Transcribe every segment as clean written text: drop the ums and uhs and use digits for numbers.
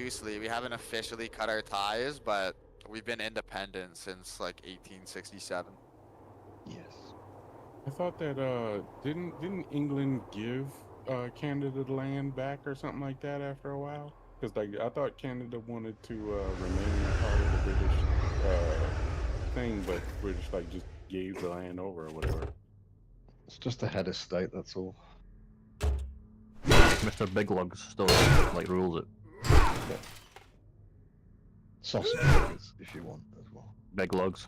loosely. We haven't officially cut our ties, but we've been independent since like 1867. Yes. I thought that didn't England give Canada the land back or something like that after a while? Because like I thought Canada wanted to remain part of the British thing, but British like just gave the land over or whatever. It's just a head of state, that's all. Mr. Big Lugs still like rules it. Yeah. Sausage fingers, if you want, as well. Big Lugs.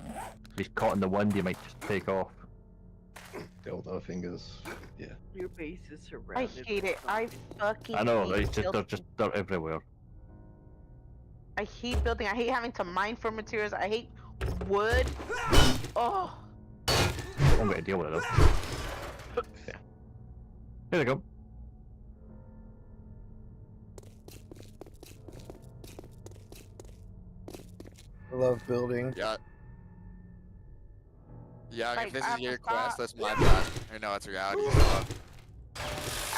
If he's caught in the wind, he might just take off. Dildo fingers, yeah. Your base is I surrounded. hate it. I fucking I know, hate they're everywhere. I hate building. I hate having to mine for materials. I hate wood. Oh. I'm gonna deal with it though. Yeah. Here they go. I love building. Yeah. Yeah, Like, if this I is have your to quest, stop. that's my bad. Or no, it's reality. So. I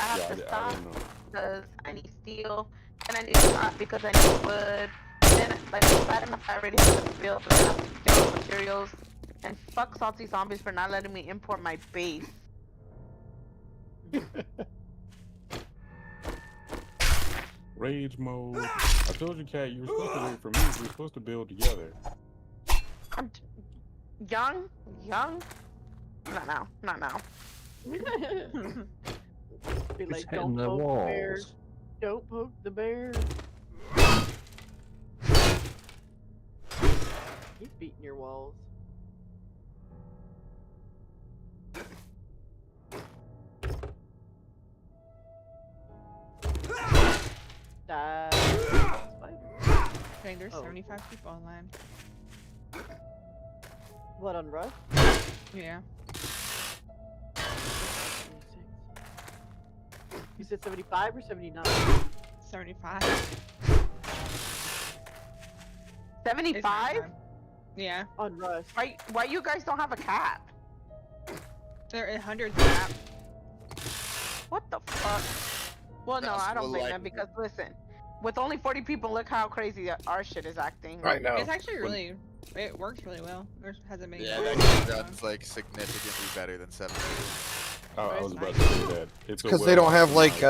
have Yeah, to I stop don't know. because I need steel, and I need to stop because I need wood. Then, like, it's bad enough I already have to build, but I have to build materials. And fuck salty zombies for not letting me import my base. Rage mode. I told you, Cat, you were supposed to wait for me. We were supposed to build together. I'm young. Not now. Not now. Be He's like, hitting don't the poke the bear. walls. Don't poke the bear. He's beating your walls. Die. Okay, there's Oh. 75 people online. What, on Rust? Yeah. You said 75 or 79? 75. 75? Yeah. On Rust. Why you guys don't have a cap? They're 100 cap. What the fuck? Well, no, That's I don't what, blame like- them because listen, with only 40 people, look how crazy our shit is acting. I know. It's actually really, it works really well. There hasn't been. Yeah, any that problems. game runs like significantly better than 7. I was it's about nice. to say that. It's Because they don't have like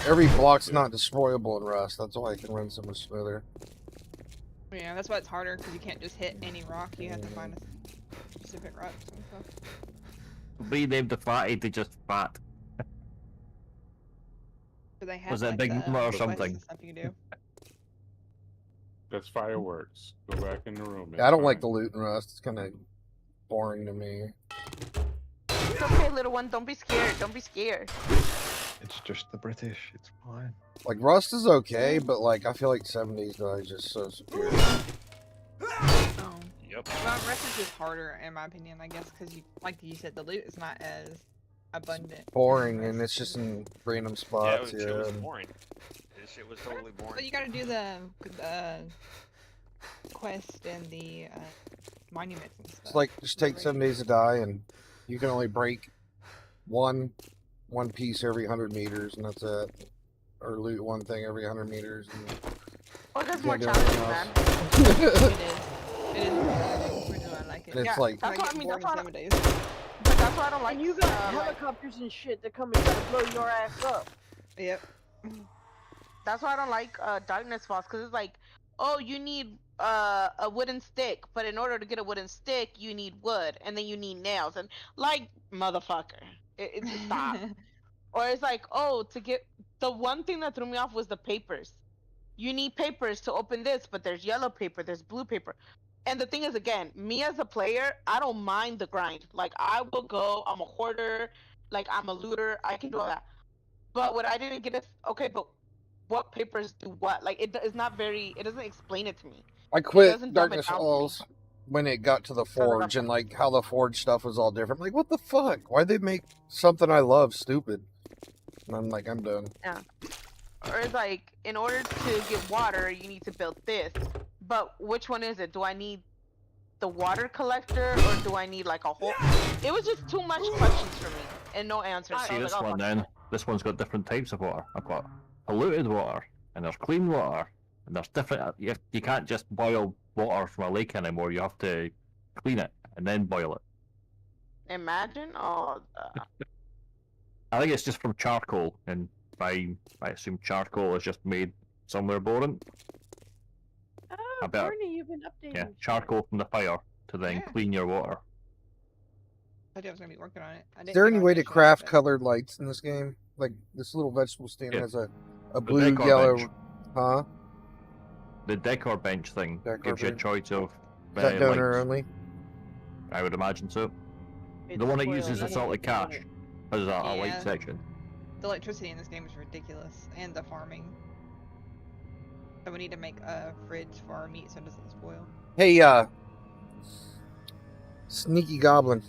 every block's not destroyable in Rust. That's why it can run so much smoother. Yeah, that's why it's harder because you can't just hit any rock. You have to find a specific rock and stuff. Renamed the fatty to just fat. So they have, Was it like, Big the Mama or quests something? and Stuff you can do. That's fireworks. Go back in the room. Yeah, I don't like the loot in Rust. It's kind of boring to me. It's okay, little one. Don't be scared. Don't be scared. It's just the British, it's fine. Like Rust is okay, but like I feel like 70s though is just so superior. Oh. Yep. Well, rest is just harder in my opinion, I guess, because you, like you said, the loot is not as abundant. Boring, and it's just in random spots. It was boring. This shit was totally But boring. you gotta do the quest and the monuments and stuff. It's like just take 7 days to die, and you can only break one piece every 100 meters, and that's it. Or loot one thing every 100 meters. And Well, there's you more can't do challenges, anything man. else. It is really I like it. And it's Yeah, like that's I what I get mean. bored That's in why, 7 days. but that's why I don't like. And you got like, helicopters and shit that come and try to blow your ass up. Yep. that's why I don't like Darkness Falls, because it's like, oh, you need a wooden stick, but in order to get a wooden stick, you need wood, and then you need nails, and like motherfucker, it's stop. Or it's like, oh, to get the one thing that threw me off was the papers. You need papers to open this, but there's yellow paper, there's blue paper. And the thing is, again, me as a player, I don't mind the grind. Like, I will go, I'm a hoarder, like, I'm a looter, I can do all that. But what I didn't get is, okay, but what papers do what? Like, it doesn't explain it to me. I doesn't quit dumb it Darkness down for me. Falls when it got to the Forge and like how the Forge stuff was all different. Like, what the fuck? Why'd they make something I love stupid? And I'm like, I'm done. Or it's like, in order to get water, you need to build this. But which one is it? Do I need the water collector, or do I need like a whole? It was just too much questions for me and no answers. So I See was this like, oh, one fuck then? it. This one's got different types of water. I've got polluted water, and there's clean water, and there's different. You can't just boil water from a lake anymore. You have to clean it and then boil it. Imagine. Oh. I think it's just from charcoal, and I assume charcoal is just made somewhere boring. Oh, I bet- Courtney, you've been updating. Yeah, shit. charcoal from the fire to then Yeah. clean your water. I told you I was gonna be working on it. I Is didn't there get any on way it to yet, craft but- colored lights in this game? Like this little vegetable stand Yeah. has a The blue, decor yellow, bench. huh? The decor bench thing Decor gives you a bench. choice of Is that donor lights. only? I would imagine so. It's The one that spoiled, uses the I don't salted think I want cash it. has a light Yeah. section. The electricity in this game is ridiculous, and the farming. So we need to make a fridge for our meat so it doesn't spoil. Hey, sneaky goblin.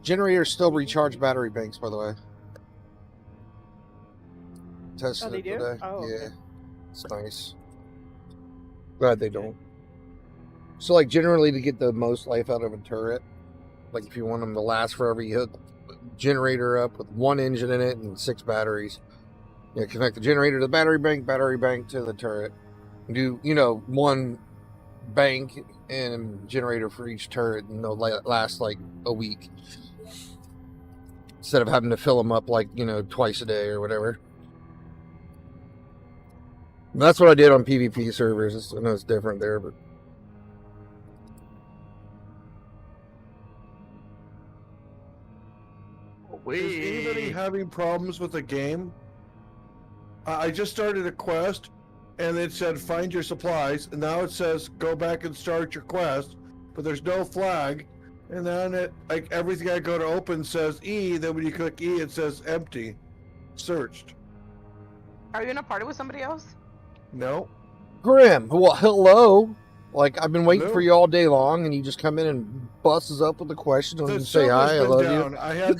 Generators still recharge battery banks, by the way. Testing they it do? today. Oh, yeah, okay. it's nice. Glad they don't. So, like, generally, to get the most life out of a turret, like if you want them to last forever, you hook a generator up with one engine in it and 6 batteries. You connect the generator to the battery bank to the turret. Do one bank and generator for each turret, and they'll last like a week instead of having to fill them up like twice a day or whatever. And that's what I did on PvP servers. I know it's different there, but Is anybody having problems with the game? I just started a quest, and it said find your supplies, and now it says go back and start your quest, but there's no flag, and then it everything I go to open says E. Then when you click E, it says empty, searched. Are you in a party with somebody else? No. Grim. Well, hello. Like I've been waiting for Hello. you all day long, and you just come in and bust us up with a question and The say hi. I server's love been you. down.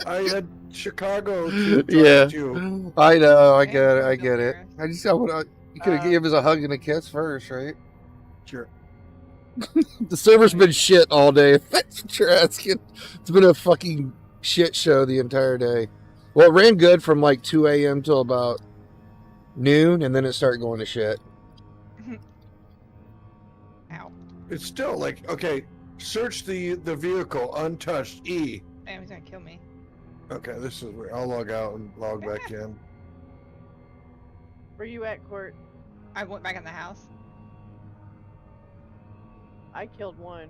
I had Chicago to talk Yeah, to you. I know. I Yeah, get it. you're I get it. embarrassed. You could have gave us a hug and a kiss first, right? Sure. The server's been shit all day. That's what you're asking. It's been a fucking shit show the entire day. Well, it ran good from like 2 a.m. till about noon, and then it started going to shit. Ow. It's still okay. Search the vehicle untouched. E. Damn, he's gonna kill me. Okay, this is where I'll log out and log back in. Where you at, Court? I went back in the house. I killed one.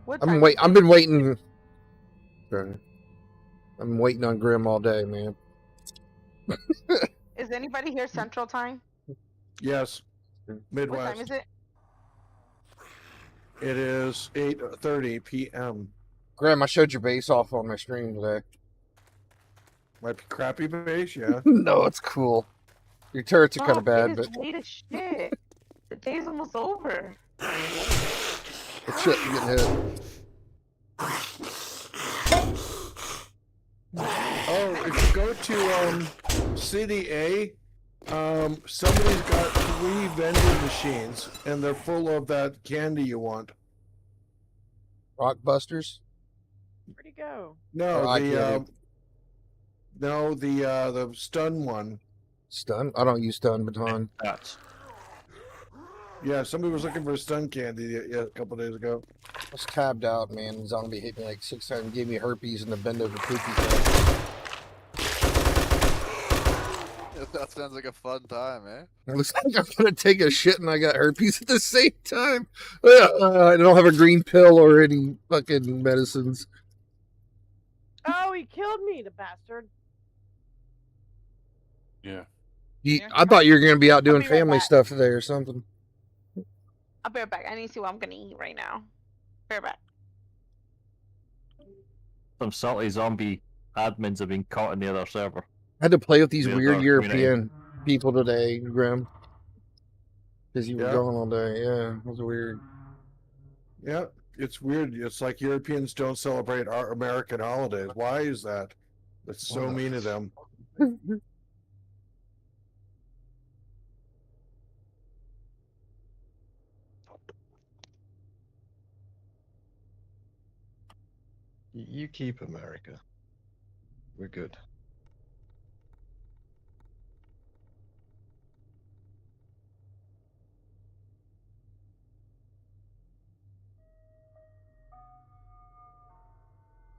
What I've time been is it? waiting. I'm waiting on Grim all day, man. Is anybody here Central Time? Yes. What Midwest. time is it? It is 8:30 p.m. Graham, I showed your base off on my stream today. Might be crappy base, yeah. No, it's cool. Your turrets are kind of bad, it but is late as shit. The day's almost over. it's shit getting hit. Oh, if you go to City A, somebody's got 3 vending machines, and they're full of that candy you want. Rockbusters? Where'd he go? No, Oh, I the get it. no, the stun one. Stun? I don't use stun baton. That's Yeah, somebody was looking for stun candy a couple days ago. I was tabbed out, man. Zombie hit me like 6 times, gave me herpes in the bend over poopy thing. That sounds like a fun time, eh? It looks like I'm gonna take a shit and I got herpes at the same time. I don't have a green pill or any fucking medicines. Oh, he killed me, the bastard. Yeah. I thought you were gonna be out doing be right family back. stuff today or something. I'll be right back. I need to see what I'm gonna eat right now. Be right back. some salty zombie admins have been caught in the other server. I had to play with these The weird other European people today, Grim. Because you were Yeah. gone all day. Yeah, it was weird. Yeah, it's weird. It's like Europeans don't celebrate our American holidays. Why is that? That's so Well, mean of them. You keep America. We're good.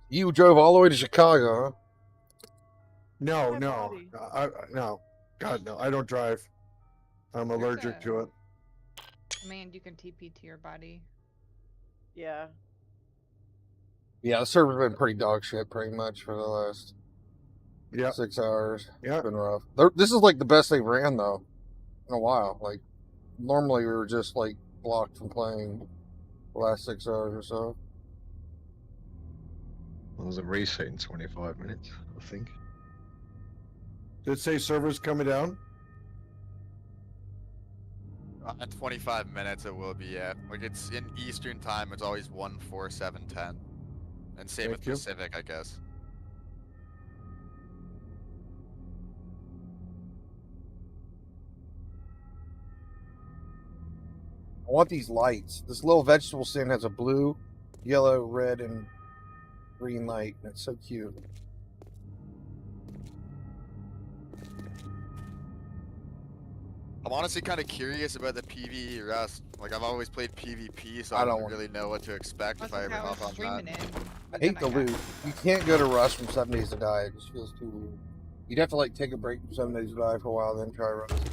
You drove all the way to Chicago, huh? No, Yeah, no, buddy. no. God, no. I don't drive. I'm There's allergic a- to it. Command you can TP to your body. Yeah. Yeah, the server's been pretty dog shit pretty much for the last Yeah, 6 hours. yeah. It's been rough. This is like the best they've ran though in a while. Like normally we were just like blocked from playing the last 6 hours or so. Well, there's a reset in 25 minutes, I think. Did it say servers coming down? In 25 minutes it will be, yeah. Like it's in Eastern time, it's always 1-4-7-10. And same with Thank you. Pacific, I guess. I want these lights. This little vegetable stand has a blue, yellow, red, and green light. It's so cute. I'm honestly kind of curious about the PvE Rust. Like I've always played PvP, so I I don't don't want- really know what to expect if I ever That's how I hop was on streaming that. it. I but hate then the got- loot. You can't go to Rust from 7 Days to Die. It just feels too weird. You'd have to like take a break from 7 Days to Die for a while, then try Rust.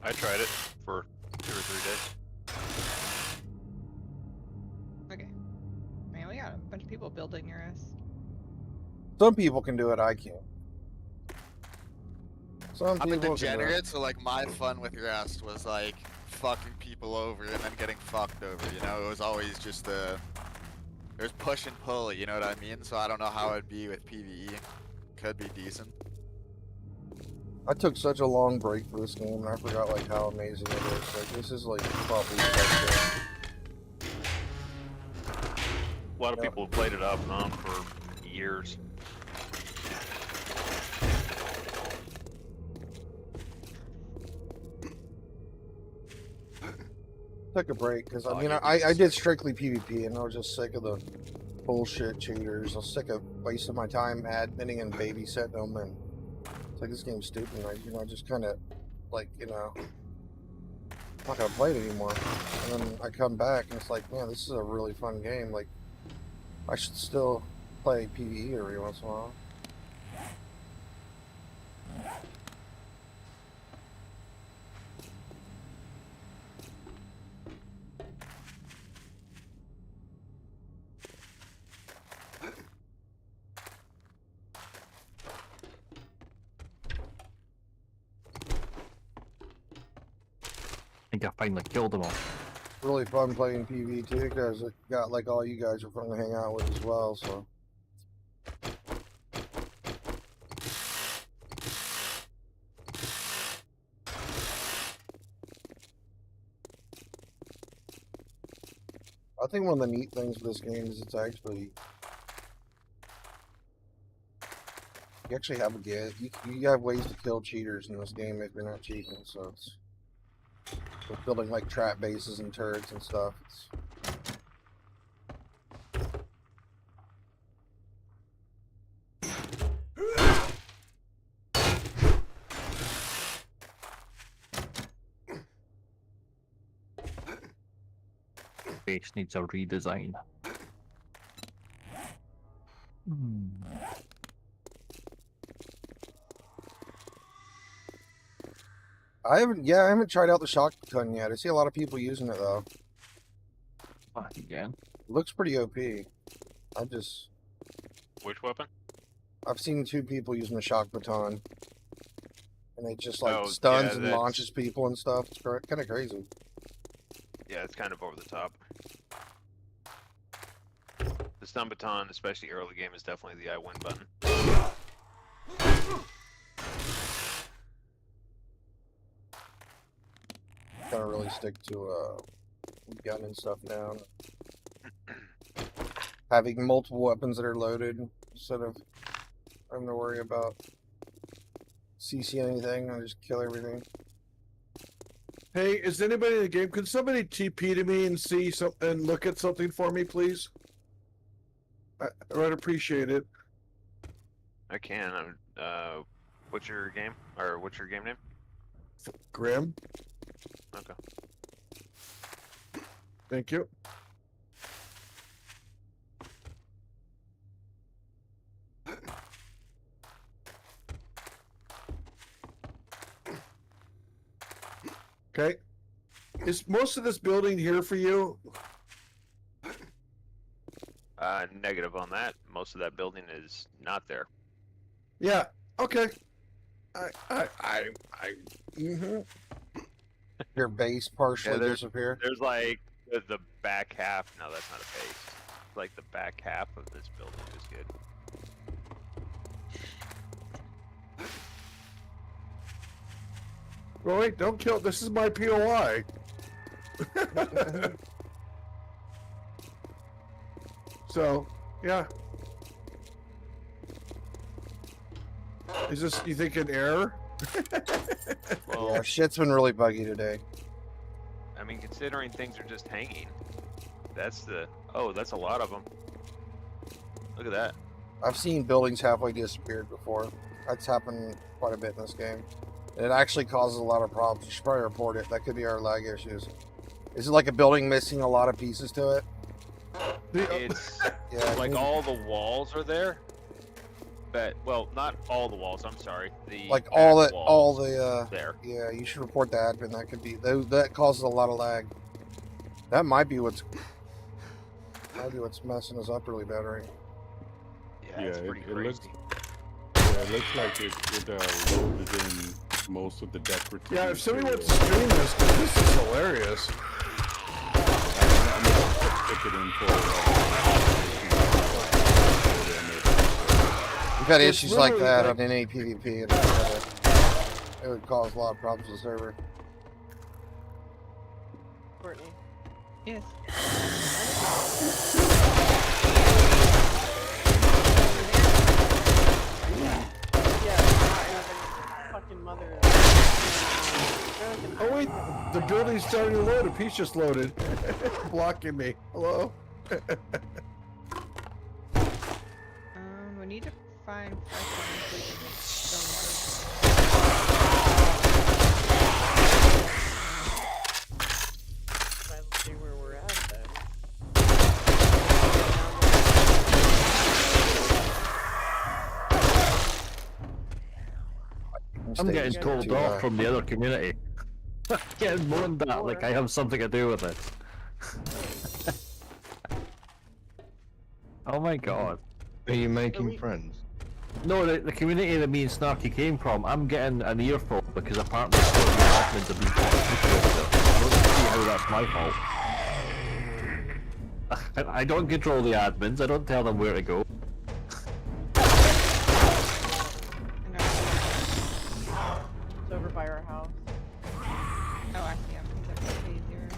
I tried it for 2 or 3 days. Okay. Man, we got a bunch of people building near us. Some people can do it. I can't. Some I'm a people can do it. degenerate, so like my fun with Rust was like fucking people over and then getting fucked over, you know? It was always just there's push and pull, you know what I mean? So I don't know how it'd be with PvE. Could be decent. I took such a long break for this game, and I forgot like how amazing it is. Like this is like probably the best game. A lot of Yeah. people have played it off and on for years. Took a break because I Oh, mean you're I did strictly PvP, and I was just sick of the bullshit cheaters. I was sick of wasting my time adminning and babysitting them, and it's like this game's stupid. I just kind of like I'm not gonna play it anymore. And then I come back and it's like, man, this is a really fun game. Like I should still play PvE every once in a while. I think I finally killed them all. Really fun playing PvE too, because it got like all you guys are fun to hang out with as well. So. I think one of the neat things with this game is it's actually you actually have a get. You have ways to kill cheaters in this game if you're not cheating. So it's with building like trap bases and turrets and stuff. It's, Base needs a redesign. I haven't tried out the shock gun yet. I see a lot of people using it though. Back again. It looks pretty OP. Which weapon? I've seen 2 people using the shock baton, and it just like Oh, stuns yeah, and that's- launches people and stuff. It's kind of crazy. Yeah, it's kind of over the top. The stun baton, especially early game, is definitely the I win button. Gotta really stick to gun and stuff now. Having multiple weapons that are loaded instead of having to worry about CC anything. I just kill everything. Hey, is anybody in the game? Can somebody TP to me and see something and look at something for me, please? I'd appreciate it. I can. What's your game? Or what's your game name? Grim. Okay. Thank you. Okay. Is most of this building here for you? Negative on that. Most of that building is not there. Yeah. Okay. Mm-hmm. Your base partially Yeah, disappeared. There's like the back half. No, that's not a base. Like the back half of this building is good. Well, wait, don't kill. This is my POI. So, yeah. Is this, you think, an error? Well, Yeah, shit's been really buggy today. I mean, considering things are just hanging, that's the. Oh, that's a lot of them. Look at that. I've seen buildings halfway disappeared before. That's happened quite a bit in this game. And it actually causes a lot of problems. You should probably report it. That could be our lag issues. Is it like a building missing a lot of pieces to it? It's Yeah, like all the walls are there, but well, not all the walls. I'm sorry. The like back all walls the there. yeah, you should report the admin. That could be that causes a lot of lag. That might be what's messing us up really bad, right? Yeah, it's pretty it looks. crazy. Yeah, it looks like it loaded in most of the decorative. Yeah, if somebody wants to stream this, 'cause this is hilarious. We've had It's issues like literally that like- on NA PvP, and it would cause a lot of problems to the server. Courtney. Yes. Fucking mother. Oh wait, the building's starting to load. A piece just loaded. Blocking me. Hello? We need to find fresh ones so we can make stone Let's see where we're at then. I'm getting Stage told two, off from the other community. Getting moaned at like I have something to do with it. Oh my god. Are you making friends? No, the community that me and Snarky came from, I'm getting an earful because apparently some of the admins have been toxic. I don't see how that's my fault. I don't control the admins, I don't tell them where to go. It's over by our house. Oh, actually, yeah, I think that's easier.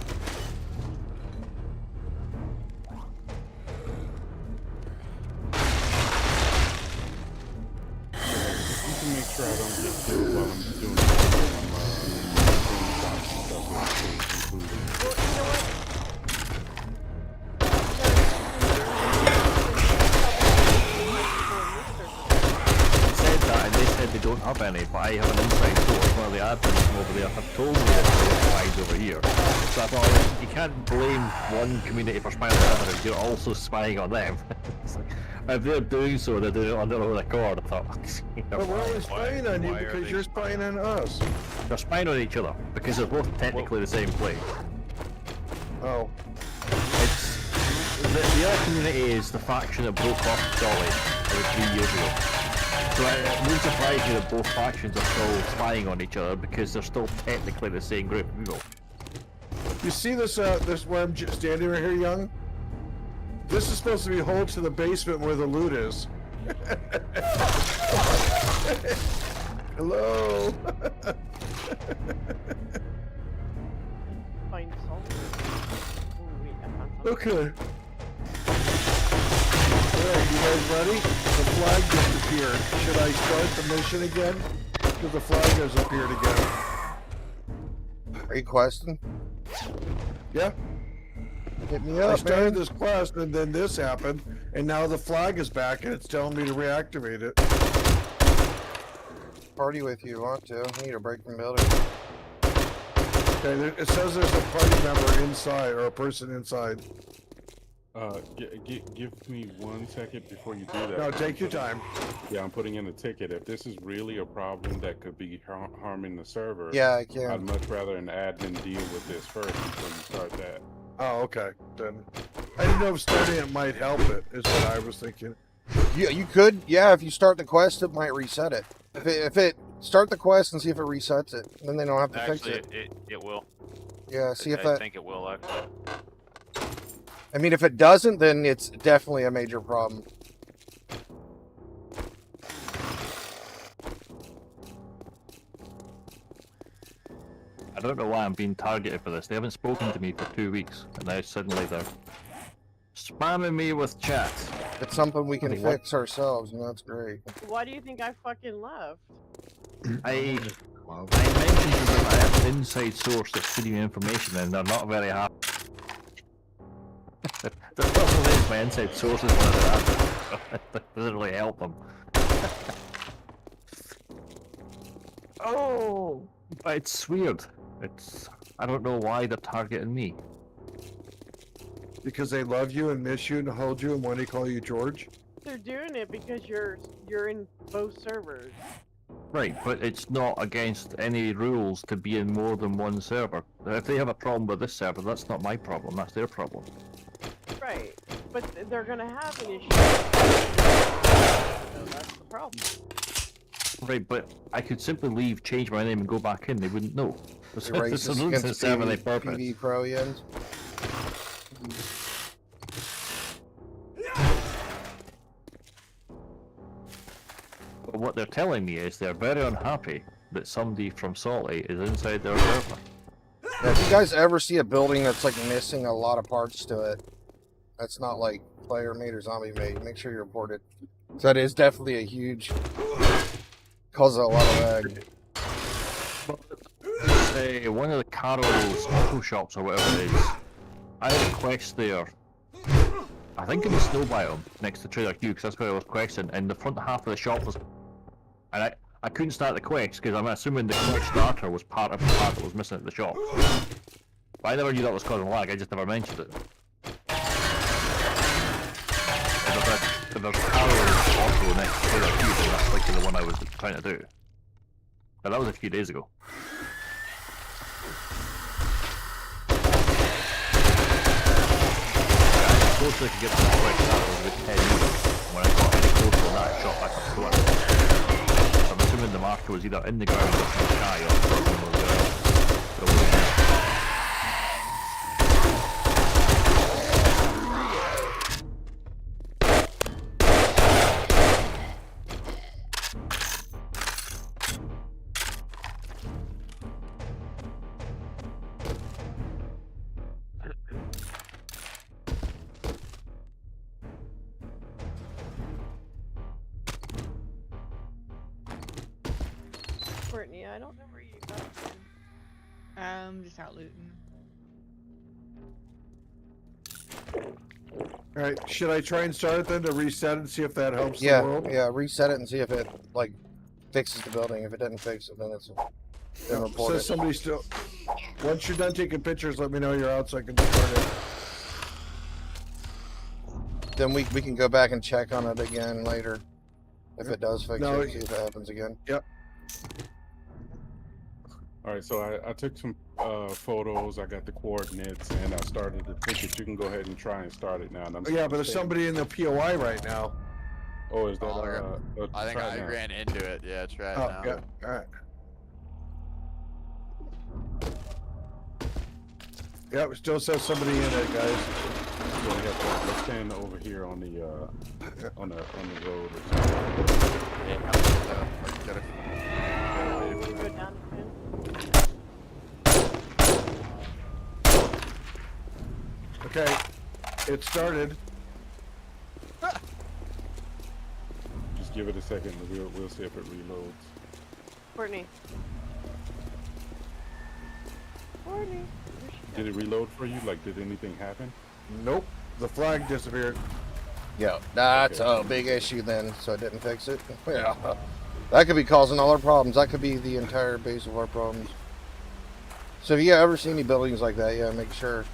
You can make sure I don't get killed while I'm doing it. Well, you know what? They said that and they said they don't have any, but I have an inside source. One of the admins from over there have told me that they have spies over here. So I thought, you can't blame one community for spying on the other if you're also spying on them. It's like, if they're doing so, they're doing it on their own accord. I thought, But we're only spying on you why are because they you're spying on us. they're spying on each other because they're both technically the same place. Oh. It's the other community is the faction that broke off Dolly about 3 years ago. So it wouldn't surprise me that both factions are still spying on each other because they're still technically the same group of people. You see this, this where I'm standing right here, Young? This is supposed to be hold to the basement where the loot is. Hello? Find salt. Ooh, wait, I found something. Okay. Alright, you guys ready? The flag disappeared. Should I start the mission again? Because the flag has appeared again. Are you questing? Yeah? Hit me I up, started man. this quest, and then this happened, and now the flag is back, and it's telling me to reactivate it. Party with you, want to? I need to break the building. Okay, it says there's a party member inside, or a person inside. Give me 1 second before you do that. No, take your time. Yeah, I'm putting in a ticket. If this is really a problem that could be harming the server, Yeah, I I'd can. much rather an admin deal with this first before you start that. Oh, okay. Then I didn't know if starting it might help it, is what I was thinking. Yeah, you could. Yeah, if you start the quest, it might reset it. If it start the quest and see if it resets it, then they don't have to Actually, fix it. it will. Yeah, see if I that. think it will actually. I mean, if it doesn't, then it's definitely a major problem. I don't know why I'm being targeted for this. They haven't spoken to me for 2 weeks, and now suddenly they're spamming me with chat. It's something we can Okay, what- fix ourselves, and that's great. Why do you think I fucking left? I mentioned to them I have an inside source that's feeding me information, and they're not very happy. The problem is my inside source is one of their assets. It doesn't really help them. Oh, but it's weird. I don't know why they're targeting me. Because they love you and miss you and hold you and want to call you George? They're doing it because you're in both servers. Right, but it's not against any rules to be in more than one server. If they have a problem with this server, that's not my problem, that's their problem. Right, but they're gonna have an issue. So that's the problem. Right, but I could simply leave, change my name, and go back in. They wouldn't know. You're racist This isn't against serve any purpose. PV Pro Yens. But what they're telling me is they're very unhappy that somebody from Salty is inside their server. Yeah, if you guys ever see a building that's like missing a lot of parts to it, that's not like player made or zombie made, make sure you report it. So that is definitely a huge causes a lot of lag. One of the Carol's auto shops or whatever it is, I had a quest there. I think in the snow biome next to Trader Hugh, because that's where I was questing, and the front half of the shop was. And I couldn't start the quest because I'm assuming the quest starter was part of the part that was missing at the shop. But I never knew that was causing lag, I just never mentioned it. If there's Carol's auto next to Trader Hugh, then that's like the one I was trying to do. But that was a few days ago. The closer I could get to the quest starter was about 10 meters. When I got any closer than that, I shot back up to it. So I'm assuming the marker was either in the ground or in the sky or something was there. Courtney, I don't know where you got from. Just out looting. Alright, should I try and start it then to reset it and see if that helps Yeah, the world? yeah, reset it and see if it like fixes the building. If it doesn't fix it, then it's then report Says it. somebody still. Once you're done taking pictures, let me know you're out so I can start it. Then we can go back and check on it again later. If it does fix No, it, see if it happens again. Yep. Alright, so I took some photos, I got the coordinates, and I started the ticket. You can go ahead and try and start it now. And Yeah, but there's somebody in the POI right now. Oh, is that I think try I now. ran into it. Yeah, try it Oh, now. yeah. Alright. Yeah, it still says somebody in it, guys. Yeah, we got that. Let's stand over here on the road or something. Yeah, I'm gonna get it. Can you go down again? Okay, it started. Just give it a second and we'll see if it reloads. Courtney. Courtney. Did it reload for you? Like, did anything happen? Nope. The flag disappeared. Yeah, that's Okay. a big issue then, so I didn't fix it. Yeah. That could be causing all our problems. That could be the entire base of our problems. So if you ever see any buildings like that, yeah, make sure.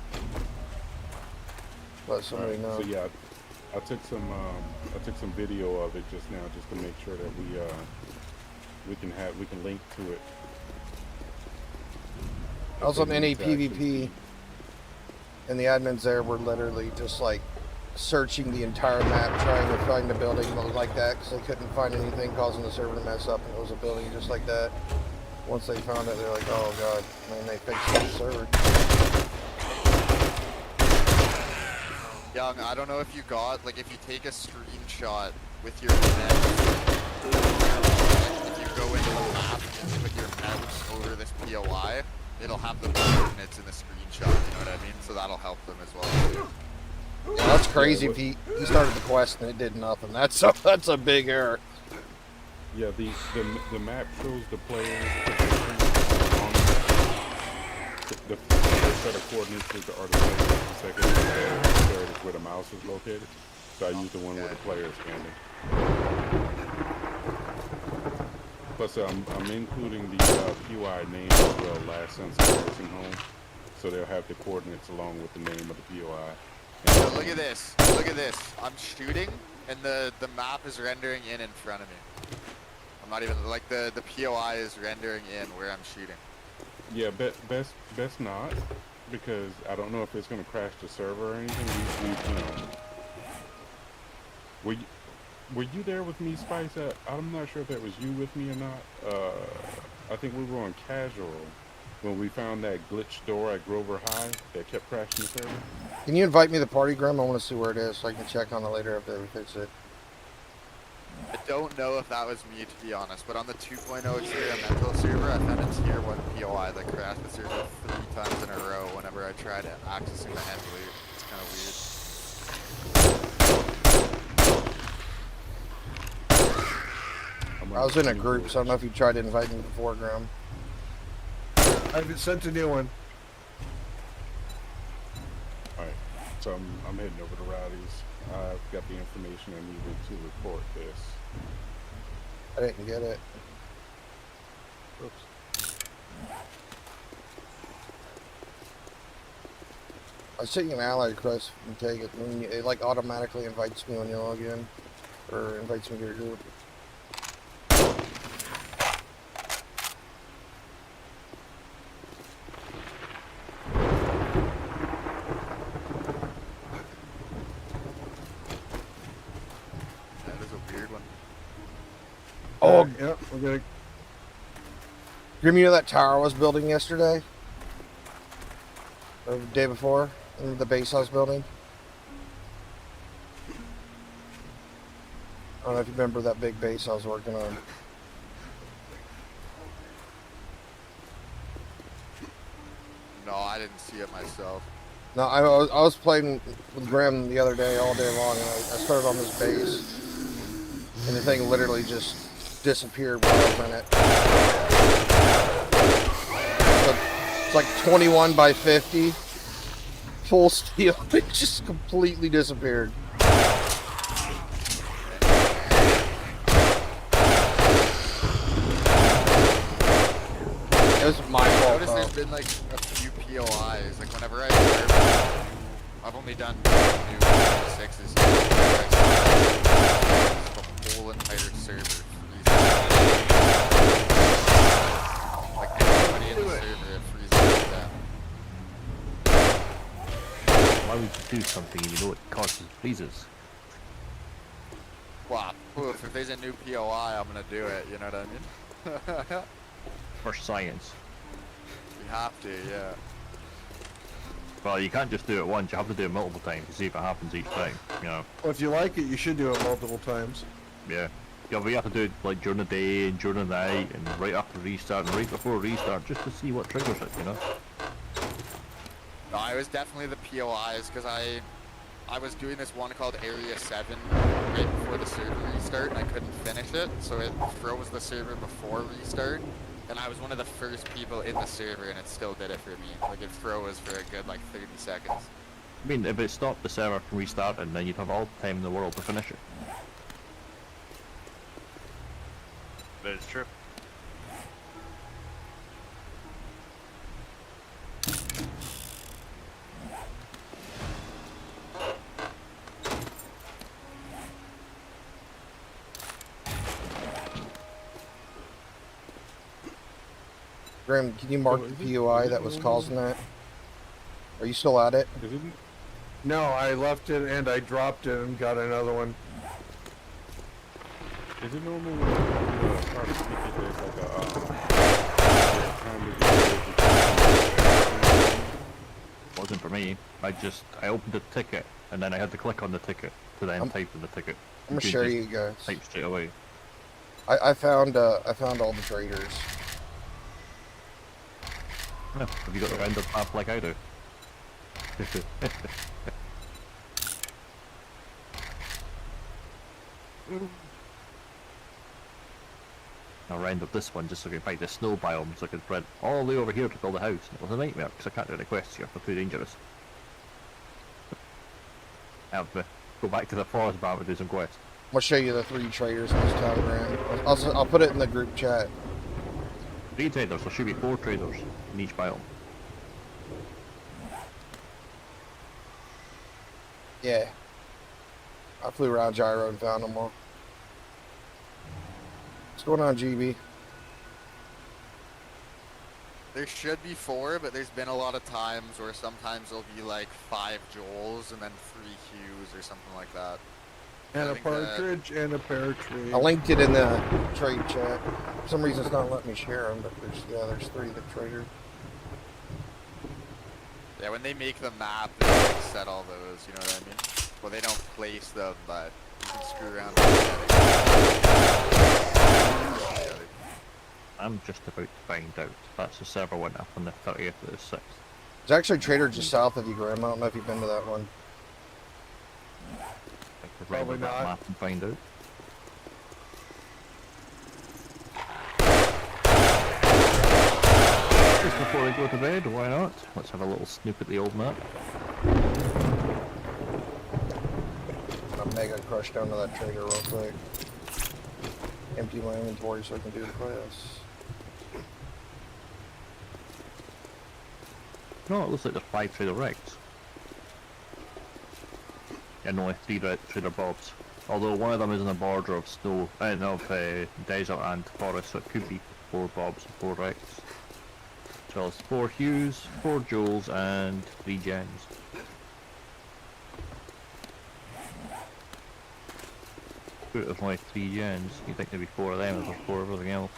Let somebody Alright, know. so yeah, I took some video of it just now, just to make sure that we can link to it. Also, Okay, any it's actually- PvP, and the admins there were literally just like searching the entire map, trying to find a building that looked like that, because they couldn't find anything causing the server to mess up, and it was a building just like that. Once they found it, they're like, oh god, man, they fixed the server. Young, I don't know if you got, like, if you take a screenshot with your mouse, if you go into the map and put your mouse over this POI, it'll have the coordinates in the screenshot, you know what I mean? So that'll help them as well. Yeah, that's crazy. If he started the quest and it did nothing, that's a big error. Yeah, the map shows the player's position on the first set of coordinates are the players, the second third is where the mouse is located. So I use the one where the player is standing. Plus, I'm including the POI name as well, last sense of nursing home, so they'll have the coordinates along with the name of the POI. So look at this. Look at this. I'm shooting, and the map is rendering in front of me. I'm not even, like, the POI is rendering in where I'm shooting. Yeah, best not, because I don't know if it's gonna crash the server or anything. Were you there with me, Spice? I'm not sure if that was you with me or not. I think we were on casual when we found that glitched door at Grover High that kept crashing the server. Can you invite me to the party, Grim? I want to see where it is so I can check on it later if they fix it. I don't know if that was me, to be honest, but on the 2.0 experimental server, I found a tier 1 POI that crashed the server 3 times in a row whenever I tried accessing the hand loot. It's kind of weird. I was in a group, so I don't know if you tried to invite me before, Grim. I've sent a new one. Alright, so I'm heading over to Rowdy's. I've got the information I needed to report this. I didn't get it. Oops. I sent you an ally request and take it. And it like automatically invites me when you log in, or invites me to your group. That is a weird one. Oh, Yeah, we're gonna. Grim, you know that tower I was building yesterday? Or the day before? In the base I was building? I don't know if you remember that big base I was working on. No, I didn't see it myself. No, I was playing with Grim the other day all day long, and I started on this base, and the thing literally just disappeared while I was in it. So it's like 21 by 50, full steel. It just completely disappeared. It was my I fault. noticed there's Though. been like a few POIs. Like whenever I start, I've only done 2 6s. The whole entire server freezes. Like everybody in the server, it freezes like that. Why would you do something if you know it causes freezes? Wow. Oof, if there's a new POI, I'm gonna do it. You know what I mean? For science. You have to, yeah. Well, you can't just do it once, you have to do it multiple times to see if it happens each time, you know. Well, if you like it, you should do it multiple times. Yeah. Yeah, but you have to do it like during the day and during the night and right after restart and right before restart just to see what triggers it, you know. No, it was definitely the POIs because I was doing this one called Area 7 right before the server restart and I couldn't finish it, so it froze the server before restart. And I was one of the first people in the server and it still did it for me. Like it froze for a good like 30 seconds. I mean, if it stopped the server from restarting, then you'd have all the time in the world to finish it. But it's true. Grim, can you mark So the is it- PUI is it that was normal? causing that? Are you still at it? Is it? No, I left it and I dropped it and got another one. Is it normal when you try to speak it, there's like a time to Wasn't for me. I opened the ticket, and then I had to click on the ticket to then type in the ticket. I'm gonna You show just you guys. Type straight away. I found all the traders. Yeah, have you got the rendered map like I do? I rendered this one just so I could find the snow biome, so I could run all the way over here to build a house. It was a nightmare because I can't do any quests here, they're too dangerous. I have to go back to the forest bar to do some quests. I'm gonna show you the 3 traders in this town we're in. I'll put it in the group chat. 3 traders, there should be 4 traders in each biome. Yeah. I flew around Gyro and found them all. What's going on, GB? There should be 4, but there's been a lot of times where sometimes there'll be like 5 Joels and then 3 Hues or something like that. And I a think that- partridge and a pear tree. I linked it in the trade chat. For some reason it's not letting me share them, but there's 3 that traders. Yeah, when they make the map, they like set all those, you know what I mean? Well, they don't place them, but you can screw around with the settings. I'm just about to find out. That's the server went up on the 30th of the 6th. There's actually a trader just south of you, Graham. I don't know if you've been to that one. I could Probably render that not. map and find out. Just before we go to bed, why not? Let's have a little snoop at the old map. I'm mega crushed down to that trader real quick. Empty my inventory so I can do the quest. No, it looks like there's 5 trader wrecks. And only 3 trader bobs. Although one of them is on the border of snow, desert and forest, so it could be 4 bobs and 4 wrecks. As well as 4 hues, 4 jewels, and 3 gems. There's only 3 gens. You'd think there'd be 4 of them if there's 4 of everything else.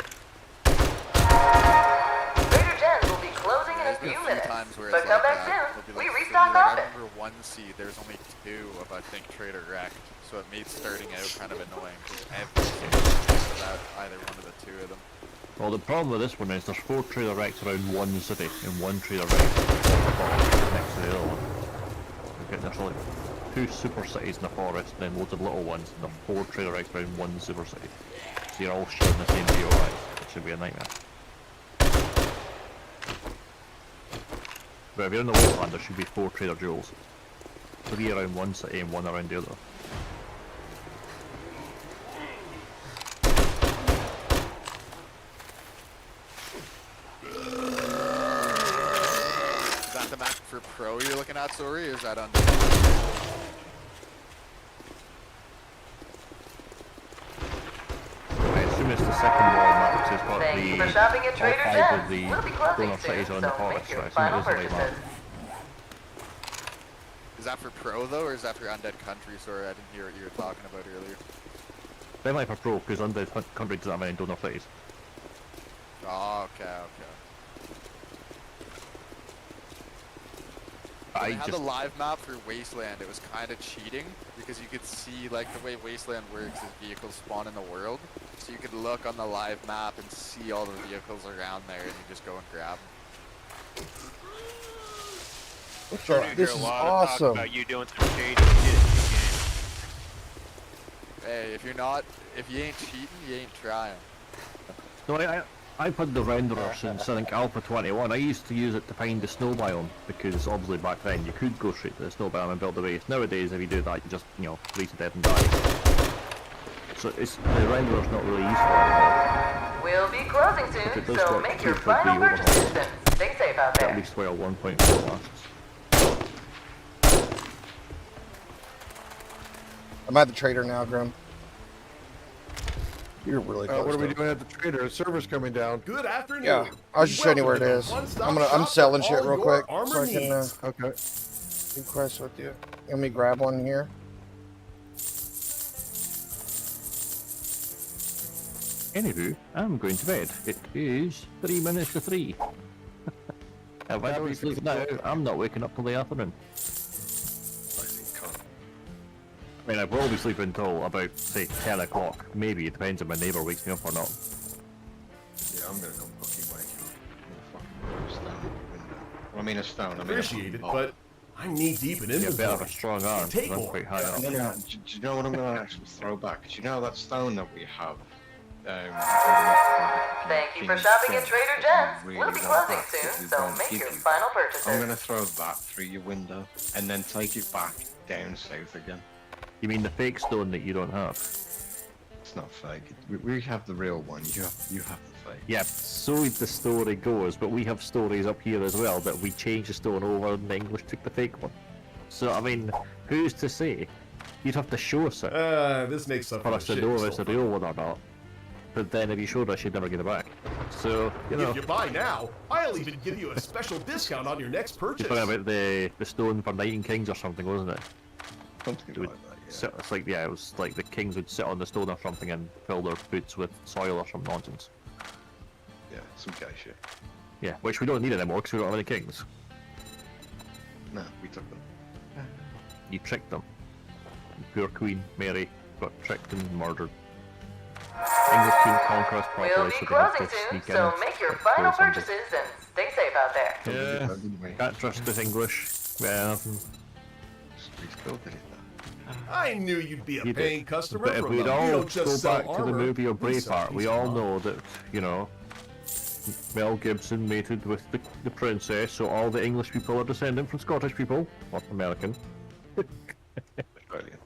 Trader Jen's will be closing in a There's been few a few minutes, times where but it's come like back that. soon. It'll be We like restock 3, often. I remember 1 seed, there's only 2 of, I think, trader wrecked. So it made starting out kind of annoying, because every single seed without either one of the 2 of them. Well, the problem with this one is there's 4 trader wrecks around one city, and 1 trader wreck next to the other one. There's like 2 super cities in the forest, and then loads of little ones, and there's 4 trader wrecks around 1 super city. So you're all sharing the same BOI. It should be a nightmare. But if you're in the Wasteland, there should be 4 trader jewels. 3 around one city and 1 around the other. Is that the map for Pro you're looking at, Sorry, or is that under? I assume it's the second wall map, which has got Thank you for the shopping at all Trader 5 Jen's. of the We'll be closing donor cities soon, on the so forest, make so your I assume it final is the right map. purchases. Is that for Pro though, or is that for Undead Country? Sorry, I didn't hear what you were talking about earlier. They might for Pro, because Undead Country doesn't have any donor cities. Oh, okay. When I they had just the live map for Wasteland, it was kind of cheating because you could see, like, the way Wasteland works is vehicles spawn in the world, so you could look on the live map and see all the vehicles around there, and you just go and grab them. Sure, This a is lot of talk awesome. about you doing some shady shit in the Hey, if you ain't cheating, you ain't trying. no, I've had the renderer since I think Alpha 21. I used to use it to find the snow biome because obviously back then you could go straight to the snow biome and build a base. Nowadays, if you do that, you just freeze to death and die. So the renderer's not really useful anymore. We'll be closing soon, so make your final purchases and stay safe out there. At least while 1.4 lasts. I'm at the trader now, Grim. You're really close. What are we though. doing at the trader? The server's coming down. Good afternoon. Yeah, I was just showing you where it is. I'm selling shit real quick so I can Okay. do quests with you. Let me grab one here. Anywho, I'm going to bed. It is 3 minutes to 3. If I don't sleep now, I'm not waking up till the afternoon. I mean, I will be sleeping until about, say, 10 o'clock. Maybe, it depends if my neighbour wakes me up or not. Yeah, I'm gonna go fucking wake you up. I'm gonna fucking stone window. Well, I mean a stone, I mean Appreciate it, but I'm knee deep in Yeah, inventory. better have a strong arm, Take I'm more. quite high up. do you know what I'm gonna actually throw back? 'Cause you know that stone that we have? Thank you for shopping at Trader Joe's. We'll be closing soon, so make your final purchases. I'm gonna throw that through your window and then take it back down south again. You mean the fake stone that you don't have? It's not fake. We have the real one. You have the fake. Yeah, so the story goes, but we have stories up here as well that we changed the stone over and the English took the fake one. So, I mean, who's to say? You'd have to show us it This makes up for us to know if it's a real one or not. But then if you showed us, you'd never get it back. So, you know. If you buy now, I'll even give you a special discount on your next purchase. You're talking about the stone for Knighting Kings or something, wasn't it? Something like that. So it's like, yeah, it was like the kings would sit on the stone or something and fill their boots with soil or some nonsense. Yeah, some gay shit. Yeah, which we don't need anymore because we don't have any kings. No, we took them. You tricked them. Poor Queen Mary got tricked and murdered. English Queen conquer us properly, We'll be so they have closing to soon, sneak in so and make your kill final somebody. purchases and stay safe out there. Yeah, can't trust this English. Yeah, We still did it though. I knew you'd be a you paying did. customer But if from we'd them. You all don't just go sell back to the armor, movie of we sell Braveheart, we peace of all mind. know that, you know, Mel Gibson mated with the princess, so all the English people are descended from Scottish people, not American. Australian.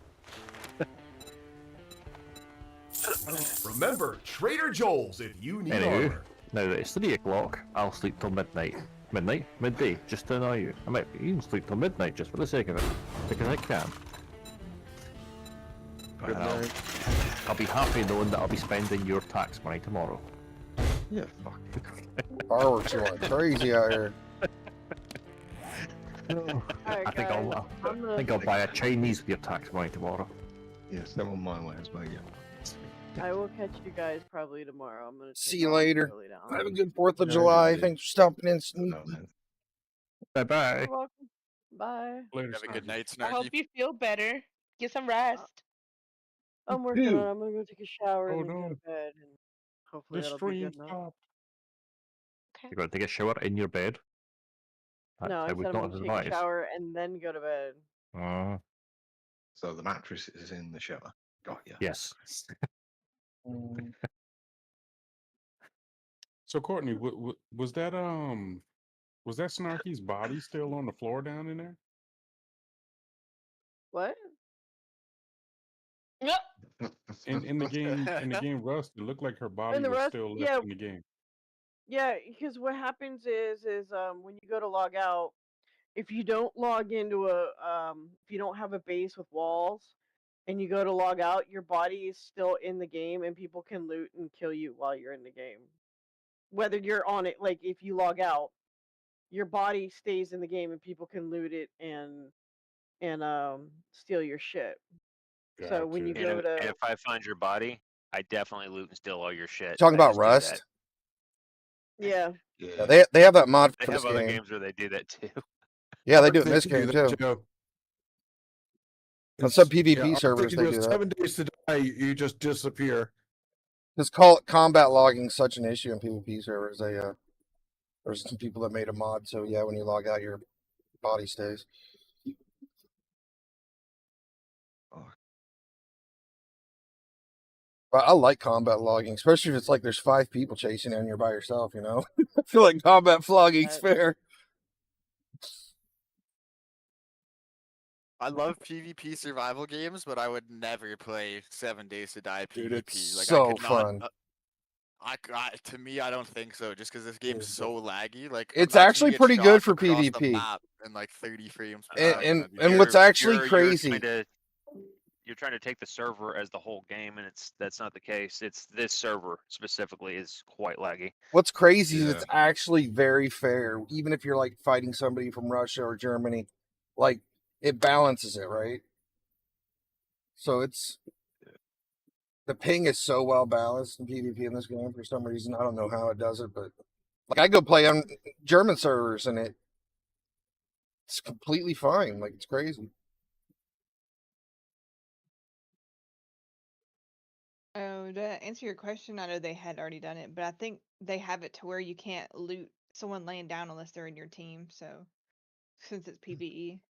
Remember, Trader Joel's if you need Anywho, armor. now that it's 3 o'clock, I'll sleep till midnight. Midnight? Midday, just to annoy you. I might even sleep till midnight just for the sake of it, because I can. Good Well, night. I'll be happy knowing that I'll be spending your tax money tomorrow. Yeah, fuck. Fireworks are like crazy out here. I think I'll buy a Chinese with your tax money tomorrow. Yes, that one my way as well, yeah. I will catch you guys probably tomorrow. I'm gonna See take you off later. early now. Have a good 4th of Yeah, July. yeah. Thanks for stopping in, No, Sneaky. man. Bye bye. You're welcome. Bye. Later, Have a good Snarky. night, I hope Snarky. you feel better. Get some rest. I'm working on it. I'm gonna go take a shower Oh, and then go no. to bed, and hopefully The that'll be stream good enough. stopped. You're going to take a shower in your bed? No, I I said would I'm not gonna take advise. a shower and then go to bed. So the mattress is in the shower. Got ya. Yes. So Courtney, was that Snarky's body still on the floor down in there? What? In the game Rust, it looked like her body the was Rust, still left yeah. in the game. Yeah, because what happens is when you go to log out, if you don't log into if you don't have a base with walls, and you go to log out, your body is still in the game, and people can loot and kill you while you're in the game. Whether you're on it, like if you log out, your body stays in the game, and people can loot it and steal your shit. So when you Gotcha. go And to if I find your body, I definitely loot and steal all your shit. Talking I about just do Rust? that. yeah, Yeah, they have that mod They for this have other game. games where they do that too. Yeah, they do it in this They can game do that, too. Joe. On some Yeah, PvP servers, they do that. 7 days to die, you just disappear. Because combat logging is such an issue in PvP servers. There's some people that made a mod, so yeah, when you log out, your body stays. But I like combat logging, especially if it's like there's 5 people chasing you and you're by yourself, you know? I feel like combat flogging's fair. I love PvP survival games, but I would never play 7 Days to Die PvP. Dude, it's like so I could fun. not. To me, I don't think so. Just because this game's so laggy. Like It's imagine you actually get pretty shot good for across the PvP. map in like 30 frames per And second. and what's actually You're crazy. trying to take the server as the whole game, and that's not the case. It's this server specifically is quite laggy. What's crazy is it's actually very fair, even if you're like fighting somebody from Russia or Germany. Like it balances it, right? So it's the ping is so well balanced in PvP in this game for some reason. I don't know how it does it, but like I go play on German servers and it's completely fine. Like it's crazy. Oh, to answer your question, I know they had already done it, but I think they have it to where you can't loot someone laying down unless they're in your team. So, since it's PvE,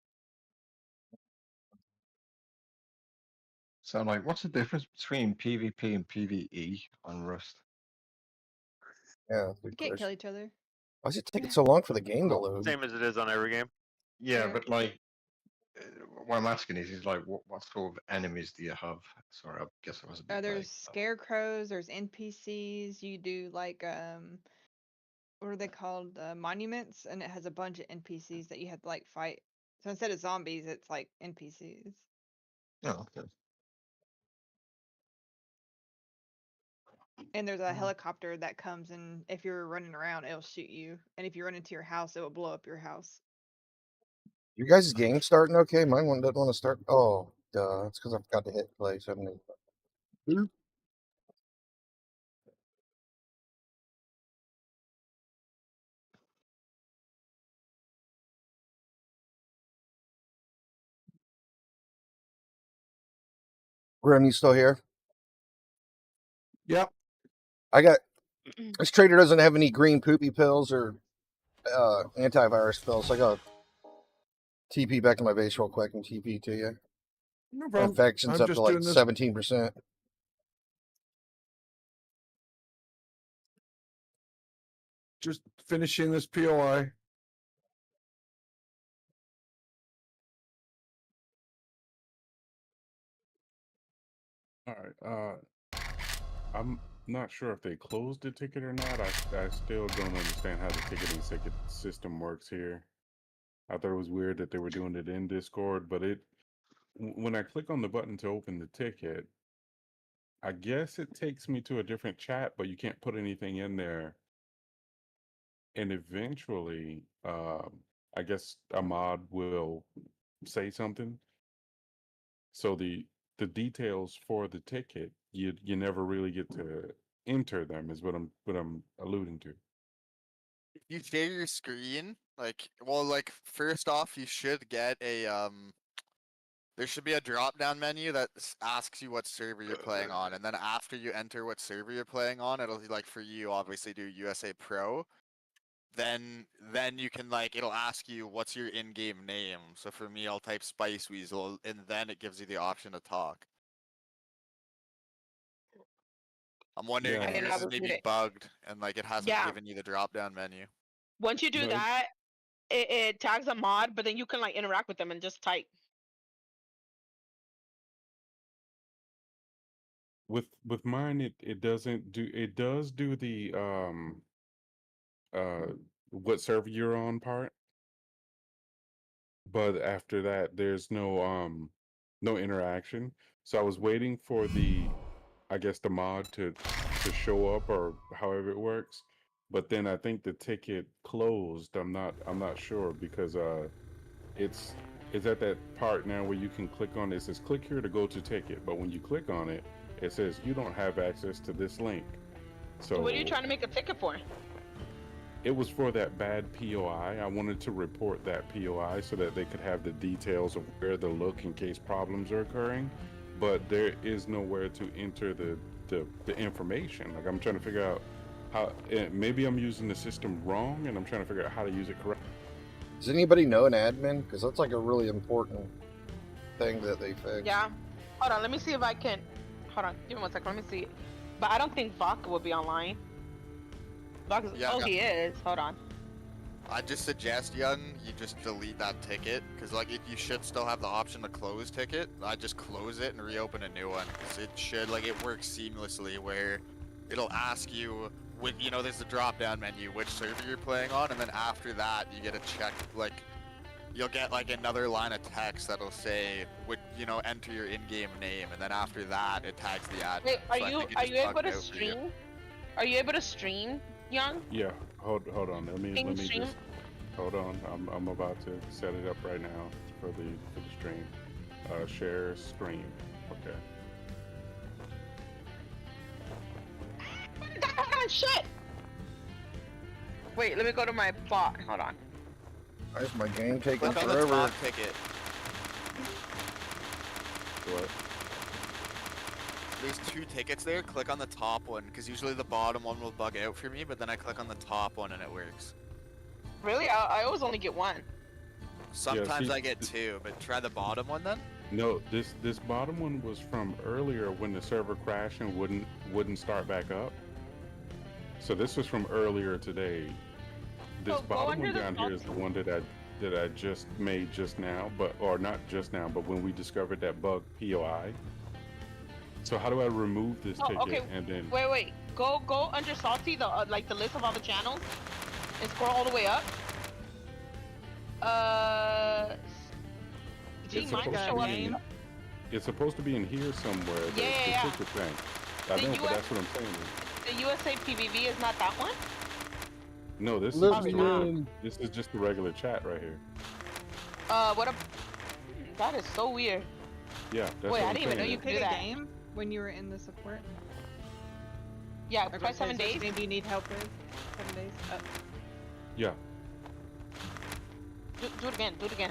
So, like, what's the difference between PvP and PvE on Rust? Yeah, you can't kill each other. Why is it taking so long for the game to load? Same as it is on every game. Yeah, but like, what I'm asking is like, what sort of enemies do you have? Sorry, I guess I was a bit There's vague. scarecrows, there's NPCs. You do like what are they called? Monuments, and it has a bunch of NPCs that you have to like fight. So instead of zombies, it's like NPCs. Oh, okay. And there's a helicopter that comes, and if you're running around, it'll shoot you. And if you run into your house, it will blow up your house. You guys' game starting okay? Mine one doesn't want to start. Oh, duh. It's because I forgot to hit play. 70. Grim, you still here? Yep. I got this trader doesn't have any green poopy pills or antivirus pills. So I got TP back to my base real quick and TP to you. No problem. Infection's I'm up just to like doing this. 17%. Just finishing this POI. All right. I'm not sure if they closed the ticket or not. I still don't understand how the ticketing system works here. I thought it was weird that they were doing it in Discord, but when I click on the button to open the ticket, I guess it takes me to a different chat, but you can't put anything in there. And eventually, I guess a mod will say something. So the details for the ticket, you never really get to enter them, is what I'm alluding to. If you share your screen, like first off, you should get a there should be a drop-down menu that asks you what server you're playing on, and then after you enter what server you're playing on, it'll like for you obviously do USA Pro. Then you can it'll ask you what's your in-game name. So for me, I'll type Spice Weasel, and then it gives you the option to talk. I'm wondering if yours is maybe bugged and it hasn't given you the drop-down menu. Once you do that, it tags a mod, but then you can interact with them and just type. With mine, it doesn't do. It does do the what server you're on part, but after that, there's no interaction. So I was waiting for I guess the mod to show up or however it works. But then I think the ticket closed. I'm not sure because it's at that part now where you can click on it. It says click here to go to ticket, but when you click on it, it says you don't have access to this link. So what are you trying to make a ticket for? It was for that bad POI. I wanted to report that POI so that they could have the details of where to look in case problems are occurring. But there is nowhere to enter the information. I'm trying to figure out how. Maybe I'm using the system wrong, and I'm trying to figure out how to use it correctly. Does anybody know an admin? Because that's a really important thing that they fixed. Yeah. Hold on. Let me see if I can. Hold on, give me 1 second. Let me see. But I don't think Vodka would be online. Vodka's, Yeah, he is. Hold on. I just suggest, Young, you just delete that ticket, because like you should still have the option to close ticket. I just close it and reopen a new one, because it should, like, it works seamlessly where it'll ask you, with, you know, there's a drop-down menu, which server you're playing on, and then after that, you get a check, like, you'll get like another line of text that'll say, would, you know, enter your in-game name, and then after that, it tags the admin. Wait, So I think it are just you able bugged to out for you. stream? Are you able to stream, Young? Yeah, hold on. Let me stream? just hold on. I'm about to set it up right now for the stream. Share screen. Okay. Ah, shit! Wait, let me go to my bot. Hold on. Why is my game taking Click on the forever? top ticket. What? There's 2 tickets there. Click on the top one, because usually the bottom one will bug out for me, but then I click on the top one and it works. Really? I always only get 1. Sometimes see, I get 2, but try the bottom one then. No, this bottom one was from earlier when the server crashed and wouldn't start back up. So this was from earlier today. This So go bottom under one the down here is the one that I just made just now, or not just now, but when we discovered that bug POI. So how do I remove this ticket okay. and then? Wait. Go under Salty, the like the list of all the channels, and scroll all the way up. Gee, It's mine supposed just to show up. be in- It's supposed to be in here somewhere. Yeah. The ticket thing. I The know, but US that's what I'm saying. The USA PVV is not that one? No, this is Let just me a, in. this is just the regular chat right here. What a... That is so weird. Yeah, that's Wait, what I I'm didn't even know saying. you You could pick do a that. game when you were in the support? Yeah, Like try what 7 says which days. game do you need help with? 7 days? Oh. Yeah, Do it again. Do it again.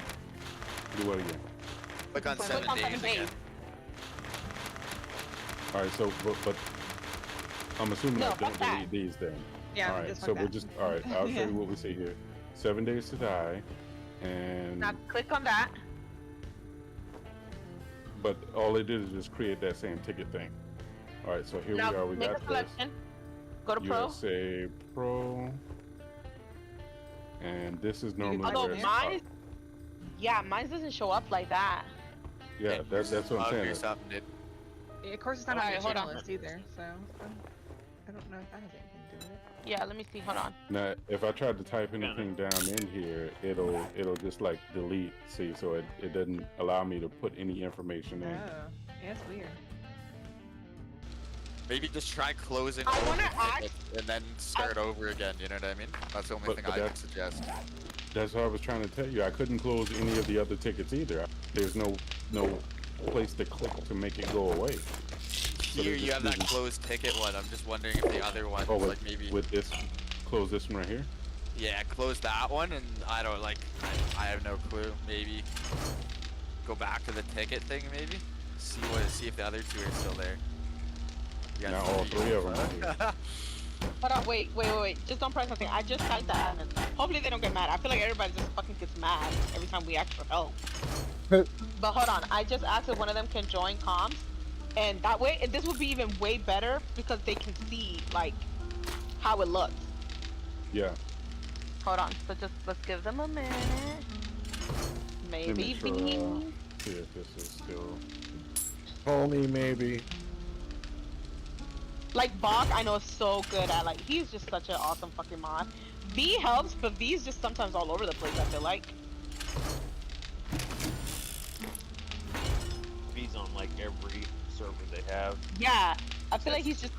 do what again? Click on Click 7 on days 7 days. again. All right, so but I'm assuming No, I fuck don't that. delete these then. Yeah, All right, just so like we'll that. just all right. I'll show Yeah. you what we see here. 7 days to die, and Now click on that. but all they did is just create that same ticket thing. All right, so here Now we are. We make a got this selection. Go to Pro. USA Pro, and this is normally Although where it's mine, yeah, mine doesn't show up like that. yeah, that's what I'm Bug or saying. something, dude. Yeah, of course, it's not on Alright, your hold channel on. list either, so I don't know if that has anything to do with it. Yeah, let me see. Hold on. Now, if I tried to type anything down in here, it'll just like delete. See, so it doesn't allow me to put any information Oh, in. yeah, it's weird. Maybe just try closing I all wanna the ask- tickets and then start over again, you know what I mean? That's the only But- thing but I would that- suggest. That's what I was trying to tell you. I couldn't close any of the other tickets either. There's no place to click to make it go away. So Here they you just have that didn't- closed ticket one. I'm just wondering if the other ones, Oh, with, like maybe... with this, close this one right here. Yeah, close that one, and I don't, like, I have no clue. Maybe go back to the ticket thing, maybe? See if the other 2 are still there. You got Now all 3 of them are here. Hold on. Wait. Just don't press nothing. I just typed the admin. Hopefully they don't get mad. I feel like everybody just fucking gets mad every time we ask for help. But hold on. I just asked if one of them can join comms, and that way, and this would be even way better because they can see like how it looks. Yeah. Hold on. So just let's give them a minute. Let me Maybe. make sure, see if this is still. Call me maybe. Like Bach, I know is so good at like he's just such an awesome fucking mod. V helps, but V's just sometimes all over the place. I feel like. He's on like every server they have. Yeah, I feel like he's just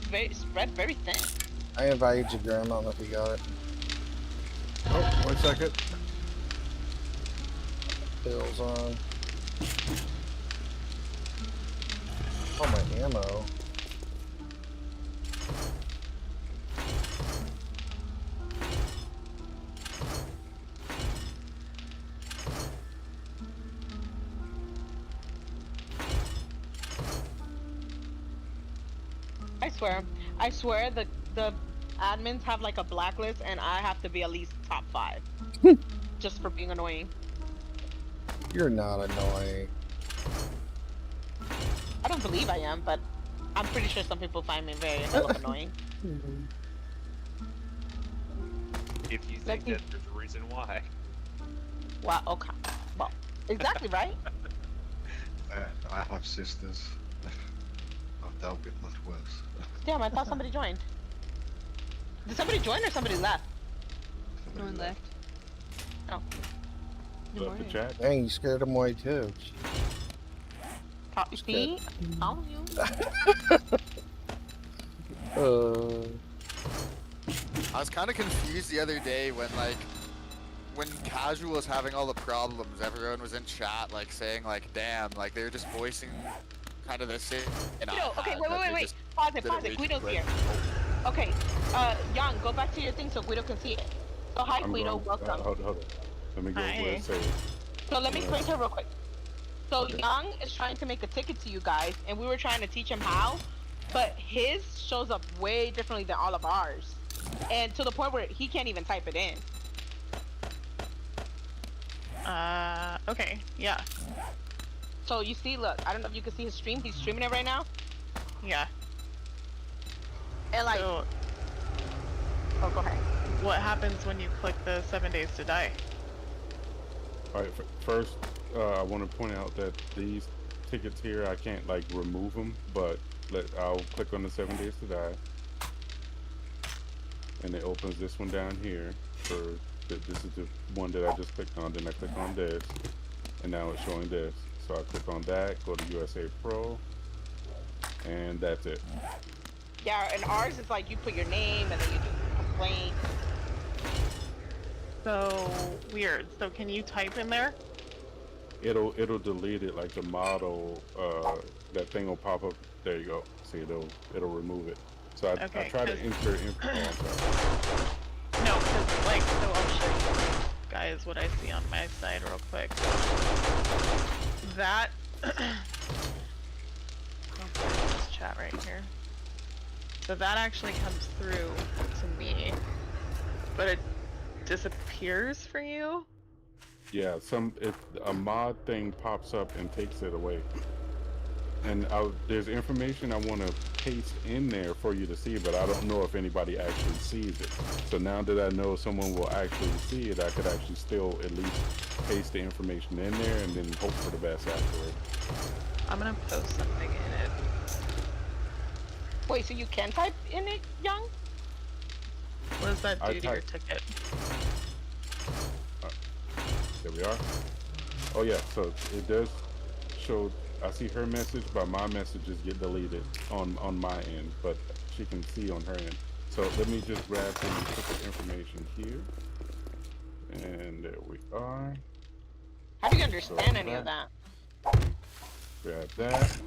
very spread very thin. I invited you, Graham. I don't know if you got it. Oh, 1 second. Bill's on. Oh, my ammo. I swear the admins have like a blacklist and I have to be at least top 5. Just for being annoying. You're not annoying. I don't believe I am, but I'm pretty sure some people find me very annoying. If you think that there's a reason why. Wow. Okay. Well, exactly right. I have sisters. I've dealt with much worse. Damn, I thought somebody joined. Did somebody join or somebody left? No one left. Oh. Good Left the morning. chat. Dang, you scared them away too. See? All you. I was kind of confused the other day when when Casual was having all the problems, everyone was in chat like saying like, damn, like they were just voicing kind of the same. Guido, okay, wait. Pause it. Guido's here. Okay, Young, go back to your thing so Guido can see it. So hi, Guido, welcome. Hold on. Let me go where it says. So let me explain to her real quick. So Young is trying to make a ticket to you guys, and we were trying to teach him how, but his shows up way differently than all of ours, and to the point where he can't even type it in. Okay, yeah. So you see, look, I don't know if you can see his stream. He's streaming it right now. Yeah. And like, So, oh, go ahead. what happens when you click the 7 days to die? All right. First, I want to point out that these tickets here, I can't like remove them, but I'll click on the 7 days to die, and it opens this one down here. This is the one that I just clicked on. Then I click on this, and now it's showing this. So I click on that, go to USA Pro, and that's it. Yeah, and ours is like you put your name and then you do complaint. So weird. So can you type in there? It'll delete it, like the model, that thing will pop up. There you go. See, it'll remove it. So I try to enter info. No, because like, so I'll show you guys what I see on my side real quick. That, I'll put it in this chat right here. So that actually comes through to me, but it disappears for you. Yeah, if a mod thing pops up and takes it away, and there's information I want to paste in there for you to see, but I don't know if anybody actually sees it. So now that I know someone will actually see it, I could actually still at least paste the information in there and then hope for the best afterward. I'm gonna post something in it. Wait, so you can type in it, Young? What does that do to your ticket? There we are. Oh yeah, so it does show. I see her message, but my messages get deleted on my end, but she can see on her end. So let me just grab some ticket information here, and there we are. How do you understand any of that? Grab that.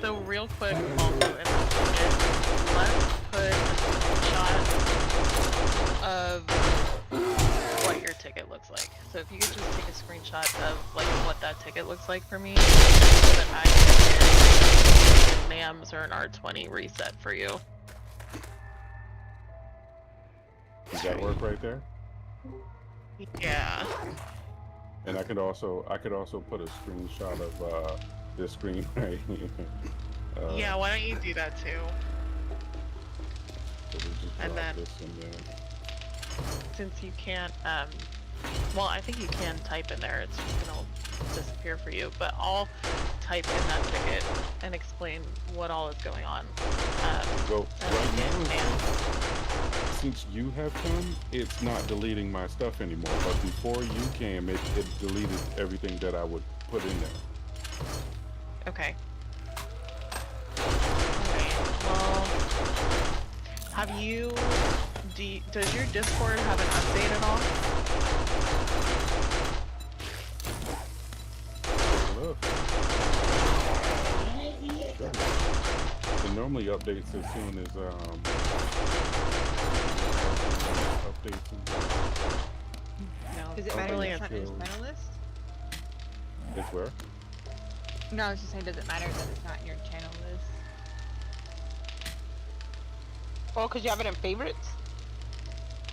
So real quick, also in the ticket, let's put a shot of what your ticket looks like. So if you could just take a screenshot of like what that ticket looks like for me, so that I can get an NAMS or an R20 reset for you. Does that work right there? Yeah. And I could also put a screenshot of this screen right here. Yeah, why don't you do that too? So we just And drop then, this in there. since you can't, well, I think you can type in there, it's just gonna disappear for you, but I'll type in that ticket and explain what all is going on. Well, right now, since you have come, it's not deleting my stuff anymore, but before you came, it deleted everything that I would put in there. Okay. Alright, well, does your Discord have an update at all? Look. It normally updates as soon as updates. No. Does it matter that it's not in his channel list? It's where? No, I was just saying, does it matter that it's not in your channel list? Oh, because you have it in favorites?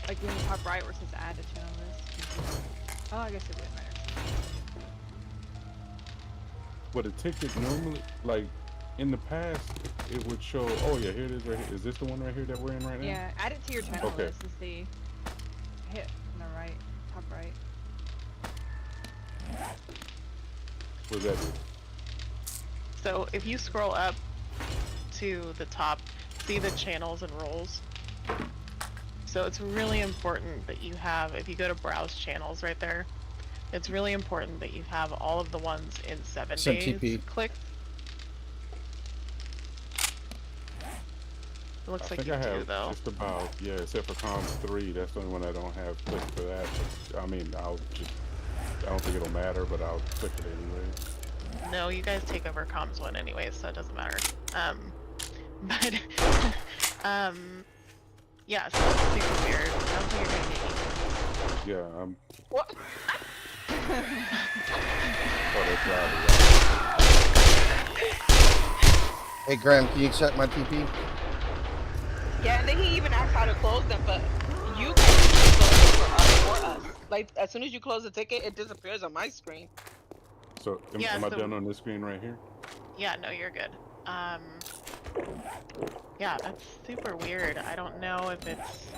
Like in the top right where it says add a channel list. Oh, I guess it wouldn't matter. But a ticket normally, like in the past, it would show. Oh yeah, here it is right here. Is this the one right here that we're in right now? Yeah, add it to your channel Okay. list and see. Hit on the right, top right. What does that do? So if you scroll up to the top, see the channels and roles. So it's really important that you have, if you go to browse channels right there, it's really important that you have all of the ones in 7 Send days TP. clicked. It looks I like think you I do have though. just about, yeah, except for comms 3. That's the only one I don't have clicked for that. But, I mean, I don't think it'll matter, but I'll click it anyway. No, you guys take over comms 1 anyways, so it doesn't matter. But yeah, so it's super weird. I don't think you're gonna get Yeah, I'm. What? Oh, that's right. Hey, Graham, can you accept my TP? Yeah, and then he even asked how to close them, but you guys can close them for us. Like, as soon as you close the ticket, it disappears on my screen. So, Yeah, am I so- done on this screen right here? Yeah, no, you're good. Yeah, that's super weird. I don't know if it's...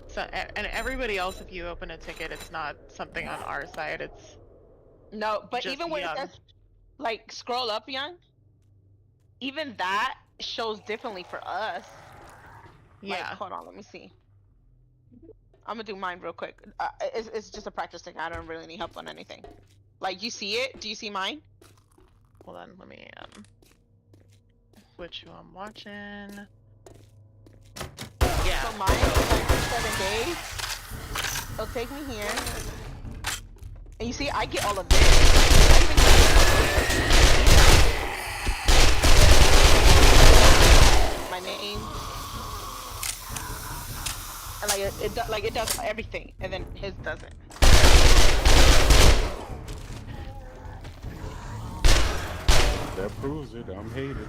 So, and everybody else, if you open a ticket, it's not something on our side, it's... No, but Just even when Young. it says, like, scroll up, Young, even that shows differently for us. Like, Yeah. hold on, let me see. I'm gonna do mine real quick. It's just a practice thing. I don't really need help on anything. Like, you see it? Do you see mine? Hold on, let me, switch who I'm watching. Yeah. So mine is like for 7 days. It'll take me here. And you see, I get all of this. I even get my name. And like it does everything, and then his doesn't. That proves it. I'm hated.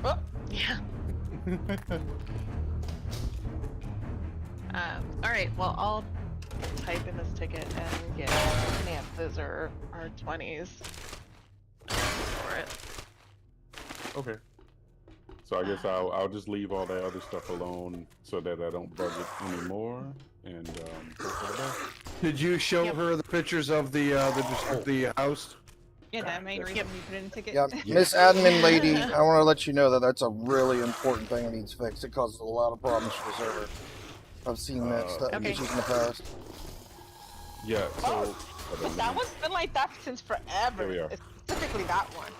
Oh. Yeah. Alright, well, I'll type in this ticket and get Nances or 20s for it. Okay. So I guess I'll just leave all that other stuff alone so that I don't bug it anymore, and hope for the best. Did you show her the pictures of the house? Yeah, that main reason you put in a ticket. Yeah, Miss Admin Lady, I want to let you know that that's a really important thing that needs fixed. It causes a lot of problems for the server. I've seen that stuff Okay. issues in the past. Yeah, so... But that one's been like that since forever. There we are. It's specifically that one.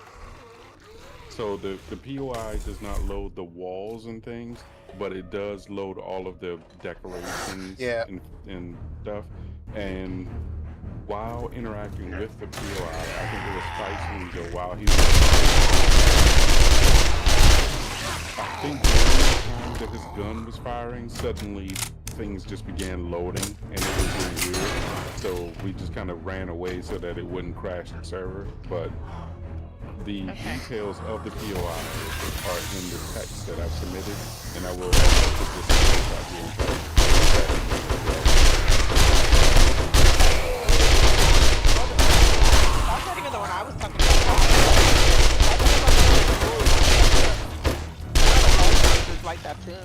So the POI does not load the walls and things, but it does load all of the decorations Yeah. and stuff. And while interacting with the POI, I think it was Spice Ninja while he was... I think during the time that his gun was firing, suddenly things just began loading, and it was really weird. So we just kind of ran away so that it wouldn't crash the server. But the details of the POI are in the text that I've submitted, and I will also put this out here and try to That's not even the one I was talking about. It's like that too.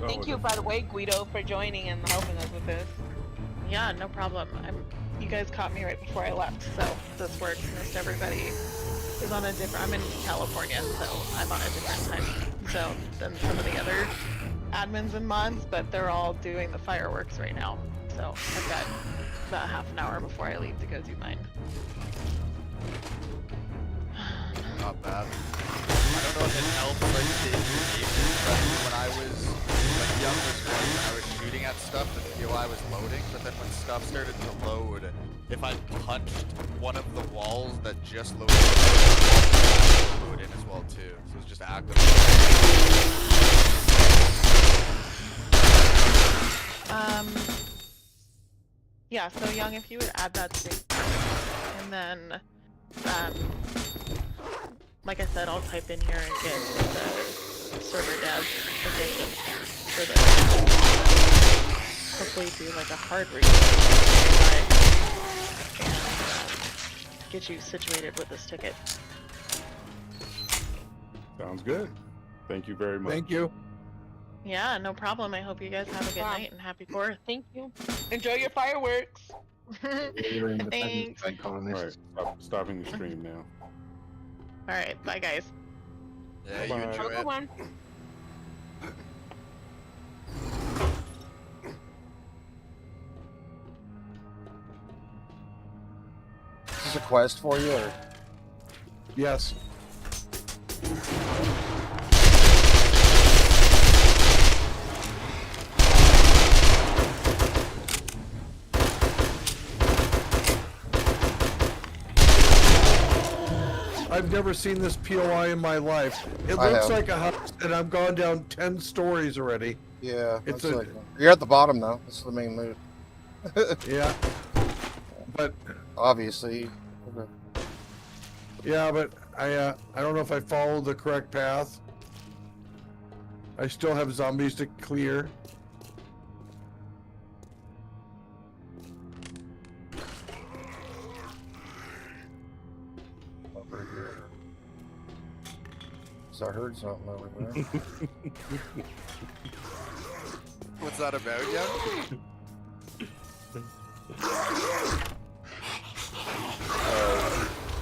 Thank you, by the way, Guido, for joining and helping us with this. Yeah, no problem. You guys caught me right before I left, so this works. Most everybody is on a different... I'm in California, so I'm on a different time zone than some of the other admins and mods, but they're all doing the fireworks right now. So I've got about half an hour before I leave to go do mine. Not bad. I don't know if it helps like the engagement, but when I was like young was great, when I was shooting at stuff, the POI was loading, but then when stuff started to load, if I punched one of the walls that just loaded, it would load in as well too. So it's just active. Yeah, so Young, if you would add that to and then, like I said, I'll type in here and get the server dev position for the hopefully do like a hard reset and get you situated with this ticket. Sounds good. Thank you very much. Thank you. Yeah, no problem. I hope you guys have a good night and happy 4th. Thank you. Enjoy your fireworks. Thanks. All right, stopping the stream now. Alright, bye guys. Yeah, you Bye-bye. enjoy Have a it. good one. Is this a quest for you, or? Yes. I've never seen this POI in my life. It I looks have. like a house, and I've gone down 10 stories already. Yeah, It's looks a- like you're at the bottom though. This is the main loot. Yeah. But Obviously. Okay. yeah, but I don't know if I followed the correct path. I still have zombies to clear. Over here. So I heard something over there. What's that about, yeah?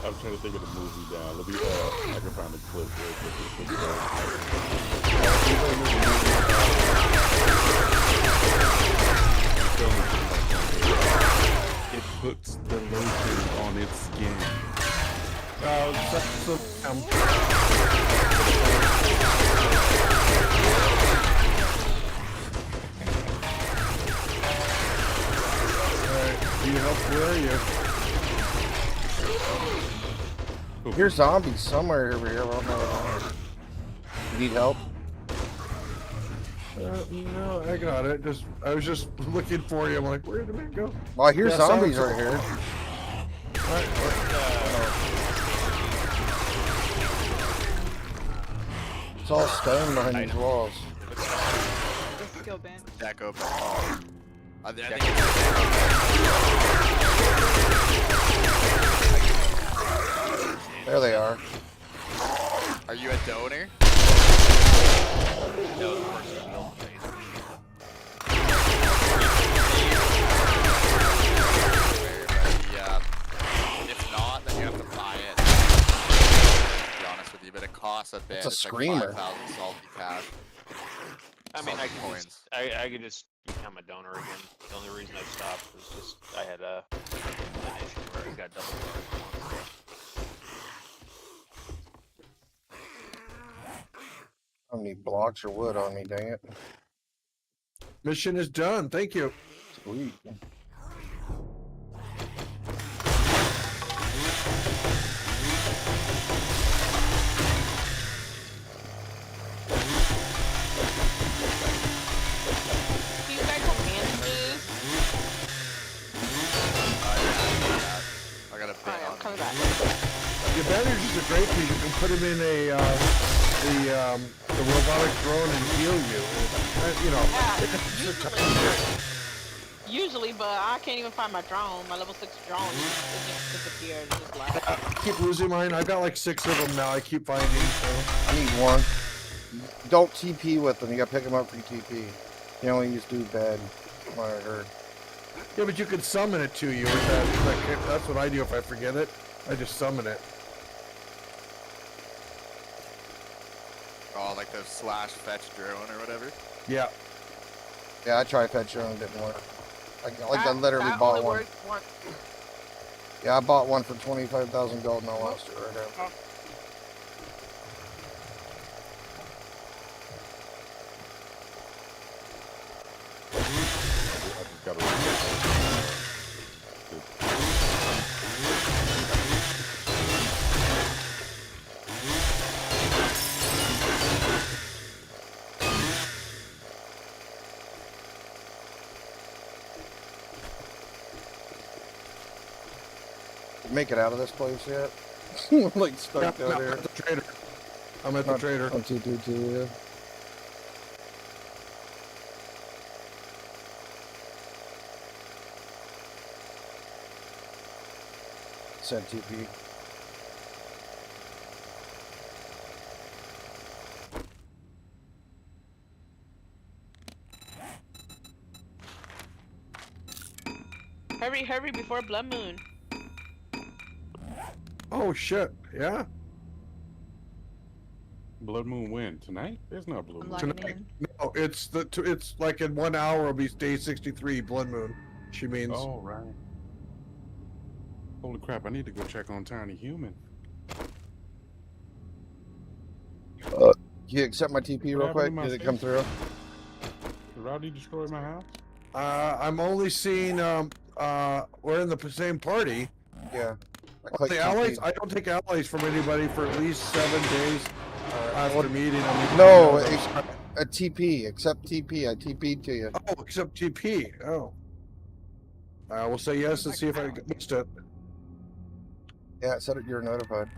I'm trying to think of the movie now. Let me, I can find a clip real quick. It puts the lotion on its skin. Alright, do you help? Where are you? Here's zombies somewhere over here. I don't know. You need help? No, I got it. I was just looking for you. I'm like, where did it go? Well, I hear Yeah, zombies sounds- right here. It's all stone behind these walls. The skill bench. Deck open. Oh. I think There they are. Are you a donor? No, the person's built phase. If not, then you have to buy it. To be honest with you, but it costs a bit. It's a Like screamer. 5,000 salty cash. I mean, Salty coins. I could just become a donor again. The only reason I stopped was just I had an issue where I got double charged. I don't need blocks or wood on me, dang it. Mission is done. Thank you. Sweet. Do you guys have bandages? I got a bit Alright, I'm on coming me. back. Your bandages are great because you can put them in the robotic drone and heal you. You know, it's a Usually, but I can't even find my drone. My level 6 drone, it just disappeared. It just left. I keep losing mine. I've got like 6 of them now. I keep finding. So. I need one. Don't TP with them. You gotta pick them up for your TP. You only use dude bad. What I heard. Yeah, but you can summon it to you with that. That's what I do if I forget it. I just summon it. Oh, like the slash fetch drone or whatever. Yeah. Yeah, I tried fetch drone, it didn't work. I literally that bought only one. works once. Yeah, I bought one for 25,000 gold and I lost it right now. make it out of this place yet? We're like stuck down I'm there. at the trader. I'm at the trader. On 222, yeah. Sent TP. Hurry, hurry before blood moon. Oh shit! Yeah. Blood moon when? Tonight? There's no blood I'm moon. logging Tonight. in. No, it's like in 1 hour will be day 63 blood moon. She means. Oh, right. Holy crap, I need to go check on Tiny Human. You accept my TP What real quick? happened to my Did it come through? Did Rowdy destroy my house? I'm only seeing we're in the same party. Yeah. The allies, I don't take allies from anybody for at least 7 days after meeting. No, a TP. Accept TP. I TP'd to you. Oh, accept TP. Oh. I will say yes and see if I missed it. Yeah, it said it. You're notified.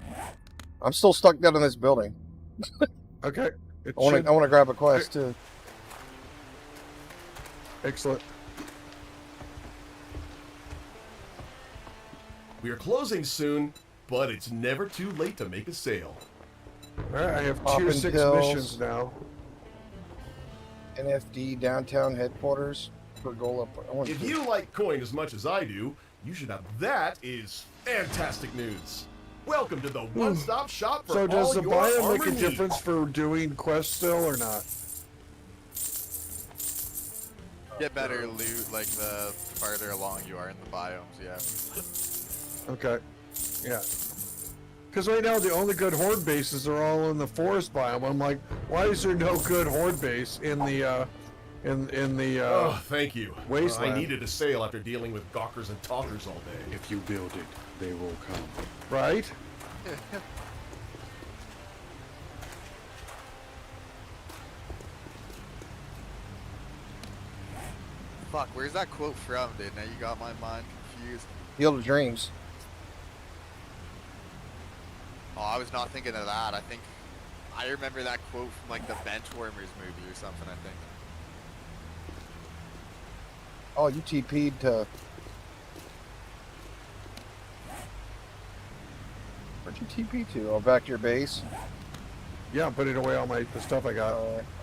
I'm still stuck down in this building. Okay. I want to grab a quest too. Excellent. We are closing soon, but it's never too late to make a sale. All right, I have Poppin' tier 6 pills. missions now. NFD downtown headquarters per goal up. If you like coin as much as I do, you should have that is fantastic news. Welcome to the one-stop shop for So does all the your biome armor make a needs. difference for doing quests still or not? Get better loot like the farther along you are in the biomes, yeah. Okay. Yeah. Because right now the only good horde bases are all in the forest biome. I'm like, why is there no good horde base in the Oh, thank you. Wasteland? I needed a sale after dealing with gawkers and talkers all day. If you build it, they will come. Right? Fuck, where's that quote from, dude? Now you got my mind confused. Field of Dreams. Oh, I was not thinking of that. I remember that quote from like the Benchwarmers movie or something, I think. Oh, you TP'd to. Where'd you TP to? Oh, back to your base? Yeah, I'm putting away all the stuff I got.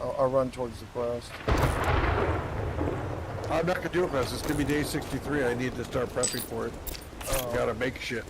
I'll run towards the quest. I'm not gonna do it, guys. It's gonna be day 63. I need to start prepping for it. Gotta make shit.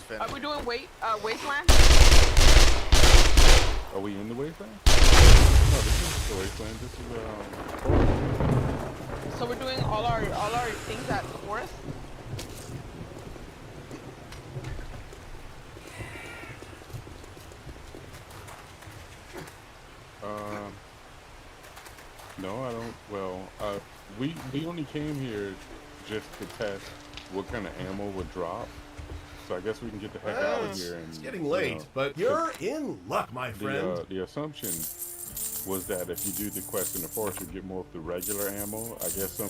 finish. Are we doing Wasteland? Are we in the wasteland? No, this is the wasteland. This is forest. So we're doing all our things at the forest? No, I don't. Well, we only came here just to test what kind of ammo would drop. So I guess we can get the heck out of here. And, It's getting late, but you're in luck, my friend. The assumption was that if you do the quest in the forest, you get more of the regular ammo. I guess some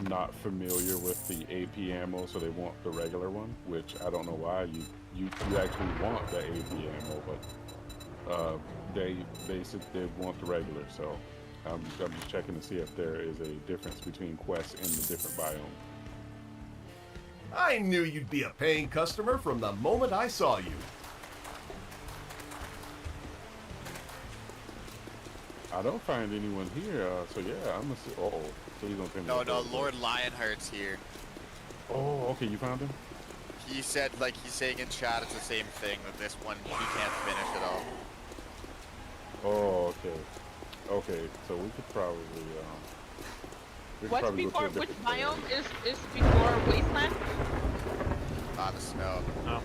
not familiar with the AP ammo, so they want the regular one, which I don't know why. You actually want the AP ammo, but they said they want the regular. So I'm just checking to see if there is a difference between quests in the different biomes. I knew you'd be a paying customer from the moment I saw you. I don't find anyone here, so yeah, I'm gonna say, please don't tell me. No, Lord Lionheart's here. Oh, okay, you found him? He said, like, he's saying in chat it's the same thing, that this one he can't finish at all. Oh, okay. Okay, so we could probably, What's before, which biome is before Wasteland? The snow. No.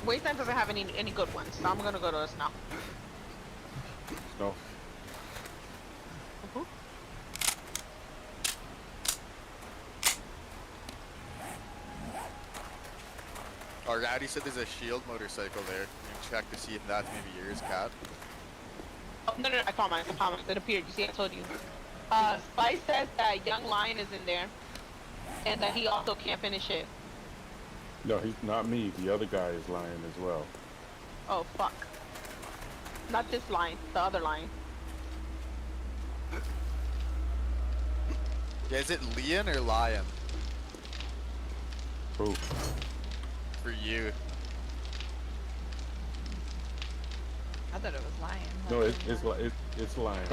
Wasteland doesn't have any good ones, so I'm gonna go to the snow. Snow. Oh, Rowdy said there's a shield motorcycle there. You can check to see if that's maybe yours, Cat. Oh, no, I found mine. It appeared. You see, I told you. Spice says that Young Lion is in there, and that he also can't finish it. No, he's not me. The other guy is lying as well. Oh, fuck. Not this line, the other line. Yeah, is it Leon or Lion? Who? For you. I thought it was lion. No, it's lying.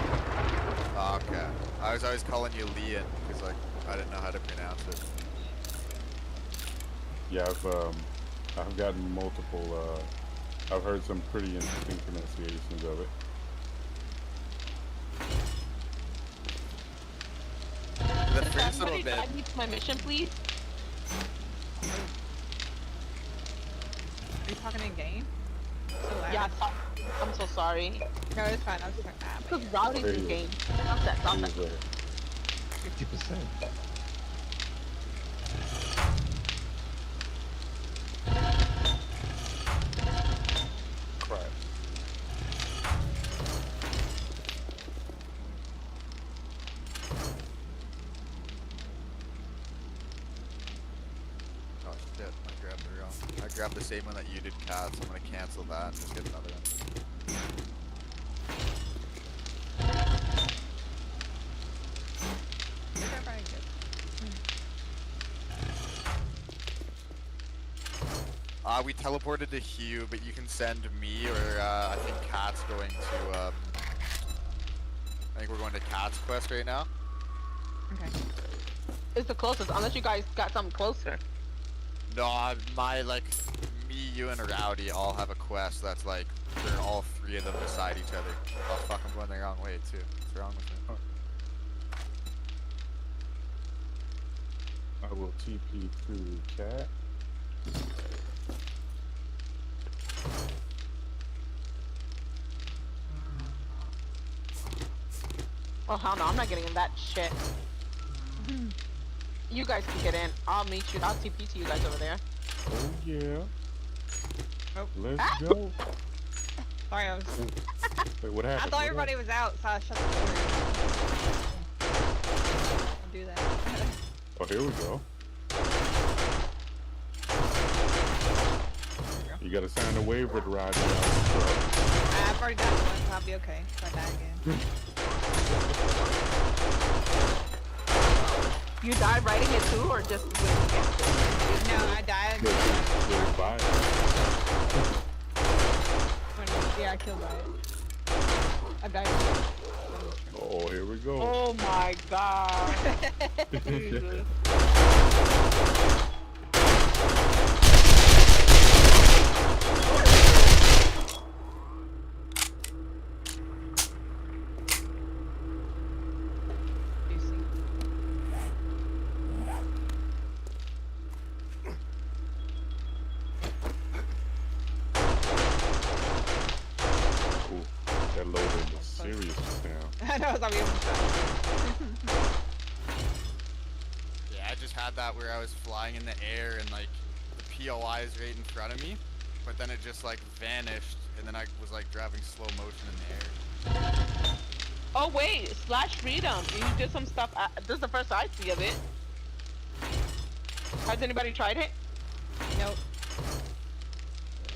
Oh, okay. I was always calling you Leon because like I didn't know how to pronounce it. Yeah, I've gotten multiple. I've heard some pretty interesting pronunciations of it. The first little Somebody bit. add me to my mission, please. Are you talking in game? Yeah, I'm so sorry. No, it's fine. I was just like, Because Rowdy's in game. Stop that. 50%. Crap. Oh shit, I grabbed the wrong. I grabbed the same one that you did, Cat, so I'm gonna cancel that and just get another one. We teleported to Hugh, but you can send me or I think Cat's going to I think we're going to Cat's quest right now. Okay. It's the closest, unless you guys got something closer. No, my like me, you, and Rowdy all have a quest that's like they're all three of them beside each other. Oh fuck, I'm going the wrong way too. What's wrong with me? I will TP to Cat. Oh hell no, I'm not getting in that shit. You guys can get in. I'll meet you. I'll TP to you guys over there. Oh yeah. Oh. Let's go. Sorry, I was. Wait, what happened? I thought everybody was out, so I shut the door. I'll do that. Oh, here we go. You gotta sign a waiver to ride around the truck. I've already got one, so I'll be okay if I die again. You died writing it too, or just with No, I died. Yeah, I killed by it. I died. Oh, here we go. Oh my god. Jesus. was on mute. Yeah, I just had that where I was flying in the air and like the POI is right in front of me, but then it just like vanished, and then I was like driving slow motion in the air. Oh wait, /freedom. You did some stuff. This is the first I see of it. Has anybody tried it? Nope.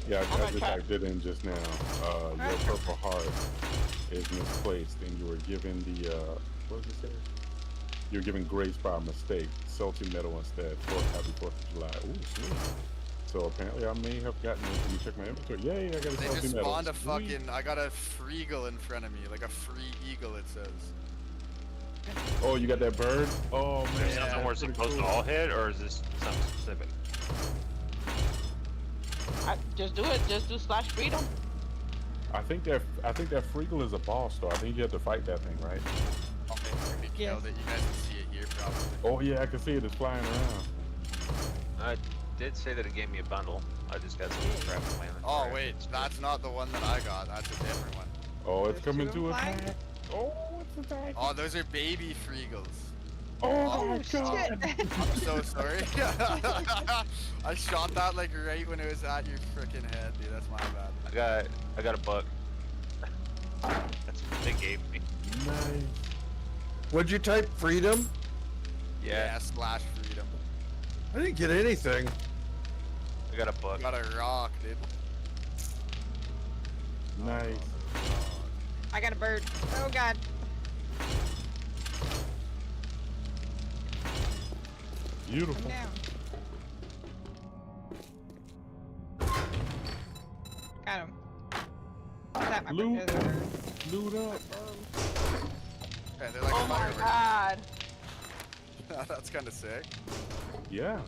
Yeah, I'm I gonna just try- typed it in just now. Your purple heart is misplaced, and you were given the what does it say? You're given grace by mistake. Salty metal instead. Happy 4th of July. Ooh, sweet. So apparently I may have gotten it. Let me check my inventory. Yay, I got a They salty just metal. spawned a Sweet. fucking. I got a freeagle in front of me, like a free eagle. It says. Oh, you got that bird? Oh man. There's something we're pretty supposed cool. to all hit, or is this something specific? Just do it. Just do /freedom. I think that freegle is a boss, though. I think you have to fight that thing, right? I'll make sure we killed it. You guys can see it here, probably. Oh yeah, I can see it. It's flying around. I did say that it gave me a bundle. I just got some crap in my inventory. Oh wait, that's not the one that I got. That's a different one. Oh, it's coming There's to two of 'em attack. Oh, it's attacking. Oh, those are baby freegles. Oh my shit. god. I'm so sorry. I shot that like right when it was at your freaking head, dude. That's my bad. I got a bug. That's what they gave me. Nice. What'd you type? Freedom? Yeah, /freedom. I didn't get anything. I got a bug. Got a rock, dude. Nice. I got a bird. Oh god. Beautiful. Down. Got him. Tap my Loot. bird. There's a bird. Loot up. Okay, they're like Oh my god. That's kind of sick. Yeah.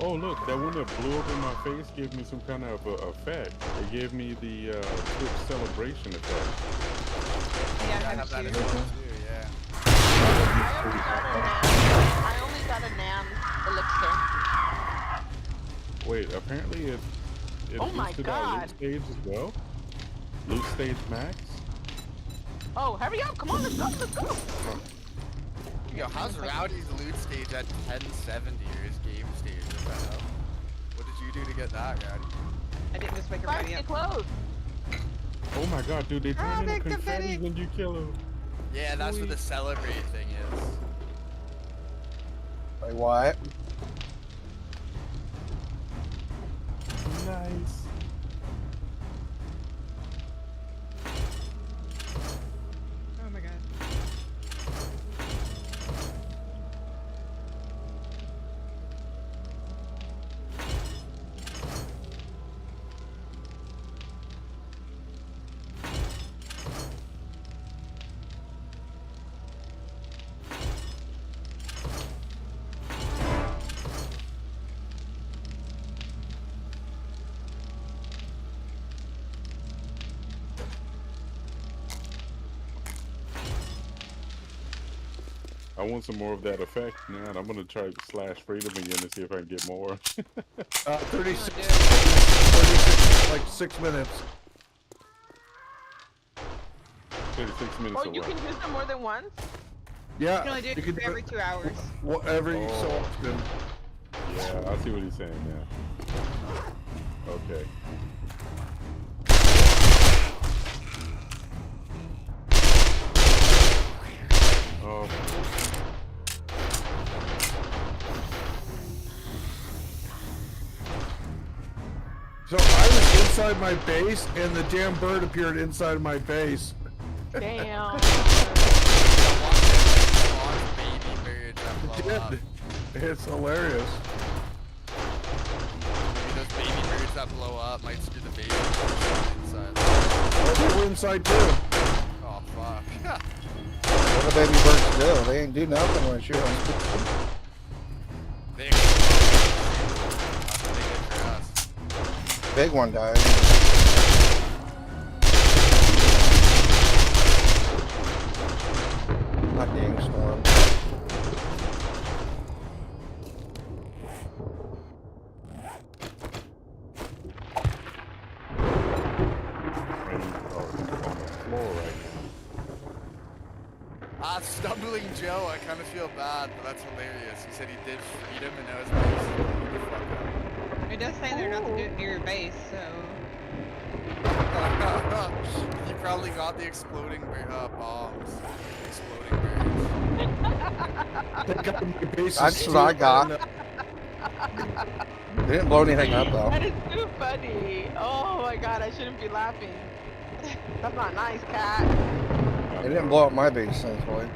Oh look, that one that blew up in my face gave me some kind of effect. It gave me the Twitch celebration effect. Yeah, I I have that have as two. well too, yeah. I only got a NAM elixir. Wait, apparently it Oh my boosted our God. loot stage as well. Loot stage max. Oh, hurry up! Come on, let's go, let's go. Yo, how's Rowdy's loot stage at 1070 or his game stage? What the hell? What did you do to get that, Rowdy? I didn't just wake everybody up. Close. Oh my god, dude, they turn into big confetti confetti. when you kill them. Yeah, that's what the celebrate thing is. Like what? Nice. Oh my god. I want some more of that effect, man. I'm gonna try /freedom again to see if I can get more. 36, 36, like 6 minutes. 36 minutes Oh, or you what? can use them more than once? Yeah, You can only do it every 2 hours. every so Oh. often. Yeah, I see what he's saying now. Okay. Oh. So I was inside my base, and the damn bird appeared inside my base. Damn. Baby bird that blow up. It's hilarious. Maybe those baby birds that blow up might screw the baby inside. Oh, they were inside too. Oh fuck. What do baby birds do? They ain't do nothing when I shoot them. They that's what they did for us. Big one died. My dang storm. floor right Stumbling Joe, I kind of feel bad, but that's hilarious. He said he did freedom and now his base. It does say they're not to do it near your base, so. He probably got the exploding bombs. Exploding birds. That's what I got. They didn't blow anything up though. That is too funny. Oh my god, I shouldn't be laughing. That's not nice, cat. They didn't blow up my base, thankfully.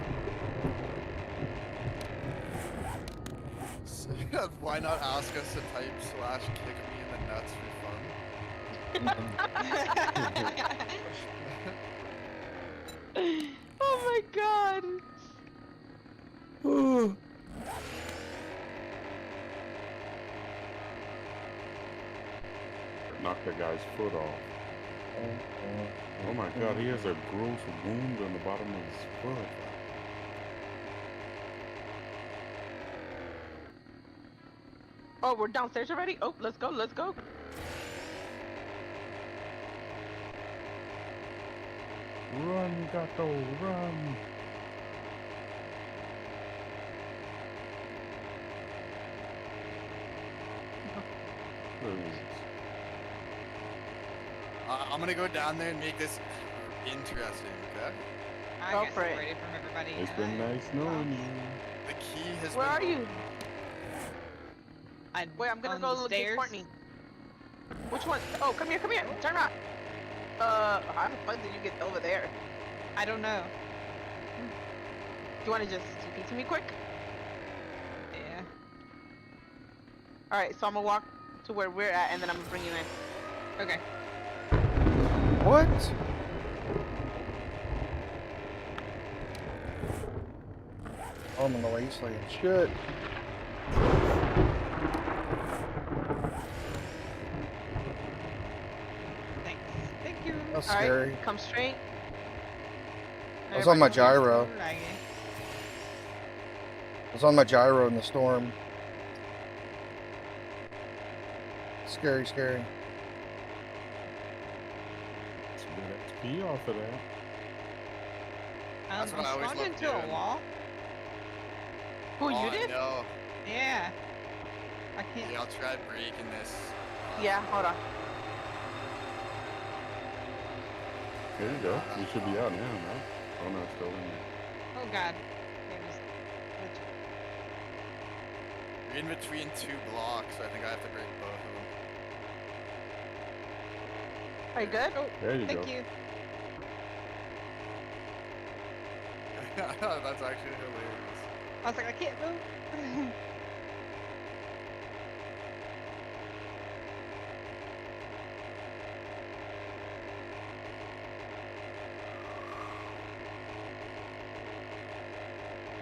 Why not ask us to type / kick me in the nuts for fun? Oh my god. Knock that guy's foot off. Oh my god, he has a gross wound on the bottom of his foot. Oh, we're downstairs already? Oh, let's go, let's go. Run, Gato, run! I'm gonna go down there and make this interesting, okay? I Go got for it. separated from everybody. It's been nice knowing you. The key has Where been are you? Wait, I'm On gonna the go look at stairs? Courtney. Which one? Oh, come here, turn around. How the fuck did you get over there? I don't know. Do you wanna just TP to me quick? Yeah. Alright, so I'm gonna walk to where we're at and then I'm gonna bring you in. Okay. What? Oh, I'm in the wasteland. Shit. Thanks. Thank you. That's Alright, scary. come straight. I was on my Everybody wants gyro. to rag it. I was on my gyro in the storm. Scary, scary. Let's get XP off of that. That's what I I always spawned love into a doing. wall. Who, you Oh, did? No. Yeah. I can't. Yeah, I'll try breaking this. Yeah, hold on. There you go. You should be out now, no? Oh no, it's still in there. Oh god. It was. You're in between 2 blocks, so I think I have to break both of them. Are you good? Oh, There you thank go. you. That's actually hilarious. I was like, I can't move.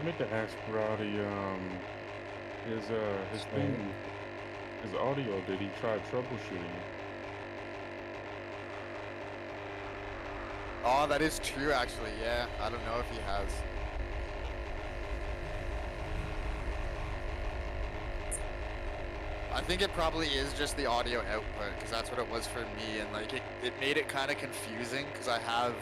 I meant to ask Rowdy, his thing, his audio, did he try troubleshooting? Oh, that is true, actually. Yeah, I don't know if he has. I think it probably is just the audio output, because that's what it was for me, and like it made it kind of confusing, because I have,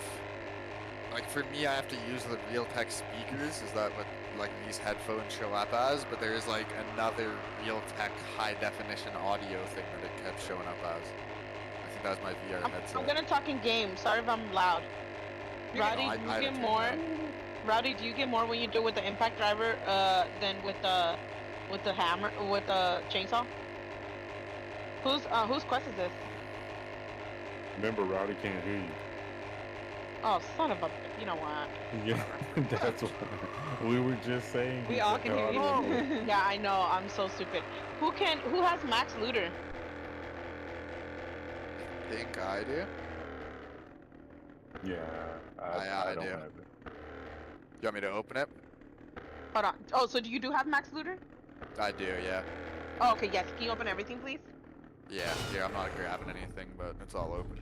like for me, I have to use the Realtek speakers. Is that what like these headphones show up as? But there is like another Realtek high definition audio thing that it kept showing up as. I think that was my VR headset. I'm gonna talk in game. Sorry if I'm loud. Rowdy, No, do you I get didn't more? turn Rowdy, do you get more when you do it with the impact driver than with the hammer with the chainsaw? Whose quest is this? Remember, Rowdy can't hear you. Oh, son of a! You know what? Yeah, that's what we were just saying. We He's all like, can hear "Oh, you." I don't know." Yeah, I know. I'm so stupid. Who has max looter? I think I do. Yeah, I don't do. have it. You want me to open it? Hold on. Oh, so do you have max looter? I do, yeah. Oh, okay. Yes. Can you open everything, please? Yeah, here, I'm not grabbing anything, but it's all open.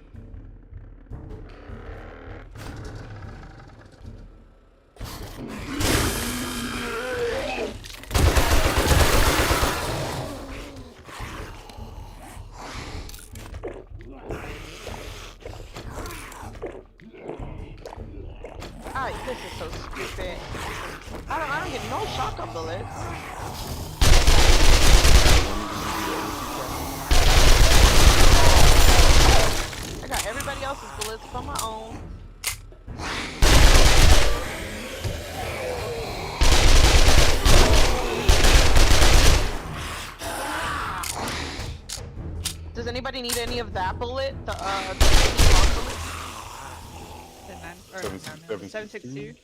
like, this is so stupid. I don't get no shotgun bullets. I got everybody else's bullets but my own. Does anybody need any of that bullet? The long bullet? The 762.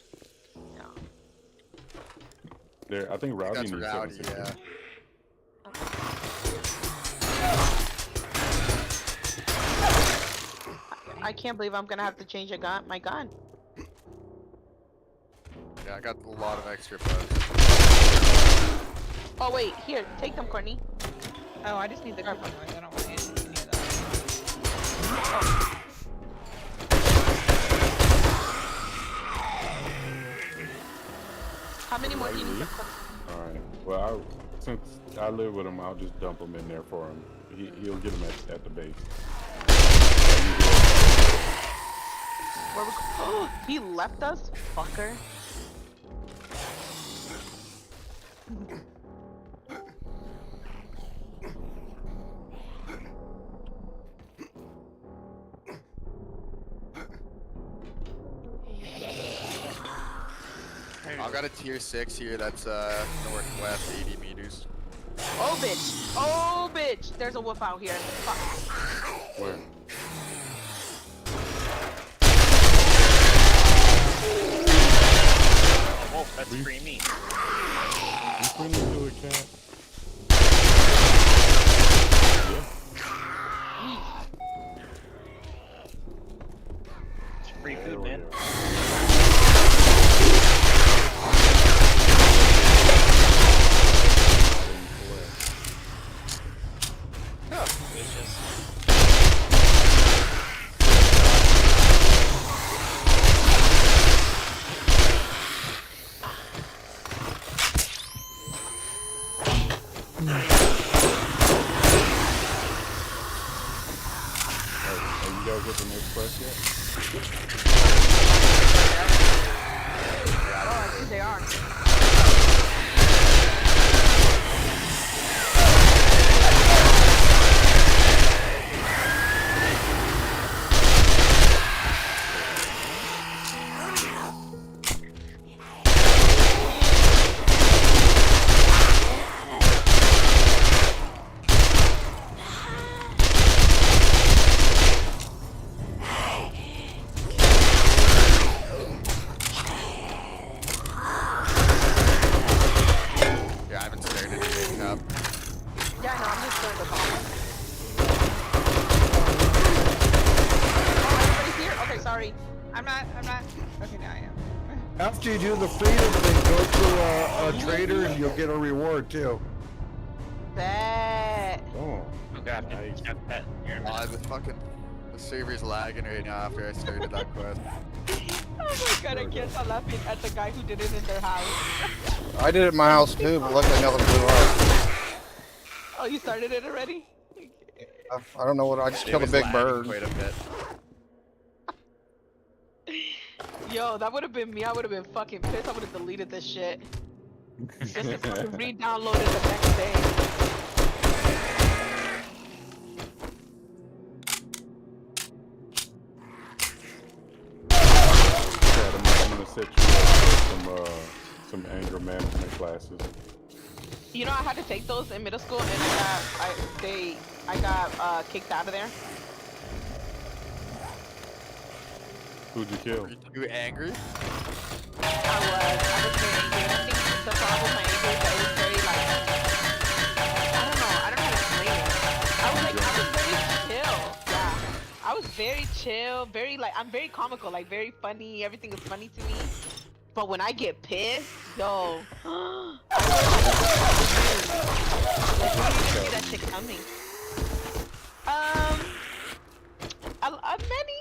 Yeah. There, I think Rowdy That's needs Rowdy, 762. yeah. I can't believe I'm gonna have to change my gun. Yeah, I got a lot of extra bugs. Oh wait, here, take them, Courtney. Oh, I just need the cooking noise. I don't want any of that. How many more do you need to cook? Alright. Well, since I live with him, I'll just dump him in there for him. He'll get him at the base. Where we oh, he left us? Fucker. I got a tier 6 here that's northwest 80 meters. Oh bitch! Oh bitch! There's a wolf out here. Fuck. Where? Oh, that's creamy. You friendly to a cat? It's free food, man. Delicious. Are you guys at the next quest yet? Oh, I think they are. Yeah, I haven't started anything up. Yeah, no, I'm just throwing the bomb. Oh, everybody's here? Okay, sorry. I'm not. Okay, now I am. After you do the freedom thing, go to a trader and you'll get a reward too. Bet. Oh. Oh god, Nice. that. Here, The server's lagging right now after I started that quest. Oh my god, I can't stop laughing at the guy who did it in their house. I did it in my house too, but luckily nothing blew up. Oh, you started it already? I don't know what. I just It killed a was big lagging bird. quite a bit. Yo, that would have been me. I would have been fucking pissed. I would have deleted this shit. Just to fucking re-download it the next day. I'm gonna set you up for some anger management classes. You know, I had to take those in middle school, and I got kicked out of there. Who'd you kill? Are you angry? I was very angry. And I think the problem with my anger is that it was very like, I don't know how to explain it. I was very chill. Yeah, I was very chill, very like, I'm very comical, like very funny. Everything is funny to me. But when I get pissed, yo, I didn't see that shit coming. Many.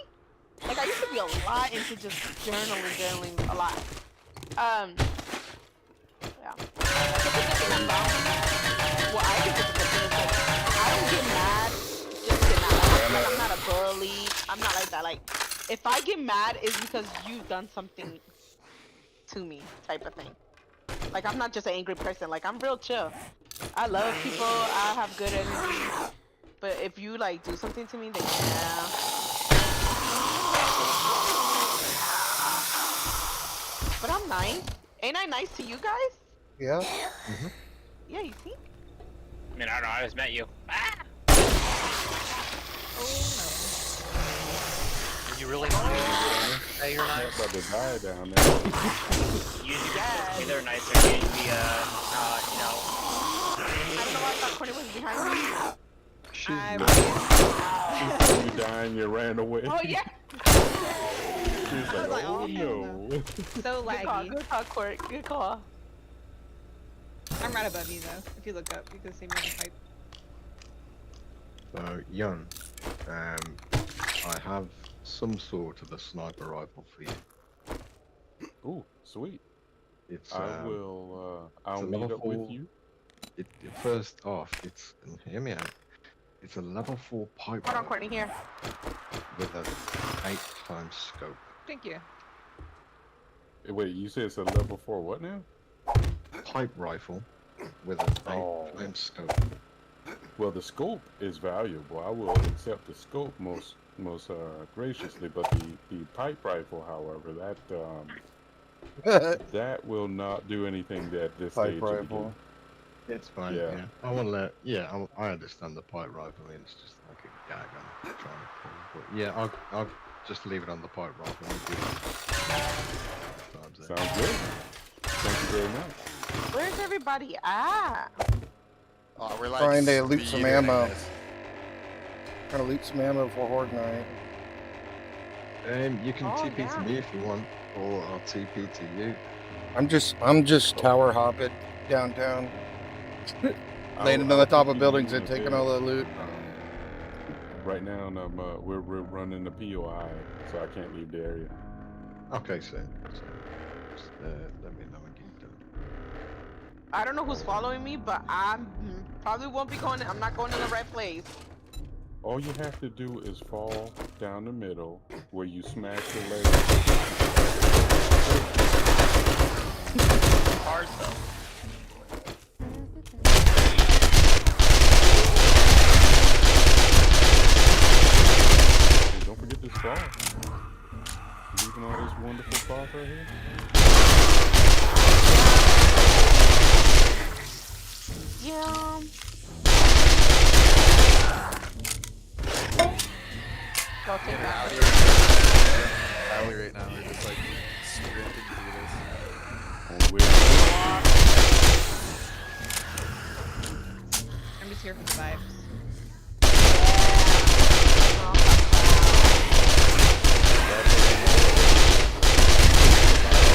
Like, I used to be a lot into just journaling a lot. Yeah. The thing about what I think is the thing is, like, I don't get mad, just get mad. Like, I'm not a bully. I'm not like that. Like, if I get mad, it's because you've done something to me type of thing. Like, I'm not just an angry person. Like, I'm real chill. I love people. I have good energy. But if you, like, do something to me, then yeah. But I'm nice. Ain't I nice to you guys? Yeah. Yeah, you see? I mean, I don't know. I just met you. You really say you're nice? About to die down there. Usually they're nicer than me, you know. I don't know why I thought Courtney was behind me. She saw you dying, you ran away. Oh, yeah. She was like, like, oh oh, no. So Good call, laggy. good call, Court. Good call. I'm right above you though. If you look up, you can see me on the pipe. So, Yun, I have some sort of a sniper rifle for you. Ooh, sweet. It's I'll it's a meet level up with 4 you. First off, hear me out. It's a level 4 pipe Hold on, rifle Courtney, here. with a 8x scope. Thank you. Wait, you said it's a level 4 what now? Pipe rifle with an 8x scope. Well, the scope is valuable. I will accept the scope most graciously, but the pipe rifle, however, that that will not do anything at this Pipe stage of the rifle. game. It's fine. Yeah. Yeah. I want to let. Yeah, I understand the pipe rifle. It's just like a gag I'm trying to pull. But yeah, I'll just leave it on the pipe rifle. Sounds good. Thank you very much. Where's everybody at? Oh, we're like Trying to loot some speedrunning ammo. this. Trying to loot some ammo for Horde Night. You can Oh, TP yeah. to me if you want, or I'll TP to you. I'm just tower hopping downtown, landing on the top of buildings and taking all the loot. Right now, we're running the POI, so I can't leave the area. Okay, so just let me know when you're done. I don't know who's following me, but I probably won't be going. I'm not going to the right place. All you have to do is fall down the middle where you smash your leg. Hard though. Hey, don't forget this fall. Leaving all this wonderful cloth right here. Yeah. Go take that. Alley right now, we're just like sprinting through this. I'm just here for the vibes.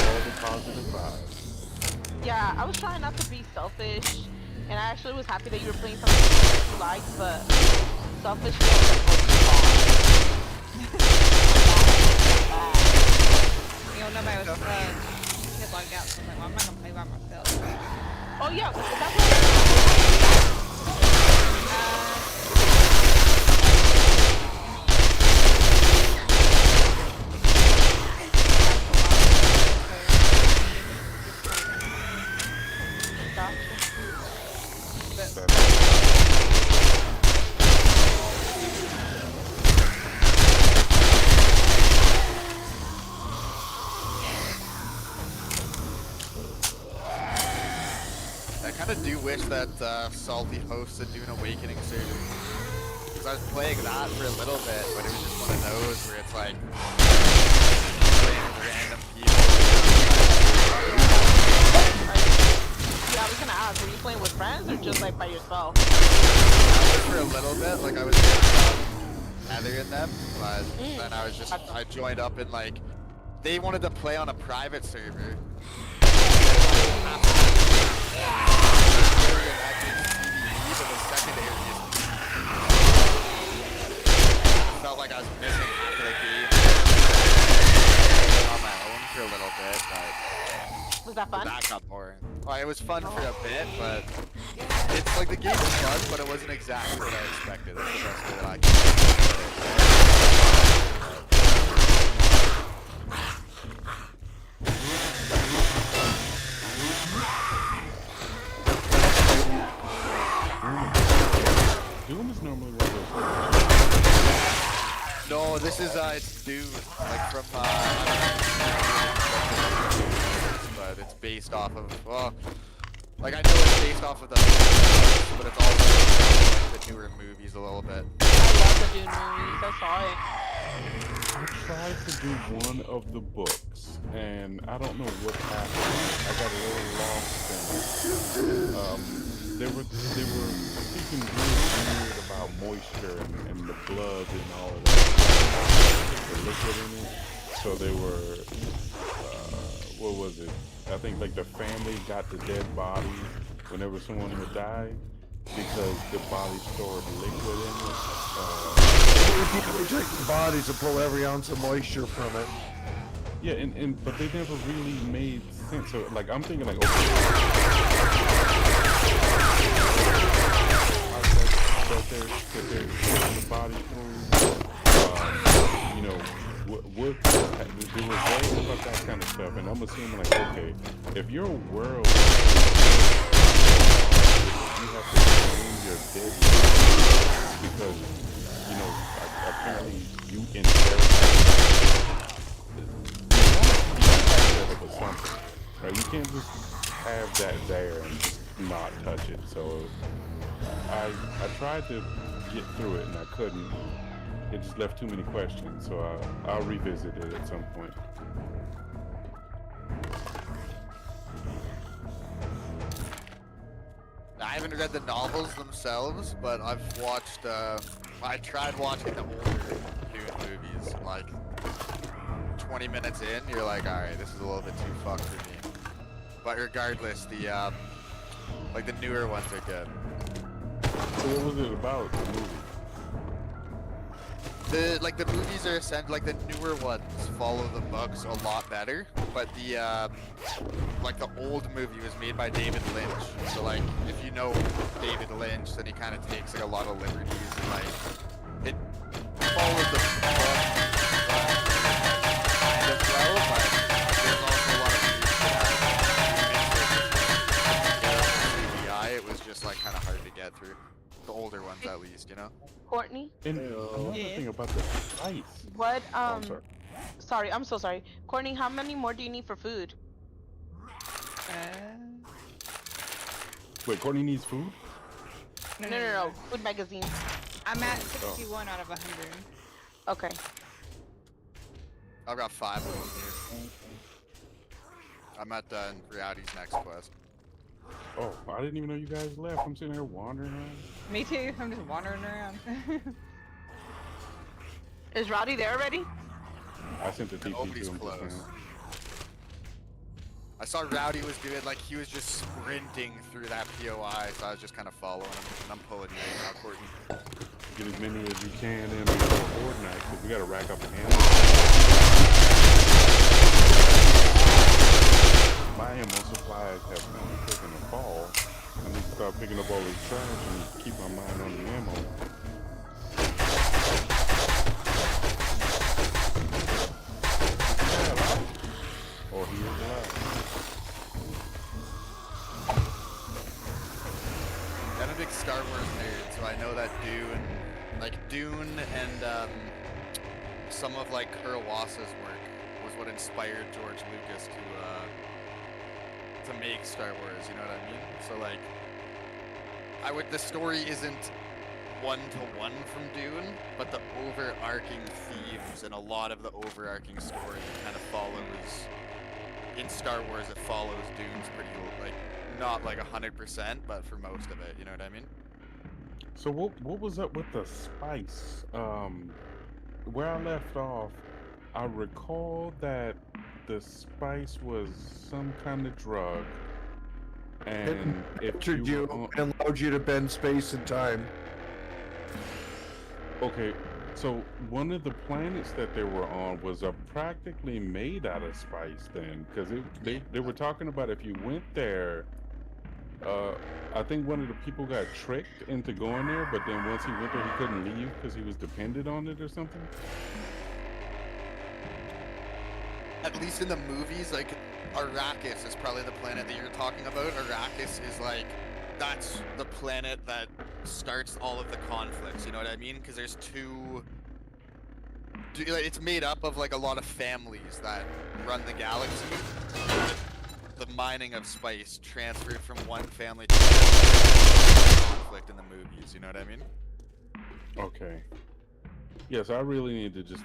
All the positive vibes. Yeah, I was trying not to be selfish, and I actually was happy that you were playing something that you liked, but selfish You know, nobody was get logged out, so I was like, well, I'm not gonna play by myself. Oh yeah, that's what I kind of do wish that Salty hosted Dune Awakening server. Because I was playing that for a little bit, but it was just one of those where it's like playing with random people. Yeah, I was gonna ask, were you playing with friends or just like by yourself? For a little bit, like I was with Heather and them, but then I joined up and like they wanted to play on a private server. Felt like I was missing half of the game on my own for a little bit, but was that fun? That got boring. Well, it was fun for a bit, but it's like the game was fun, but it wasn't exactly what I expected. That's the best way that I can. This is it's Dune, like from but it's based off of like I know it's based off of the but it's also like the newer movies a little bit. I love the Dune movies. I saw it. I tried to do one of the books, and I don't know what happened. I got a little lost in it. They were speaking really weird about moisture and the blood and all of that, the liquid in it. So they were, what was it? I think like the family got the dead body whenever someone would die because the body stored liquid in it. They take the bodies and pull every ounce of moisture from it. Yeah, but they never really made sense. So like I'm thinking like, okay, that they're the body through, you know, what there was worries about that kind of stuff, and I'm assuming like, okay, if your world, you have to claim your dead because, you know, apparently you inherit or something, right? You can't just have that there and just not touch it. So I tried to get through it and I couldn't. It just left too many questions, so I'll revisit it at some point. I haven't read the novels themselves, but I've watched, I tried watching the older Dune movies, like 20 minutes in, you're like, alright, this is a little bit too fucked for me. But regardless, the, like the newer ones are good. So what was it about, the movie? The movies are essentially, like the newer ones follow the books a lot better, but the, like the old movie was made by David Lynch, so like, if you know David Lynch, then he kind of takes like a lot of liberties and like, it follows the book kind of well, but there's also a lot of CGI, it was just like kind of hard to get through. The older ones at least, you know? Courtney? And another thing about the spice. What, I'm sorry. sorry, I'm so sorry. Courtney, how many more do you need for food? Wait, Courtney needs food? No. Food magazine. I'm at 61 out of 100. Okay. I've got 5 of them here. I'm at Reality's next quest. Oh, I didn't even know you guys left. I'm sitting here wandering around. Me too. I'm just wandering around. Is Rowdy there already? I sent the TP to him just now. I saw Rowdy was doing, like, he was just sprinting through that POI, so I was just kind of following him, and I'm pulling you in now, Courtney. Get as many as you can in before Fortnite, because we gotta rack up ammo. My ammo supplies have kind of taken a fall. I need to start picking up all this trash and keep my mind on the ammo. Or he is alive. I'm a big Star Wars nerd, so I know that Dune and some of like Kurowasa's work was what inspired George Lucas to make Star Wars, you know what I mean? So like, the story isn't one-to-one from Dune, but the overarching themes and a lot of the overarching story kind of follows, in Star Wars it follows Dune's pretty, like, not like 100%, but for most of it, you know what I mean? So what was up with the spice? Where I left off, I recall that the spice was some kind of drug, and if Entered you you were and allowed you to bend space and time. okay, so one of the planets that they were on was practically made out of spice then, because they were talking about if you went there, I think one of the people got tricked into going there, but then once he went there he couldn't leave because he was dependent on it or something. At least in the movies, like, Arrakis is probably the planet that you're talking about. Arrakis is like, that's the planet that starts all of the conflicts, you know what I mean? Because there's two it's made up of like a lot of families that run the galaxy. The mining of spice transferred from one family to another. Conflict in the movies, you know what I mean? Okay. Yes, I really need to just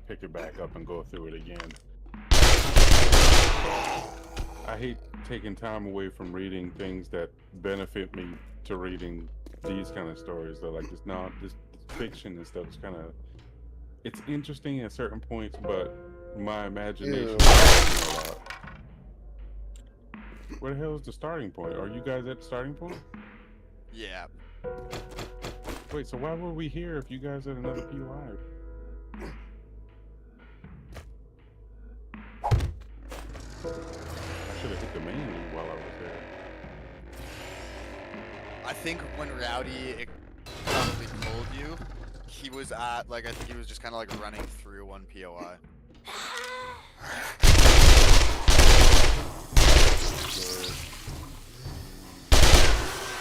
pick it back up and go through it again. I hate taking time away from reading things that benefit me to reading these kind of stories. They're like, this fiction and stuff is kind of, it's interesting at certain points, but my imagination is a lot. Where the hell is the starting point? Are you guys at the starting point? Yeah. Wait, so why were we here if you guys had another P live? I should have hit the menu while I was there. I think when Rowdy probably told you, he was at, like, I think he was just kind of like running through one POI.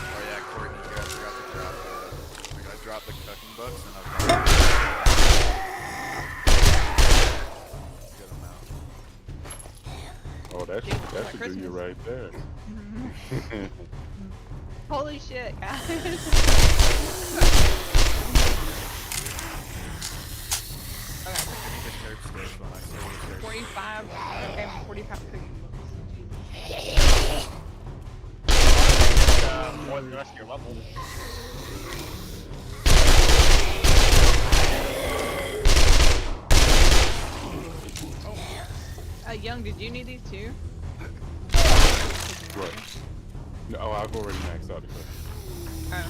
Oh yeah, Courtney, you guys forgot to drop the, I dropped the cooking books and I've got get them out. Oh, that should do you right there. Holy shit, guys. 45, okay, 45 cooking books. More than the rest of your level. Young, did you need these too? What? No, I've already maxed out the cooking. Oh.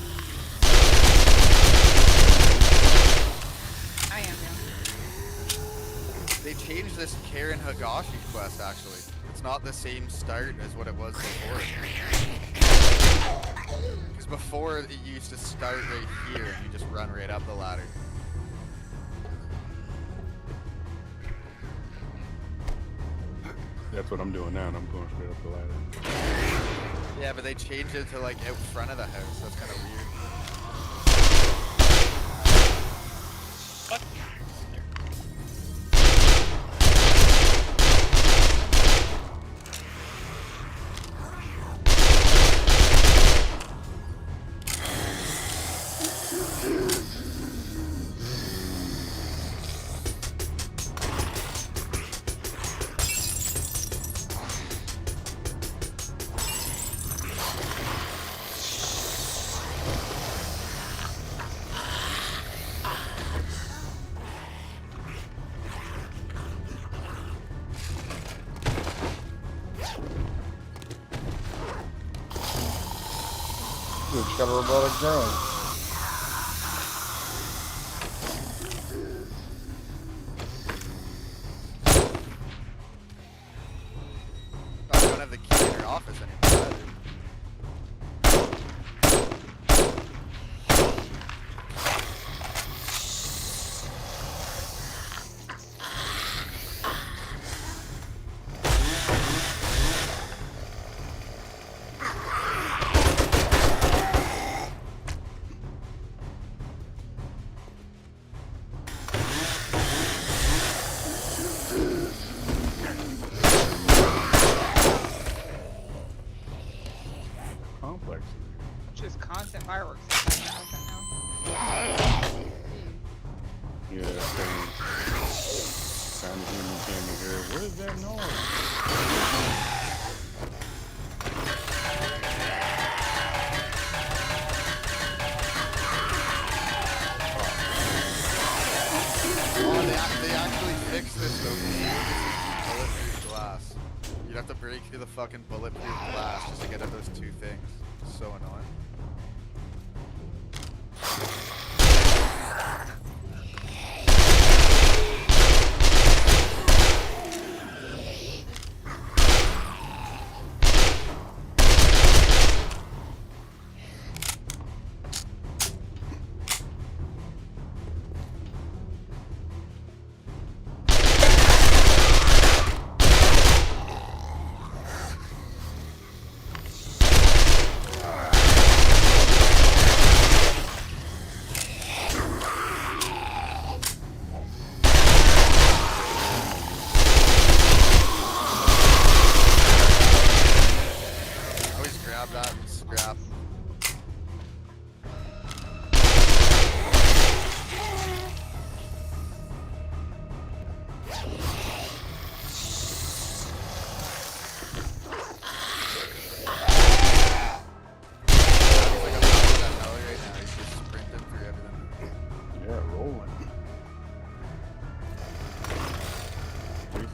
I am, yeah. They changed this Karen Hagashi quest, actually. It's not the same start as what it was before. Because before, it used to start right here, and you just run right up the ladder. That's what I'm doing now, and I'm going straight up the ladder. Yeah, but they changed it to, like, out front of the house. That's kind of weird. Just got a robotic drone. I don't have the key in your office anymore either. Complex. Just constant fireworks. Yeah, kind of human came in here. What is that noise? Oh, they actually fixed this though. Bulletproof glass. You'd have to break through the fucking bulletproof glass just to get at those two things. So annoying.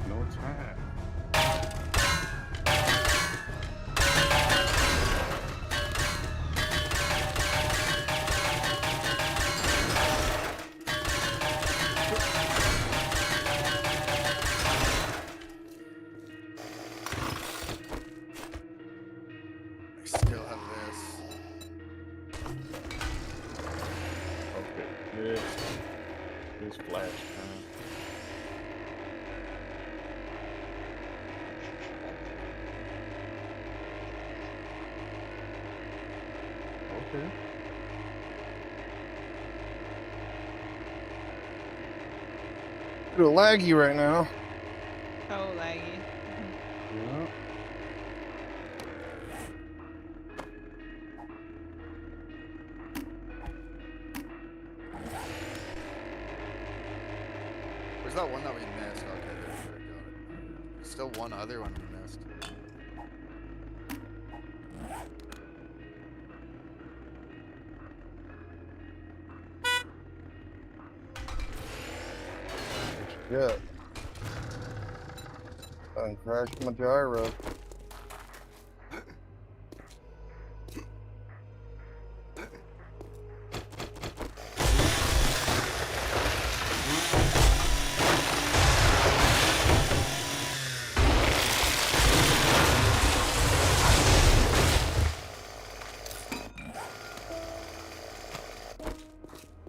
No time. I still have this. Okay, this flash time. Okay. A little laggy right now. So laggy. Yeah. Where's that one that we missed? Okay, there we go. There's still one other one we missed. Yeah. I crashed my gyro.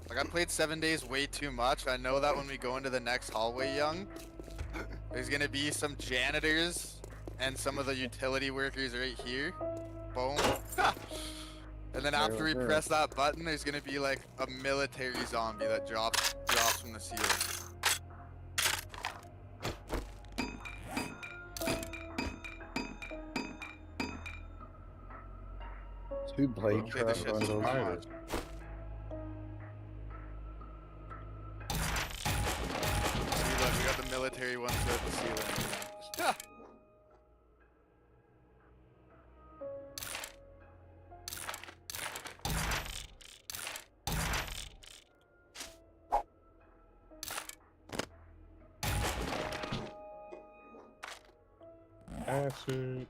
Like, I played 7 days way too much. I know that when we go into the next hallway, Young, there's gonna be some janitors and some of the utility workers right here. Boom. And then after we press that button, there's gonna be like a military zombie that drops from the ceiling. Two blade Okay, trap this shit's bundles. fire. See, look, we got the military ones at the ceiling. Ah! Acid.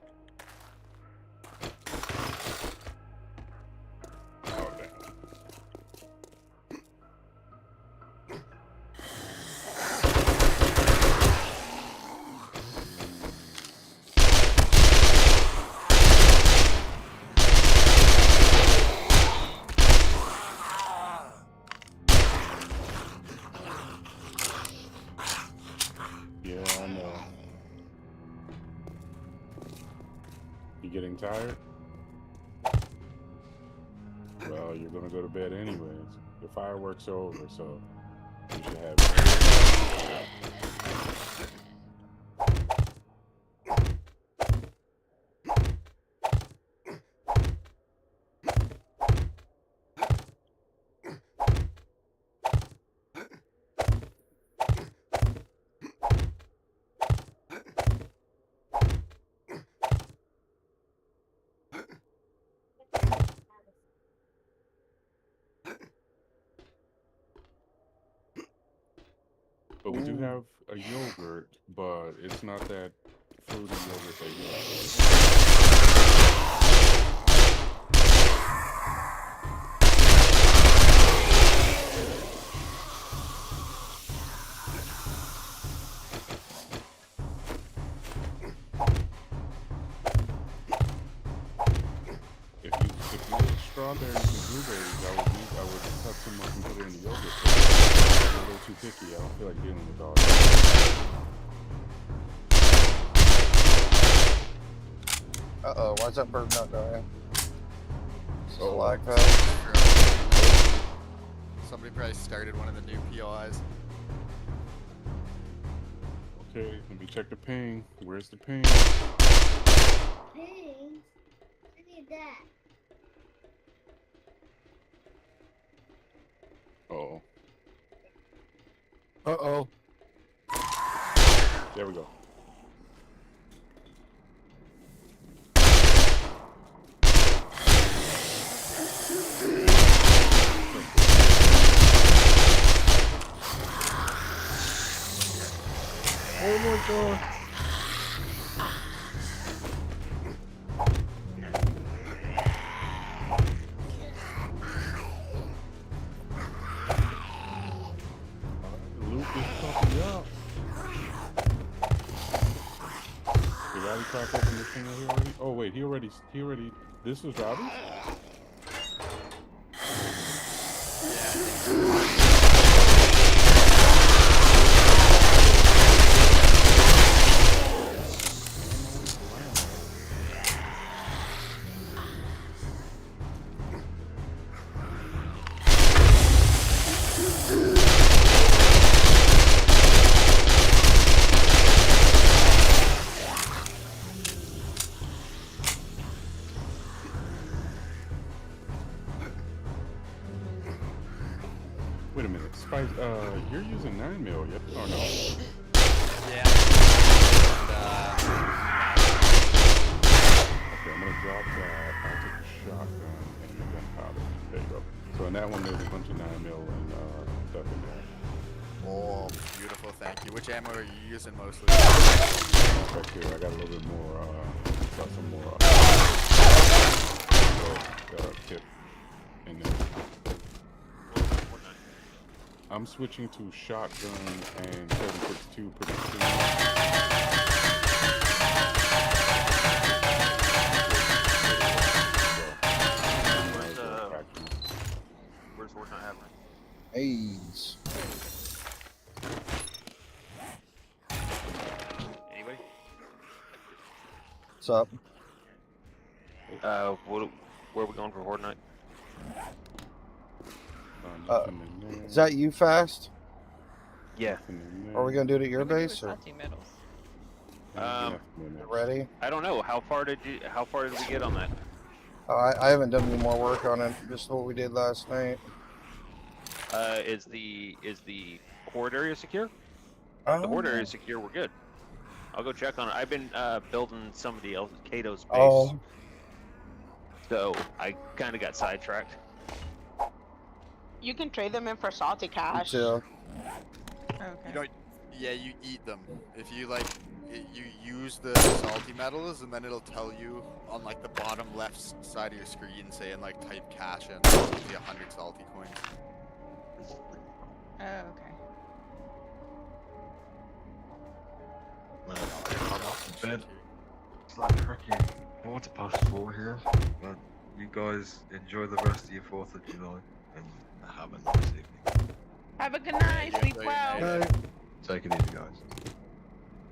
Oh, damn. Yeah, I know. You getting tired? Well, you're gonna go to bed anyways. The fireworks are over, so you should have. But we do have a yogurt, but it's not that fruity yogurt that you like. If you use strawberries and blueberries, I would cut some up and put it in the yogurt. I'm a little too picky. I don't feel like dealing with all that. Uh-oh, why's that bird not dying? So like Somebody probably started one of the new POIs. Okay, let me check the ping. Where's the ping? Ping? I need that. Uh-oh. Uh-oh. There we go. Oh my god. Luke is popping up. Did Robbie pop open this thing here already? Oh wait, he already. This was Robbie? Wait a minute, Spice. You're using 9mm, yep? Or no? Yeah. Okay, I'm gonna drop that. I'll take a shotgun and the gunpowder. There you go. So in that one, there's a bunch of 9mm and stuff in there. Oh, beautiful, thank you. Which ammo are you using mostly? Right here, I got a little bit more, got some more, tip in there. I'm switching to shotgun and 7.62 pretty soon. Where's Fortnite happening? A's. Anybody? What's up? Where are we going for Fortnite? Is that you, Fast? Yeah. Are we gonna do it at your base? Or? Ready? I don't know. How far did we get on that? I haven't done any more work on it. Just what we did last night. Is the horde area secure? If the horde area is secure, we're good. I'll go check on it. I've been building some of the Kato's base. Oh. So I kind of got sidetracked. You can trade them in for salty cash. Yeah. You don't. Yeah, you eat them. If you like, you use the salty metals, and then it'll tell you on like the bottom left side of your screen, saying like type cash in. It'll give you 100 salty coins. Oh, okay. Bed. It's like tricky. I want to pass 4 here, but you guys enjoy the rest of your 4th of July and have a nice evening. Have a good night. Sleep well. Take it easy, guys.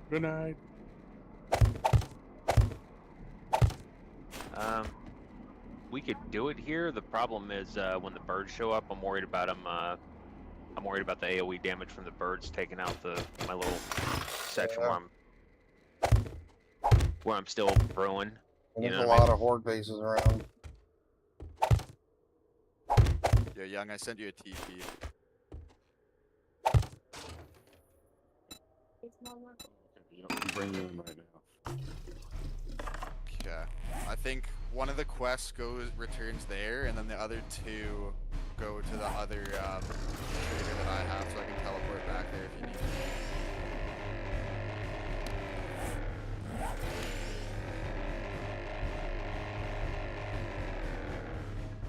Good night. We could do it here. The problem is when the birds show up, I'm worried about them. I'm worried about the AOE damage from the birds taking out my little section where I'm still brewing. There's a lot of horde bases around. Yeah, Young, I sent you a TP. I'm bringing you in right now. Okay. I think one of the quests returns there, and then the other 2 go to the other trader that I have, so I can teleport back there if you need me.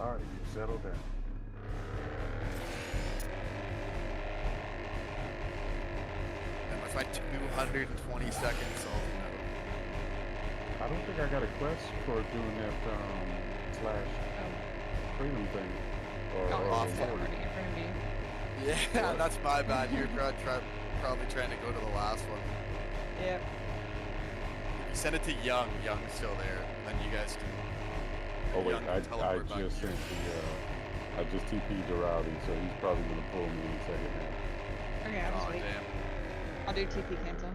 Alright, you settle down. And with my 220 seconds, I don't think I got a quest for doing that freedom thing. Or yeah, that's my bad. You're probably trying to go to the last one. Yep. You send it to Young. Young's still there. And then you guys can. Oh wait, Young I teleport back just here. sent I just TP'd to Rowdy, so he's probably gonna pull me in a second now. Okay, I'll just Oh wait. damn. I'll do TP cancel.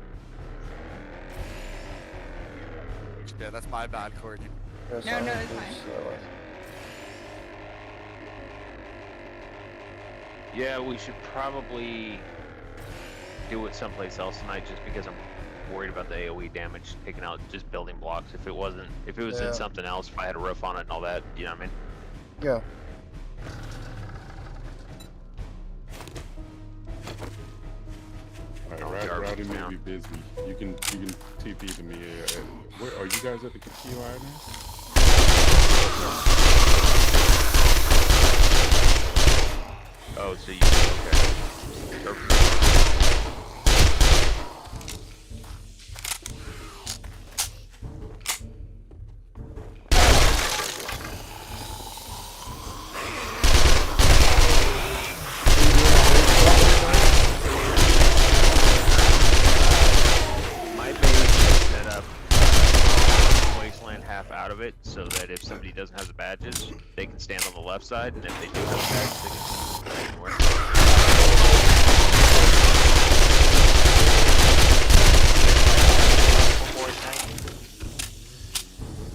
Yeah, that's my bad, Courtney. No, it's fine. Yeah, we should probably do it someplace else tonight, just because I'm worried about the AOE damage taking out just building blocks. If it was in something else, if I had a roof on it and all that, you know what I mean? Yeah. Alright, Rowdy may be busy. You can TP to me. Where are you guys at the key line now? Oh, so you okay? Out of it so that if somebody doesn't have the badges, they can stand on the left side, and if they do have the badges, they can stand anywhere.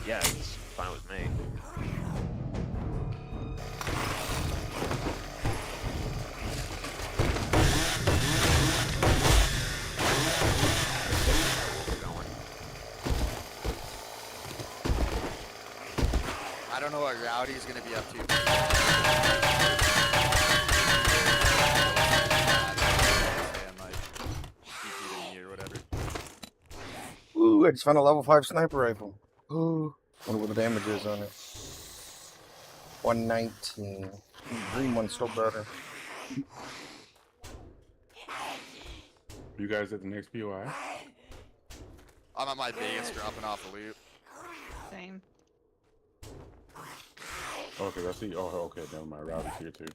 Yeah, it's fine with me. I don't know what Rowdy's gonna be up to. Ooh, I just found a level 5 sniper rifle. Ooh, wonder what the damage is on it. 119. Green one's still better. You guys at the next POI? I'm at my base dropping off a loot. Same. Okay, I see. Oh, okay, never mind. Rowdy's here too.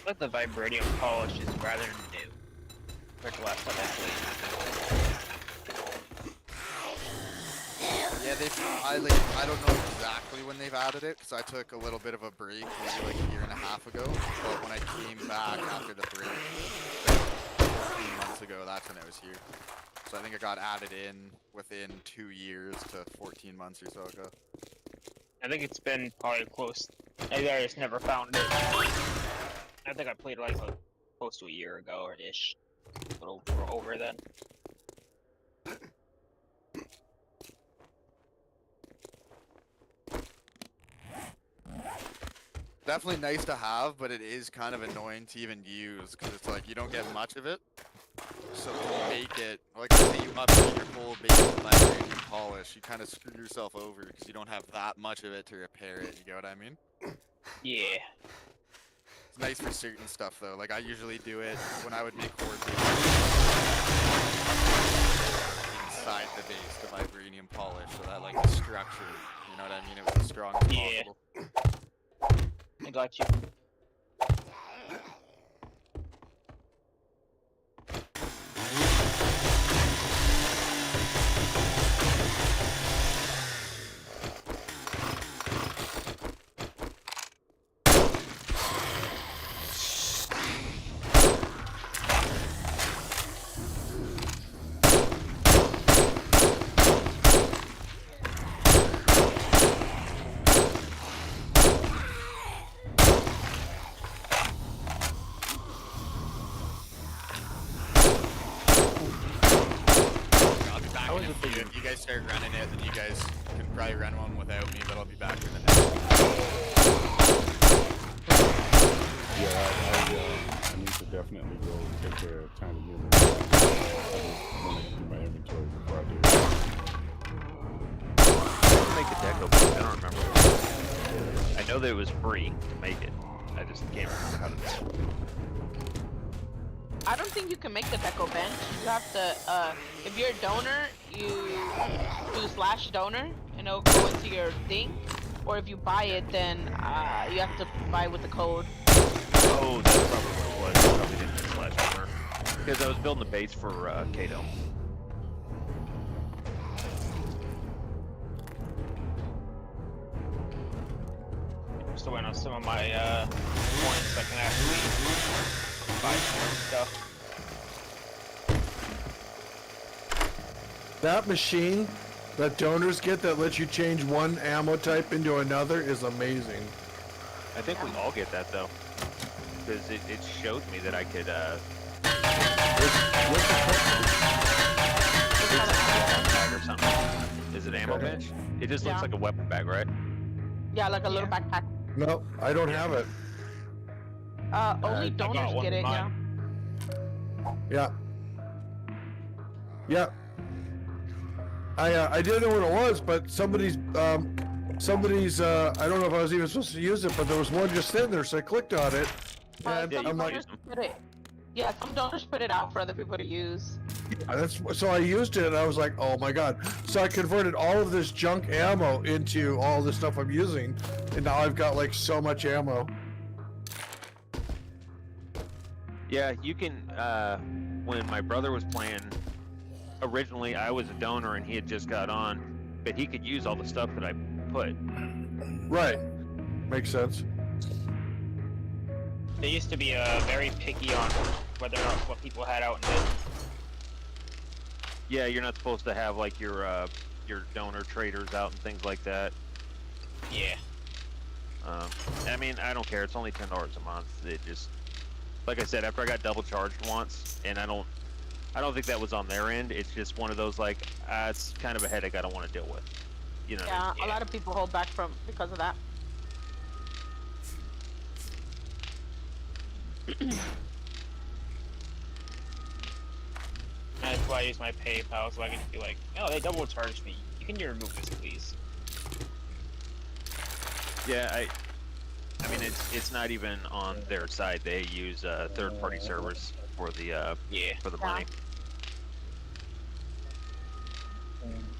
But the vibranium polish is rather new. Compared to last time I played. Yeah, I don't know exactly when they've added it, because I took a little bit of a break, maybe like a year and a half ago. But when I came back after the break, like 14 months ago, that's when it was here. So I think it got added in within 2 years to 14 months or so ago. I think it's been probably close. I just never found it. I think I played like close to a year ago or ish. A little over then. Definitely nice to have, but it is kind of annoying to even use, because it's like you don't get much of it. So to make it, like say you upgrade your full base vibranium polish, you kind of screw yourself over because you don't have that much of it to repair it, you get what I mean? Yeah. It's nice for certain stuff though, like I usually do it when I would make horde inside the base, the vibranium polish, so that like the structure, you know what I mean, it was as strong as possible. I got you. If you guys start running it, then you guys can probably run one without me, but I'll be back in the next one. Yeah, I need to definitely go take care of tiny humans. I just want to do my inventory before I do it. Make a deco book, I don't remember. I know that it was free to make it. I just can't remember how to do it. I don't think you can make the deco bench. You have to, if you're a donor, you do /donor, and it'll go into your thing. Or if you buy it, then you have to buy with the code. Oh, that's probably what it was. I probably didn't do /donor. Because I was building a base for Kato. Just to win on some of my points, I can actually buy some stuff. That machine that donors get that lets you change one ammo type into another is amazing. I think we all get that though. Because it showed me that I could bag or something. Is it ammo bench? It just looks like a weapon bag, right? Yeah, like a little backpack. No, I don't have it. Only donors get it, yeah. Yeah. Yeah. I didn't know what it was, but somebody's I don't know if I was even supposed to use it, but there was one just sitting there, so I clicked on it, and Yeah, you I'm can like, use them. Yeah, some donors put it out for other people to use. so I used it, and I was like, oh my god. So I converted all of this junk ammo into all the stuff I'm using, and now I've got like so much ammo. Yeah, you can. When my brother was playing, originally I was a donor and he had just got on, but he could use all the stuff that I put. Right. Makes sense. They used to be very picky on whether or not what people had out and didn't. Yeah, you're not supposed to have like your donor traders out and things like that. Yeah. I mean, I don't care. It's only $10 a month. It just, like I said, after I got double charged once, and I don't think that was on their end. It's just one of those like, it's kind of a headache I don't want to deal with. You know. Yeah, a lot of people hold back from because of that. That's why I use my PayPal, so I can be like, oh, they double charged me. Can you remove this, please? Yeah, I mean, it's not even on their side. They use third-party servers for the for the money.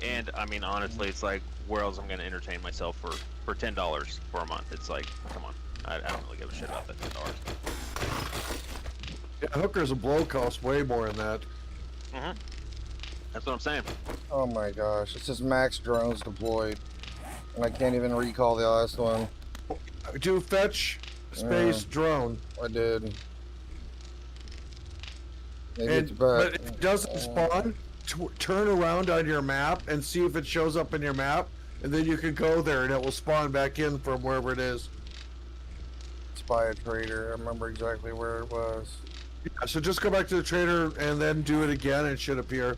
And I mean, honestly, it's like, where else I'm gonna entertain myself for $10 for a month? It's like, come on, I don't really give a shit about that $10. Yeah, hookers and blow cost way more than that. That's what I'm saying. Oh my gosh, it says max drones deployed, and I can't even recall the last one. Do fetch space drone. I did. But if it doesn't spawn, turn around on your map and see if it shows up in your map, and then you can go there and it will spawn back in from wherever it is. Spy a trader. I remember exactly where it was. Yeah, so just go back to the trader and then do it again, and it should appear.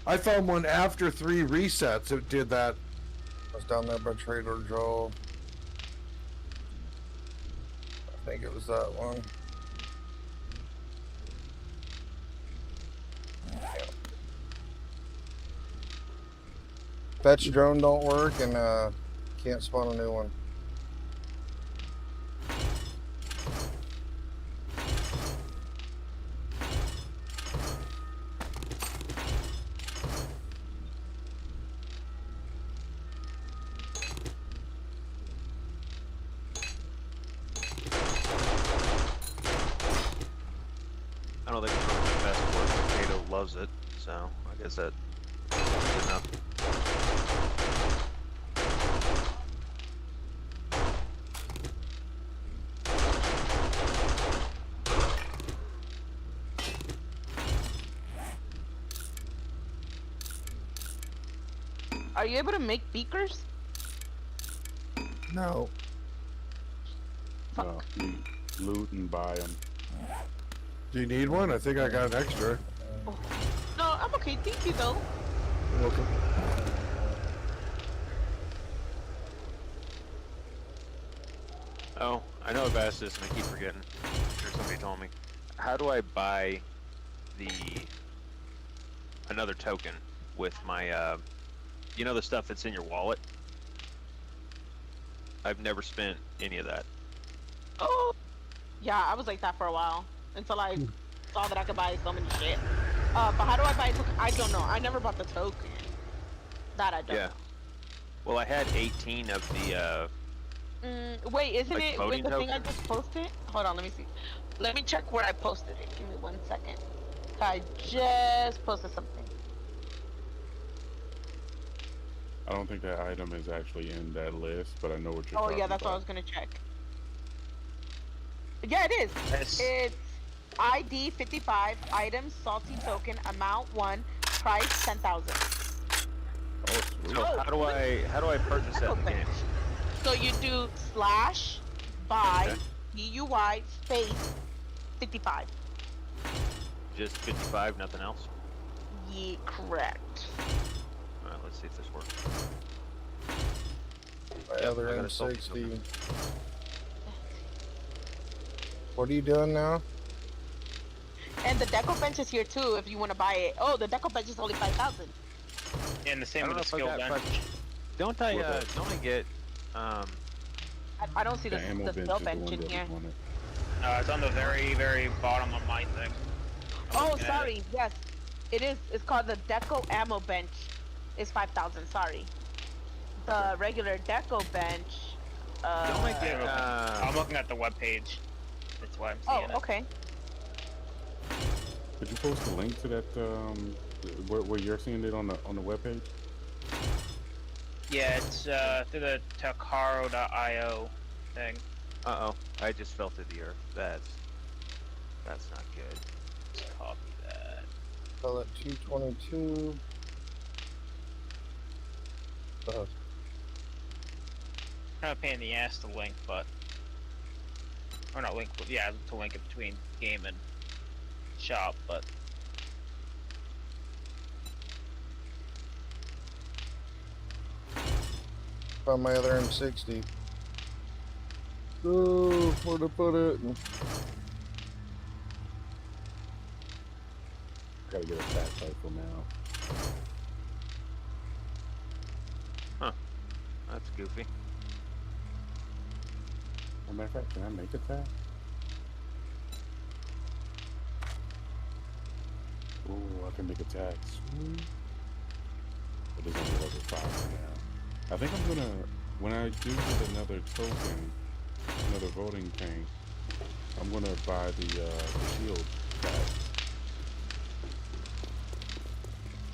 I found one after 3 resets. It did that. I was down there by Trader Joel. I think it was that one. Fetch drone don't work, and can't spawn a new one. I don't think it's one of my best work. Kato loves it, so I guess that's good enough. Are you able to make beakers? No. No, you loot and buy them. Do you need one? I think I got an extra. Oh. No, I'm okay. Thank you, though. You're welcome. Oh, I know I've asked this and I keep forgetting. I'm sure somebody told me. How do I buy another token with my you know, the stuff that's in your wallet? I've never spent any of that. Oh, yeah, I was like that for a while until I saw that I could buy so many shit. But how do I buy a token? I don't know. I never bought the token. That I don't. Yeah. Well, I had 18 of the wait, isn't like it with the thing I just posted? Hold on, let me see. Let me check where I posted it. Give me 1 second. I just posted something. I don't think that item is actually in that list, but I know what you're talking about. Oh yeah, that's what I was gonna check. Yeah, it is. It's ID 55, items, salty token, amount 1, price 10,000. Oh, sweet. So how do I purchase that in the game? So you do /buy BUY space 55. Just 55, nothing else? Yeah, correct. Alright, let's see if this works. Other I got a salty M60. token. What are you doing now? And the deco bench is here too if you want to buy it. Oh, the deco bench is only 5,000. And the same I don't with the know skill if I bench. got, don't I get I don't see The the ammo bench skill is the bench one in that here. was on it. It's on the very, very bottom of my thing. Oh, Yeah. sorry. Yes, it is. It's called the deco ammo bench. It's 5,000. Sorry. The regular deco bench. Don't I get I'm looking at the webpage. That's why I'm seeing Oh, okay. Could you post a link to that where you're seeing it on the webpage? Yeah, it's through the Takaro.io thing. Uh-oh, I just fell to the earth. That's not good. Let's copy that. Pellet 222. Kind of a pain in the ass to link, but... Or not link, but yeah, to link it between game and shop, but... Found my other M60. Oh, where to put it? Gotta get a fat rifle now. Huh. That's goofy. As a matter of fact, can I make a tag? Ooh, I can make a tag. Sweet. It is only level 5 now. I think I'm gonna, when I do get another token, another voting thing, I'm gonna buy the shield tag.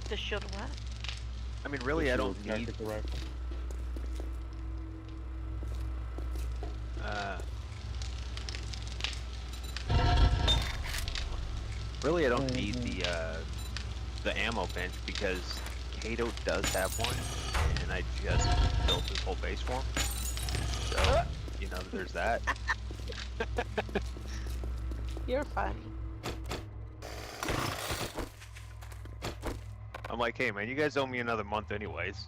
The shield what? I mean, really, The I don't shield need... tactical rifle. Really, I don't need the ammo bench because Kato does have one, and I just built this whole base for him. So, you know, there's that. You're funny. I'm like, hey man, you guys owe me another month anyways.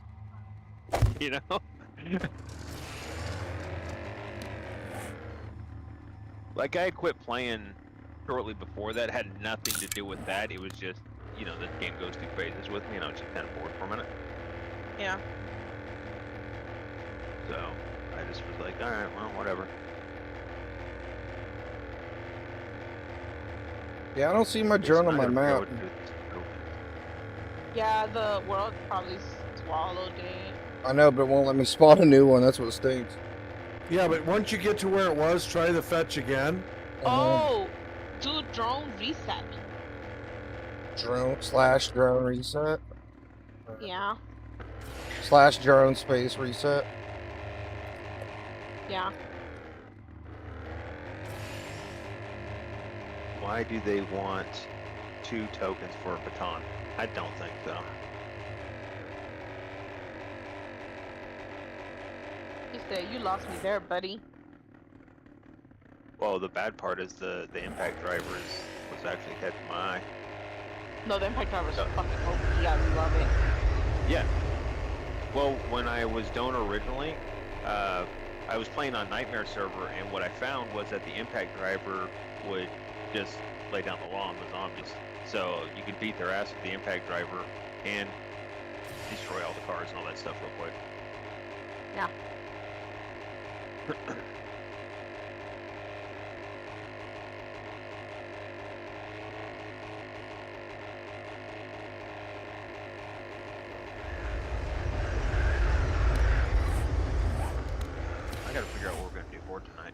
You know? Like, I quit playing shortly before that. It had nothing to do with that. It was just, you know, this game goes through phases with me, and I was just kind of bored for a minute. Yeah. So, I just was like, alright, well, whatever. Yeah, I don't see my drone on my map. Yeah, the world probably swallowed it. I know, but it won't let me spawn a new one. That's what stinks. Yeah, but once you get to where it was, try the fetch again. Oh, do drone reset. Drone reset. Yeah. /drone space reset. Yeah. Why do they want 2 tokens for a baton? I don't think so. You said you lost me there, buddy. Well, the bad part is the impact driver was actually catching my eye. No, the impact driver's fucking OP. You guys love it. Yeah. Well, when I was donor originally, I was playing on Nightmare server, and what I found was that the impact driver would just lay down the law on the zombies. So you could beat their ass with the impact driver and destroy all the cars and all that stuff real quick. Yeah. I gotta figure out what we're gonna do for tonight.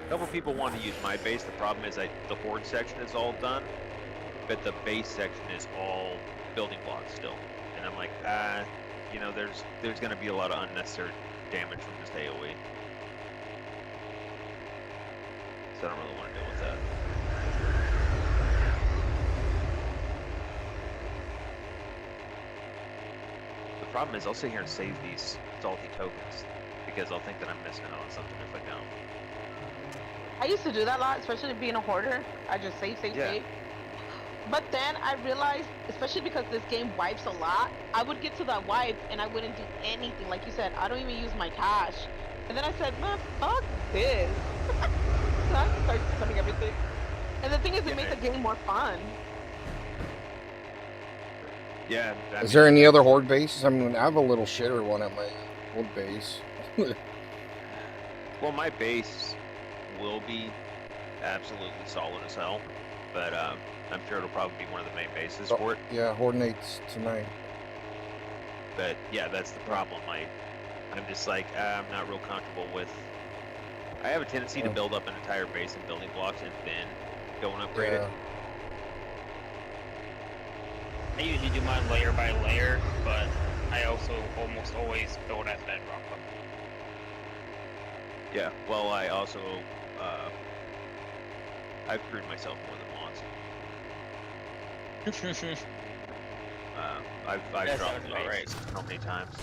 A couple people want to use my base. The problem is the horde section is all done, but the base section is all building blocks still. And I'm like, you know, there's gonna be a lot of unnecessary damage from just AoE. So I don't really want to deal with that. The problem is I'll sit here and save these salty tokens because I'll think that I'm missing out on something if I don't. I used to do that a lot, especially being a hoarder. I just save. Yeah. But then I realized, especially because this game wipes a lot, I would get to that wipe and I wouldn't do anything. Like you said, I don't even use my cash. And then I said, man, fuck this. So I started spending everything. And the thing is, it makes the game more fun. Yeah. Is there any other horde bases? I mean, I have a little shitter one at my old base. Well, my base will be absolutely solid as hell, but I'm sure it'll probably be one of the main bases for it. Yeah, Hordenates tonight. But yeah, that's the problem. I'm just like, I'm not real comfortable with. I have a tendency to build up an entire base in building blocks and then go and upgrade it. I usually do mine layer by layer, but I also almost always build at bedrock. Yeah, well, I also, I've screwed myself more than once. I've dropped the base how many times.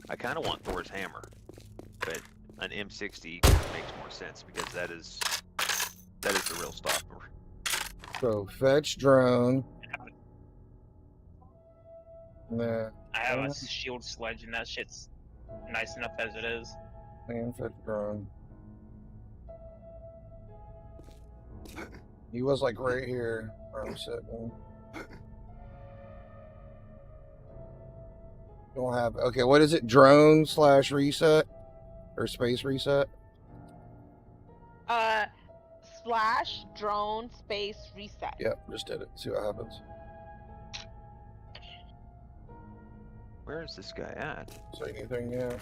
I kind of want Thor's hammer, but an M60 makes more sense because that is the real stopper. So fetch drone. Nah. I have a shield sledge, and that shit's nice enough as it is. And fetch drone. He was like right here where I'm sitting. Don't have. Okay, what is it? Drone / reset or space reset? / drone space reset. Yep, just did it. See what happens. Where is this guy at? Say anything yet?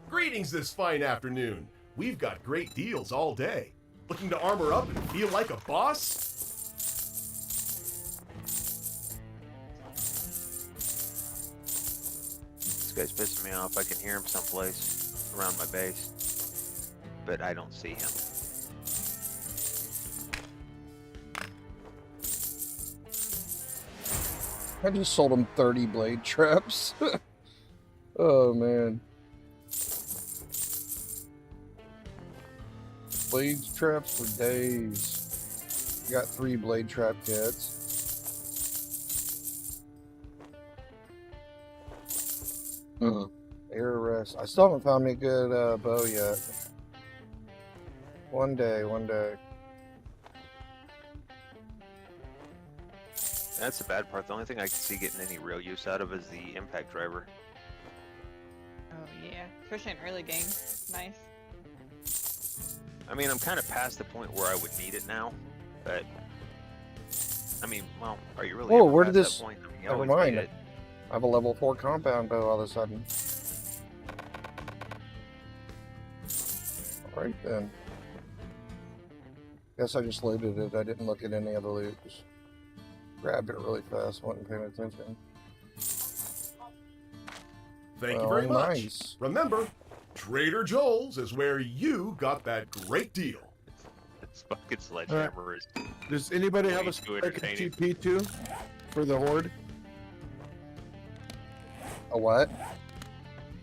Greetings this fine afternoon. We've got great deals all day. Looking to armor up and feel like a boss? This guy's pissing me off. I can hear him someplace around my base, but I don't see him. I just sold him 30 blade traps. Oh man. Blade traps for days. Got 3 blade trap kits. Air arrest. I still haven't found me a good bow yet. One day. That's the bad part. The only thing I can see getting any real use out of is the impact driver. Oh yeah, especially in early game. Nice. I mean, I'm kind of past the point where I would need it now, but I mean, well, are you really? Whoa, ever where did past this? that point? I mean, you Never always mind. need it. I have a level 4 compound bow all of a sudden. Alright then. Guess I just looted it. I didn't look at any of the loot. Just grabbed it really fast, wasn't paying attention. Thank you very much. Nice. Remember, Trader Joel's is where you got that great deal. This fucking sledgehammer is. Does anybody have a too spike entertaining. TP2 for the horde? A what?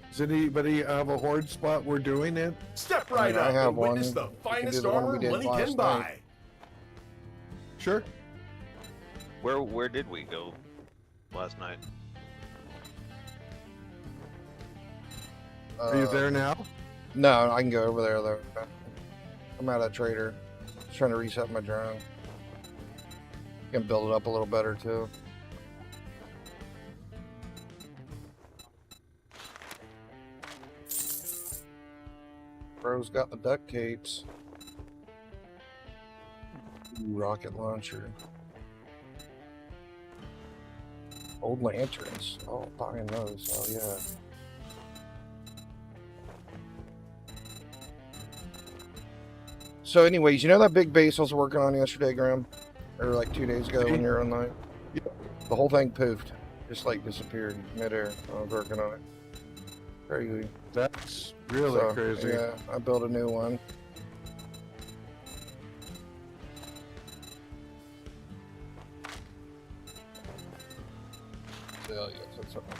Does anybody have a horde spot we're doing it? Step right I up have and witness one. the We can finest do the one we armor did money last can night. buy. Sure. Where did we go last night? Are you there now? No, I can go over there though. I'm out of trader. Just trying to reset my drone. Can build it up a little better too. Bro's got the duct capes. Ooh, rocket launcher. Old lanterns. Oh, buying those. Oh yeah. So anyways, you know that big base I was working on yesterday, Graham? Or like 2 days ago when you were online? The whole thing poofed. Just like disappeared midair. I was working on it. Crazy. That's really crazy. Yeah, I built a new one. Yeah, that's something.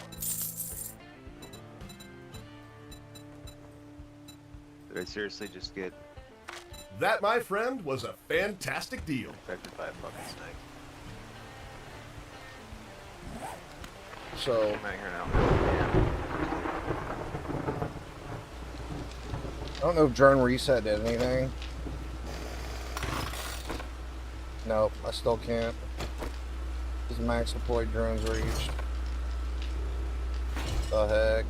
Did I seriously just get That, my friend, was a fantastic deal. infected by a fucking snake? So. I'm out here now. I don't know if drone reset did anything. Nope, I still can't. This max deployed drones reached. The heck?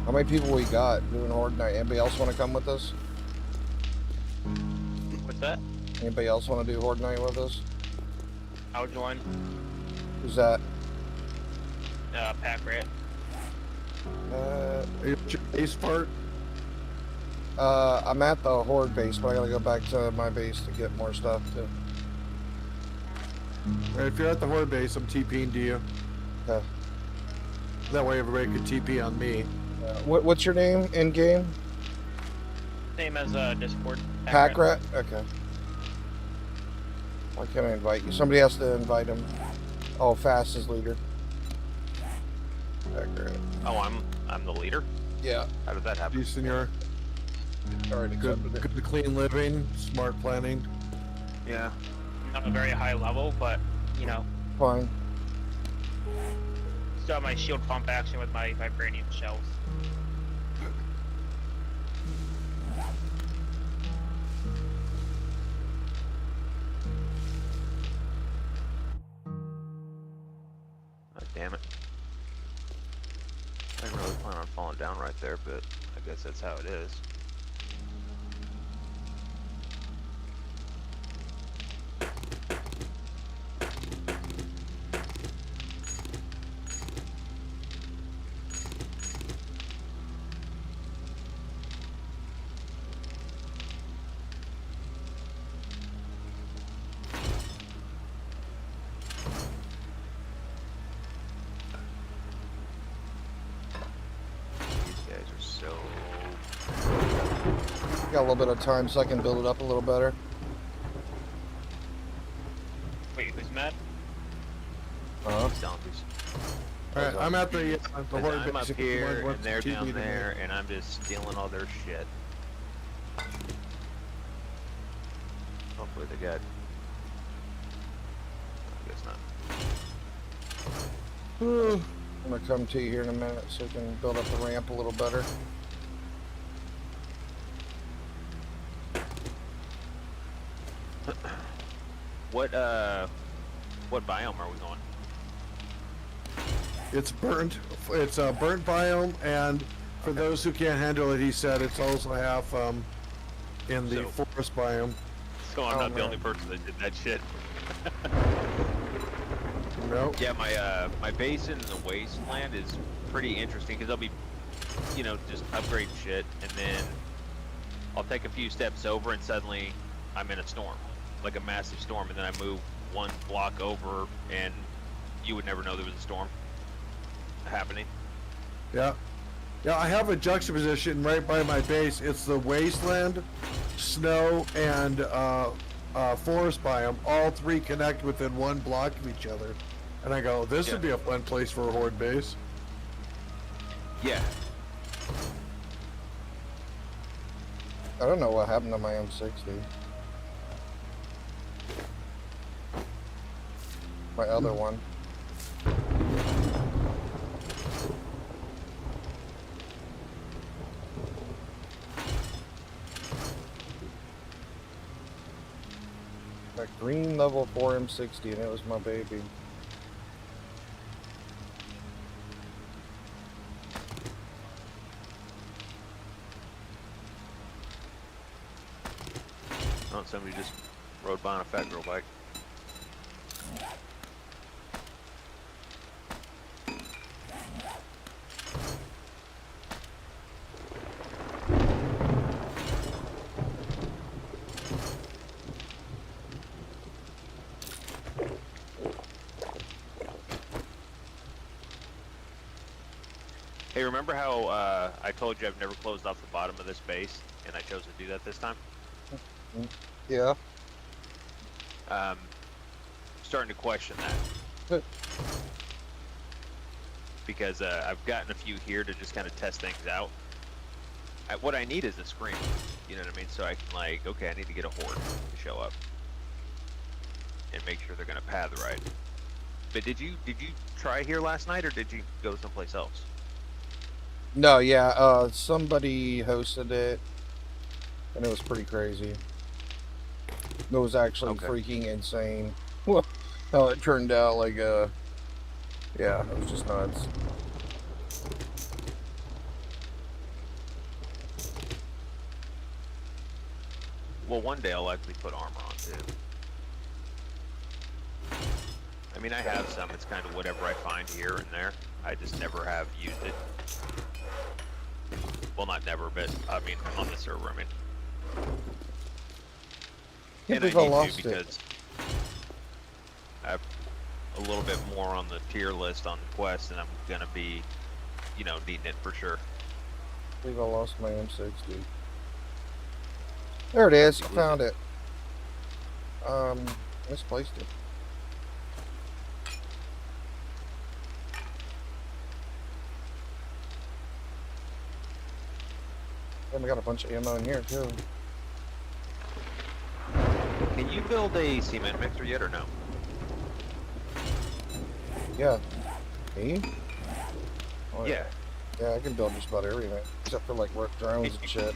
How many people we got doing Horde Night? Anybody else want to come with us? What's that? Anybody else want to do Horde Night with us? I'll join. Who's that? Pack Rat. Your base part? I'm at the Horde base, but I gotta go back to my base to get more stuff too. Right, if you're at the Horde base, I'm TPing to you. Okay. That way everybody could TP on me. What's your name in game? Same as Discord. Pack Rat? Okay. Why can't I invite you? Somebody has to invite him. Oh, Fast is leader. Pack Rat. Oh, I'm the leader? Yeah. How did that happen? You, senor. Already Good clean living, smart planning. Yeah. Not a very high level, but, you know. Fine. Still have my shield pump action with my vibranium shells. Oh, damn it. I didn't really plan on falling down right there, but I guess that's how it is. Got a little bit of time so I can build it up a little better. Wait, who's mad? Zombies. Alright, I'm at the Horde I'm base. up if you here, want and they're to TP down to me. there, and I'm just stealing all their shit. Hopefully they got... I guess not. I'm gonna come to you here in a minute so we can build up the ramp a little better. What biome are we going? It's burnt. It's a burnt biome, and for those who can't handle it, he said it's also half in the forest biome. So I'm not the only person that did that shit. Nope. Yeah, my base in the Wasteland is pretty interesting because I'll be, you know, just upgrade shit, and then I'll take a few steps over, and suddenly I'm in a storm, like a massive storm, and then I move one block over, and you would never know there was a storm happening. Yeah. Yeah, I have a juxtaposition right by my base. It's the Wasteland, snow, and forest biome. All three connect within one block of each other. And I go, this would be a fun place for a Horde base. Yeah. I don't know what happened to my M60. My other one. That green level 4 M60, and it was my baby. Oh, somebody just rode by on a fat girl bike. Hey, remember how I told you I've never closed off the bottom of this base, and I chose to do that this time? Yeah. Starting to question that. Because I've gotten a few here to just kind of test things out. What I need is a screen, you know what I mean? So I can like, okay, I need to get a horde to show up and make sure they're gonna path right. But did you try here last night, or did you go someplace else? No, yeah, somebody hosted it, and it was pretty crazy. It was actually freaking insane. How it turned out, like, yeah, it was just nuts. Well, one day I'll likely put armor on too. I mean, I have some. It's kind of whatever I find here and there. I just never have used it. Well, not never, but I mean, on the server, I mean. Can't And believe I I need lost to because I have a little bit more on the tier list on the quest, and I'm gonna be, you know, needing it for sure. I believe I lost my M60. There it is. I found it. Misplaced it. And we got a bunch of ammo in here too. Can you build a cement mixer yet, or no? Yeah. Me? Oh, Yeah. Yeah, I can build just about everything. Except for like work drones and shit.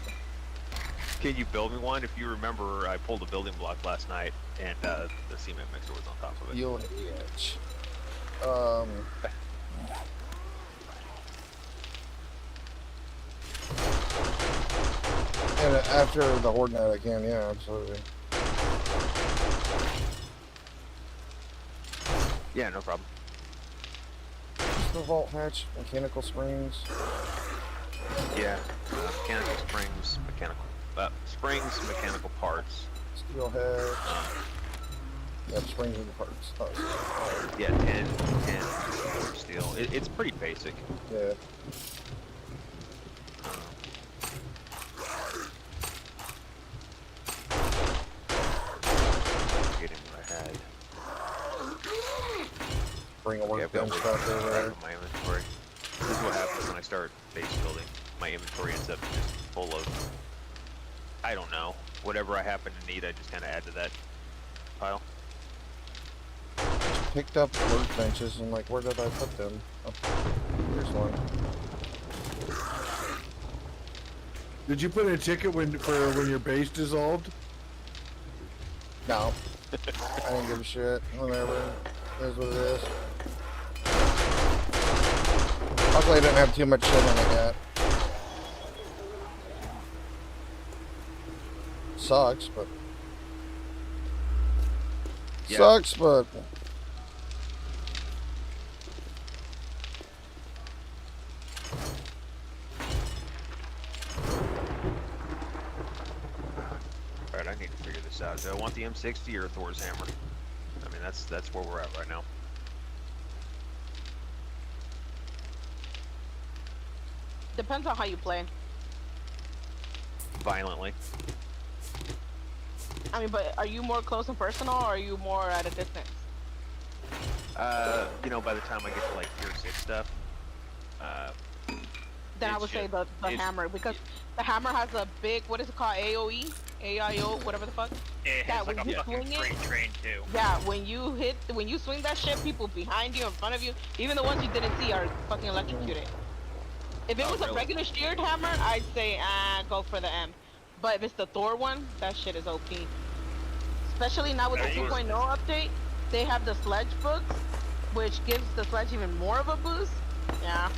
Can you build me one? If you remember, I pulled a building block last night, and the cement mixer was on top of it. You'll itch. And after the horde night I can, yeah, absolutely. Yeah, no problem. Just the vault hatch, mechanical springs. Yeah, mechanical springs, mechanical parts. Steel hatch. Yeah, springs and parts. Oh, yeah, 10 steel. It's pretty basic. Yeah. Getting what I had. Bring a workbench I've stuff over there. my inventory. This is what happens when I start base building. My inventory ends up just full of, I don't know, whatever I happen to need, I just kind of add to that pile. Picked up workbenches and like, where did I put them? Oh, here's one. Did you put in a ticket when your base dissolved? No. I didn't give a shit. Whatever. It is what it is. Luckily I didn't have too much shit on it yet. Sucks, but... Yeah. Sucks, but... Alright, I need to figure this out. Do I want the M60 or Thor's hammer? I mean, that's where we're at right now. Depends on how you play. Violently. I mean, but are you more close and personal, or are you more at a distance? You know, by the time I get to like tier 6 stuff, Then I would say the hammer, because the hammer has a big, what is it called, AOE? AIO, whatever the fuck. It has like a fucking freight train too. Yeah, when you swing that shit, people behind you, in front of you, even the ones you didn't see are fucking electrocuted. If it was a regular sheared hammer, I'd say, go for the M. But if it's the Thor one, that shit is OP. Especially now with the 2.0 update, they have the sledge books, which gives the sledge even more of a boost. Yeah.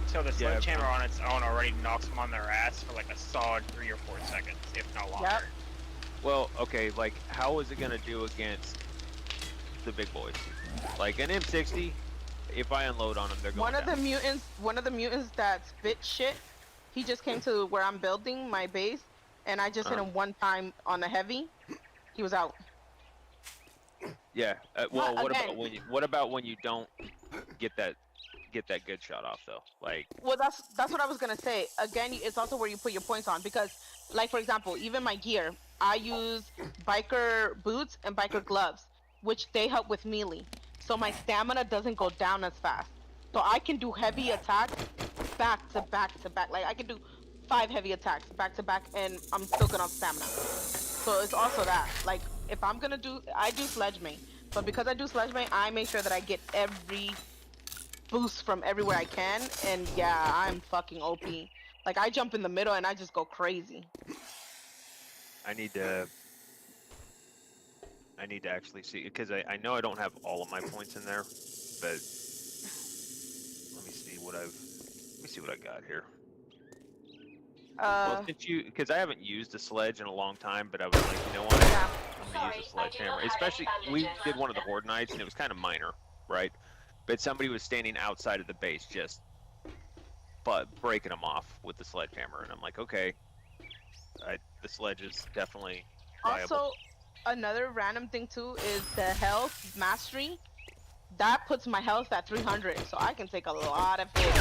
So the sledgehammer on its own already knocks them on their ass for like a solid 3 or 4 seconds, if not longer. Yep. well, okay, like, how is it gonna do against the big boys? Like, an M60, if I unload on them, they're going down. One of the mutants that spit shit, he just came to where I'm building my base, and I just hit him one time on the heavy. He was out. Yeah. Well, what about when you don't get that good shot off though? Like. Well, that's what I was gonna say. Again, it's also where you put your points on, because, like, for example, even my gear, I use biker boots and biker gloves, which they help with melee. so my stamina doesn't go down as fast. So I can do heavy attacks back to back to back. Like I can do 5 heavy attacks back to back, and I'm still gonna have stamina. So it's also that. Like if I'm gonna I do sledge main, but because I do sledge main, I make sure that I get every boost from everywhere I can, and yeah, I'm fucking OP. Like I jump in the middle and I just go crazy. I need to actually see, because I know I don't have all of my points in there, but let me see what I got here. Well, because I haven't used a sledge in a long time, but I was like, you know what? I'm gonna use a sledgehammer. Especially, we did one of the Horde nights, and it was kind of minor, right? But somebody was standing outside of the base, just breaking them off with the sledgehammer, and I'm like, okay, the sledge is definitely viable. Also, another random thing too is the health mastery. That puts my health at 300, so I can take a lot of hits.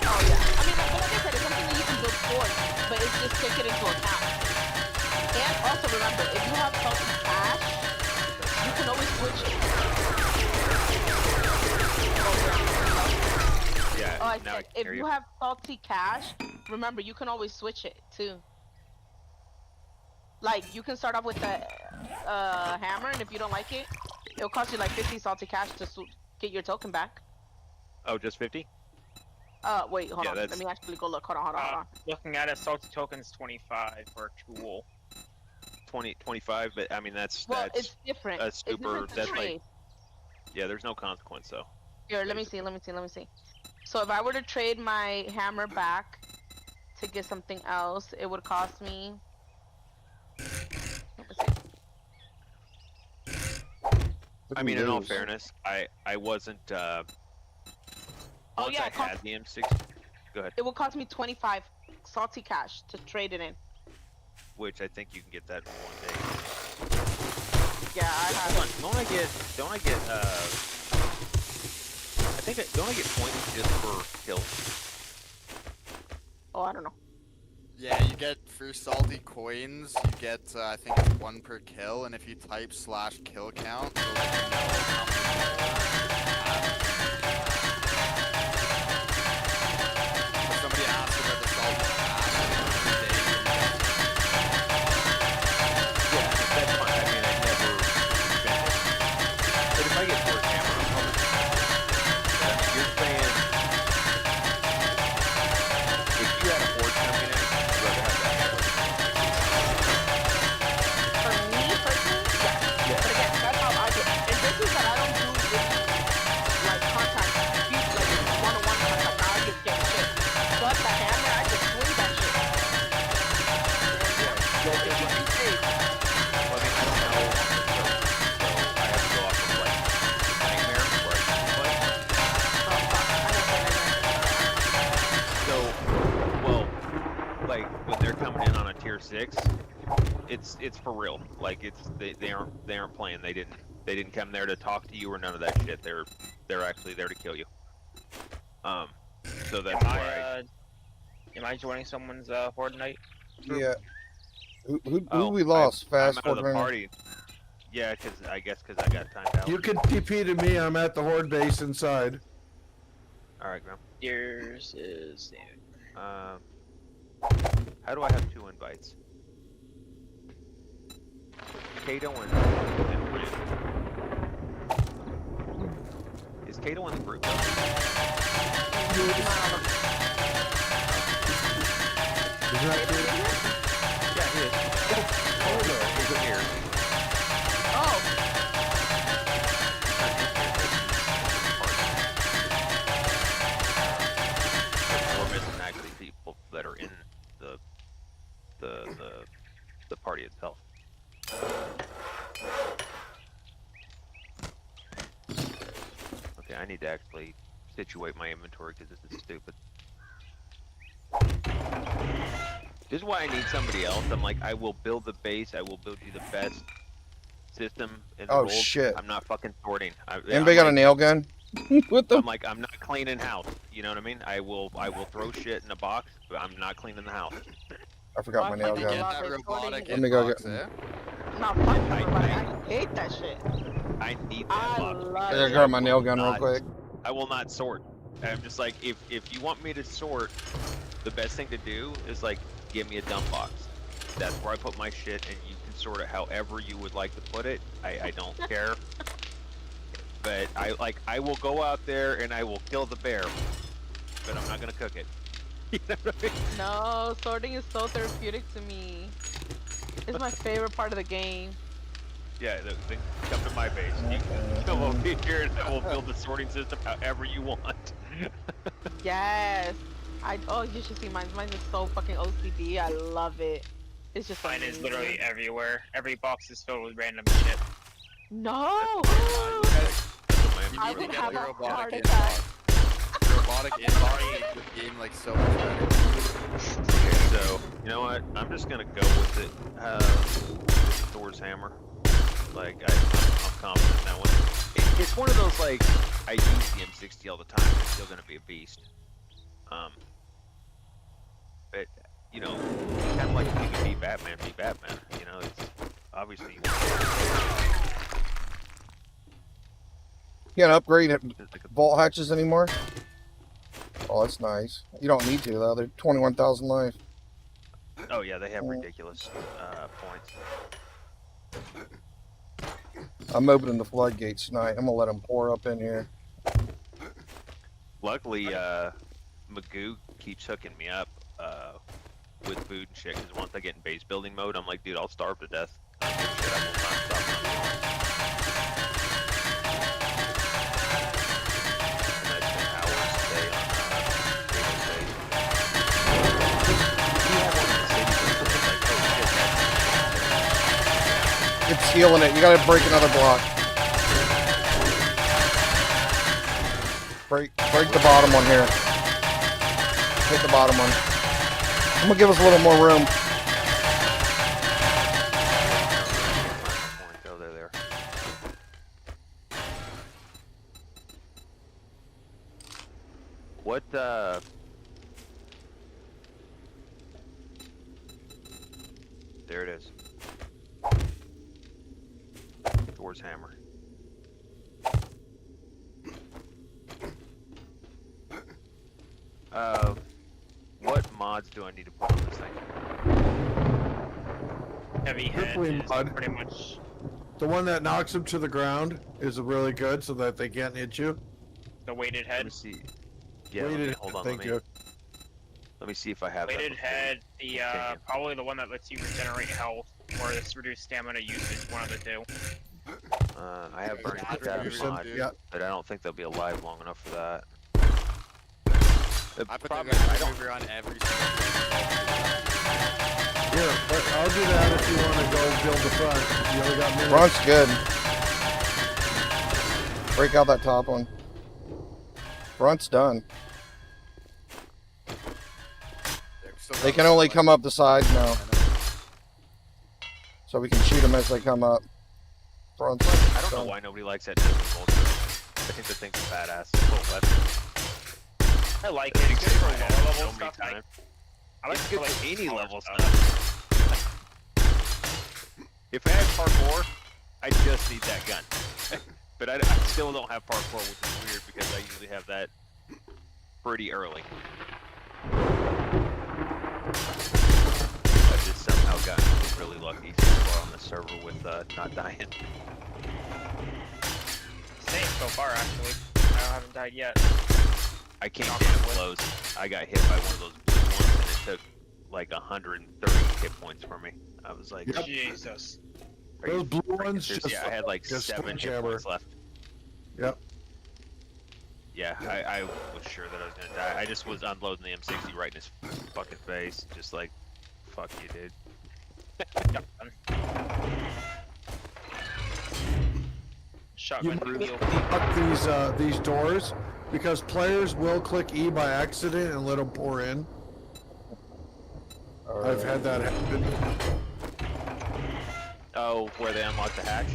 Oh yeah, I mean, like I said, it's something that you can build for, but it's just take it into account. And also remember, if you have health cash, you can always switch it. Yeah. Oh, I said, if you have salty cash, remember you can always switch it too. Like you can start off with the hammer, and if you don't like it, it'll cost you like 50 salty cash to get your token back. Oh, just 50? Wait, hold on. Let me actually go look. Hold on. Looking at it, salty tokens 25 for a tool. 25, but I mean that's it's different. A super. It's that's trade. like, yeah, there's no consequence though. Here, let me see. So if I were to trade my hammer back to get something else, it would cost me. I mean, in all fairness, I wasn't. Once I had the M6. Go ahead. It will cost me 25 salty cash to trade it in. Which I think you can get that in one day. Yeah, I have. Don't I get? Don't I get points just for kills? Oh, I don't know. Yeah, you get for salty coins. You get I think it's 1 per kill, and if you type /kill count, it'll let you know how many. Somebody asked about the salty cash. Yeah, that's fine. I mean, I never spent it. But if I get Horde hammer, I'm probably. You're saying if you had a Horde coming in, you'd rather have that hammer. For me personally, yes. Yeah. But again, that's how I do it. And this is that I don't do with like contact, like one-on-one contact. Now I just get shit. But the hammer, I just swing that shit. Well, if you can take, well, I mean, I don't know, so I have to go off of like Nightmare where I can play. So, well, like when they're coming in on a tier 6, it's for real. Like they aren't playing. They didn't come there to talk to you or none of that shit. They're actually there to kill you. So that's why. Am I joining someone's Horde night? Yeah. Who we lost? Fast I'm out of the forward. party. Yeah, because I got timed out. You can TP to me. I'm at the Horde base inside. All right, Graham. Yours is. How do I have 2 invites? Kato and William. Is Kato in the group? Yeah, he is. Hold on. He's in here. We're missing actually people that are in the party itself. Okay, I need to actually situate my inventory because this is stupid. This is why I need somebody else. I'm like, I will build the base. I will build you the best system in the Oh, world. shit. I'm not fucking sorting. Anybody got a nail gun? What the? I'm like, I'm not cleaning house. You know what I mean? I will throw shit in a box, but I'm not cleaning the house. I forgot my nail Get gun. that robotic Let me go inbox, get. Not fucking everybody. I hate that shit. I need that box. love I gotta grab my nail gun real quick. I will not sort. I'm just like, if you want me to sort, the best thing to do is like give me a dump box. That's where I put my shit, and you can sort it however you would like to put it. I don't care. But I will go out there and I will kill the bear, but I'm not gonna cook it. You know what I mean? No, sorting is so therapeutic to me. It's my favorite part of the game. Yeah, then come to my base. You can come over here and I will build the sorting system however you want. Yes. Oh, you should see mine. Mine is so fucking OCD. I love it. It's just Mine is amazing. literally everywhere. Every box is filled with random shit. No! I would have a heart robotic attack. inbox. Robotic inbox makes this game like so much better. Okay, so you know what? I'm just gonna go with it. Thor's hammer. Like I'm confident in that one. It's one of those like I use the M60 all the time. It's still gonna be a beast. But you know, kind of like if you can be Batman, be Batman. You know, it's obviously. You can't upgrade vault hatches anymore. Oh, that's nice. You don't need to though. They're 21,000 life. Oh yeah, they have ridiculous points. I'm opening the floodgates tonight. I'm gonna let them pour up in here. Luckily, Magoo keeps hooking me up with food and shit. Because once I get in base building mode, I'm like, dude, I'll starve to death. I will not stop. And I spend hours a day on base. You have one in the city, but it's like, oh shit. It's healing it. You gotta break another block. Break the bottom one here. Hit the bottom one. I'm gonna give us a little more room. Oh, they're there. What there it is. Thor's hammer. What mods do I need to put on this thing? Heavy head Crippling is mod. pretty much. The one that knocks them to the ground is really good, so that they can't hit you. The weighted Let head. me see. Yeah, Weighted, hold on. thank you. Let me see if I have that. Weighted before head. The continue. probably the one that lets you regenerate health, or this reduced stamina usage. One of the two. I have burning Yeah, status 100%, mod, yeah. but I don't think they'll be alive long enough for that. The I put problem the is I ground don't. mover on every single thing. Here, but I'll do that if you want to go build the front. You only got minutes. Front's good. Break out that top one. Front's done. They can only come up the sides now. So we can shoot them as they come up. Front's I don't know done. why nobody likes that Desert Vulture. I think the thing's a badass little weapon. I like it. It's good for lower level so many stuff. times. I like It's to good play for any power level stuff. stuff. If I had parkour, I just need that gun. But I still don't have parkour, which is weird because I usually have that pretty early. I just somehow gotten really lucky so far on the server with not dying. Same so far, actually. I haven't died yet. I came damn close. I got hit by one of those blue ones and it took like 130 hit points for me. I was like, Yep. Jesus. are you Those blue freaking ones serious? just Yeah, I had like just 7 hit sledgehammer. points left. Yep. Yeah, I was sure that I was gonna die. I just was unloading the M60 right in his fucking face, just like, fuck you, dude. Shot You my might reveal. up these doors because players will click E by accident and let them pour in. I've had that happen. Oh, where they unlock the hatch?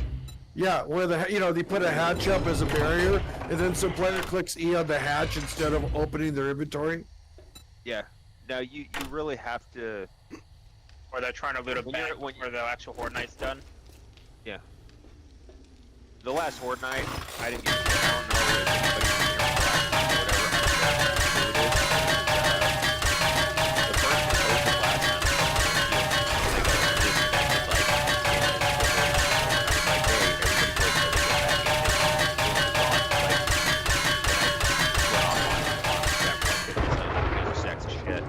Yeah, where they put a hatch up as a barrier, and then some player clicks E on the hatch instead of opening their inventory. Yeah. Now you really have to Or they're trying to loot a When bank you're- when before the actual Horde Night's done. Yeah. The last Horde night, I didn't get to, I don't know if anybody's been here for the last night or whatever. I don't know who it is. The first was open last night. They got disconnected like 10 minutes before. I was like, hey, everybody go so they get back in. It was gone. Like, and I went on that one because it's sex shit.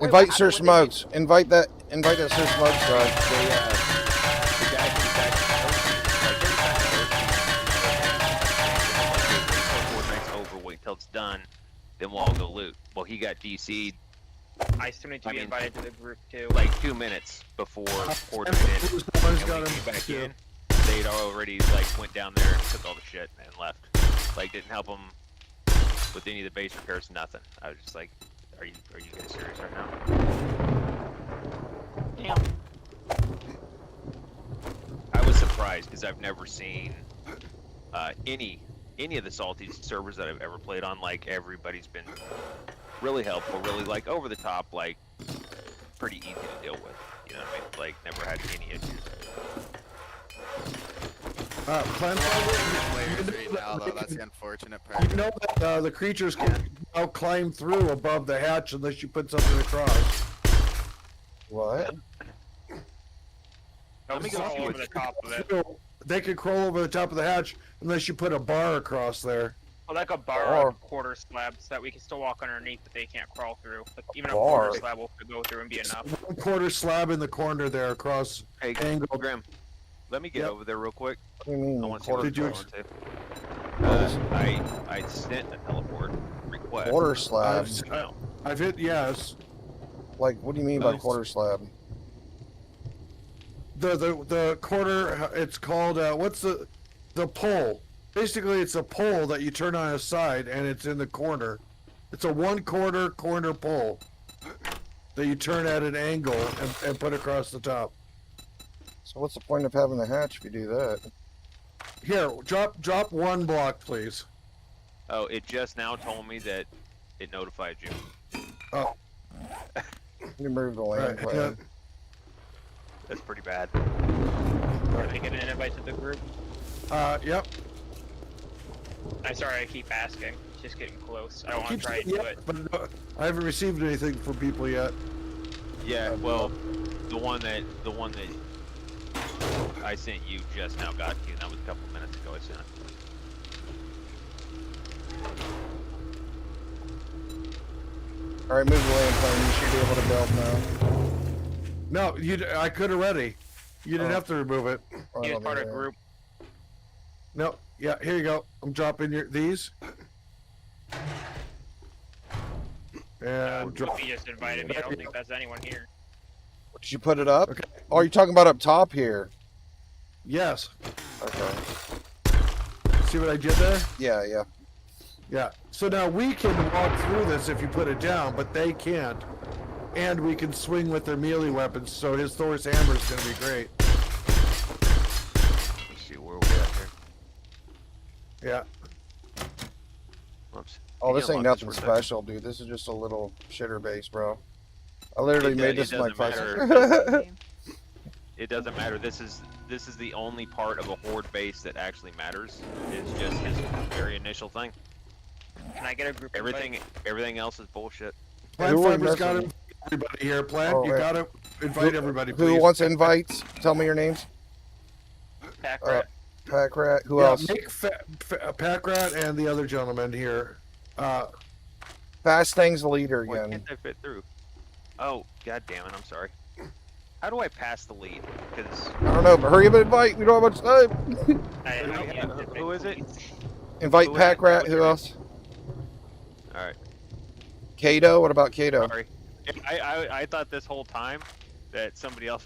Invite Sir Smokes. Invite that Sir Smokes guy. They, the guy came back to like every time Fortnite's over, wait till it's done, then we'll all go loot. Well, he got DC'd. I still need to be invited to the group too. Like 2 minutes before Fortnite ended. And when he came back in, they'd already like went down there and took all the shit and left. Like didn't help them with any of the base repairs, nothing. I was just like, are you guys serious right now? Damn. I was surprised because I've never seen any of the salty servers that I've ever played on. Like everybody's been really helpful, really like over the top, like pretty easy to deal with. You know what I mean? Like never had any issues. Plan Players right now, though. That's the unfortunate part. You know that the creatures can now climb through above the hatch unless you put something across. What? Let me go all over the top of it. They can crawl over the top of the hatch unless you put a bar across there. Well, like a bar or a quarter slab so that we can still walk underneath, but they can't crawl through. Like, even a quarter slab will go through and be enough. 1/4 slab in the corner there across Hey, angle. Grim, let me get over there real quick. What do you mean? I want to see what Did you- I sent a teleport request. Quarter slab. I've hit yes. Like, what do you mean by Nice. quarter slab? The quarter, it's called what's the pole? Basically, it's a pole that you turn on a side and it's in the corner. It's a 1/4 corner pole that you turn at an angle and put across the top. So what's the point of having a hatch if you do that? Here, drop 1 block, please. Oh, it just now told me that it notified you. Oh. Remove the land Right, plan. That's pretty bad. Are they getting an invite to the group? Yep. I'm sorry, I keep asking. It's just getting close. I don't want to try and do it. But I haven't received anything from people yet. Yeah, well, the one that I sent you just now got to you, and that was a couple minutes ago I sent it. Alright, move the land plan. You should be able to build now. No, I could already. You didn't have to remove it. He's part of group. No, yeah, here you go. I'm dropping these. And drop. He just invited me. I don't think that's anyone here. Did you put it up? Okay. Oh, you're talking about up top here. Yes. Okay. See what I did there? Yeah, yeah. Yeah. So now we can walk through this if you put it down, but they can't. And we can swing with their melee weapons, so his Thor's hammer is going to be great. Let's see where we at here. Yeah. Whoops. Oh, Can this you ain't unlock nothing this for a second? special, dude. This is just a little shitter base, bro. I literally It made does- this in like it 5 doesn't seconds. It doesn't matter. This is the only part of a horde base that actually matters. It's just his very initial thing. Can I get a group Everything else is bullshit. Plant Who are we Fiber's got missing? everybody here. Plant, Oh, you wait. got to invite everybody, Who please. wants invites? Tell me your names. Pack Rat. Pack Rat. Who Yeah, else? Make Pack Rat and the other gentleman here. Fast Thing's the leader Why again. can't I fit through? Oh, god damn it! I'm sorry. How do I pass the lead? Because I don't know, but hurry up and invite. We don't have much time. who is it? Invite Who Pack is it? Rat. What's Who your else? All right. Kato. What about Kato? Sorry. I thought this whole time that somebody else.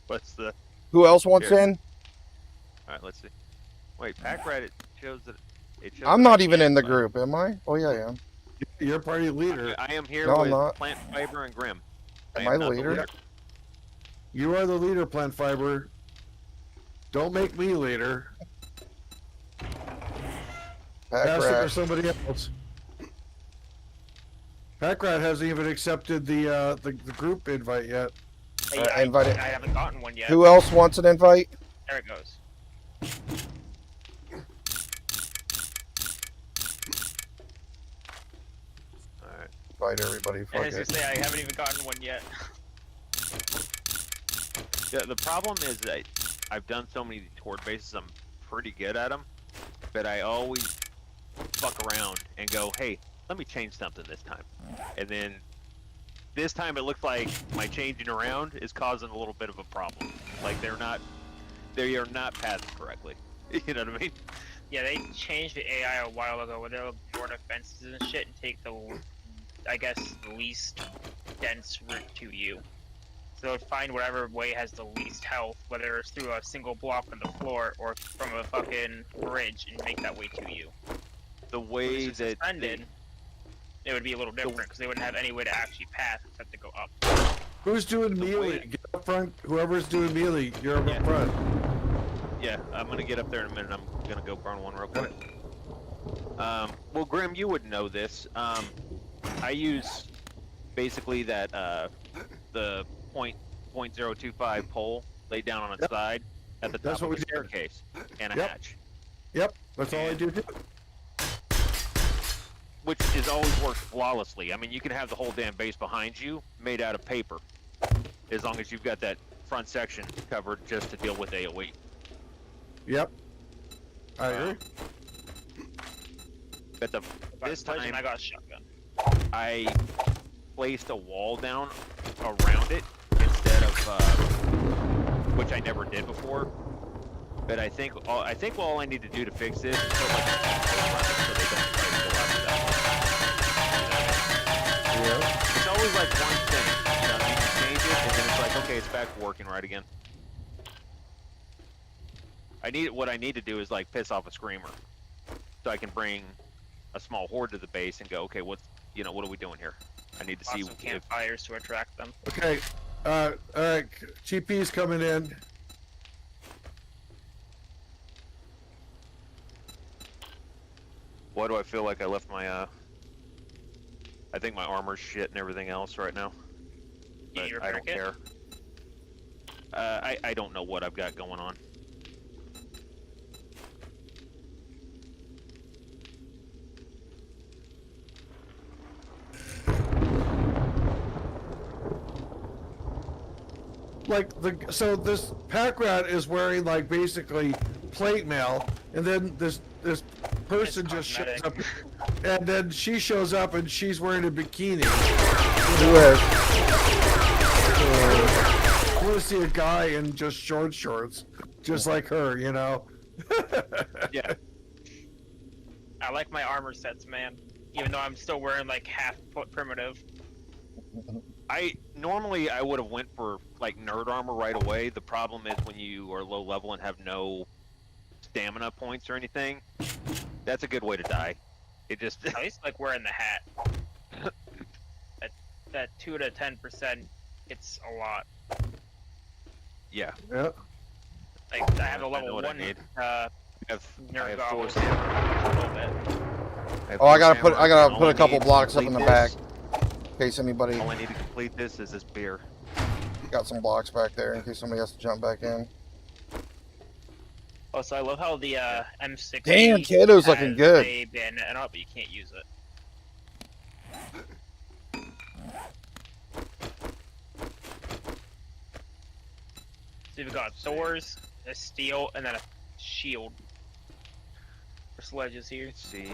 What's the? Who else wants Here. in? All right, let's see. Wait, Pack Rat. It shows that. It shows I'm that not I even can't in the find- group, am I? Oh yeah, I am. You're party leader. I am here No, I'm with not. Plant Fiber and Grim. Am I am the not leader? You are the leader, Plant Fiber. Don't make me leader. Pack Pass it to Rat. somebody else. Packrat hasn't even accepted the group invite yet. Hey, I invite it. haven't gotten one yet. Who else wants an invite? There it goes. Alright. Invite everybody. I Fuck was gonna it. say I haven't even gotten one yet. Yeah, the problem is that I've done so many toward bases, I'm pretty good at them, but I always fuck around and go, hey, let me change something this time. And then this time it looks like my changing around is causing a little bit of a problem. Like they are not pathing correctly. You know what I mean? Yeah, they changed the AI a while ago where they'll ignore defenses and shit and take the, I guess, least dense route to you. So they'll find whatever way has the least health, whether it's through a single block on the floor or from a fucking bridge, and make that way to you. The way that that suspended, it would be a little different because they wouldn't have any way to actually path except to go up. Who's doing melee? Get up front. Whoever's doing melee, you're up front. Yeah, I'm gonna get up there in a minute. I'm gonna go burn one real quick. Well, Grim, you would know this. I use basically that the .025 pole laid down on its side at the top of the staircase and a hatch. Yep, that's all I do too. Which has always worked flawlessly. I mean, you can have the whole damn base behind you made out of paper, as long as you've got that front section covered just to deal with AOE. Yep. I agree. But this time I got a shotgun. I placed a wall down around it instead of which I never did before. But I think all I need to do to fix this is put like a so they don't try to go after that one. Yeah. It's always like one thing, you know what I mean? You change it and then it's like, okay, it's back to working right again. What I need to do is like piss off a screamer, so I can bring a small horde to the base and go, okay, what are we doing here? I need to see Some campfires to attract them. Okay. Alright. GP's coming in. Why do I feel like I left my I think my armor's shit and everything else right now. But I don't care. I don't know what I've got going on. So this pack rat is wearing like basically plate mail, and then this person just shows up, and then she shows up and she's wearing a bikini. I want to see a guy in just shorts, just like her, you know. Yeah. I like my armor sets, man. Even though I'm still wearing like half foot primitive. Normally I would have went for like nerd armor right away. The problem is when you are low level and have no stamina points or anything, that's a good way to die. It just at least like wearing the hat. that 2 to 10%, it's a lot. Yeah. Yeah. Like I have a level 1 nerd goblin a little bit. Oh, I gotta put a couple blocks up in the back. In case anybody. All I need to complete this is this beer. Got some blocks back there in case somebody has to jump back in. Oh, so I love how the M60. Damn, Kato's looking good. A bayonet up, but you can't use it. So we've got doors, a steel, and then a shield. For sledges here. Let's see.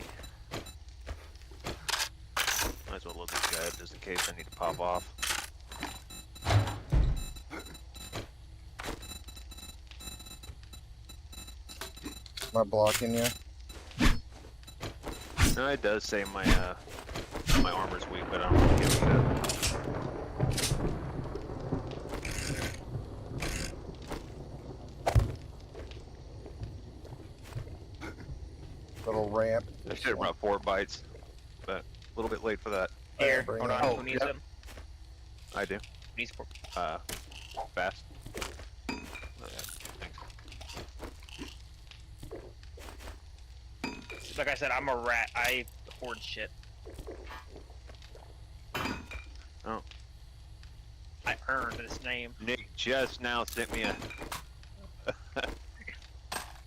Might as well load this guy up just in case I need to pop off. Am I blocking you? No, it does say my my armor's weak, but I don't really give a shit. Little ramp. I should have brought 4 bites, but a little bit late for that. Here, hold on, who needs them? I do. Needs 4. Fast. Like I said, I'm a rat. I hoard shit. Oh. I earned this name. Nick just now sent me a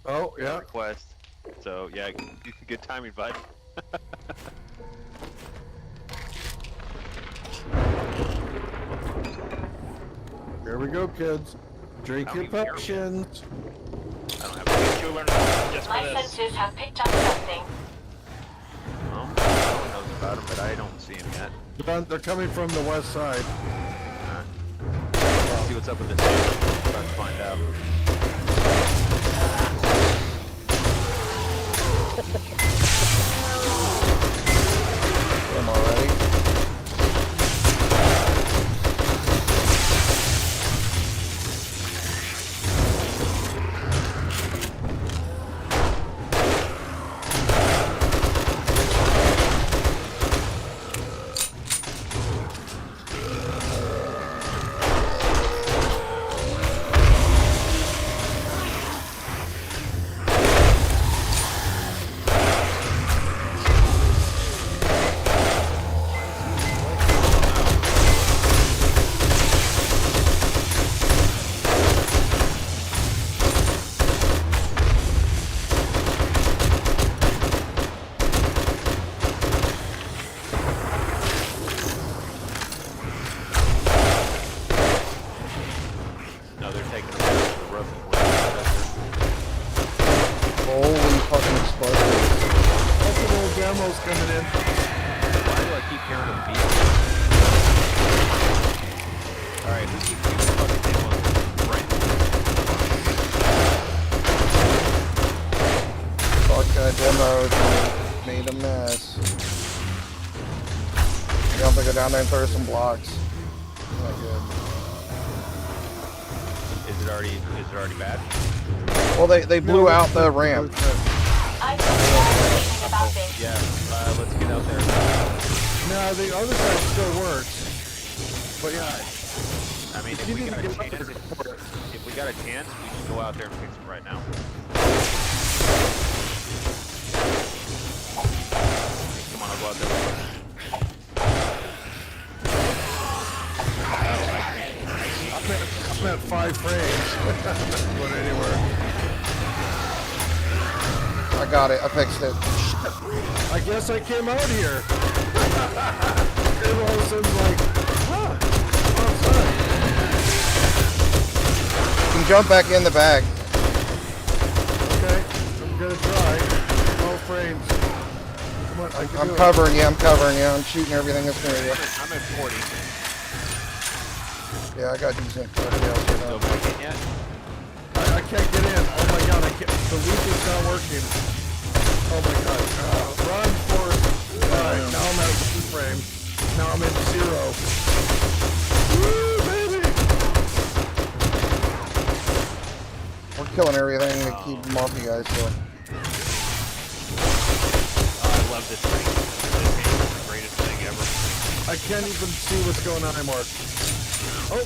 Oh, yeah. request. So yeah, good timing, bud. Here we go, kids. Drink I your don't even hear potions. I don't have You learned just for My this. sensors have picked up something. Well, no one knows about him, but I don't see him yet. They're coming from the west side. Let's see what's up with this. About to find out. I'm already. No, they're taking him down to the roof. Holy fucking exploders. Lots of little demos coming in. Why do I keep hearing them beat? Alright, who keeps these fucking demos? Right. Fuck demos made a mess. You have to go down there and throw some blocks. Not good. Is it already bad? Well, they blew out the ramp. I don't know anything about this. Yeah, let's get out there. No, the other side still works. But yeah. I mean, if we got a chance, we should go out there and fix them right now. Come on, I'll go out there. I'm at 5 frames. Not going anywhere. I got it. I fixed it. I guess I came out here. And all of a sudden, like, outside. You can jump back in the bag. Okay, I'm gonna try. 12 frames. Come on, I can I'm do covering you. I'm covering you. I'm shooting everything that's near you. I'm at 40. Yeah, I got decent coverage out here now. Still back in yet? I can't get in. Oh my god, I can't. The loop is not working. Oh my god. Run, Forrest. Alright, now I'm at 2 frames. Now I'm at 0. Woo, baby! We're killing everything to keep them off you guys, so. I love this thing. This game is the greatest thing ever. I can't even see what's going on anymore. Oh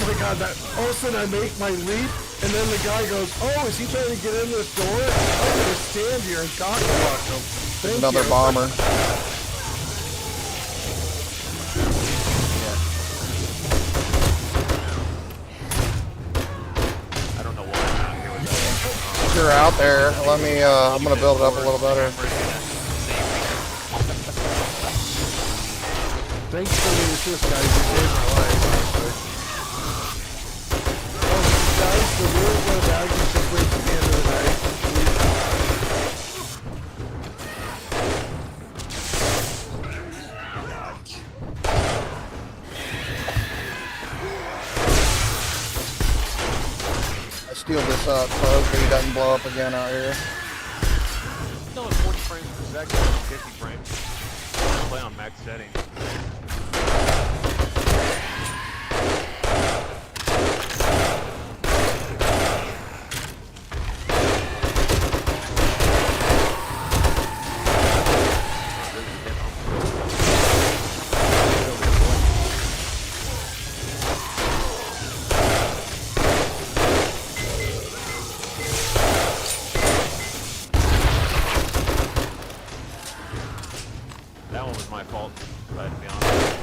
my god, that all of a sudden I make my leap, and then the guy goes, oh, is he trying to get in this door? I'm gonna stand here and cock block him. Thank Another you. bomber. I don't know why I'm out here with that. If you're out there, let me, I'm gonna build it up a little better. Thanks for the assist, guys. You saved my life, honestly. Oh, guys, the rules of the bag is just wait till the end of the night. I steal this up, so hopefully he doesn't blow up again out here. Still at 40 frames per second, 50 frames. I play on max setting. That one was my fault, if I had to be honest.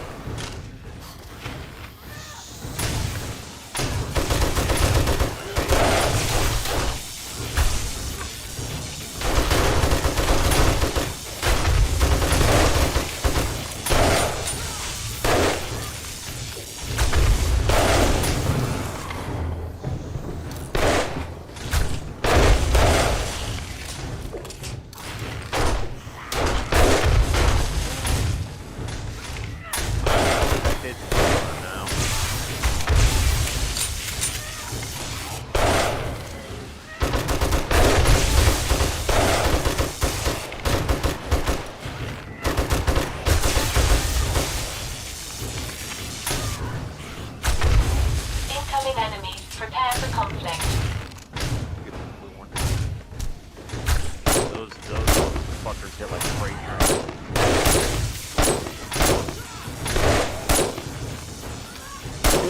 monsters hit like crazy.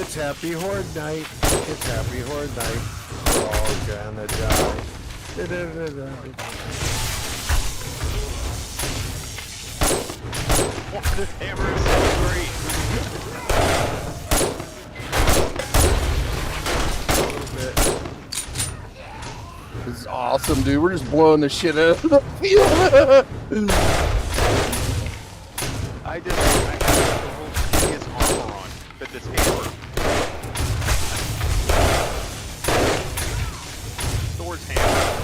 It's Happy Horde Night. It's Happy Horde Night. We're all gonna die. This hammer is so great. This is awesome, dude. We're just blowing the shit out of the field. I have the whole hideous armor on, but this hammer. Thor's hammer.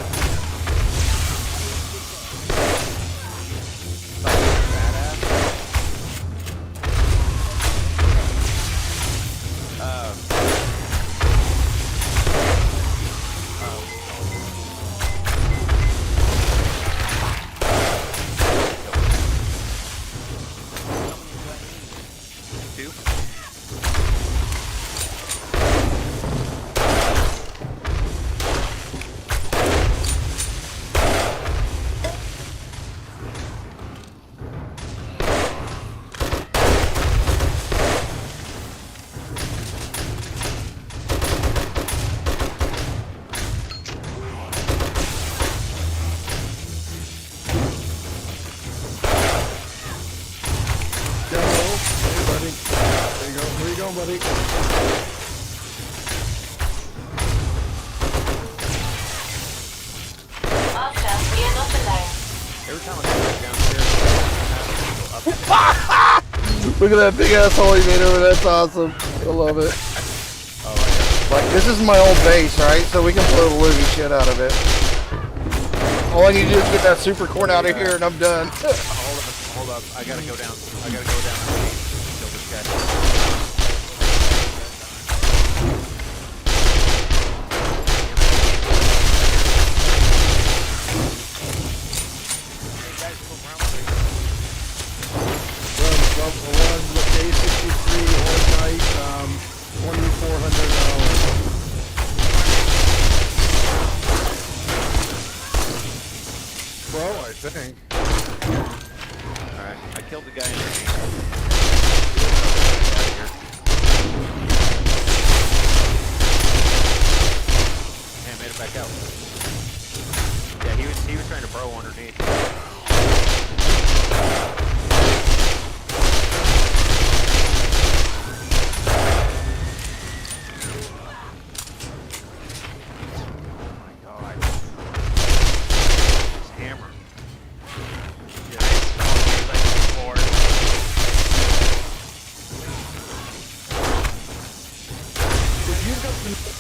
Buddy. Master, we are not alone. Every time I go downstairs, Look at that big ass hole he made over there. That's awesome. I love it. Like, this is my old base, right? So we can blow the living shit out of it. All I need to do is get that super corn out of here and I'm done. hold up. I gotta go down. I gotta go down and kill this guy. Run the K63 all night, 2,400 Bro, I think. Alright, I killed the guy in the and made it back out. Yeah, he was trying to bro underneath.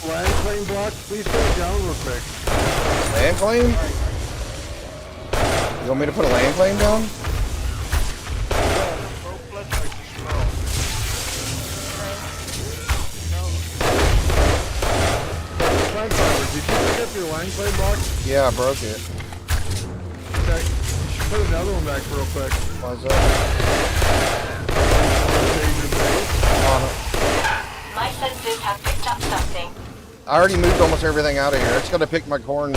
Land claim block, please put it down real quick. Land claim? You want me to put a land claim down? Did you pick up your land claim block? Yeah, I broke it. Okay, you should put another one back real quick. Why's that? My sensors have picked up something. I already moved almost everything out of here. I just gotta pick my corn.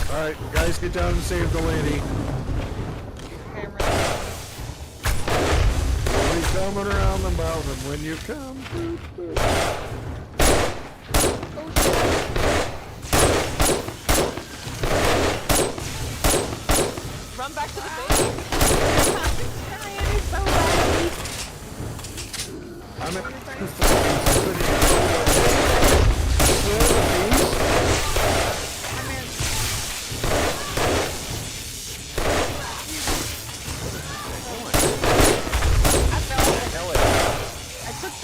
Alright, guys, get down and save the lady. We'll be coming around the mountain when you come. Run back to the base. I'm at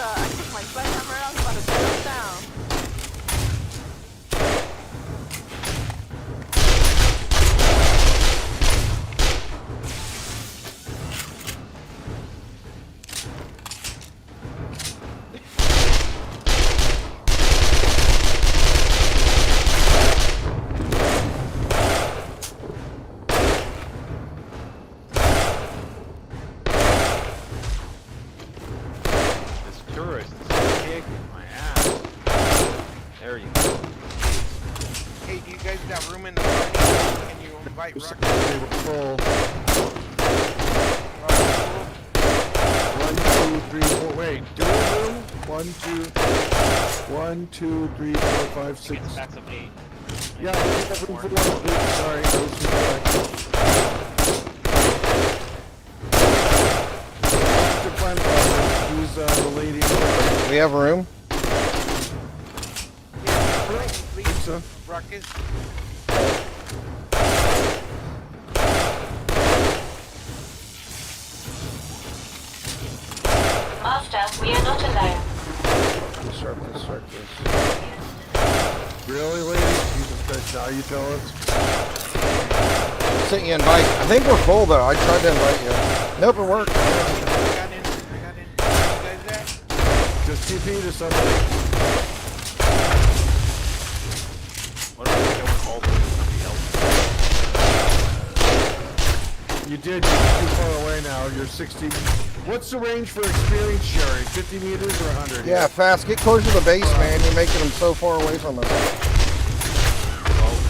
I took my sledgehammer out, I was about to jump down. Tourist is kicking my ass. There you go. Hey, do you guys got room in the party? Can you invite Ruckus? They were full. 1, 2, 3, 4. Wait, do we have room? 1, 2, 3, 4, 5, 6. That's of 8. Yeah, we have room for 1. Sorry, I was incorrect. Mr. Planfather, who's the lady. We have room? Pizza. Ruckus. Master, we are not alone. Let's start this. Really, lady? Jesus Christ, now you tell us? Sent you an invite. I think we're full though. I tried to invite you. Nope, it worked. I got in. You guys there? Just TP to somebody. What do I do with all somebody else? You did. You're too far away now. You're 60. What's the range for experience sharing? 50 meters or 100? Yeah, fast. Get closer to the base, man. You're making them so far away from us. Well,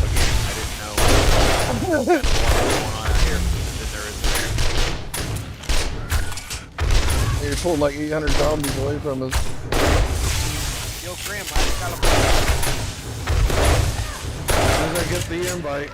again, I didn't know what was going on out here. Then there is. You're pulling like 800 zombies away from us. Yo, Grim, I got a... As soon as I get the invite.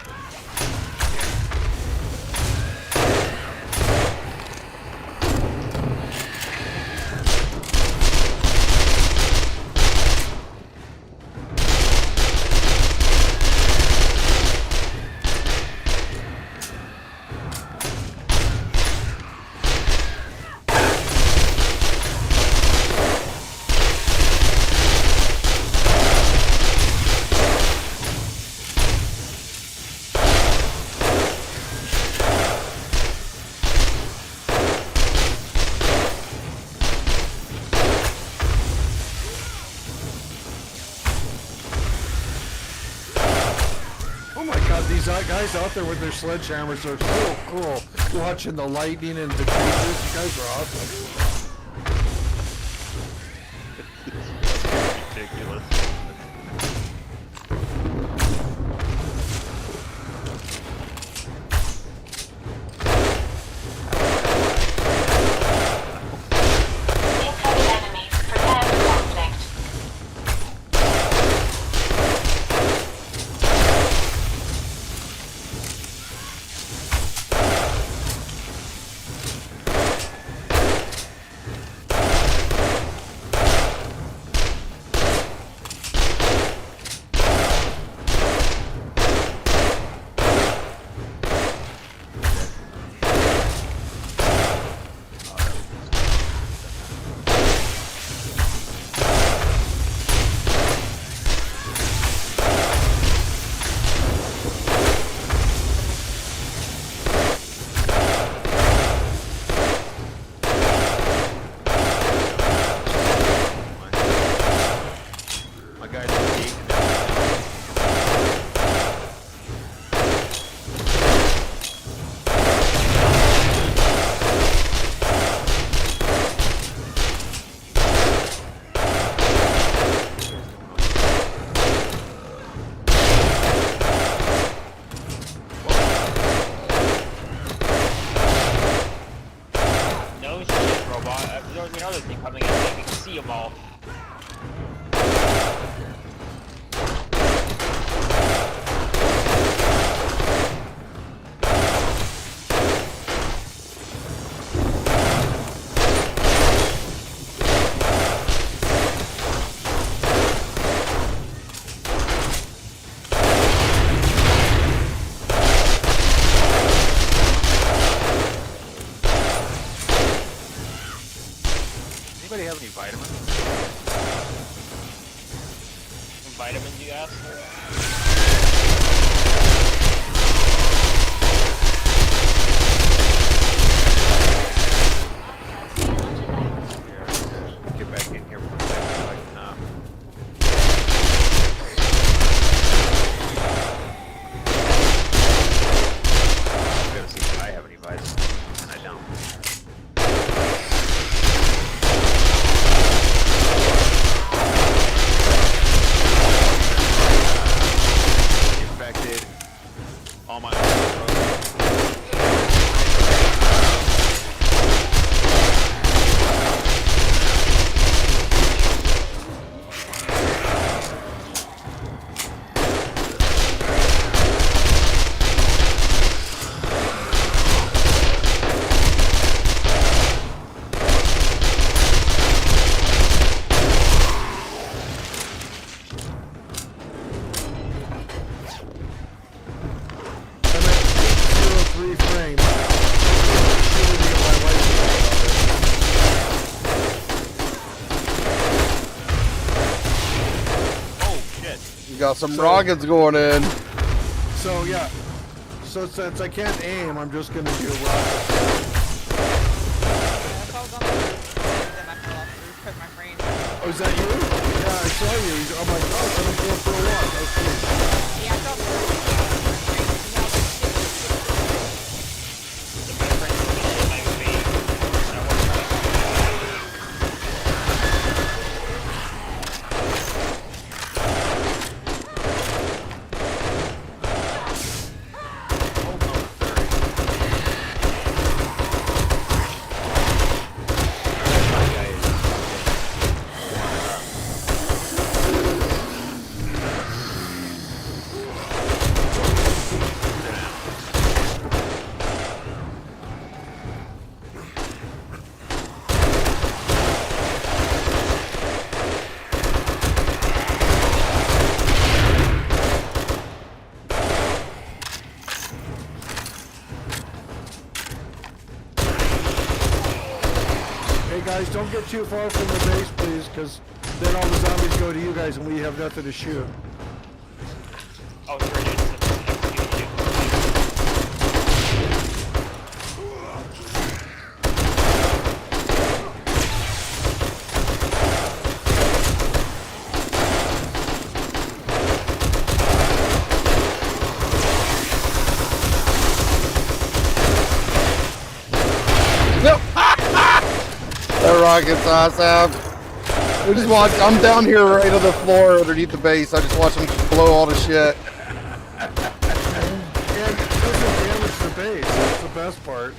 These guys out there with their sledgehammers are so cool. Watching the lightning and the creatures. You guys are awesome. Ridiculous. Incoming enemies. Prepare for conflict. Another thing coming in, so you can see them all. Anybody have any vitamins? Some vitamins you asked for? Get back in here for a second so I can, I'm gonna see if I have any vitamins, and I don't. You got some rockets going in. So yeah. So since I can't aim, I'm just gonna do rockets. Oh, is that you? Yeah, I saw you. Oh my gosh, I'm going for a walk. That was cool. Yeah, I felt Guys, don't get too far from the base, please, because then all the zombies go to you guys and we have nothing to shoot. Oh, sure, dude. That rocket's awesome. We just watch. I'm down here right on the floor underneath the base. I just watch them blow all the shit. And it doesn't damage the base. That's the best part.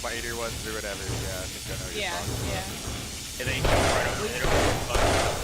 spider ones or whatever. Yeah, I think I know what you're talking about. Yeah. And then you jump right over there.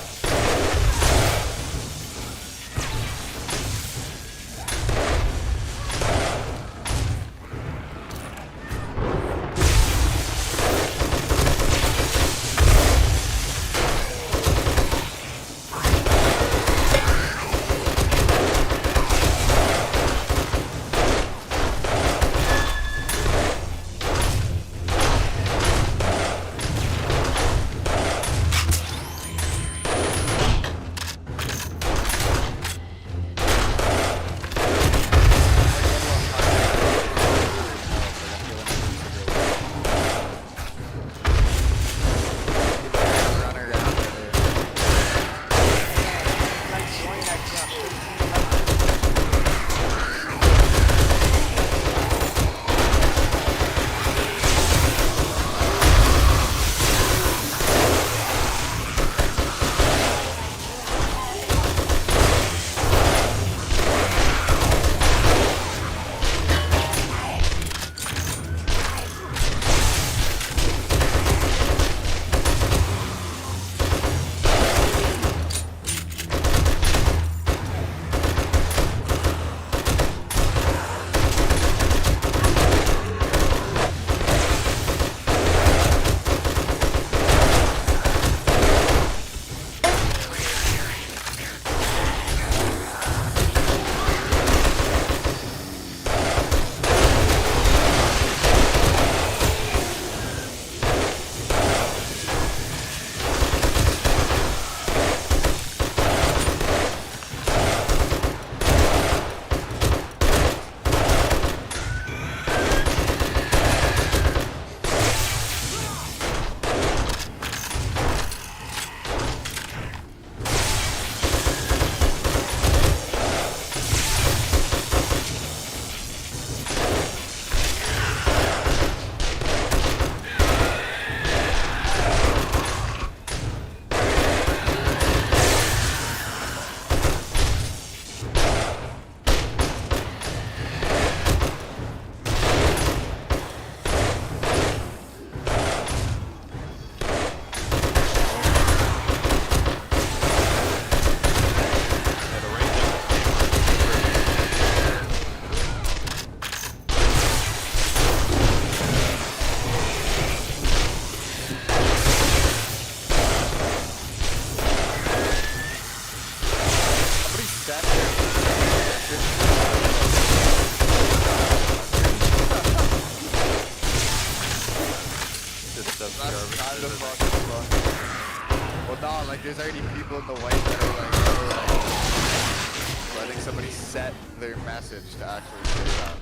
their message to actually say that.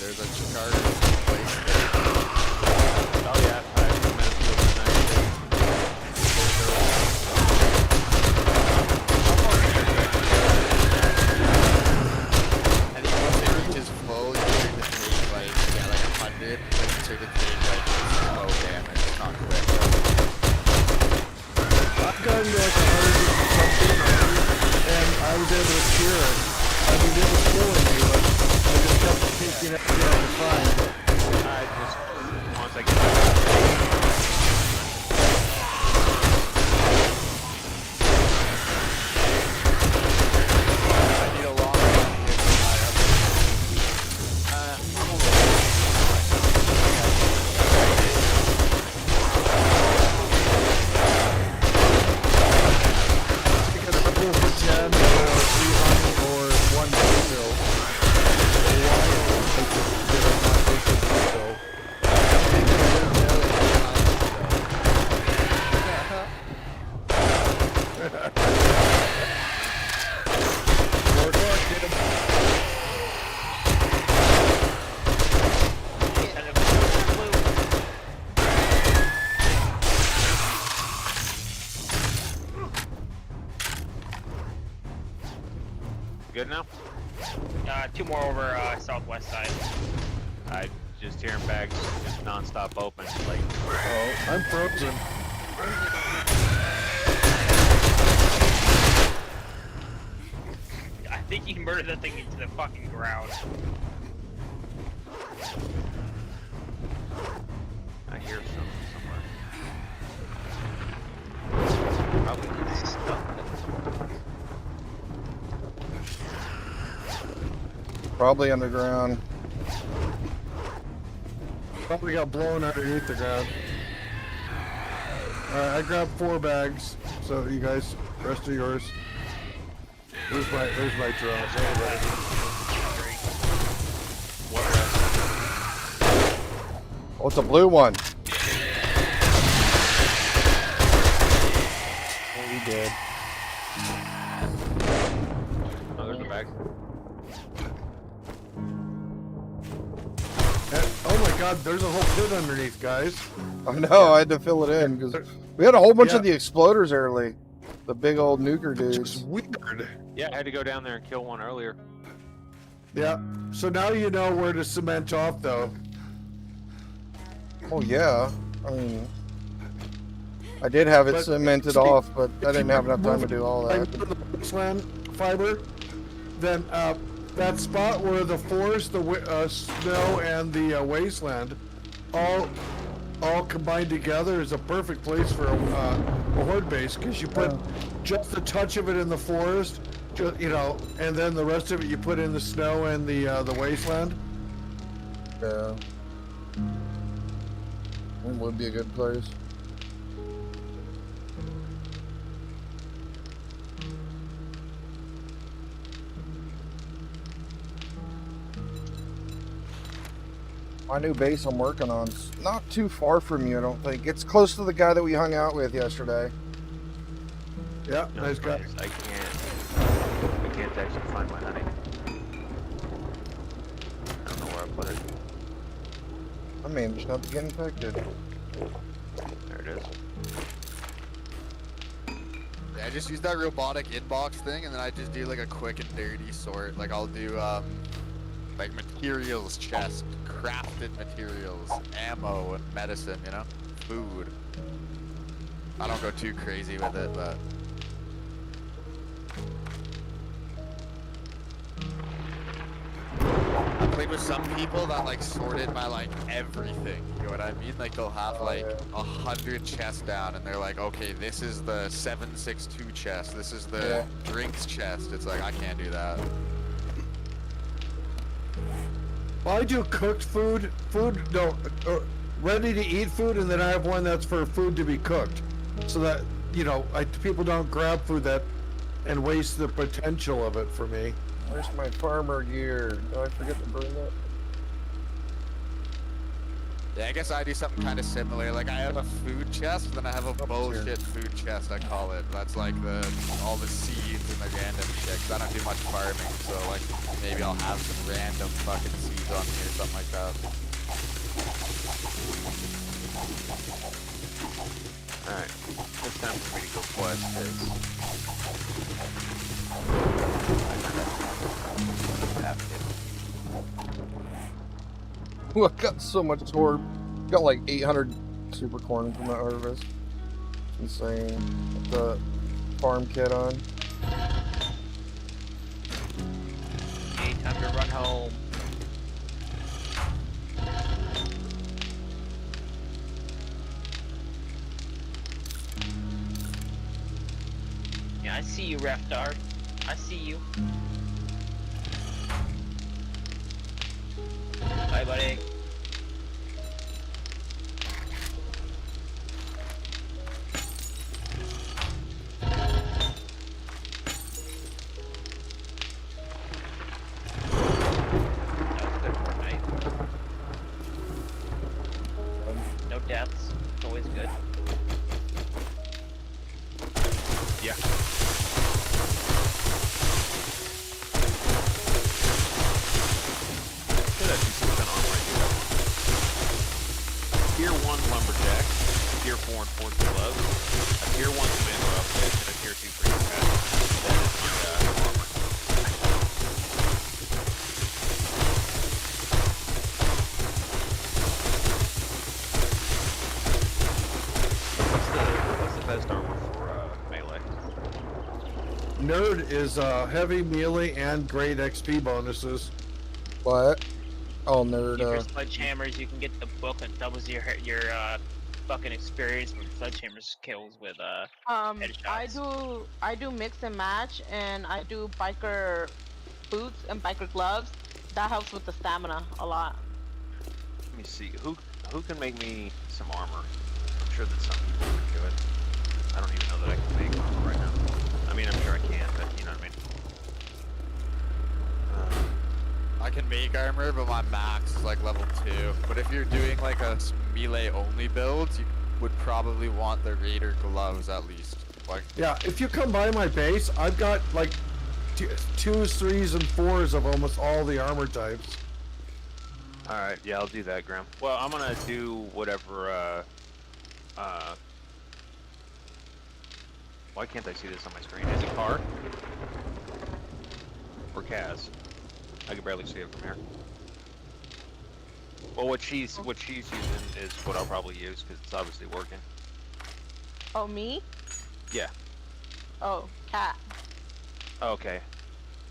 There's a Chicago place there. Oh yeah, I've met a few of them I think once it reaches full, you turn the page like, yeah, like 100, then you turn the page like, oh damn, it's not quick. I've gotten to like 100 something, and I was able to cure it. I mean, it was killing me, but I just kept taking it down to find. I just, once I get that. I need a long run to hit Because I'm going for 10 or 300 or 1 kill. Good now? 2 more over southwest side. I just hearing bags just non-stop open. Like, oh, I'm frozen. I think you murdered that thing into the fucking ground. I hear somewhere. Probably stuff. Probably underground. Probably got blown underneath the ground. Alright, I grabbed 4 bags, so you guys, rest of yours. There's my drop. Oh, it's a blue one. Oh, we did. Oh, there's a bag. Oh my god, there's a whole pit underneath, guys. I know, I had to fill it in because we had a whole bunch of the exploders early. The big old nuker dudes. It's weird. Yeah, I had to go down there and kill one earlier. Yeah, so now you know where to cement off, though. Oh yeah, I mean, I did have it cemented off, but I didn't have enough time to do all that. The Wasteland fiber, then that spot where the forest, the snow, and the wasteland all combined together is a perfect place for a horde base, because you put just a touch of it in the forest, you know, and then the rest of it you put in the snow and the wasteland. Yeah, it would be a good place. My new base I'm working on is not too far from you, I don't think. It's close to the guy that we hung out with yesterday. Yeah, No, nice guy. I can't actually find my honey. I don't know where I put it. managed not to get infected. There it is. Yeah, I just use that robotic inbox thing, and then I just do like a quick and dirty sort. Like I'll do like materials chest, crafted materials, ammo, and medicine. You know, food. I don't go too crazy with it, but. I played with some people that like sorted by like everything, you know what I mean? Like they'll have like 100 chests down and they're like, okay, this is the 762 chest, this is the drinks chest. It's like, I can't do that. Well, I do cooked food, ready to eat food, and then I have one that's for food to be cooked. So that, you know, people don't grab food and waste the potential of it for me. Where's my farmer gear? Did I forget to bring it? Yeah, I guess I do something kind of similar. Like I have a food chest, then I have a bullshit food chest, I call it. That's like all the seeds and the random shit. 'Cause I don't do much farming, so like maybe I'll have some random fucking seeds on me or something like that. Alright, it's time for me to go quest this. Ooh, I got so much ore. Got like 800 super corn from that harvest. Insane. Put the farm kit on. Hey, time to run home. Yeah, I see you, Raftar. I see you. Bye, buddy. No deaths. It's always good. Yeah. Tier 1 lumberjack, tier 4 enforcement gloves, a tier 1 commando outfit, and a tier 2 freedom pad. That is my armor. What's the best armor for melee? Nerd is heavy melee and great XP bonuses. What? Oh, nerd. For sledgehammers, you can get the book that doubles your fucking experience from sledgehammers kills with headshots. I do mix and match, and I do biker boots and biker gloves. That helps with the stamina a lot. Let me see, who can make me some armor? I'm sure that some people can do it. I don't even know that I can make armor right now. I mean, I'm sure I can, but you know what I mean. I can make armor, but my max is like level 2. But if you're doing like a melee only build, you would probably want the raider gloves at least. Like, yeah, if you come by my base, I've got like 2s, 3s, and 4s of almost all the armor types. Alright, yeah, I'll do that, Graham. Well, I'm gonna do whatever, why can't I see this on my screen? Is it Car? Or Kaz? I can barely see it from here. Well, what she's using is what I'll probably use, because it's obviously working. Oh, me? Yeah. Oh, cat. Okay.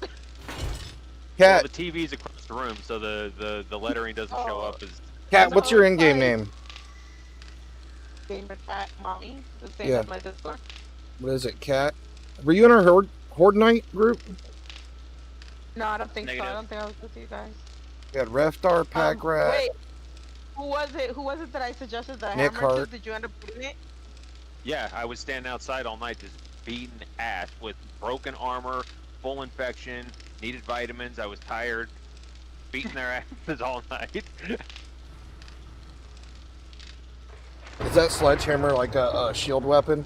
Cat. Well, the TV's across the room, so the lettering doesn't show up as... Cat, what's your in-game name? Gamer Cat Mommy. The same Yeah. as my Discord. What is it, Cat? Were you in our Horde Night group? No, I don't think so. I Negative. don't think I was with you guys. We had Reftar, Pack Rat. Wait. Who was it? Who was it that I suggested that Nick hammer to? Hart. Did you end up putting it? Yeah, I was standing outside all night just beating ass with broken armor, full infection, needed vitamins, I was tired, beating their asses all night. Is that sledgehammer like a shield weapon?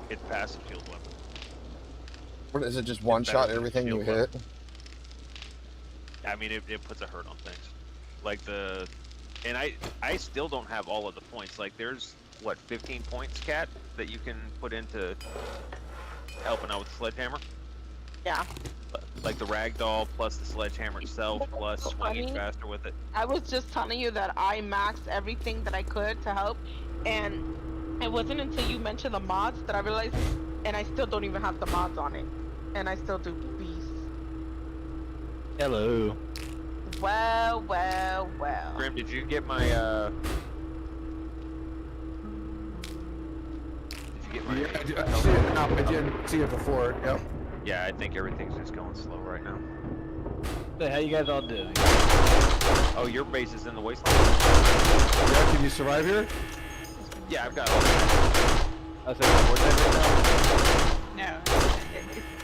It's passive shield weapon. What is it, just one better shot than a everything you shield hit? I mean, it puts a hurt on things. Like the And I still don't have all of the points. Like there's what 15 points, Cat, that you can put into helping out with the sledgehammer. Yeah. Like the ragdoll plus the sledgehammer itself plus swinging faster with it. I was just telling you that I maxed everything that I could to help, and it wasn't until you mentioned the mods that I realized, and I still don't even have the mods on it, and I still do beast. Hello. Well. Grim, did you get my Yeah, I see it now. I didn't see it before. Yep. Yeah, I think everything's just going slow right now. Hey, how you guys all doing? Oh, your base is in the wasteland? Yeah, can you survive here? Yeah, I've got all that. I was like, coordinate right No.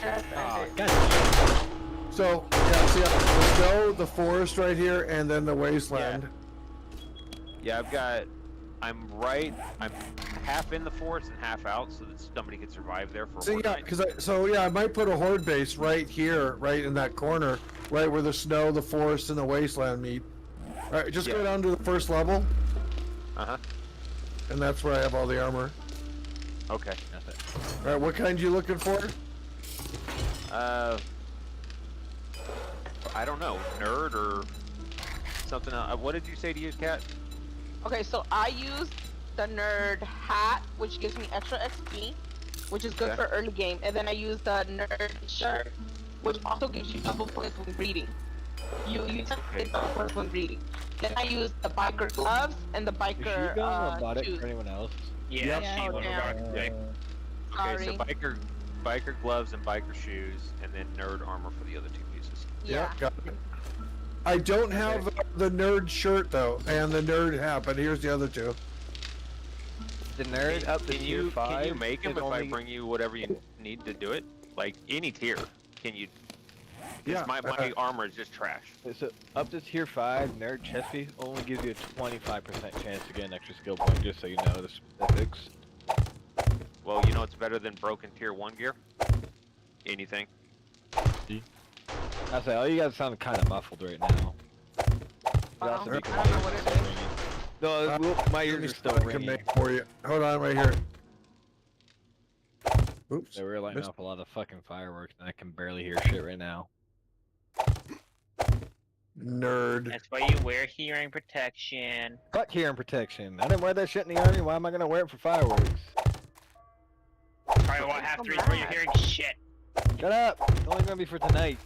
now? God. So, yeah, see the snow, the forest right here, and then the wasteland. Yeah, I'm half in the forest and half out, so that somebody could survive there for a So horde yeah, I might put a horde base right here, right in that corner, right where the snow, the forest, and the wasteland meet. All right, just go down to the first level. And that's where I have all the armor. Okay, that's it. All right, what kind you looking for? I don't know, nerd or something else. What did you say to use, Cat? Okay, so I use the nerd hat, which gives me extra XP, which is good for early game, and then I use the nerd shirt, which also gives you double points when reading. You take double points when reading. Then I use the biker gloves and the biker shoes. For anyone else? Yeah, Yeah. Okay, so biker gloves and biker shoes, and then nerd armor for the other two pieces. Yeah, got it. I don't have the nerd shirt though, and the nerd hat, but here's the other two. The nerd up to tier 5. Can you make them if I bring you whatever you need to do it? Like any tier, can you? Yeah. My armor is just trash. So up to tier 5, nerd chest piece only gives you a 25% chance to get an extra skill point. Just so you know the specifics. Well, you know it's better than broken tier 1 gear. Anything. I say, oh, you guys sound kind of muffled right now. I don't know what it is. No, my ears are still I can ringing. make for you. Hold on, right here. Oops. They were lighting missed. up a lot of fucking fireworks, and I can barely hear shit right now. Nerd. That's why you wear hearing protection. Fuck hearing protection. I didn't wear that shit in the army. Why am I gonna wear it for fireworks? Probably won't have to read where you're hearing shit. Shut up! It's only gonna be for tonight.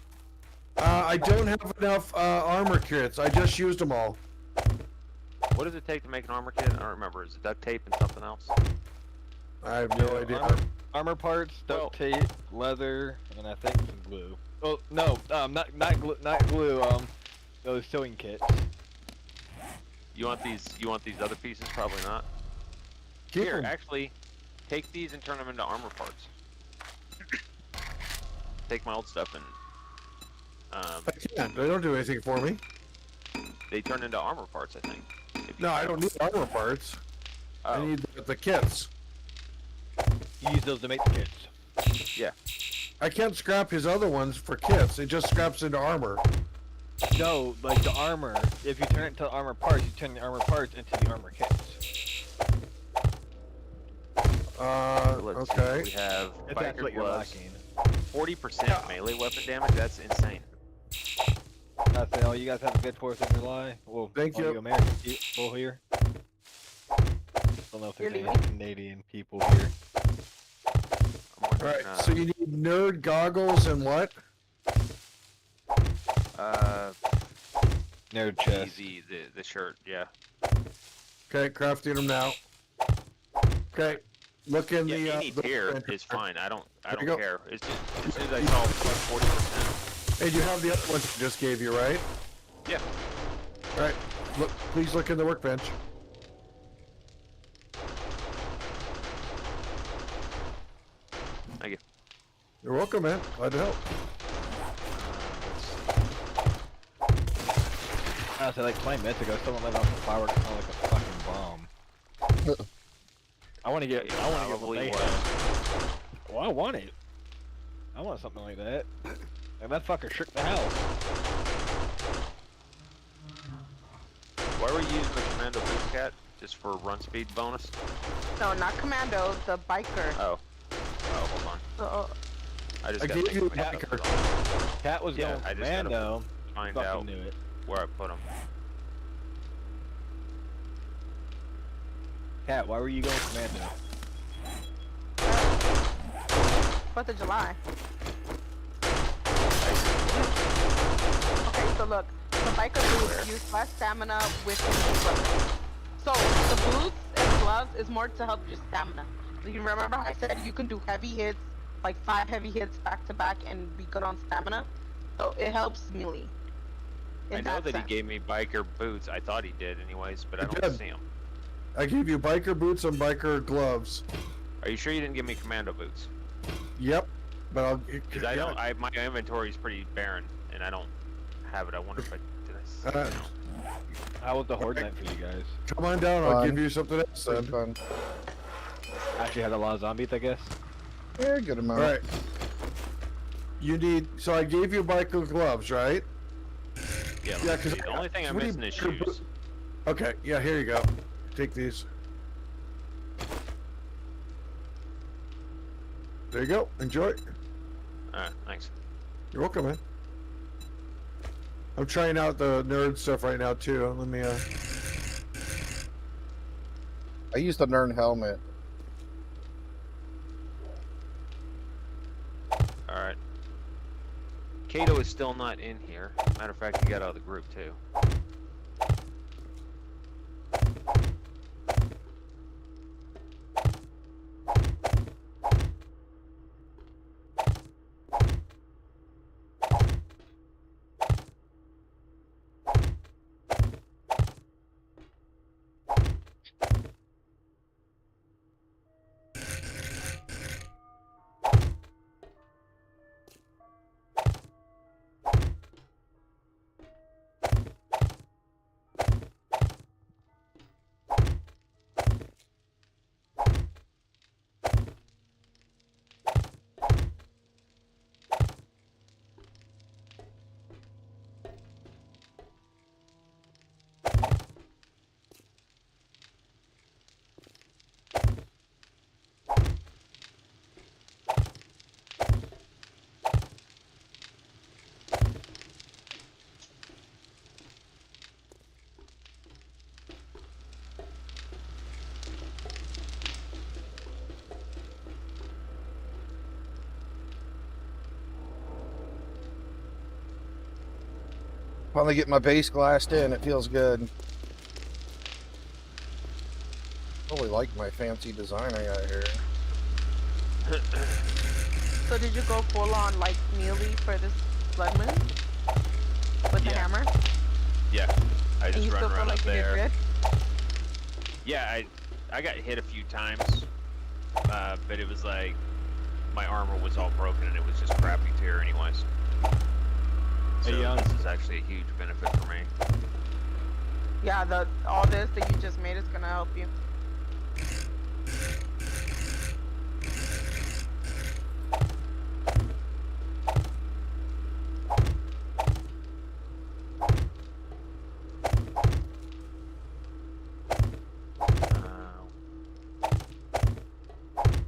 I don't have enough armor kits. I just used them all. What does it take to make an armor kit? I don't remember. Is it duct tape and something else? I have no idea. Armor parts, duct tape, leather, and I think some glue. Oh no, not glue. Those sewing kits. You want these other pieces? Probably not. Here, actually, take these and turn them into armor parts. Take my old stuff and. I can't. They don't do anything for me. They turn into armor parts, I think. No, I don't need armor parts. I need the kits. You use those to make the kits. Yeah. I can't scrap his other ones for kits. It just scraps into armor. No, like the armor. If you turn it into armor parts, you turn the armor parts into the armor kits. Okay. We have If that's biker what you're gloves. lacking. 40% melee weapon damage. That's insane. I say, oh, you guys have a good 4th of July. Well, thank you. American people here. Don't know if there's any Canadian people here. Alright, so you need nerd goggles and what? Nerd chest. The shirt, yeah. Okay, crafting them now. Okay, look in the. Any tier is fine. I don't you go. care. It's just as soon as I saw like 40%. And you have the other ones I just gave you, right? Yeah. Alright, look. Please look in the workbench. Thank you. You're welcome, man. Glad to help. I say, like playing Mythic, I still don't let off the fireworks sound like a fucking bomb. I want to get what they have. Well, I want it. I want something like that. And that fucker shook the house. Why were you using the Cat? Just for run speed bonus? No, not commando, the biker. Oh. Oh, hold on. So, I just I got gave to you a think biker. about it. Cat was Yeah, going I just gotta commando. find Fucking out knew it. where I put him. Cat, why were you going commando? 4th of July. Okay, so look, the biker boots use less stamina with the equipment. So the boots and gloves is more to help your stamina. So you remember how I said you can do heavy hits, like 5 heavy hits back to back and be good on stamina? So it helps melee. I know that he gave me biker boots. I thought he did anyways, but I don't did. see him. I gave you biker boots and biker gloves. Are you sure you didn't give me commando boots? Yep, but I'll. Because I don't. My inventory is pretty barren, and I don't have it. I wonder if I did. How was the horde night for you guys? Come on down. I'll give you something else. Then. Fun. Actually had a lot of zombies, I guess. Yeah, good amount. All right. You need. So I gave you biker gloves, right? Yeah. Yeah, because the only thing I'm missing is shoes. Okay. Yeah. Here you go. Take these. There you go. Enjoy. Alright, thanks. You're welcome, man. I'm trying out the nerd stuff right now too. Let me. I used a nerd helmet. Alright. Kato is still not in here. Matter of fact, he got out of the group too. Finally get my base glassed in. It feels good. Really like my fancy design I got here. So did you go full on like melee for this blood moon? With the hammer? Yeah. I And just you run still feel around like up you did there. good? Yeah, I got hit a few times, but it was like my armor was all broken and it was just crappy tier anyways. So this is actually a huge benefit for me. Yeah, all this that you just made is gonna help you.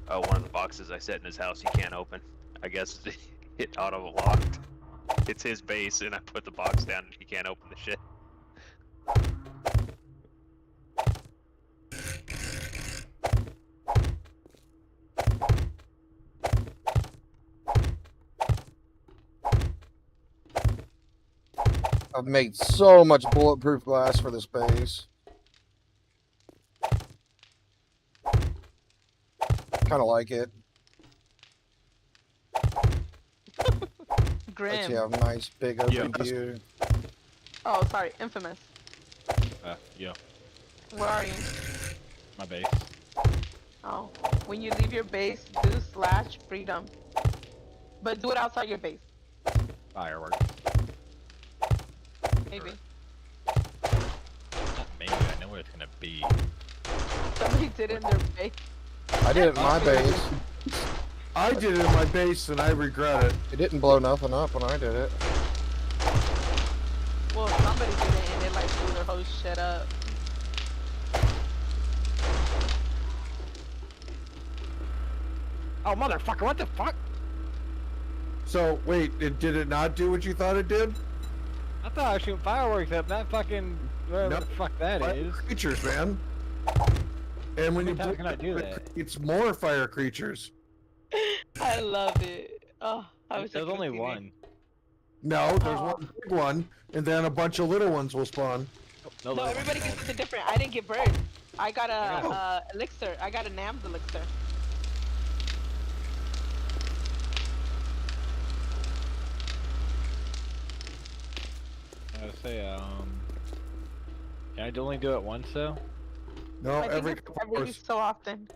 Oh, one of the boxes I set in his house he can't open. I guess it auto locked. It's his base, and I put the box down, and he can't open the shit. I've made so much bulletproof glass for this base. Kind of like it. Grim. Lets you have a nice big open view. Oh, sorry, infamous. Yeah. Where are you? My base. Oh, when you leave your base, do /freedom. But do it outside your base. Fireworks. Maybe. Not maybe, I know where it's gonna be. Somebody did it in their base. I did it in my base. I did it in my base and I regret it. It didn't blow nothing up when I did it. Well, somebody did it and it like blew their whole shit up. Oh, motherfucker, what the fuck? So, wait, did it not do what you thought it did? I thought I was shooting fireworks at that fucking... whatever the fuck that is. Creatures, man. And when you How can I do it that? creates more fire creatures. I love it. Oh, I wish There's only one. No, there's one big one, and then a bunch of little ones will spawn. No, everybody gets something different. I didn't get birds. I got a elixir. I got a NAMS elixir. I would say, can I only do it once though? No, I think every it's couple every hours. so often.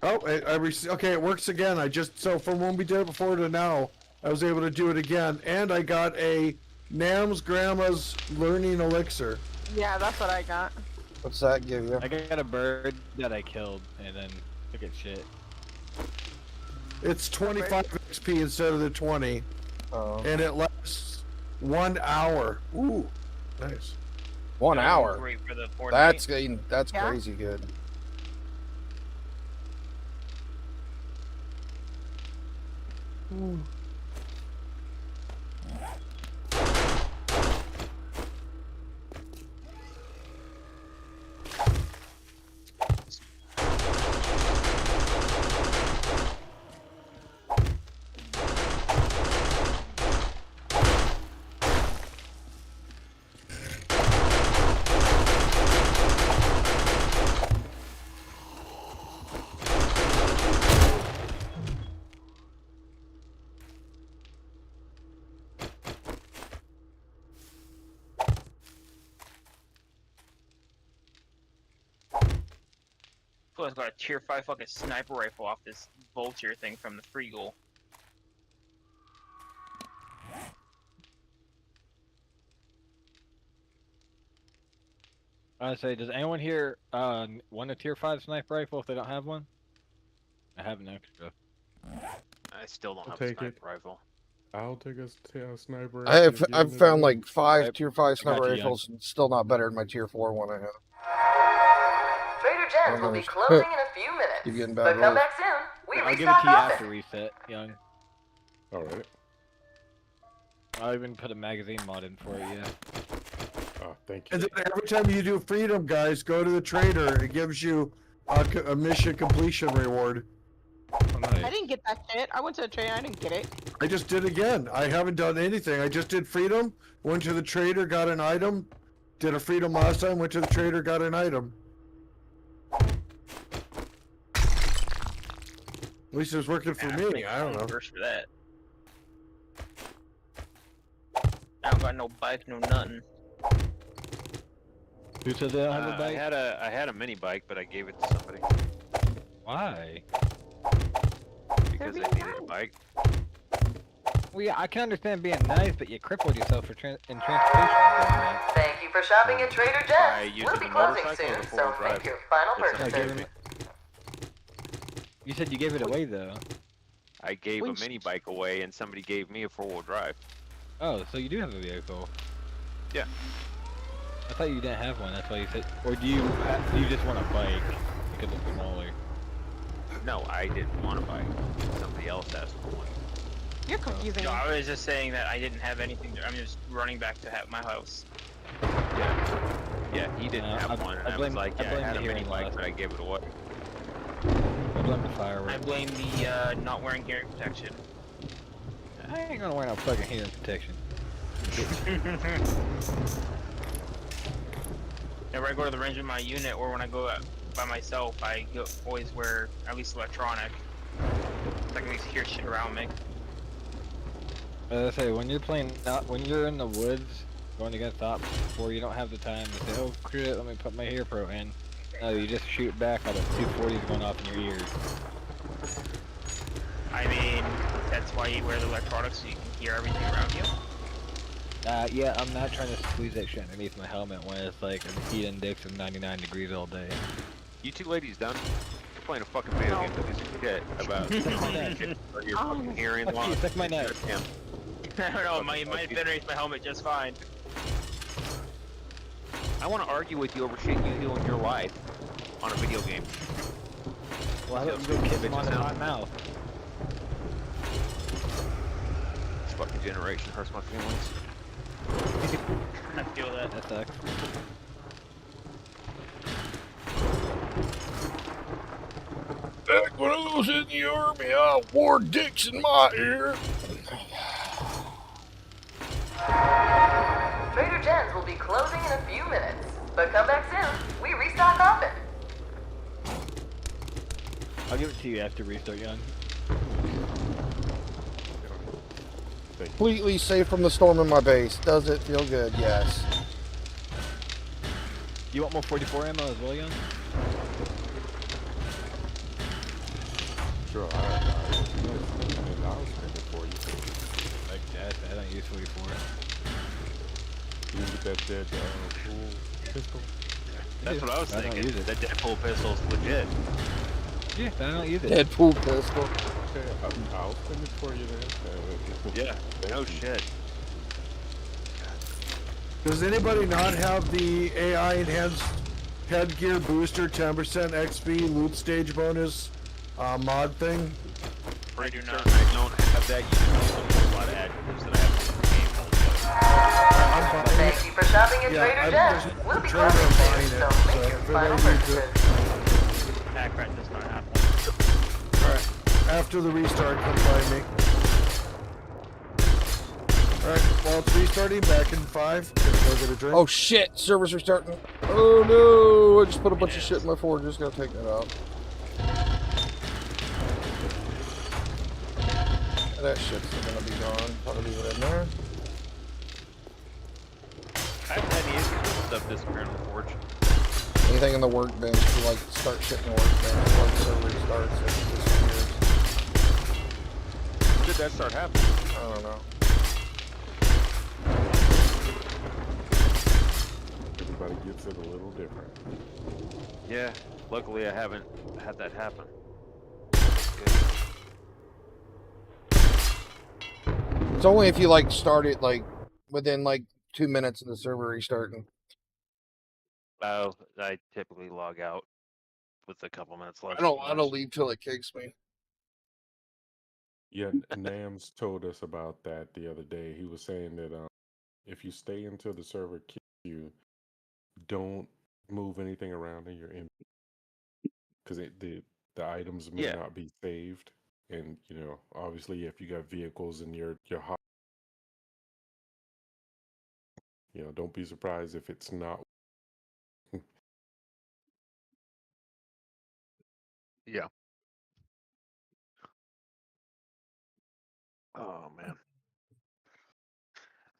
Oh, okay, it works again. So from when we did it before to now, I was able to do it again, and I got a Nam's Grandma's Learning Elixir. Yeah, that's what I got. What's that give you? I got a bird that I killed and then took its shit. It's 25 XP instead of the 20, and it lasts 1 hour. Ooh, nice. 1 hour. Great for the That's Fortnite. that's Yeah. crazy good. I got a tier 5 fucking sniper rifle off this vulture thing from the free goal. I would say, does anyone here want a tier 5 sniper rifle if they don't have one? I have an extra. I still don't I'll have a take it. sniper rifle. I'll take a sniper. I've found like 5 Yep. tier 5 I got sniper you, rifles, and still not better than my tier 4 one I have. Trader Jen's will be closing in a few minutes. Keep getting But bad come rolls. back soon. We I'll give it restock to you often. after reset, young. Alright. I'll even put a magazine mod in for it, yeah. Oh, thank you. And then every time you do freedom, guys, go to the trader. It gives you a mission completion reward. Oh, nice. I didn't get that shit. I went to a trader. I didn't get it. I just did again. I haven't done anything. I just did freedom, went to the trader, got an item, did a freedom last time, went to the trader, got an item. At least it was working for me. I don't know. First for that. I don't got no bike, no nothing. Who said they don't have a bike? I had a mini bike, but I gave it to somebody Why? because I needed a bike. Well, yeah, I can understand being nice, but you crippled yourself for in transportation. Thank you for shopping at Trader By Jen's. using We'll be a closing motorcycle or soon, four-wheel so drive. make your final It's I purchase. gave him. You said you gave it away though. I gave a Which- mini bike away, and somebody gave me a 4-wheel drive. Oh, so you do have a vehicle. Yeah. I thought you didn't have one. That's why you said. Or do you just want a bike because it's smaller? No, I didn't want a bike. Somebody else asked for one. You're confusing No, me. I was just saying that I didn't have anything. I'm just running back to my house. Yeah, he didn't have I one, and I, blame- was like, I yeah, I blame had the a mini hearing bike, loss. but I gave it away. I blame the fireworks. I blame the not wearing hearing protection. I ain't gonna wear no fucking hearing protection. Whenever I go to the range with my unit, or when I go out by myself, I always wear at least electronic. So I can at least hear shit around me. As I say, when you're playing, when you're in the woods, going against ops, before you don't have the time to say, oh shit, let me put my ear pro in. No, you just shoot back all the 240s going off in your ears. I mean, that's why you wear the electronics so you can hear everything around you. Yeah, I'm not trying to squeeze that shit underneath my helmet when it's like a heat index of 99 degrees all day. You two ladies done? You're playing a fucking video game that gives a shit about or your fucking hearing Fuck you, loss. suck my neck. Damn. I don't know, my penetrates my helmet just fine. I want to argue with you over shit you do in your life. on a video game. Why don't you go kiss him on the mouth? This fucking generation hurts my feelings. I feel that. That sucks. Back when I was in the army, I wore dicks in my ear. Trader Jen's will be closing in a few minutes, but come back soon. We restock often. I'll give it to you after restart, Young. Completely safe from the storm in my base. Does it feel good? Yes. You want more 44 ammo as well, Young? Sure, I'll spend it for you. Like that, I don't use 44. You can get that dead pool pistol. That's what I was I don't thinking. use it. That Deadpool pistol's legit. Yeah, but I don't use it. Deadpool pistol. Okay, I'll spend it for you then. Yeah. No shit. Does anybody not have the AI enhanced headgear booster 10% XP loot stage bonus mod thing? I do not. I don't have that. You can also do a lot of adjectives that I have in the game. Thank you for shopping at Trader Jen's. We'll be closing soon, so make your final purchases. Back right does not happen. Alright, after the restart, come find me. Alright, while it's restarting, back in 5. Just go get a drink. Oh shit! Server's restarting. Oh no! I just put a bunch of shit in my forge. Just gotta take that out. That shit's gonna be gone. Probably leave it in there. I haven't had any issues with stuff disappearing on the forge. Anything in the workbench, if you like start shit in the workbench, like server restarts, it disappears. When did that start happening? I don't know. Everybody gets it a little different. Yeah. Luckily, I haven't had that happen. It's only if you like start it like within like 2 minutes of the server restarting. Oh, I typically log out with a couple minutes left. I don't leave till it kicks me. Yeah, Nams told us about that the other day. He was saying that if you stay until the server kicks you, don't move anything around in your inventory because the items may not be saved, and you know, obviously, if you got vehicles in your hot, you know, don't be surprised if it's not. Yeah. Oh man.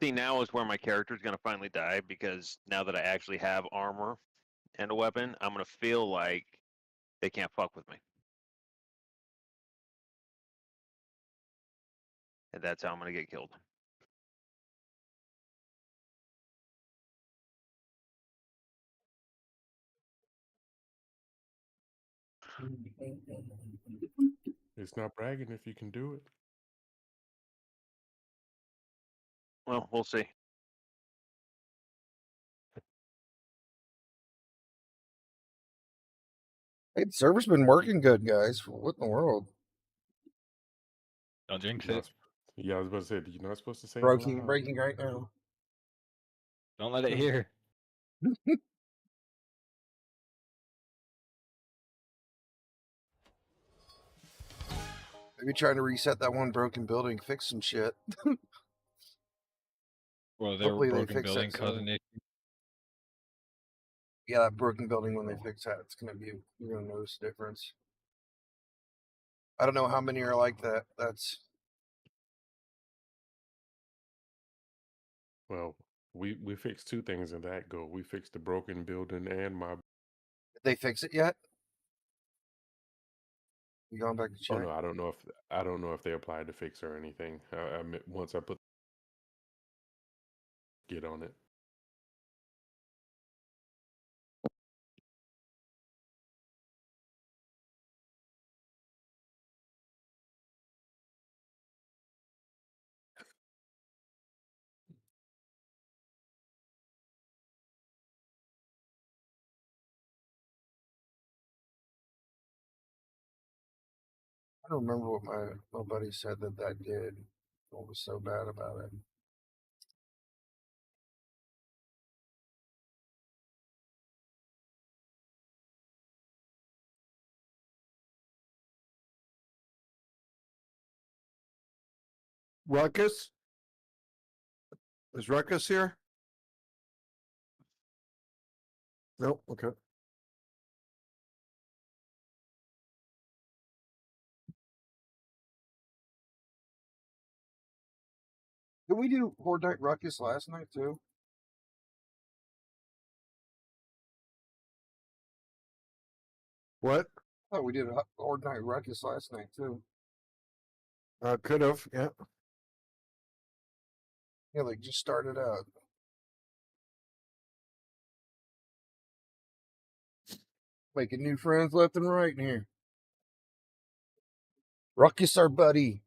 See, now is where my character is gonna finally die because now that I actually have armor and a weapon, I'm gonna feel like they can't fuck with me. And that's how I'm gonna get killed. It's not bragging if you can do it. Well, we'll see. Hey, the server's been working good, guys. What in the world? Don't jinx You're it. not Yeah, I was about to say, you're not supposed to say it Breaking loud. right now. Don't let it hear. Maybe trying to reset that one broken building, fix some shit. Well, their Hopefully they broken fix building that causing soon. it. Yeah, that broken building, when they fix that, it's gonna be, you're gonna notice the difference. I don't know how many are like that. That's Well, we fixed two things in that go. We fixed the broken building and my. did they fix it yet? You going back to Oh check? no, I don't know if they applied to fix or anything. Once I put get on it. don't remember what my buddy said that did. What was so bad about it? Ruckus? Is Ruckus here? Nope. Okay. Did we do Horde Night Ruckus last night too? What? I thought we did Horde Night Ruckus last night too. Could have. Yeah. Yeah, like just started out. Making new friends left and right in here. Ruckus, our buddy.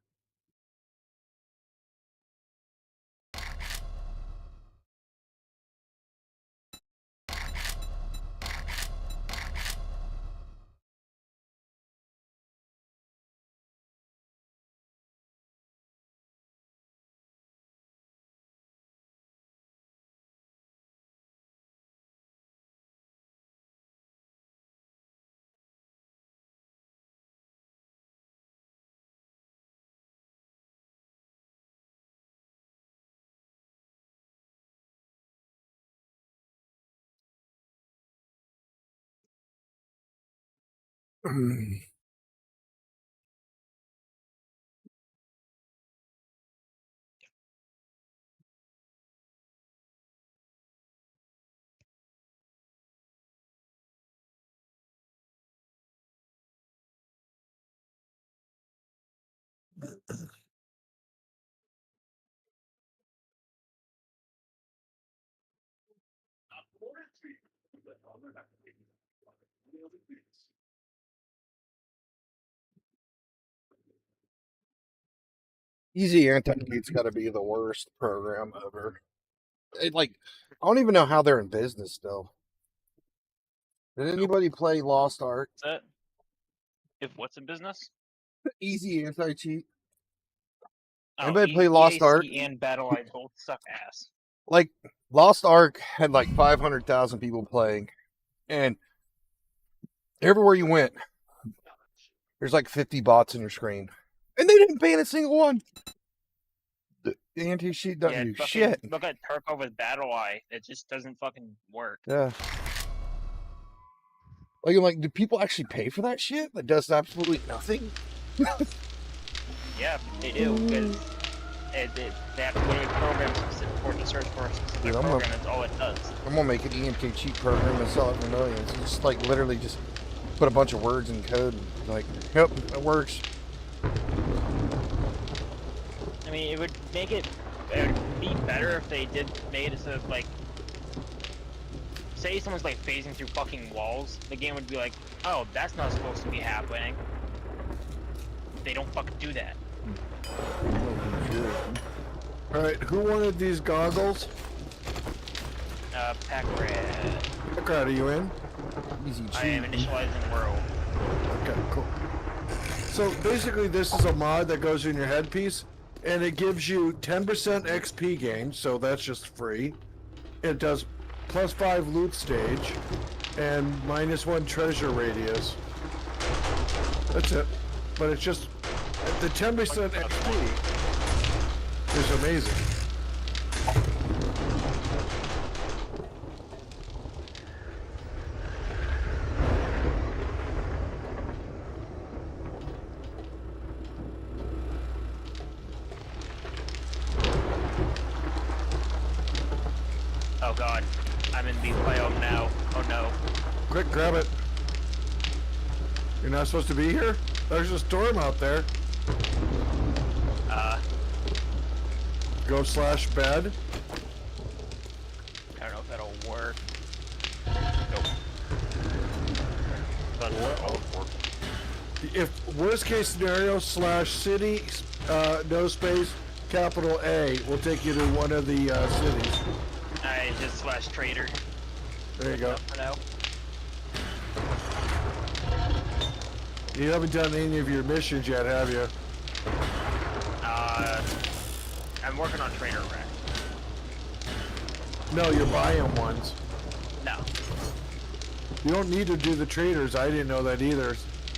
Easy Anti-Cheat's got to be the worst program ever. I don't even know how they're in business still. Did anybody play Lost Ark? That if what's in business? Easy Anti-Cheat. Oh, Anybody play Lost Ark? and BattleEye both suck ass. Like, Lost Ark had like 500,000 people playing, and everywhere you went, there's like 50 bots in your screen, and they didn't ban a single one. The anti-cheat doesn't do shit. Look at Turco with BattleEye. It just doesn't fucking work. Yeah. Like, do people actually pay for that shit that does absolutely nothing? Yeah, they do, because they have to literally program for to search for a specific program, that's all it does. I'm gonna make an EMK cheat program and sell it for millions. It's just like literally just put a bunch of words in code and like, yep, it works. I mean, it would be better if they did made it so that, like, say someone's like phasing through fucking walls, the game would be like, oh, that's not supposed to be happening. They don't fucking do that. Alright, who wanted these goggles? Packrat. Packrat, are you in? Easy cheat. I am initializing world. Okay, cool. So basically this is a mod that goes in your headpiece, and it gives you 10% XP gain, so that's just free. It does +5 loot stage, and -1 treasure radius. That's it. But it's just, the 10% XP is amazing. Oh god, I'm in the biome now. Oh no. Quick, grab it. You're not supposed to be here? There's a storm out there. Go /bed. I don't know if that'll work. Nope. That'll work. If worst case scenario /city, no space, capital A will take you to one of the cities. I just /trader. There you go. For now. You haven't done any of your missions yet, have you? I'm working on trainer rack. No, your biome ones. No. You don't need to do the traders. I didn't know that either.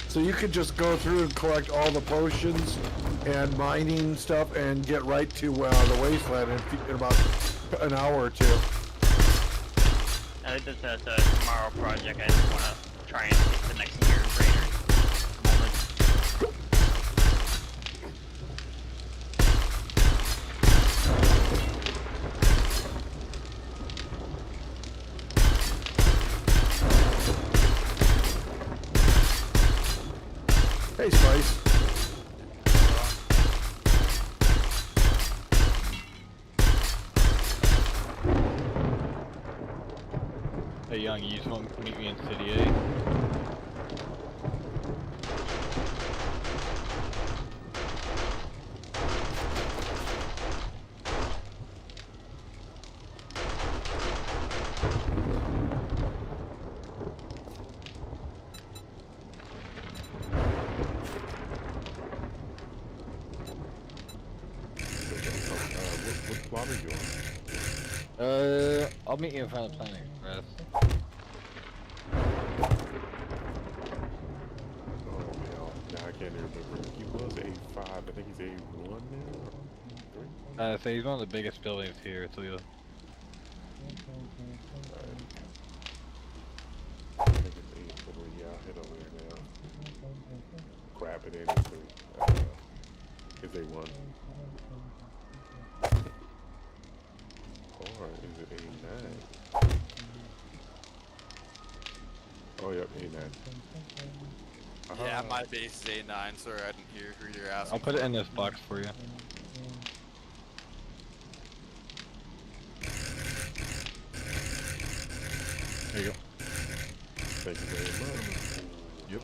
So you could just go through and collect all the potions and mining stuff and get right to the Wasteland in about an hour or two. I think that's a tomorrow project. I just want to try and get the next year trainer. Hey, Spice. Hey, Young, you just want to meet me in City A? What plot are you on? I'll meet you in front of the planet, Chris. Oh, hell. Nah, I can't remember. He was A5. I think he's A1 now? So he's one of the biggest buildings here, so you'll... I think it's A4. Yeah, I'll head over there now. Crap, it ain't A3. It's A1. Or is it A9? Oh, yep, A9. Yeah, my base is A9. Sorry, I didn't hear who you're asking. I'll put it in this box for you. There you go. Thank you very much. Yep.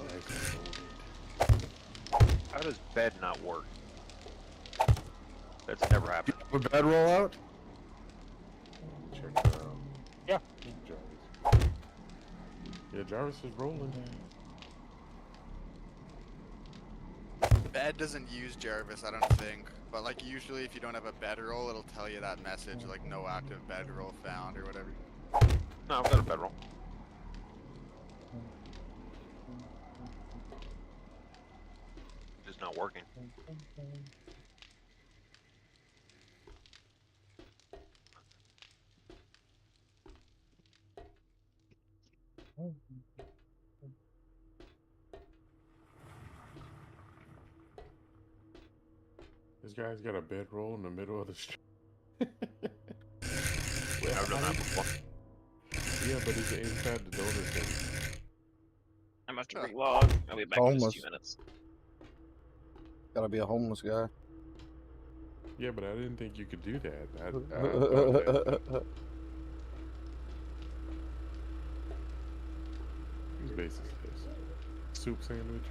How does bed not work? That's never happened. A bed rollout? Check it out. Yeah. Jarvis. Yeah, Jarvis is rolling. Bed doesn't use Jarvis, I don't think. But like usually if you don't have a bedroll, it'll tell you that message like no active bedroll found or whatever. No, I've got a bedroll. Just not working. This guy's got a bedroll in the middle of the street. I've done that before. Yeah, but he's inside the donor thing. I'm about to relog. I'll be back in just 2 minutes. Gotta be a homeless guy. Yeah, but I didn't think you could do that. I thought that. Whose base is this? Soup sandwich?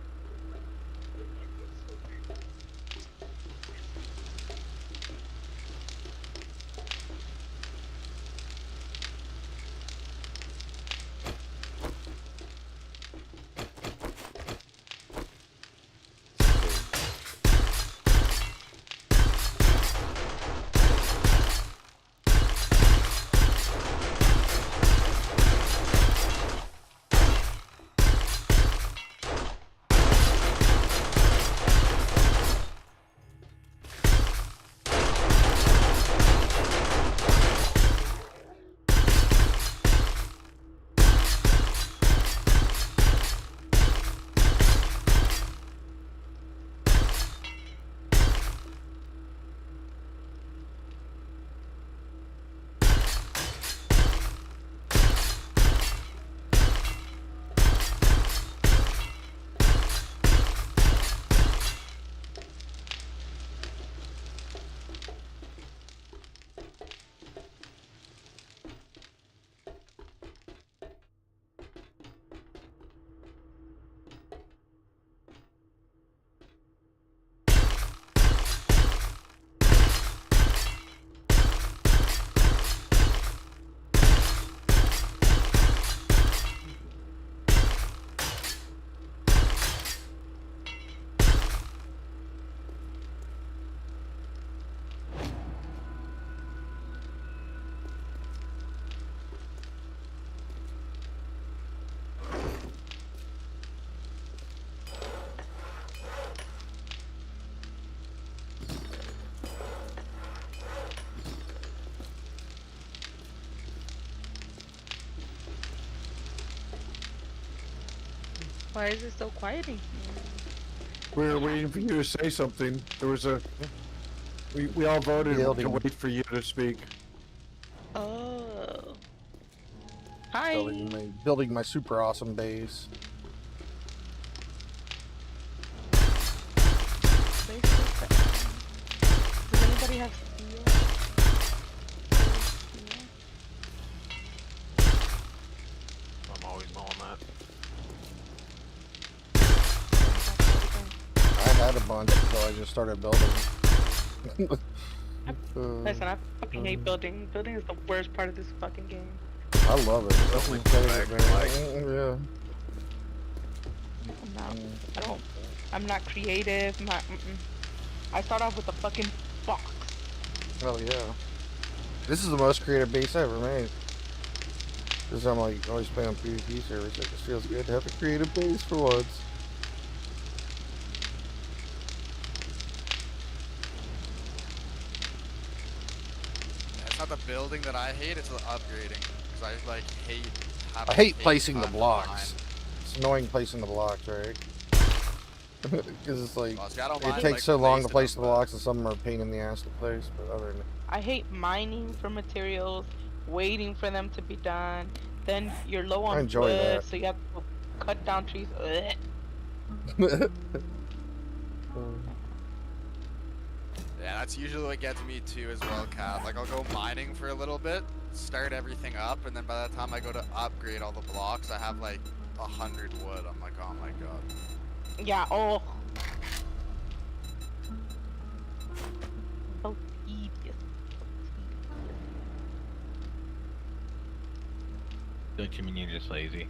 Why is it so quiet in here? We were waiting for you to say something. There was a. We all voted to wait for you to speak. Oh. Hi. Building my super awesome base. Does anybody have steel? I'm always mowing that. I had a bunch, so I just started building. Listen, I fucking hate building. Building is the worst part of this fucking game. I love it. That's my favorite, man. Yeah. I'm not creative. I start off with a fucking box. Oh yeah. This is the most creative base I ever made. Because I'm like always playing on PvP servers. It just feels good to have a creative base for once. It's not the building that I hate, it's the upgrading. Because I like hate having I hate to placing the time to blocks. mine. It's annoying placing the blocks, right? Because it's like Well, see, I don't it mind, takes like, so long to placing place them, the blocks, and some are a pain in the ass to place. But other than I hate mining for materials, waiting for them to be done. Then you're low on I enjoy wood, that. so you have to cut down trees. Ugh. Yeah, that's usually what gets me too as well, Cat. Like, I'll go mining for a little bit, start everything up, and then by the time I go to upgrade all the blocks, I have like 100 wood. I'm like, oh my god. Yeah, oh. So tedious. Don't you mean you're just lazy?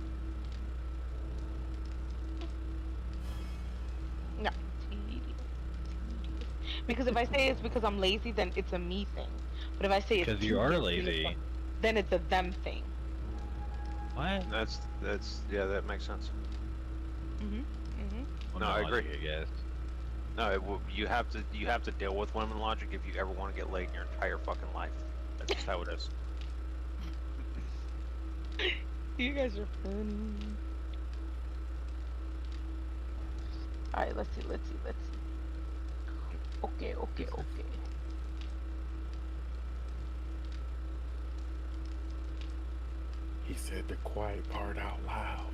No, tedious. Because if I say it's because I'm lazy, then it's a me thing. But if I say it's Because you are tedious, lazy. then it's a them thing. What? That's yeah, that makes sense. Well, No, I agree. logic, I guess. No, you have to deal with women logic if you ever want to get laid in your entire fucking life. That's just how it is. You guys are funny. Alright, let's see. Okay. He said the quiet part out loud.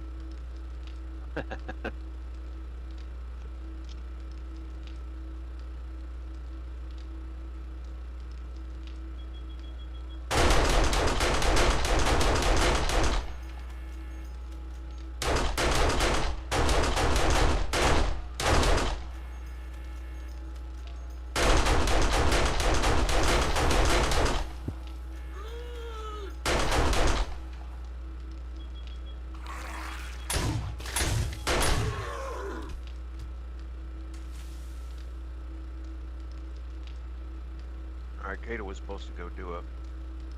Alright, Kato was supposed to go do a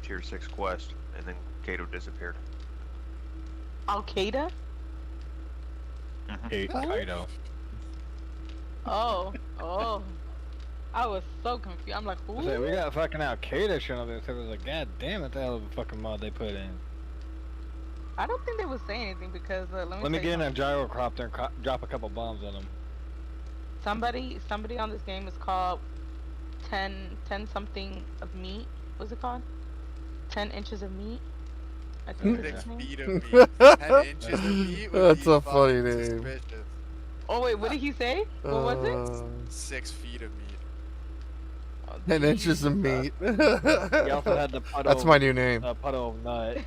tier 6 quest, and then Kato disappeared. Al Qaeda? Hey, Kaido. Oh. I was so confused. I'm like, who? I said, we got fucking Al Qaeda showing up there, so it was like, god damn it, the hell of a fucking mod they put in. I don't think they would say anything because Let me tell you get in a something. gyrocopter and drop a couple bombs on them. Somebody on this game is called 10 something of meat. What's it called? 10 inches of meat. I think that's 6 his name. feet of meat. 10 inches of meat would That's be a funny fucking name. suspicious. Oh wait, what did he say? What was it? 6 feet of meat. 10 inches of meat. He also had the puddle. That's my new name. Puddle of nut.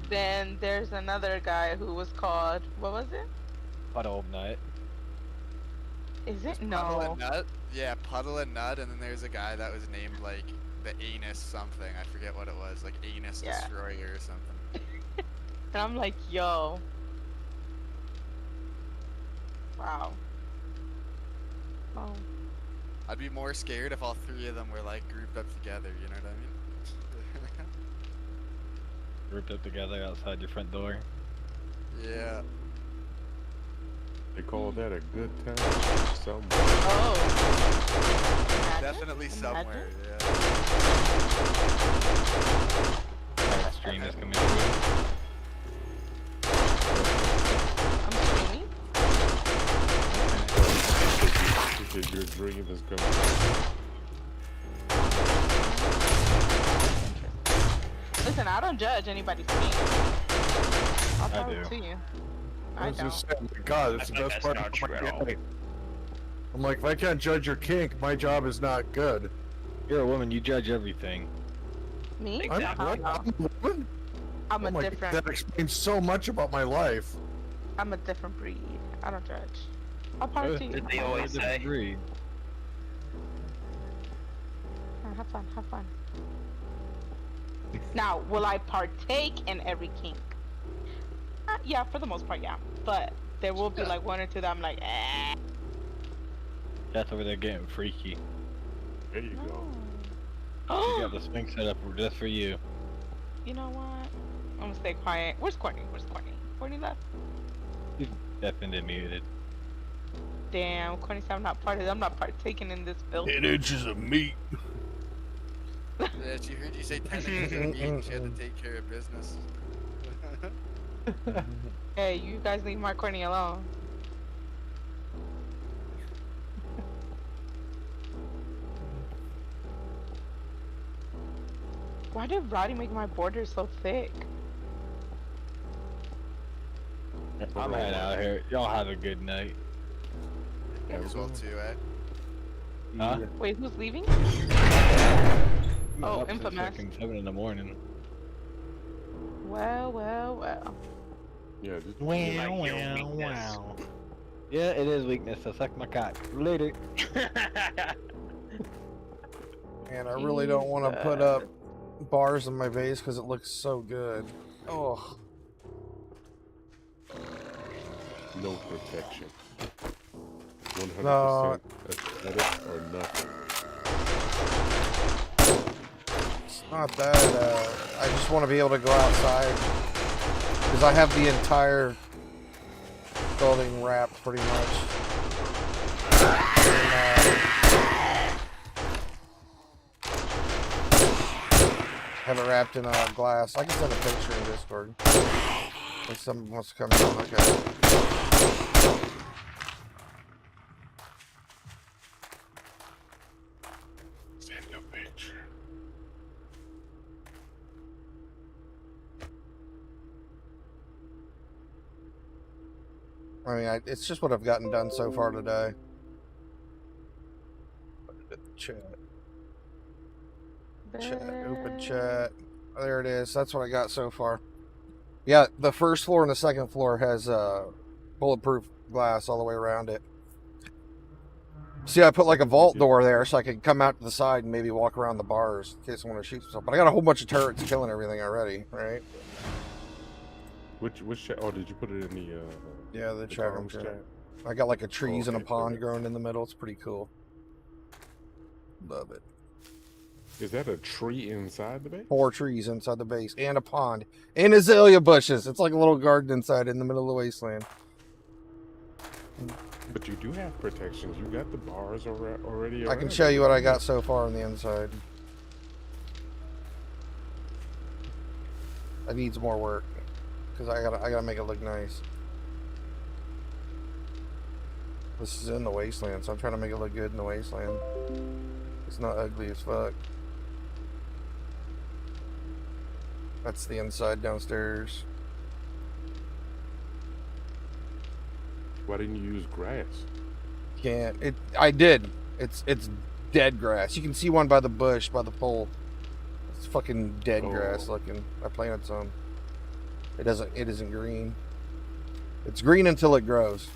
Then there's another guy who was called, what was it? Puddle of nut. Is it? Puddle No. and Nut? Yeah, Puddle and Nut, and then there's a guy that was named like the Anus something. I forget what it was, like Anus Yeah. Destroyer or something. And I'm like, yo. Wow. Oh. I'd be more scared if all 3 of them were like grouped up together, you know what I mean? Grouped up together outside your front door. Yeah. They call that a good time somewhere. Oh. Definitely somewhere, yeah. That stream is coming through. Did your dream is coming? Listen, I don't judge anybody's kink. I'll tell it to you. I was just don't. saying, my God, it's the I feel best like part that's of not my true at day. I'm like, if I can't judge your kink, my job is not good. You're a woman, you judge everything. Me? Exactly. I don't know. I'm a woman. I'm Oh a my God, different. that explains so much about my life. I'm a different breed. I don't judge. I'll power to you. Did they always say? Agree. Have fun. Have fun. Now, will I partake in every kink? Yeah, for the most part, yeah. But there will be like one or two that I'm like, eh. That's over there getting freaky. There you go. You got the Sphinx set up just for you. You know what? I'm gonna stay quiet. Where's Courtney? Where's Courtney? Courtney left. He's definitely muted. Damn, Courtney said I'm not partaking in this filth. 8 inches of meat. Yeah, she heard you say 10 inches of meat and she had to take care of business. Hey, you guys leave my Courtney alone. Why did Roddy make my border so thick? I'm heading out here. Y'all have a good night. Yeah, as well too, eh? Huh? Wait, who's leaving? I'm Oh, up since infamous. fucking 7 in the morning. Well, well, well. Yeah, just Wow. Yeah, it is weakness, so suck my cock. Later. And I really don't want to put up bars in my base because it looks so good. Oh. no protection. 100% No. aesthetic or nothing. It's not that. I just want to be able to go outside because I have the entire building wrapped pretty much. And, have it wrapped in glass. I can send a picture in Discord if someone wants to come in and look at it. Send a picture. I mean, it's just what I've gotten done so far today. Put it in the chat. Chat, open chat. There it is. That's what I got so far. Yeah, the first floor and the second floor has bulletproof glass all the way around it. See, I put like a vault door there so I could come out to the side and maybe walk around the bars in case I want to shoot myself. But I got a whole bunch of turrets killing everything already, right? Which chat? Oh, did you put it in the Yeah, the chat room comms chat. I got like a trees and a okay, pond okay. growing in the middle. It's pretty cool. Love it. Is that a tree inside the base? 4 trees inside the base and a pond and azalea bushes. It's like a little garden inside in the middle of the wasteland. But you do have protections. You got the bars already. I can show you what I got so far on the inside. It needs more work because I gotta make it look nice. This is in the wasteland, so I'm trying to make it look good in the wasteland. It's not ugly as fuck. That's the inside downstairs. Why didn't you use grass? Can't. I did. It's dead grass. You can see one by the bush, by the pole. It's fucking dead grass looking. I planted some. It isn't green. It's green until it grows.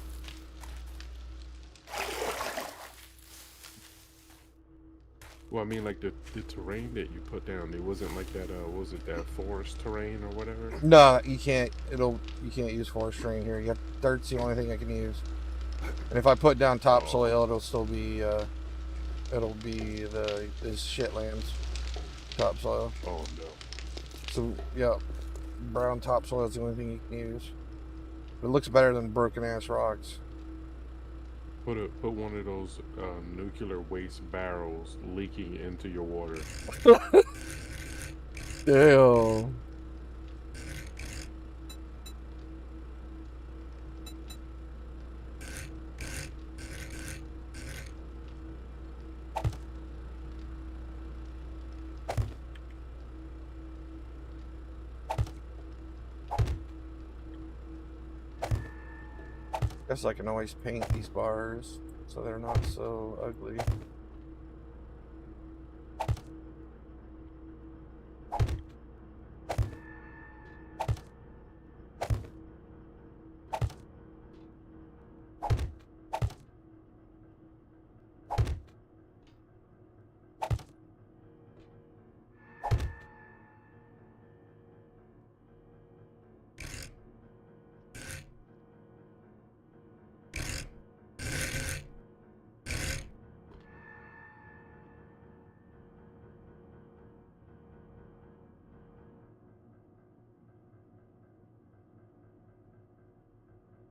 Well, I mean, like the terrain that you put down, it wasn't like that. Was it that forest terrain or whatever? No, you can't. You can't use forest terrain here. You have dirt's the only thing I can use. And if I put down topsoil, it'll still be it'll be this shitlands topsoil. Oh no. So yeah, brown topsoil is the only thing you can use. It looks better than broken ass rocks. Put one of those nuclear waste barrels leaking into your water. Damn. Guess I can always paint these bars so they're not so ugly.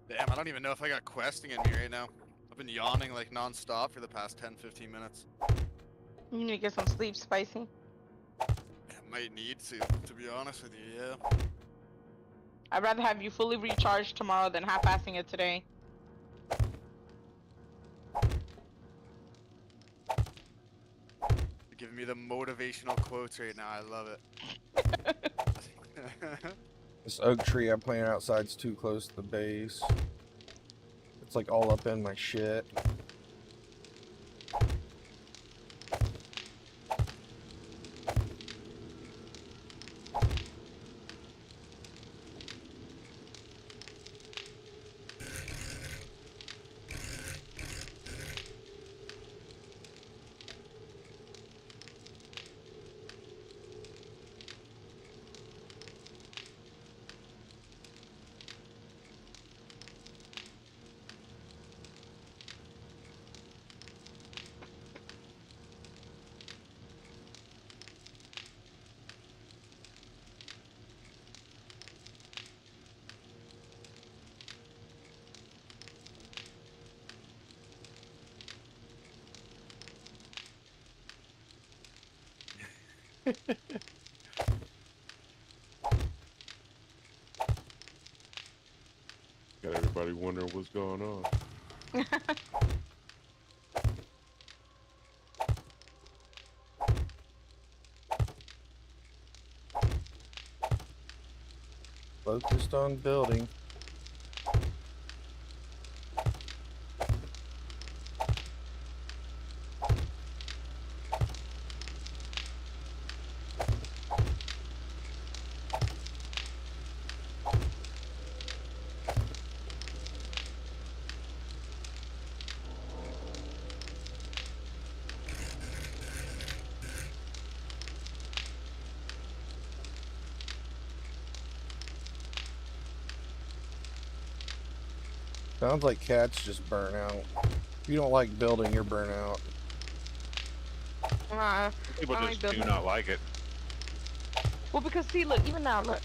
Damn, I don't even know if I got questing in me right now. I've been yawning like non-stop for the past 10-15 minutes. You need to get some sleep, Spicy. I might need to be honest with you, yeah. I'd rather have you fully recharged tomorrow than half-assing it today. You're giving me the motivational quotes right now, I love it. This oak tree I planted outside's too close to the base. It's like all up in my shit. Got everybody wondering what's going on. Focused on building. Sounds like cats just burn out. If you don't like building, you're burnt out. People I just like do building. not like it. Well, because see, look, even now, look.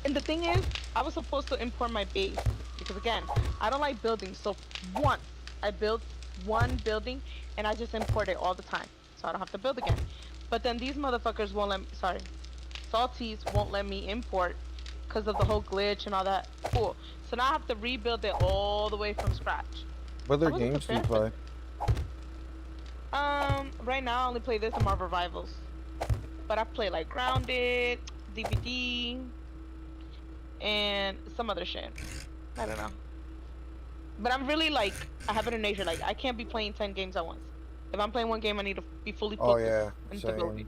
And the thing is, I was supposed to import my base because again, I don't like building. So once I built one building, and I just import it all the time, so I don't have to build again. But then these motherfuckers won't let me. Sorry, salties won't let me import because of the whole glitch and all that. Cool. So now I have to rebuild it all the way from scratch. What other I wasn't games do you prepared play? Right now I only play this and Marvel Rivals. But I've played like Grounded, DBD, and some other shit. I don't know. But I'm really like, I have it in nature, like I can't be playing 10 games at once. If I'm playing one game, I need to be fully focused into building.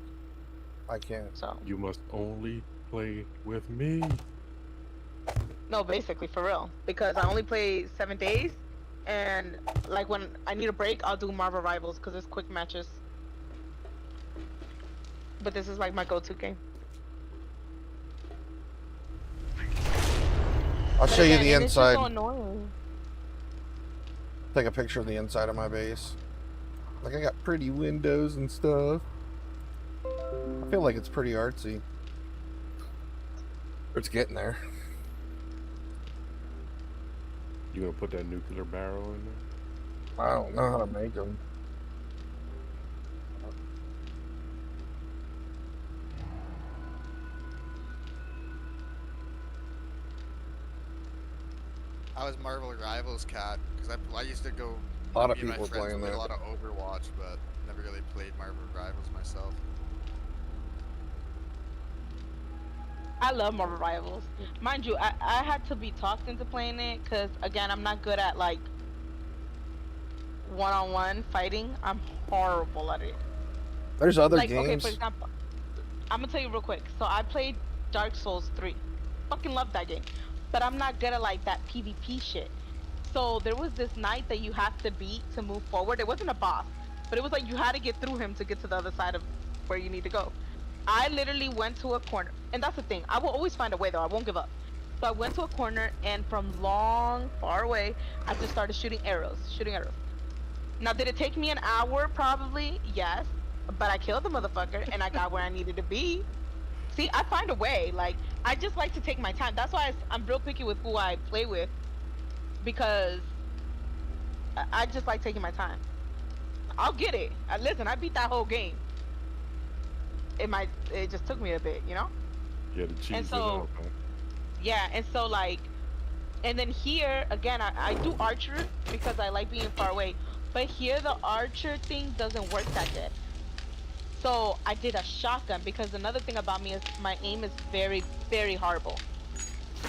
I can't. So. You must only play with me. No, basically, for real. Because I only play 7 days, and like when I need a break, I'll do Marvel Rivals because it's quick matches. But this is like my go-to game. I'll show you the and it's just inside. so annoying. Take a picture of the inside of my base. Like I got pretty windows and stuff. I feel like it's pretty artsy. It's getting there. You gonna put that nuclear barrel in there? I don't know how to make them. I was Marvel Rivals cat because I used to go. A lot of me and my people friends playing played that. a lot of Overwatch, but never really played Marvel Rivals myself. I love Marvel Rivals. Mind you, I had to be talked into playing it because again, I'm not good at like one-on-one fighting. I'm horrible at it. There's other like, games. okay, for example, I'm gonna tell you real quick. So I played Dark Souls 3. Fucking love that game. But I'm not good at like that PvP shit. So there was this knight that you have to beat to move forward. It wasn't a boss, but it was like you had to get through him to get to the other side of where you need to go. I literally went to a corner, and that's the thing. I will always find a way though. I won't give up. So I went to a corner, and from far away, I just started shooting arrows. Now, did it take me an hour? Probably, yes. But I killed the motherfucker, and I got where I needed to be. See, I find a way. Like, I just like to take my time. That's why I'm real picky with who I play with, because I just like taking my time. I'll get it. Listen, I beat that whole game. It just took me a bit, you know? Yeah, the cheese And is so, out, man. yeah, and so like, and then here again, I do archer because I like being far away. But here the archer thing doesn't work that good. So I did a shotgun because another thing about me is my aim is very, very horrible.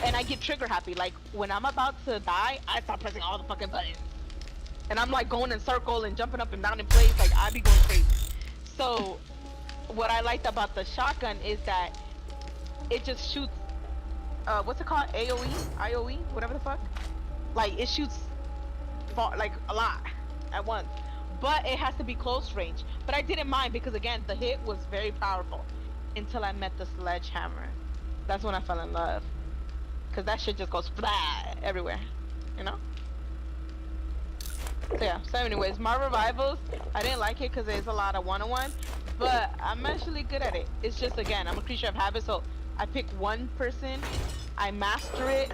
And I get trigger happy. Like when I'm about to die, I start pressing all the fucking buttons. And I'm like going in circle and jumping up and down in place. Like I be going crazy. So what I liked about the shotgun is that it just shoots, what's it called? IOE? Whatever the fuck. Like it shoots far, like a lot at once. But it has to be close range. But I didn't mind because again, the hit was very powerful until I met the sledgehammer. That's when I fell in love. Cause that shit just goes fly everywhere, you know? So yeah, so anyways, Marvel Rivals, I didn't like it because there's a lot of one-on-one, but I'm actually good at it. It's just, again, I'm a creature of habit, so I pick one person, I master it,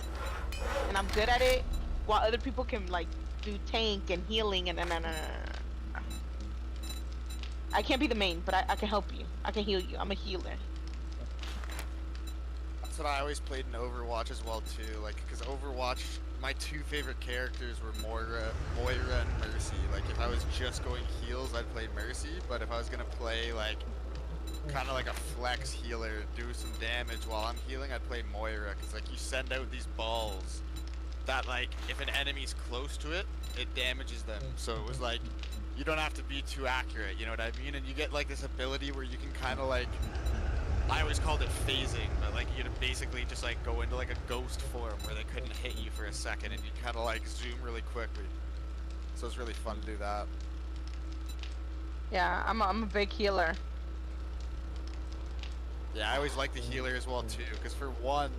and I'm good at it, while other people can, like, do tank and healing and I can't be the main, but I can help you. I can heal you. I'm a healer. That's what I always played in Overwatch as well too. Like, because Overwatch, my two favorite characters were Moira and Mercy. Like, if I was just going heals, I'd play Mercy. But if I was gonna play like, kind of like a flex healer, do some damage while I'm healing, I'd play Moira. Because like you send out these balls that like if an enemy's close to it, it damages them. So it was like you don't have to be too accurate. You know what I mean? And you get like this ability where you can kind of like. I always called it phasing, but like you'd basically just like go into like a ghost form where they couldn't hit you for a second and you kind of like zoom really quickly. So it's really fun to do that. Yeah, I'm a big healer. Yeah, I always like the healer as well too, because for one,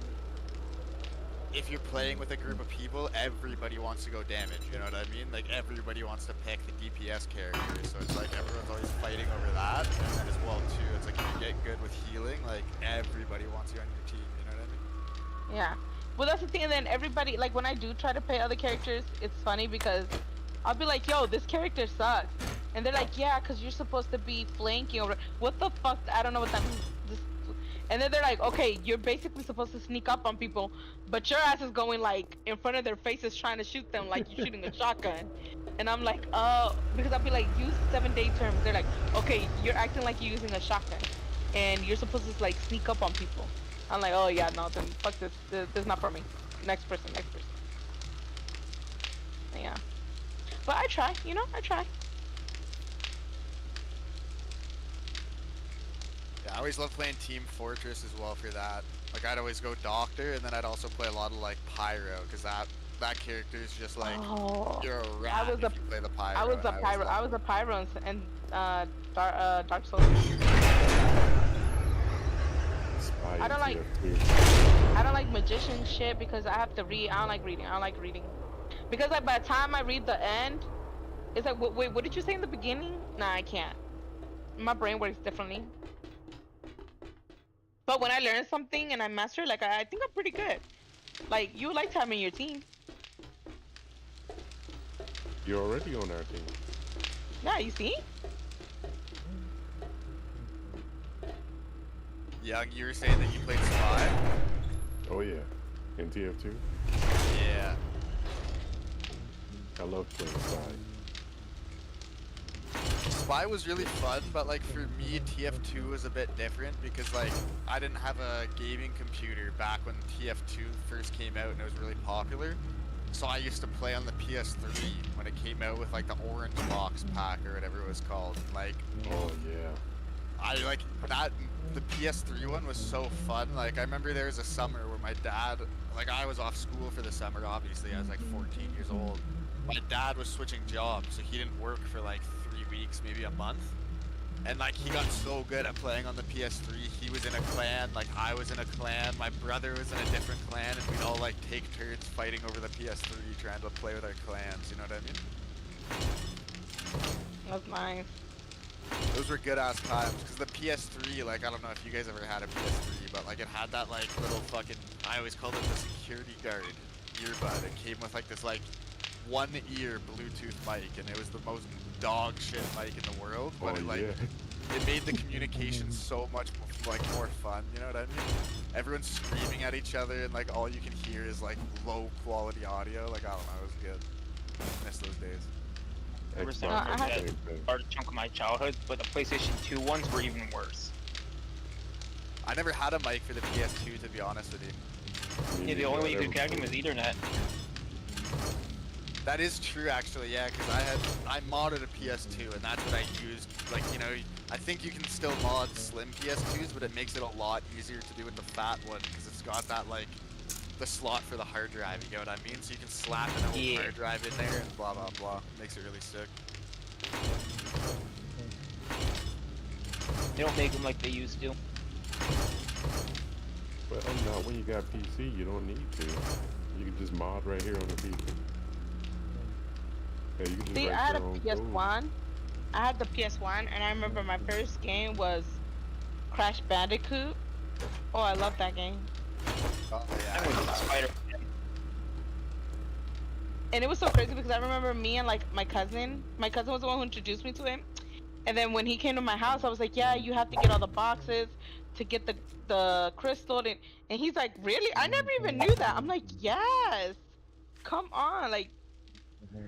if you're playing with a group of people, everybody wants to go damage, you know what I mean? Like everybody wants to pick the DPS character, so it's like everyone's always fighting over that, and then as well too, it's like if you get good with healing, like everybody wants you on your team, you know what I mean? Yeah. Well, that's the thing, and then everybody, like when I do try to play other characters, it's funny because I'll be like, yo, this character sucks. And they're like, yeah, because you're supposed to be flanking over. What the fuck? I don't know what that means. And then they're like, okay, you're basically supposed to sneak up on people, but your ass is going like in front of their faces trying to shoot them like you're shooting a shotgun. And I'm like, oh, because I'll be like, use 7-day terms. They're like, okay, you're acting like you're using a shotgun, and you're supposed to like sneak up on people. I'm like, oh yeah, no, then fuck this. This is not for me. Next person. Yeah. But I try, you know, I try. Yeah, I always love playing Team Fortress as well for that. Like I'd always go Doctor, and then I'd also play a lot of like Pyro, because that character is just like you're a rat if you play the Pyro. I was a Pyro in Dark Souls. I don't like magician shit because I have to read. I don't like reading. Because like by the time I read the end, it's like, wait, what did you say in the beginning? Nah, I can't. My brain works differently. But when I learn something and I master it, like I think I'm pretty good. Like you like to have me in your team. You're already on our team. Yeah, you see? Young, you were saying that you played Spy? Oh yeah, in TF2. Yeah. I love playing Spy. Spy was really fun, but like for me, TF2 was a bit different because like I didn't have a gaming computer back when TF2 first came out and it was really popular. So I used to play on the PS3 when it came out with like the orange box pack or whatever it was called. Like, oh yeah, I like that. The PS3 one was so fun. Like I remember there was a summer where my dad, like I was off school for the summer. Obviously, I was like 14 years old. My dad was switching jobs, so he didn't work for like 3 weeks, maybe a month. And like he got so good at playing on the PS3. He was in a clan, like I was in a clan. My brother was in a different clan, and we'd all like take turns fighting over the PS3, trying to play with our clans. You know what I mean? That's nice. Those were good ass times, because the PS3, like I don't know if you guys ever had a PS3, but like it had that like little fucking, I always called it the security guard earbud. It came with like this like one ear Bluetooth mic, and it was the most dog shit mic in the world, but it like it made the communication so much like more fun, you know what I mean? Everyone's screaming at each other, and like all you can hear is like low quality audio. Like I don't know, it was good. I miss those days. I had a large chunk of my childhood, but the PlayStation 2 ones were even worse. I never had a mic for the PS2, to be honest with you. Yeah, the only way you could connect them was Ethernet. That is true, actually, yeah, because I modded a PS2, and that's what I used. Like, you know, I think you can still mod slim PS2s, but it makes it a lot easier to do with the fat one, because it's got that, like, the slot for the hard drive, you know what I mean? So you can slap an old hard drive in there and blah, blah, blah. Makes it really sick. They don't make them like they used to. Well, not when you got PC, you don't need to. You can just mod right here on the PC. Yeah, you can just See, I write had a your own PS1. code. I had the PS1, and I remember my first game was Crash Bandicoot. Oh, I love that game. Oh, yeah. I went to Spider. And it was so crazy because I remember me and like my cousin was the one who introduced me to him. And then when he came to my house, I was like, yeah, you have to get all the boxes to get the crystal. And he's like, really? I never even knew that. I'm like, yes. Come on. Like,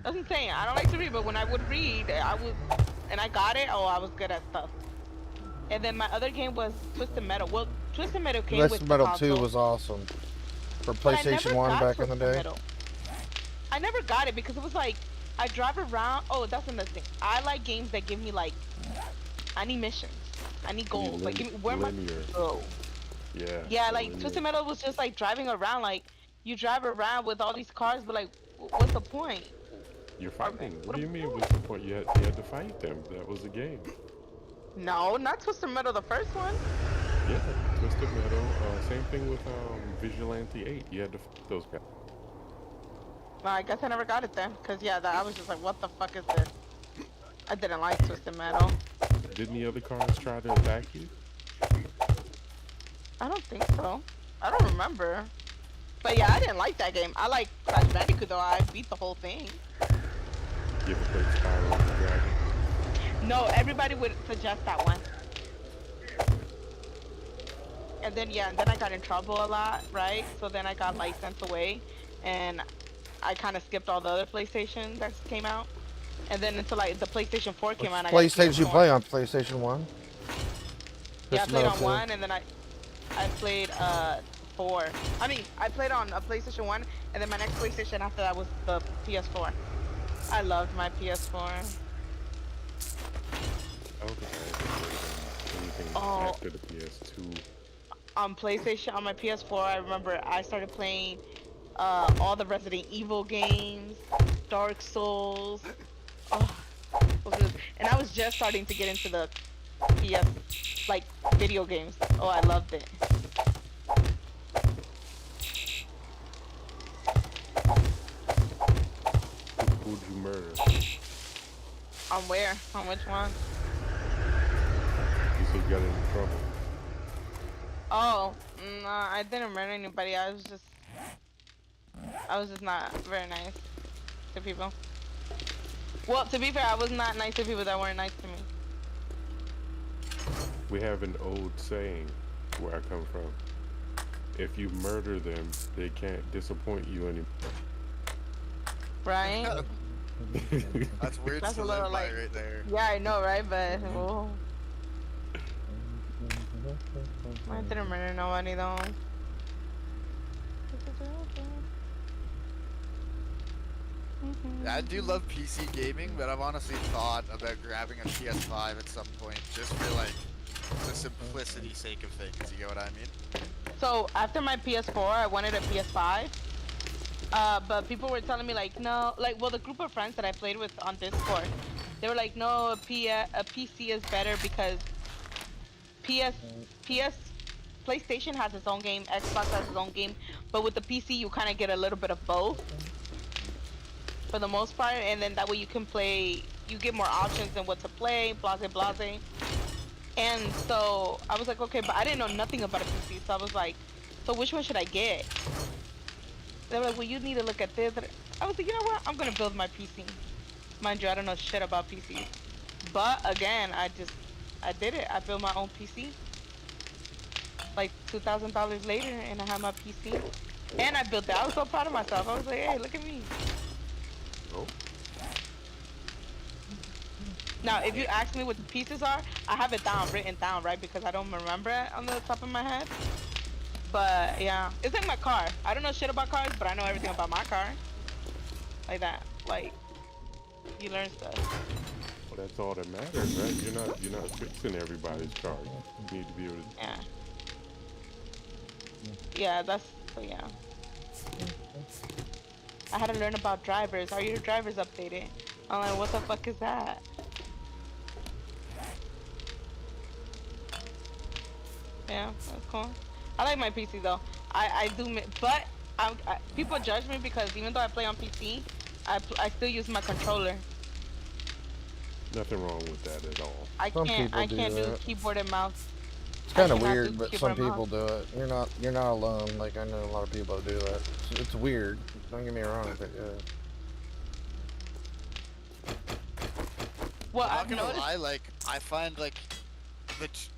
that's insane. I don't like to read, but when I would read, and I got it, oh, I was good at stuff. And then my other game was Twisted Metal. Well, Twisted Metal came with Twisted the Metal console. 2 was awesome. For PlayStation 1 back in the day. Metal. I never got it because it was like, I drive around. Oh, that's another thing. I like games that give me like, I need missions. I need goals. Like, give me, where am I go? Yeah. Yeah, like Twisted Metal was just like driving around. Like, you drive around with all these cars, but like, what's the point? You're fighting. What do you mean? What's the point? You had to fight them. That was the game. No, not Twisted Metal, the first one. Yeah, Twisted Metal. Same thing with Vigilante 8. You had to fight those guys. Well, I guess I never got it then, cause yeah, I was just like, what the fuck is this? I didn't like Twisted Metal. Didn't the other cars try to attack you? I don't think so. I don't remember. But yeah, I didn't like that game. I like Crash Bandicoot though. I beat the whole thing. You ever played Spyro the Dragon? No, everybody would suggest that one. And then yeah, and then I got in trouble a lot, right? So then I got like sent away, and I kind of skipped all the other PlayStation that came out. And then until like the PlayStation 4 came out. PlayStation you play on PlayStation 1? Yeah, I played on 1, and then I played 4. I mean, I played on a PlayStation 1, and then my next PlayStation after that was the PS4. I loved my PS4. Anything Oh. after the PS2. On PlayStation, on my PS4, I remember I started playing all the Resident Evil games, Dark Souls. Oh, and I was just starting to get into the PS, like, video games. Oh, I loved it. Who'd you murder? On where? On which one? You said you got into trouble. Oh, no, I didn't murder anybody. I was just not very nice to people. Well, to be fair, I was not nice to people that weren't nice to me. We have an old saying where I come from. If you murder them, they can't disappoint you anymore. Right? That's words That's to a live little by like. right there. Yeah, I know, right? But well, I didn't murder nobody though. I do love PC gaming, but I've honestly thought about grabbing a PS5 at some point, just for like the simplicity sake of things. You get what I mean? So after my PS4, I wanted a PS5. But people were telling me like, no, like, well, the group of friends that I played with on Discord, they were like, no, a PC is better because PlayStation has its own game, Xbox has its own game, but with the PC you kind of get a little bit of both for the most part, and then that way you can play, you get more options in what to play, blase. And so I was like, okay, but I didn't know nothing about a PC, so I was like, so which one should I get? They were like, well, you need to look at this. I was like, you know what? I'm gonna build my PC. Mind you, I don't know shit about PCs. But again, I did it. I built my own PC. Like $2,000 later, and I have my PC. And I built it. I was so proud of myself. I was like, hey, look at me. Oh. Now, if you ask me what the pieces are, I have it written down, right? Because I don't remember it on the top of my head. But yeah, it's like my car. I don't know shit about cars, but I know everything about my car. Like that. Like, you learn stuff. Well, that's all that matters, right? You're not fixing everybody's car. You need to be able to. Yeah. Yeah, that's so yeah. I had to learn about drivers. Are your drivers updated? I'm like, what the fuck is that? Yeah, that's cool. I like my PC though. I do, but people judge me because even though I play on PC, I still use my controller. Nothing wrong with that at all. I can't do keyboard and mouse. It's kind of weird, but some people do it. You're not alone. Like, I know a lot of people that do that. It's weird. Don't get me wrong, but yeah. Well, I'm not gonna lie. Like, I find like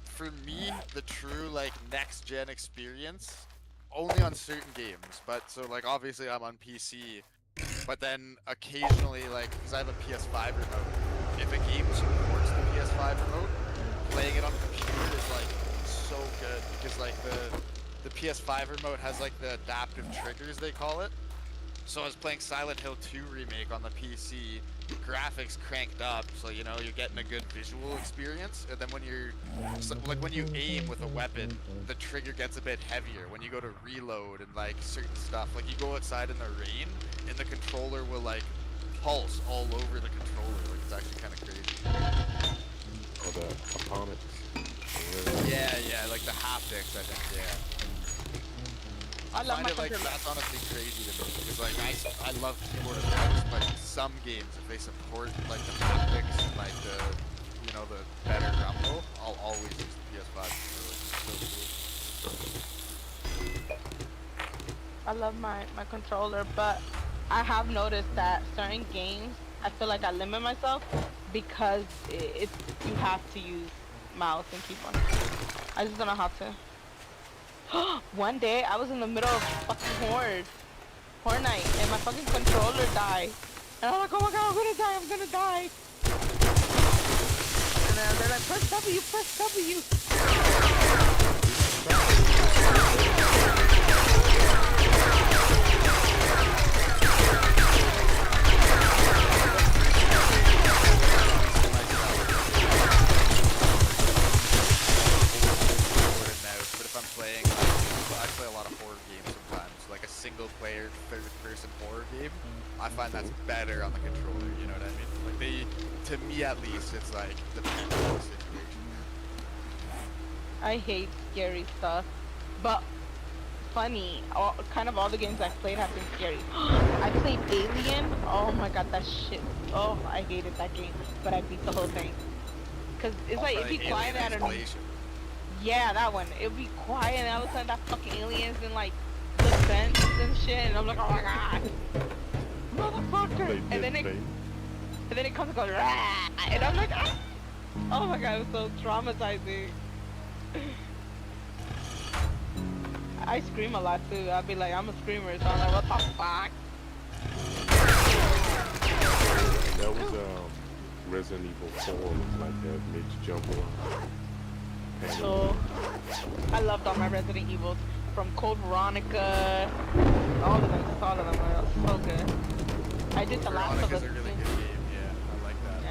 for me the true like next gen experience only on certain games. But so like obviously I'm on PC, but then occasionally like because I have a PS5 remote, if a game supports the PS5 remote, playing it on the computer is like so good because like the PS5 remote has like the adaptive triggers they call it. So I was playing Silent Hill 2 remake on the PC, graphics cranked up, so you know you're getting a good visual experience. And then when you're like when you aim with a weapon, the trigger gets a bit heavier. When you go to reload and like certain stuff, like you go outside in the rain, and the controller will like pulse all over the controller. Like it's actually kind of crazy. Oh, the opponents. Yeah, like the haptics, I think. Yeah. I find it like that's honestly crazy to me because like I love keyboard and mouse, but some games if they support like the haptics and like the better rumble, I'll always use the PS5 controller. It's so cool. I love my controller, but I have noticed that certain games I feel like I limit myself because you have to use mouse and keyboard. I just don't know how to. One day I was in the middle of fucking Fortnite, and my fucking controller died. And I'm like, oh my god, I'm gonna die. And then they're like, press W, press W. I play a lot of horror games sometimes, like a single player third-person horror game. I find that's better on the controller, you know what I mean? Like to me at least, it's like the peak of the situation. I hate scary stuff, but funny, kind of all the games I've played have been scary. I played Alien, oh my god, that shit, oh, I hated that game, but I beat the whole thing. Cause it's like, it'd be quiet at a... Yeah, that one. It'd be quiet and all of a sudden that fucking aliens in like the fence and shit, and I'm like, oh my god, motherfucker! And then it comes and goes, rah! And I'm like, ah! Oh my god, it was so traumatizing. I scream a lot too. I'd be like, I'm a screamer, so I'm like, what the fuck? That was Resident Evil 4 was like that, made you jump around. So, I loved all my Resident Evils, from Code Veronica, all of them were so good. I did The Last of Us. Veronica's a really good game, yeah, I like that.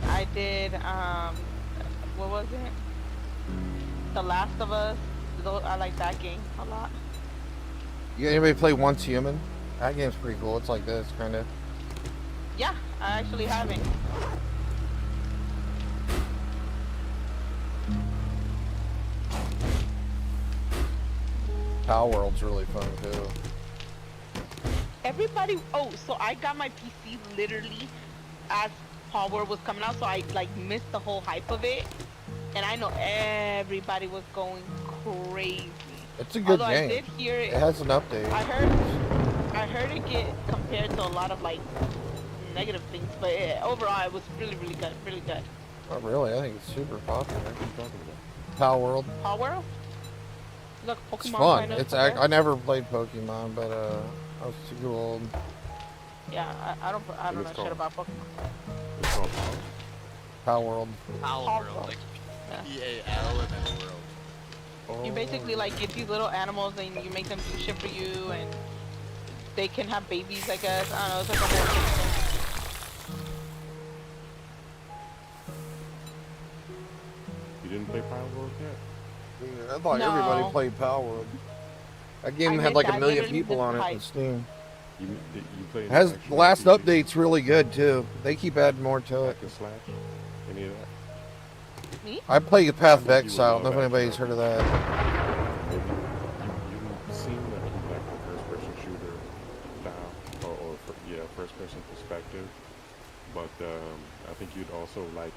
Yeah. I did, what was it? The Last of Us. I like that game a lot. You anybody play Once Human? That game's pretty cool. It's like this, kind of. Yeah, I actually haven't. Power World's really fun too. Everybody, so I got my PC literally as Power was coming out, so I like missed the whole hype of it. And I know everybody was going crazy. It's a good Although game. I did hear it has an update. I heard it get compared to a lot of like negative things, but overall it was really good, really good. Oh really? I think it's super popular. What are you talking about? Power World. Power World? Look, Pokemon. It's fun. Kind of It's I never played Pokemon, but I was too old. Yeah, I don't know shit about Pokemon. It's called Power World. Power World, like P-A-L and then World. You basically like get these little animals and you make them do shit for you, and they can have babies, I guess. I don't know, it's like a whole thing. You didn't play Power World yet? I thought No. everybody played Power World. That game I had like missed- a I million literally people on it missed on hype. Steam. You played It has Action the last RPG? update's really good too. They keep adding more to it. Hack and Slash? Any of that? Me? I play the Path of think you would Exile. I don't know if love anybody's Action heard of that. You've seen like the first-person shooter style, or first-person perspective, but I think you'd also like,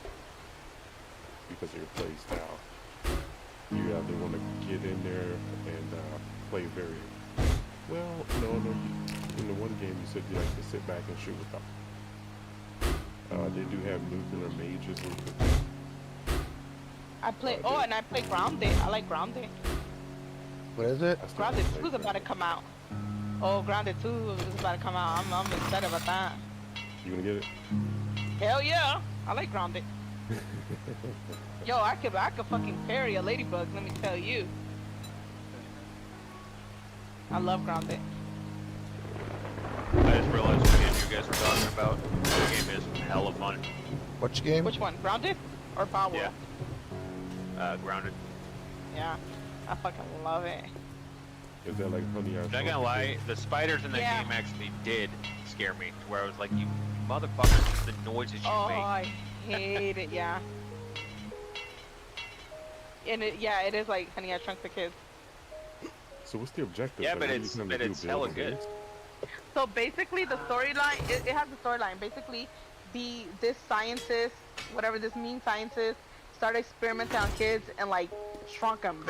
because of your play style, you either want to get in there and play very well. No, in the one game you said you like to sit back and shoot with them. They do have nuclear mages. I play, and I play Grounded. I like Grounded. What is it? Grounded 2 is about to come out. Oh, Grounded 2 is about to come out. I'm excited about that. You gonna get it? Hell yeah! I like Grounded. Yo, I could fucking parry a ladybug, let me tell you. I love Grounded. I just realized what game you guys were talking about. The game is hella fun. Which game? Which one? Grounded or Power World? Yeah. Grounded. Yeah. I fucking love it. Is that like Honey Not gonna lie, the spiders in that Yeah. game actually did scare me, to where I was like, you motherfuckers, just the noises you Oh, make. I hate it, yeah. And it is like Honey, I Shrunk the Kids. So what's the objective? Yeah, Like, but what are you it's trying to do, hella build good. base? So basically the storyline, it has a storyline. Basically, this scientist, whatever this mean scientist, started experimenting on kids and like shrunk them.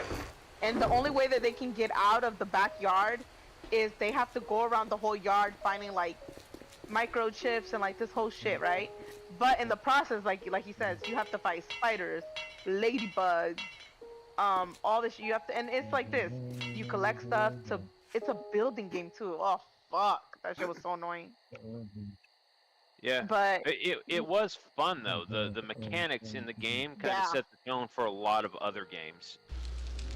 And the only way that they can get out of the backyard is they have to go around the whole yard finding like microchips and like this whole shit, right? But in the process, like he says, you have to fight spiders, ladybugs, all this shit. You have to, and it's like this. You collect stuff to. It's a building game too. Oh fuck, that shit was so annoying. Yeah, But it was fun though. The mechanics in the game kind of Yeah. set the tone for a lot of other games.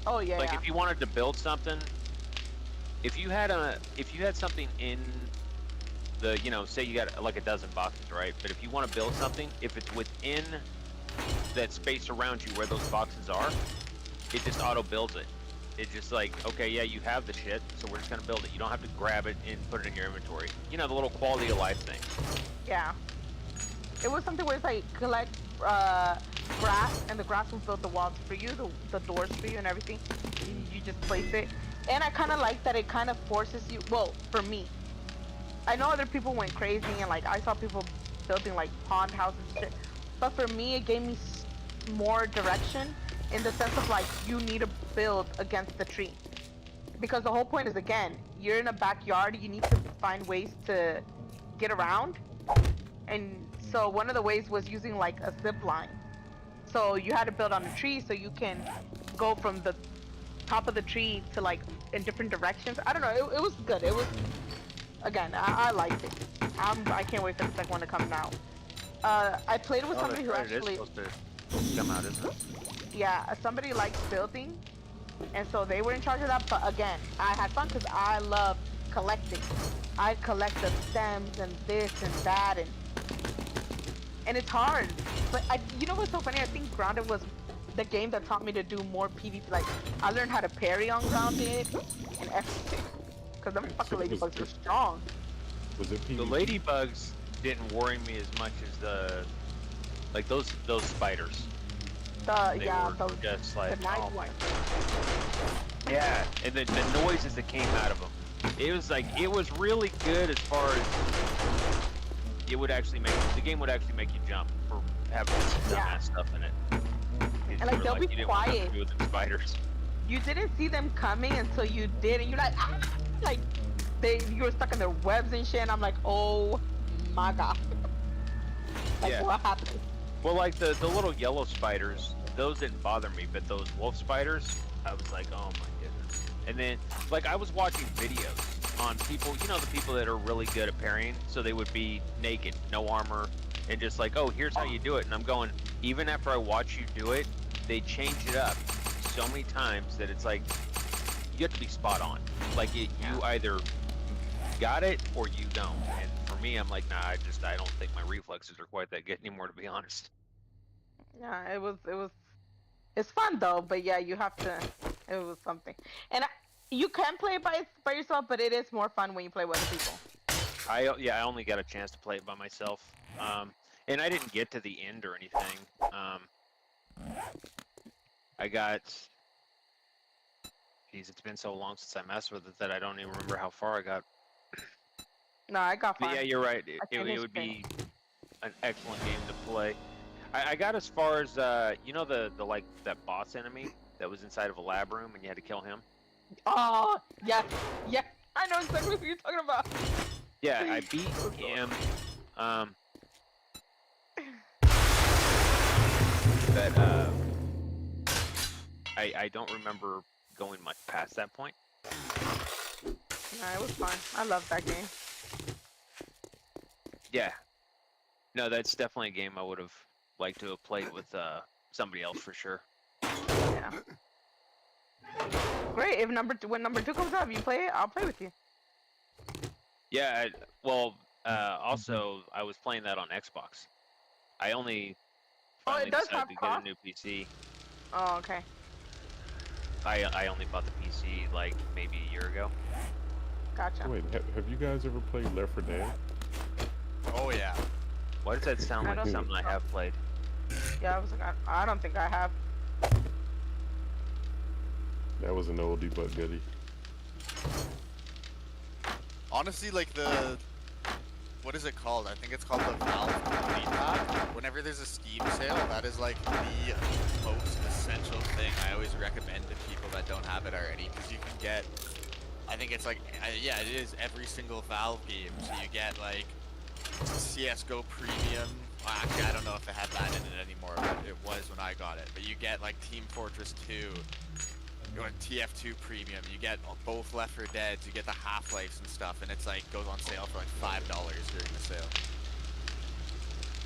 oh yeah, Like yeah. if you wanted to build something, if you had something in the, say you got like a dozen boxes, right? But if you want to build something, if it's within that space around you where those boxes are, it just auto builds it. It's just like, okay, yeah, you have the shit, so we're just gonna build it. You don't have to grab it and put it in your inventory. You know, the little quality of life thing. Yeah. It was something where it's like collect grass, and the grass will build the walls for you, the doors for you, and everything. You just place it. And I kind of like that it kind of forces you. Well, for me, I know other people went crazy, and like I saw people building like pond houses and shit. But for me, it gave me more direction in the sense of like you need to build against the tree. Because the whole point is, again, you're in a backyard, you need to find ways to get around. And so one of the ways was using like a zip line. So you had to build on a tree so you can go from the top of the tree to like in different directions. I don't know, it was good. It was, again, I liked it. I can't wait for the second one to come out. I played with somebody who actually. It is supposed to come out, isn't it? Yeah, somebody likes building, and so they were in charge of that. But again, I had fun because I love collecting. I collect the stems and this and that, and it's hard. But you know what's so funny? I think Grounded was the game that taught me to do more PvP. Like I learned how to parry on Grounded and everything. Because them fucking ladybugs are strong. Was it PvP? The ladybugs didn't worry me as much as those spiders. They were those just like, the night oh my. ones. Yeah, and the noises that came out of them. It was like, it was really good as far as it would actually make, the game would actually make you jump for having some dumbass stuff in it. And like they'll be you didn't want nothing quiet. to do with them spiders. You didn't see them coming until you did, and you're like, ah! Like you were stuck in their webs and shit. And I'm like, oh my god. Like Yeah. what happened? Well, like the little yellow spiders, those didn't bother me, but those wolf spiders, I was like, oh my goodness. And then, like, I was watching videos on people, you know, the people that are really good at parrying, so they would be naked, no armor, and just like, oh, here's how you do it. And I'm going, even after I watch you do it, they change it up so many times that it's like, you have to be spot on. Like, you either got it or you don't. And for me, I'm like, nah, I don't think my reflexes are quite that good anymore, to be honest. Yeah, it's fun though, but yeah, you have to, it was something. And you can play it by yourself, but it is more fun when you play with other people. I only got a chance to play it by myself. And I didn't get to the end or anything. I got, geez, it's been so long since I messed with it that I don't even remember how far I got. No, I got far. But yeah, you're right. It would be an excellent game to play. I got as far as you know the like that boss enemy that was inside of a lab room and you had to kill him. Oh yeah, I know exactly what you're talking about. Yeah, I beat him. But I don't remember going much past that point. Nah, it was fun. I love that game. Yeah. No, that's definitely a game I would have liked to have played with somebody else for sure. Yeah. Great. If when number 2 comes out, if you play it, I'll play with you. Yeah. Also, I was playing that on Xbox. I only finally decided to get a new PC. Oh, okay. I only bought the PC like maybe a year ago. Gotcha. Wait, have you guys ever played Left 4 Dead? Oh yeah. Why does that sound like something I have played? Yeah, I was like, I don't think I have. That was an oldie but goodie. Honestly, like what is it called? I think it's called the Valve Complete Pack. Whenever there's a Steam sale, that is like the most essential thing I always recommend to people that don't have it already, because you can get, I think it's like, yeah, it is every single Valve game. So you get like CSGO Premium. Well, actually, I don't know if they have that in it anymore, but it was when I got it. But you get like Team Fortress 2. You want TF2 Premium, you get both Left 4 Deads, you get the Half-Lives and stuff, and it's like goes on sale for like $5 during the sale.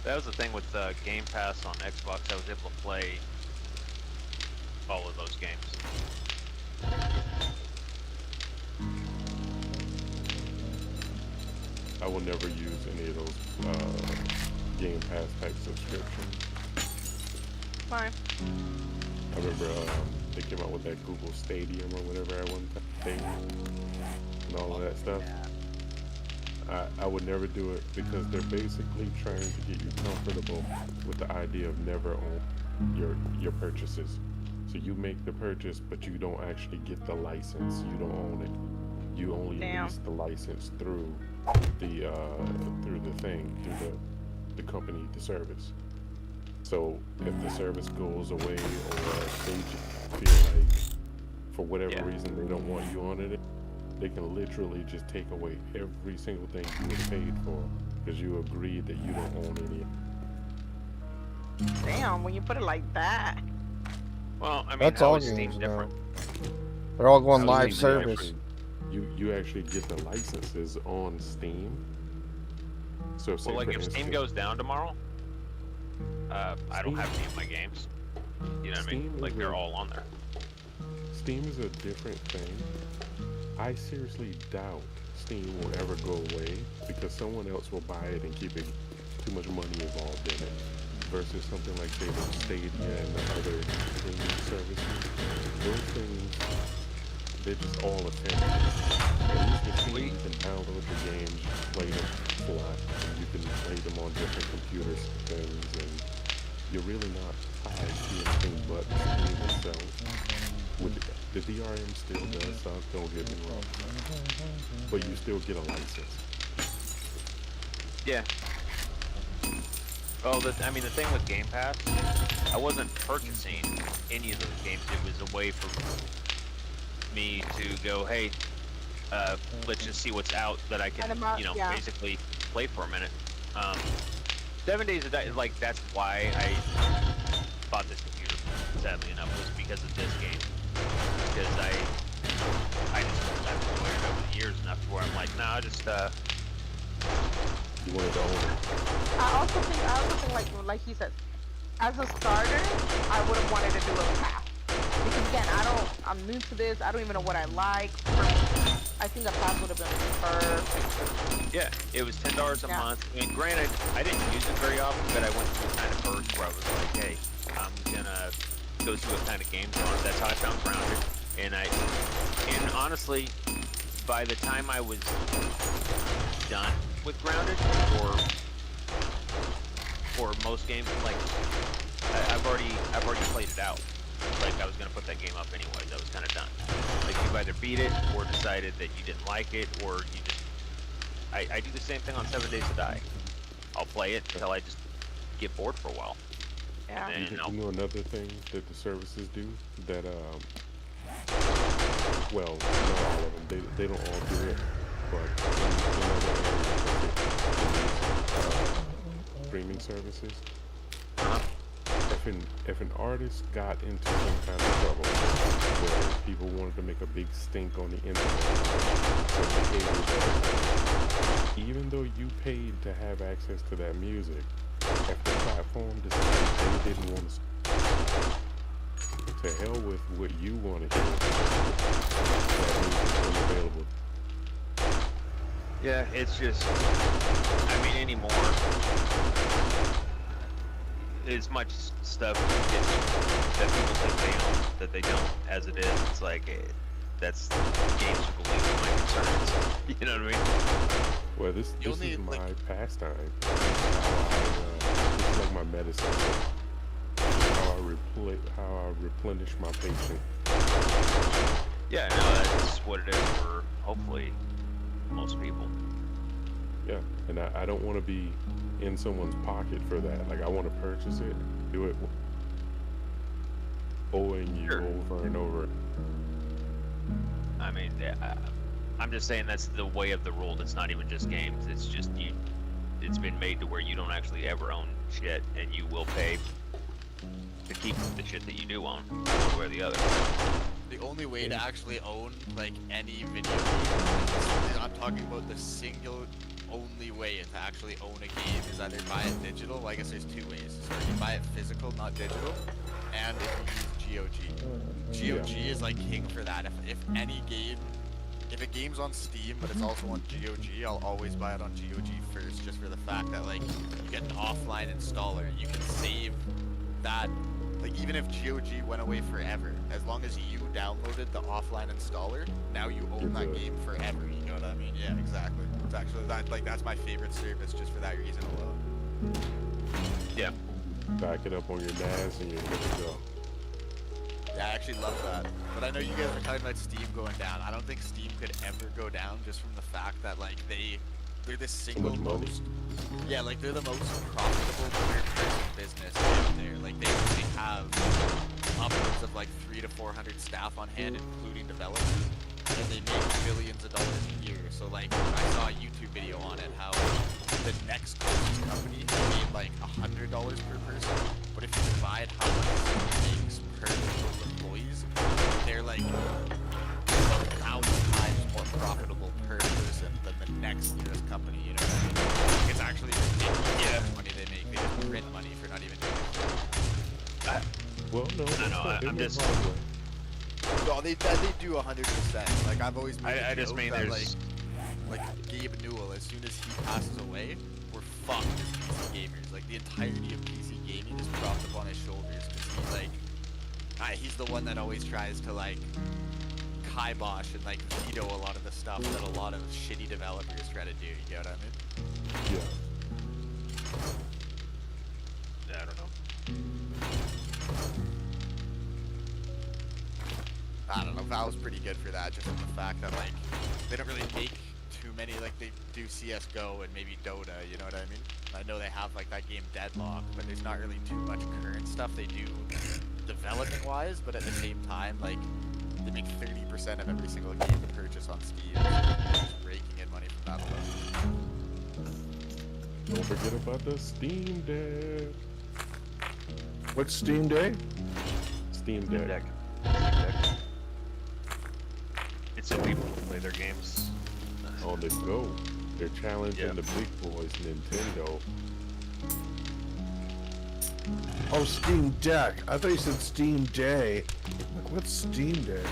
That was the thing with Game Pass on Xbox. I was able to play all of those games. I will never use any of those Game Pass type subscriptions. Fine. I remember they came out with that Google Stadium or whatever at one thing and all of that stuff. I would never do it because they're basically trying to get you comfortable with the idea of never own your purchases. So you make the purchase, but you don't actually get the license. You don't own it. You only lease the license through the the company, the service. So if the service goes away or they just feel like for whatever reason they don't want you on it, they can literally just take away every single thing you would have paid for because you agreed that you don't own any. Damn, when you put it like that. Well, I mean, that's how all is Steam games different? now. They're all going live service. You actually get the licenses on Steam, So say Well, like for if Steam instance- goes down tomorrow, I don't have any of my games. You know what I mean? Steam Like is they're a- all on there. Steam is a different thing. I seriously doubt Steam will ever go away because someone else will buy it and keep it too much money involved in it. Versus something like say the Stadia and the other streaming services. Those things, they're just all ephemeral. At least with Steam, you can download the games, play them flat, and you can play them on different computer systems, and you're really not tied to anything but Steam itself. With the DRM still does suck, don't get me wrong, but you still get a license. Yeah. Well, I mean, the thing with Game Pass, I wasn't purchasing any of those games. It was a way for me to go, hey, let's just see what's out that I can, basically play for a minute. 7 Days to Die, like, that's why I bought this computer, sadly enough, was because of this game. Because I've enjoyed it over the years enough to where I'm like, nah, just, You want to own it. I also think like he said, as a starter, I would have wanted to do a path. Because again, I'm new to this, I don't even know what I like. I think a path would have been perfect. yeah, it was $10 a month. I mean, granted, I didn't use it very often, but I went through kind of bursts where I was like, hey, I'm gonna go through what kind of games on it. That's how I found Grounded. And honestly, by the time I was done with Grounded, or most games, like I've already played it out. Like I was gonna put that game up anyways. I was kind of done. Like you've either beat it or decided that you didn't like it, or you just. I do the same thing on 7 Days to Die. I'll play it until I just get bored for a while. Yeah. And then You know another thing that the services do that well, not all of them. They don't all do it, but in other areas, streaming services. If an artist got into some kind of trouble where people wanted to make a big stink on the internet, even though you paid to have access to that music, if the platform decided they didn't want to hell with what you want to hear, that music's unavailable. yeah, it's just. I mean, anymore. As much stuff that people think they own that they don't, as it is, it's like that's games are the least of my concerns. You know what I mean? Well, this is my pastime. This is like my medicine. How I replenish my patient. Yeah, no, that's what it is for hopefully most people. Yeah, and I don't want to be in someone's pocket for that. Like I want to purchase it, do it, owing you over and over. I mean, I'm just saying that's the way of the world. It's not even just games. It's just you. It's been made to where you don't actually ever own shit, and you will pay to keep the shit that you do own, one way or the other. The only way to actually own like any video game, I'm talking about the single only way to actually own a game is either buy it digital. Well, I guess there's two ways. So you buy it physical, not digital, and if you use GOG. GOG is like king for that. If any game, if a game's on Steam but it's also on GOG, I'll always buy it on GOG first, just for the fact that like you get an offline installer, you can save that. Like even if GOG went away forever, as long as you downloaded the offline installer, now you own that game forever. You know what I mean? Yeah, exactly. It's actually that's my favorite service just for that reason alone. Yeah. Back it up on your NAS and you're good to go. Yeah, I actually love that. But I know you guys are talking about Steam going down. I don't think Steam could ever go down just from the fact that like they're the single most. Yeah, like they're the most profitable third-person business out there. Like they have upwards of like 300 to 400 staff on hand, including developers, and they make millions of dollars a year. So like I saw a YouTube video on it how the next closest company made like $100 per person, but if you divide how much it makes per employees, they're like 1,000 times more profitable per person than the next nearest company. You know what I mean? it's actually ridiculous money they make. They just print money for not even doing it. Well, no, I'm just. No, they do 100%. Like I've always made. I just mean that, there's. like Gabe Newell. As soon as he passes away, we're fucked as PC gamers. Like the entirety of PC gaming is propped up on his shoulders because he's like, he's the one that always tries to like kibosh and like veto a lot of the stuff that a lot of shitty developers try to do. You get what I mean? Yeah. Yeah, I don't know. I don't know. Valve's pretty good for that, just in the fact that like they don't really make too many. Like they do CS:GO and maybe Dota. You know what I mean? I know they have like that game Deadlock, but there's not really too much current stuff they do development-wise. But at the same time, like they make 30% of every single game purchase on Steam. They're just raking in money from that alone. Don't forget about the Steam Deck. What's Steam Day? Steam Deck. It's so people can play their games on the go. They're challenging the big boys, Nintendo. Oh, Steam Deck. I thought you said Steam Day. Like, what's Steam Day?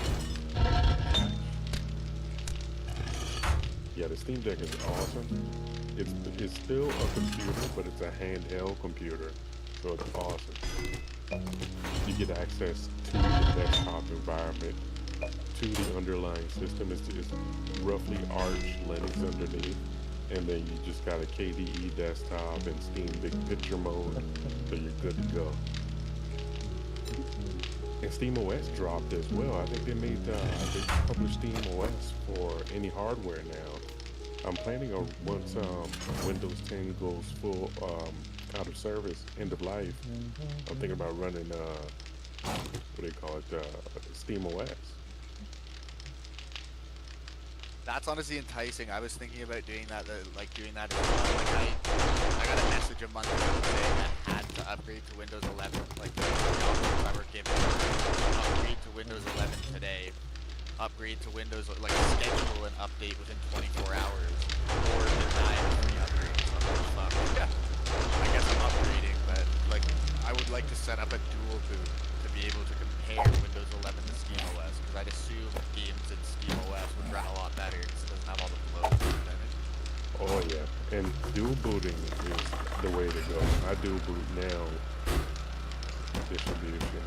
Yeah, the Steam Deck is awesome. It's still a computer, but it's a handheld computer, so it's awesome. You get access to the desktop environment, to the underlying system. It's roughly Arch Linux underneath, and then you just got a KDE desktop and Steam Big Picture mode, so you're good to go. And SteamOS dropped as well. I think they published SteamOS for any hardware now. I'm planning on once Windows 10 goes full out of service, end of life. I'm thinking about running what do they call it, SteamOS. That's honestly enticing. I was thinking about doing that, like doing that as well. Like I got a message a month ago saying I had to upgrade to Windows 11. Like I were given upgrade to Windows 11 today. Upgrade to Windows, like schedule an update within 24 hours, or deny the free upgrade. So I'm like, fuck. Yeah. I guess I'm upgrading, but like I would like to set up a dual boot to be able to compare Windows 11 to SteamOS, because I'd assume games in SteamOS would run a lot better because it doesn't have all the flows in it. Oh yeah, and dual booting is the way to go. I dual boot now distribution,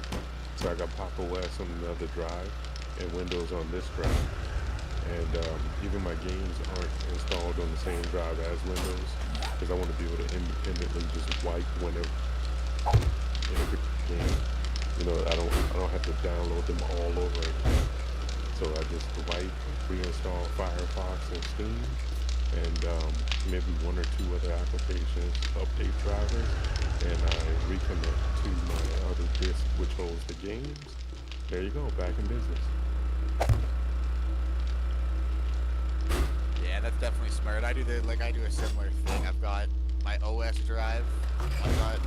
so I got Pop! OS on the other drive and Windows on this drive, and even my games aren't installed on the same drive as Windows, because I want to be able to independently just wipe whenever in a game. You know, I don't have to download them all over again. So I just wipe, reinstall Firefox and Steam, and maybe one or two other applications, update drivers, and I recommit to my other disk, which holds the games. There you go, back in business. Yeah, that's definitely smart. I do a similar thing. I've got my OS drive. I've got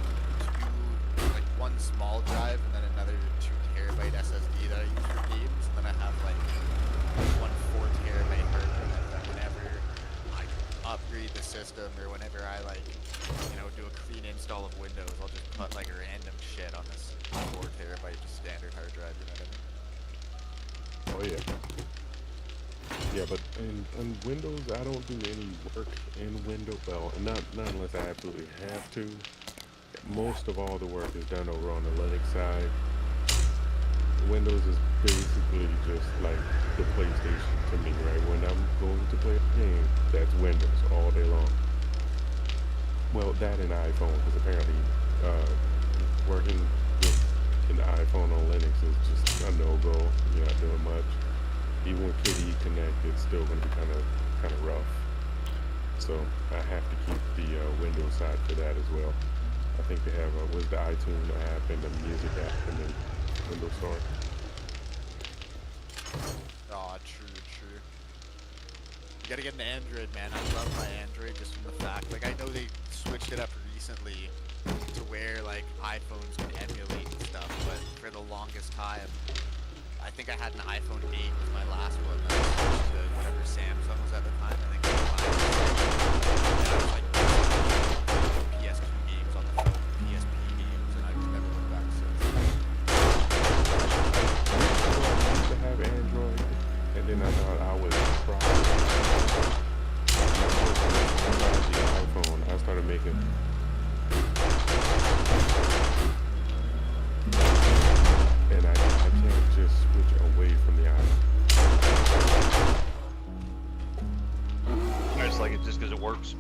one small drive and then another 2 terabyte SSD that I use for games, and then I have like one 4 terabyte hard drive that whenever I upgrade the system or whenever I do a clean install of Windows, I'll just put like random shit on this 4 terabyte just standard hard drive. You know what I mean? Oh yeah. Yeah, but in Windows, I don't do any work in Windows. Well, not unless I absolutely have to. Most of all the work is done over on the Linux side. Windows is basically just like the PlayStation to me, right? When I'm going to play a game, that's Windows all day long. Well, that and iPhone, because apparently working with an iPhone on Linux is just a no-go. You're not doing much. Even with KDE Connect, it's still going to be kind of rough. So I have to keep the Windows side for that as well. I think they have the iTunes app and the music app in the Windows Store. Oh, true. You gotta get an Android, man. I love my Android just from the fact, like, I know they switched it up recently to where like iPhones can emulate and stuff, but for the longest time, I think I had an iPhone 8 was my last one. Then I switched to whatever Samsung was at the time. I think it was 5. And I was like, works.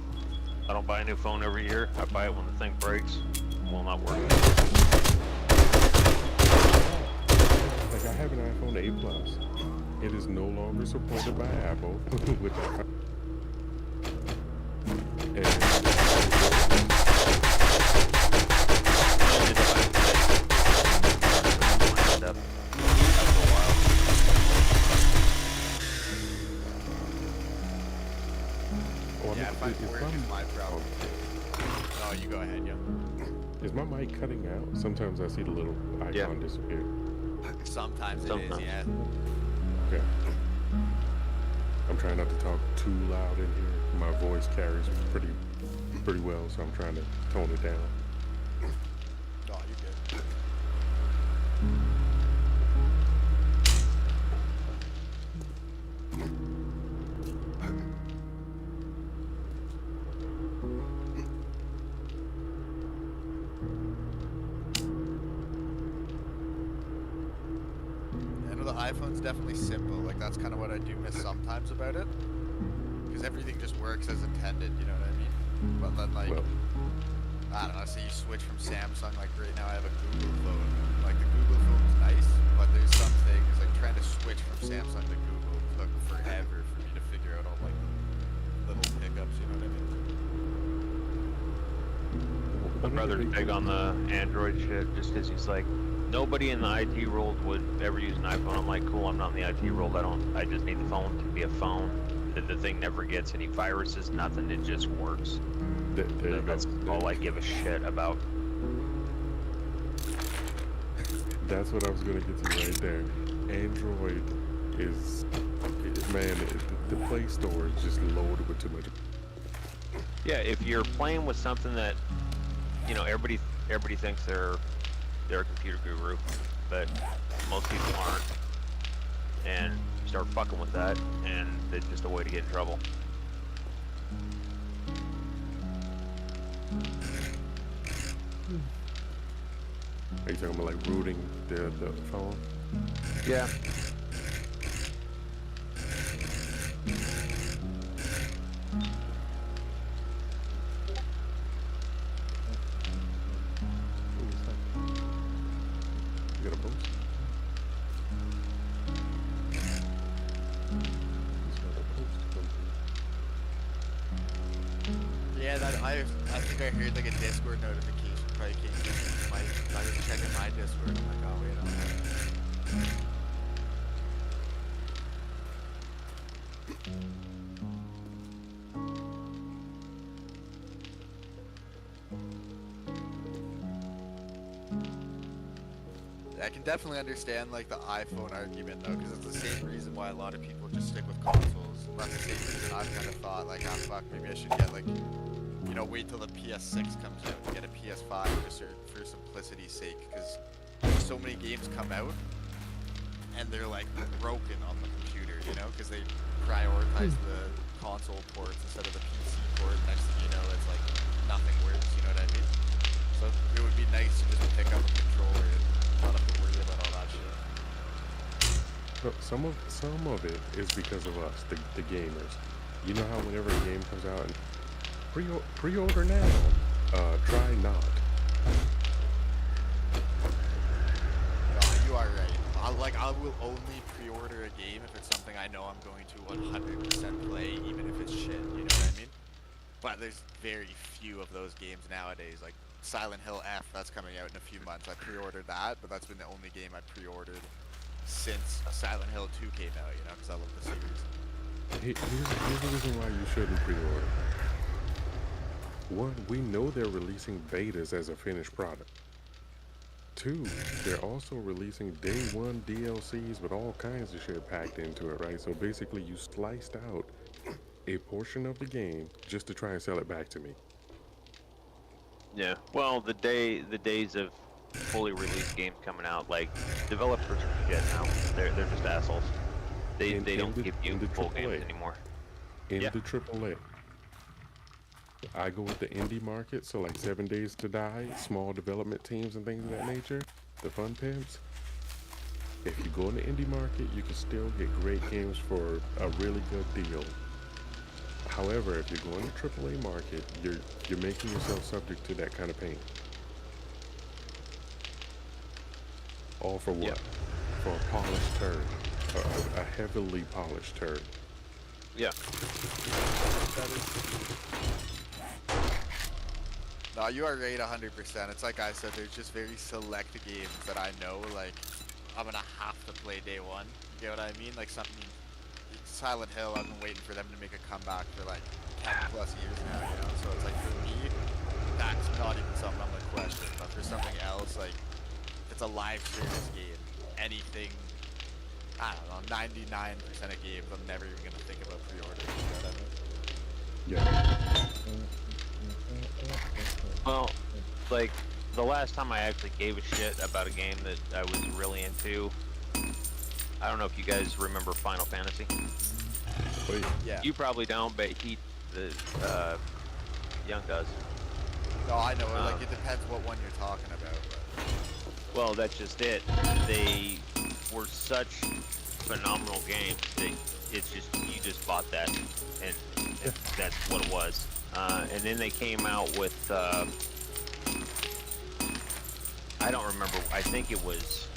I don't buy a new phone every year. I buy it when the thing breaks. It will not work. Like I have an iPhone 8 Plus. It is no longer supported by Apple, which I Yeah, 540 is my problem. No, you go ahead, yeah. Is my mic cutting out? Sometimes I see the little icon disappear. Sometimes it is, yeah. Okay. I'm trying not to talk too loud in here. My voice carries pretty well, so I'm trying to tone it down. Oh, you're good. iPhone's definitely simple. Like, that's kind of what I do miss sometimes about it. Because everything just works as intended, you know what I mean? But then, like, I don't know, say you switch from Samsung, like right now I have a Google phone. Like, the Google phone's nice, but there's some things, like trying to switch from Samsung to Google took forever for me to figure out all, like, little pickups, you know what I mean? My brother's big on the Android shit, just because he's like, nobody in the IT world would ever use an iPhone. I'm like, cool, I'm not in the IT world. I just need the phone to be a phone. The thing never gets any viruses, nothing. It just works. That's all I give a shit about. That's what I was gonna get to right there. Android is, man, the Play Store is just loaded with too much. Yeah, if you're playing with something that, you know, everybody thinks they're a computer guru, but most people aren't, and you start fucking with that, and it's just a way to get in trouble. Are you talking about like rooting the phone? Yeah. You got a boost? Yeah, that I think I heard like a Discord notification probably came through. I was checking my Discord. I'm like, oh wait, I can definitely understand like the iPhone argument though, because it's the same reason why a lot of people just stick with consoles. That's the same reason I've kind of thought like, ah fuck, maybe I should get like, you know, wait till the PS6 comes out and get a PS5 just for simplicity's sake, because so many games come out and they're like broken on the computer, you know, because they prioritize the console ports instead of the PC port. Next thing you know, it's like nothing works, you know what I mean? So it would be nice to just pick up a controller and not have to worry about all that shit. But some of it is because of us, the gamers. You know how whenever a game comes out and pre-order now, try not. No, you are right. I will only pre-order a game if it's something I know I'm going to 100% play, even if it's shit, you know what I mean? But there's very few of those games nowadays, like Silent Hill F, that's coming out in a few months. I pre-ordered that, but that's been the only game I pre-ordered since Silent Hill 2 came out, you know, because I love the series. Here's the reason why you shouldn't pre-order. One, we know they're releasing betas as a finished product. Two, they're also releasing day one DLCs with all kinds of shit packed into it, right? So basically you sliced out a portion of the game just to try and sell it back to me. Yeah. Well, the days of fully released games coming out, like developers are shit now. They're just assholes. They don't give you full games anymore. In the AAA. I go with the indie market, so like 7 Days to Die, small development teams and things of that nature, the Fun Pimps. If you go in the indie market, you can still get great games for a really good deal. However, if you're going to AAA market, you're making yourself subject to that kind of pain. All for what? Yeah. For a polished turd. A heavily polished turd. Yeah. No, you are right 100%. It's like I said, there's just very select games that I know, like, I'm gonna have to play day one. You get what I mean? Like something, Silent Hill, I've been waiting for them to make a comeback for like 10 plus years now, you know? So it's like for me, that's not even something I'm gonna question. But for something else, like, it's a live service game. Anything, I don't know, 99% of games, I'm never even gonna think about pre-ordering. You know what I mean? Yeah. Well, like, the last time I actually gave a shit about a game that I was really into, I don't know if you guys remember Final Fantasy. Yeah. You probably don't, but Young does. No, I know, like, it depends what one you're talking about. But... Well, that's just it. They were such phenomenal games that it's just, you just bought that, and that's what it was. And then they came out with, I don't remember, I think it was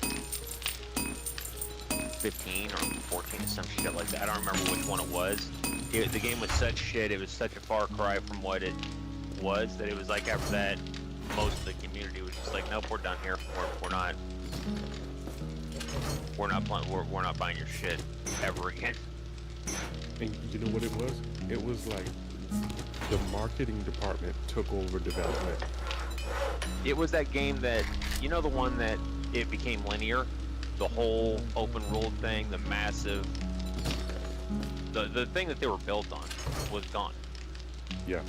15 or 14 or some shit like that. I don't remember which one it was. The game was such shit, it was such a far cry from what it was, that it was like after that, most of the community was just like, nope, we're done here. We're not buying your shit ever again. And you know what it was? It was like the marketing department took over development. It was that game that, you know, the one that it became linear, the whole open world thing, the massive, the thing that they were built on was gone. Yeah.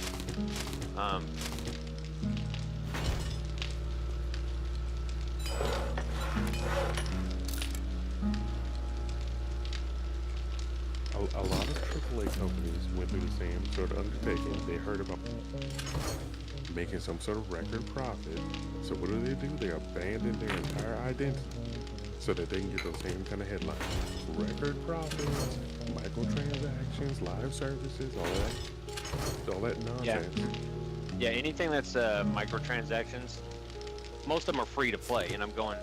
A lot of AAA companies went through the same sort of undertaking. They heard about making some sort of record profit. So what do? They abandon their entire identity so that they can get those same kind of headlines. Record profits, microtransactions, live services, all that nonsense. Yeah, anything that's microtransactions, most of them are free to play, and I'm going,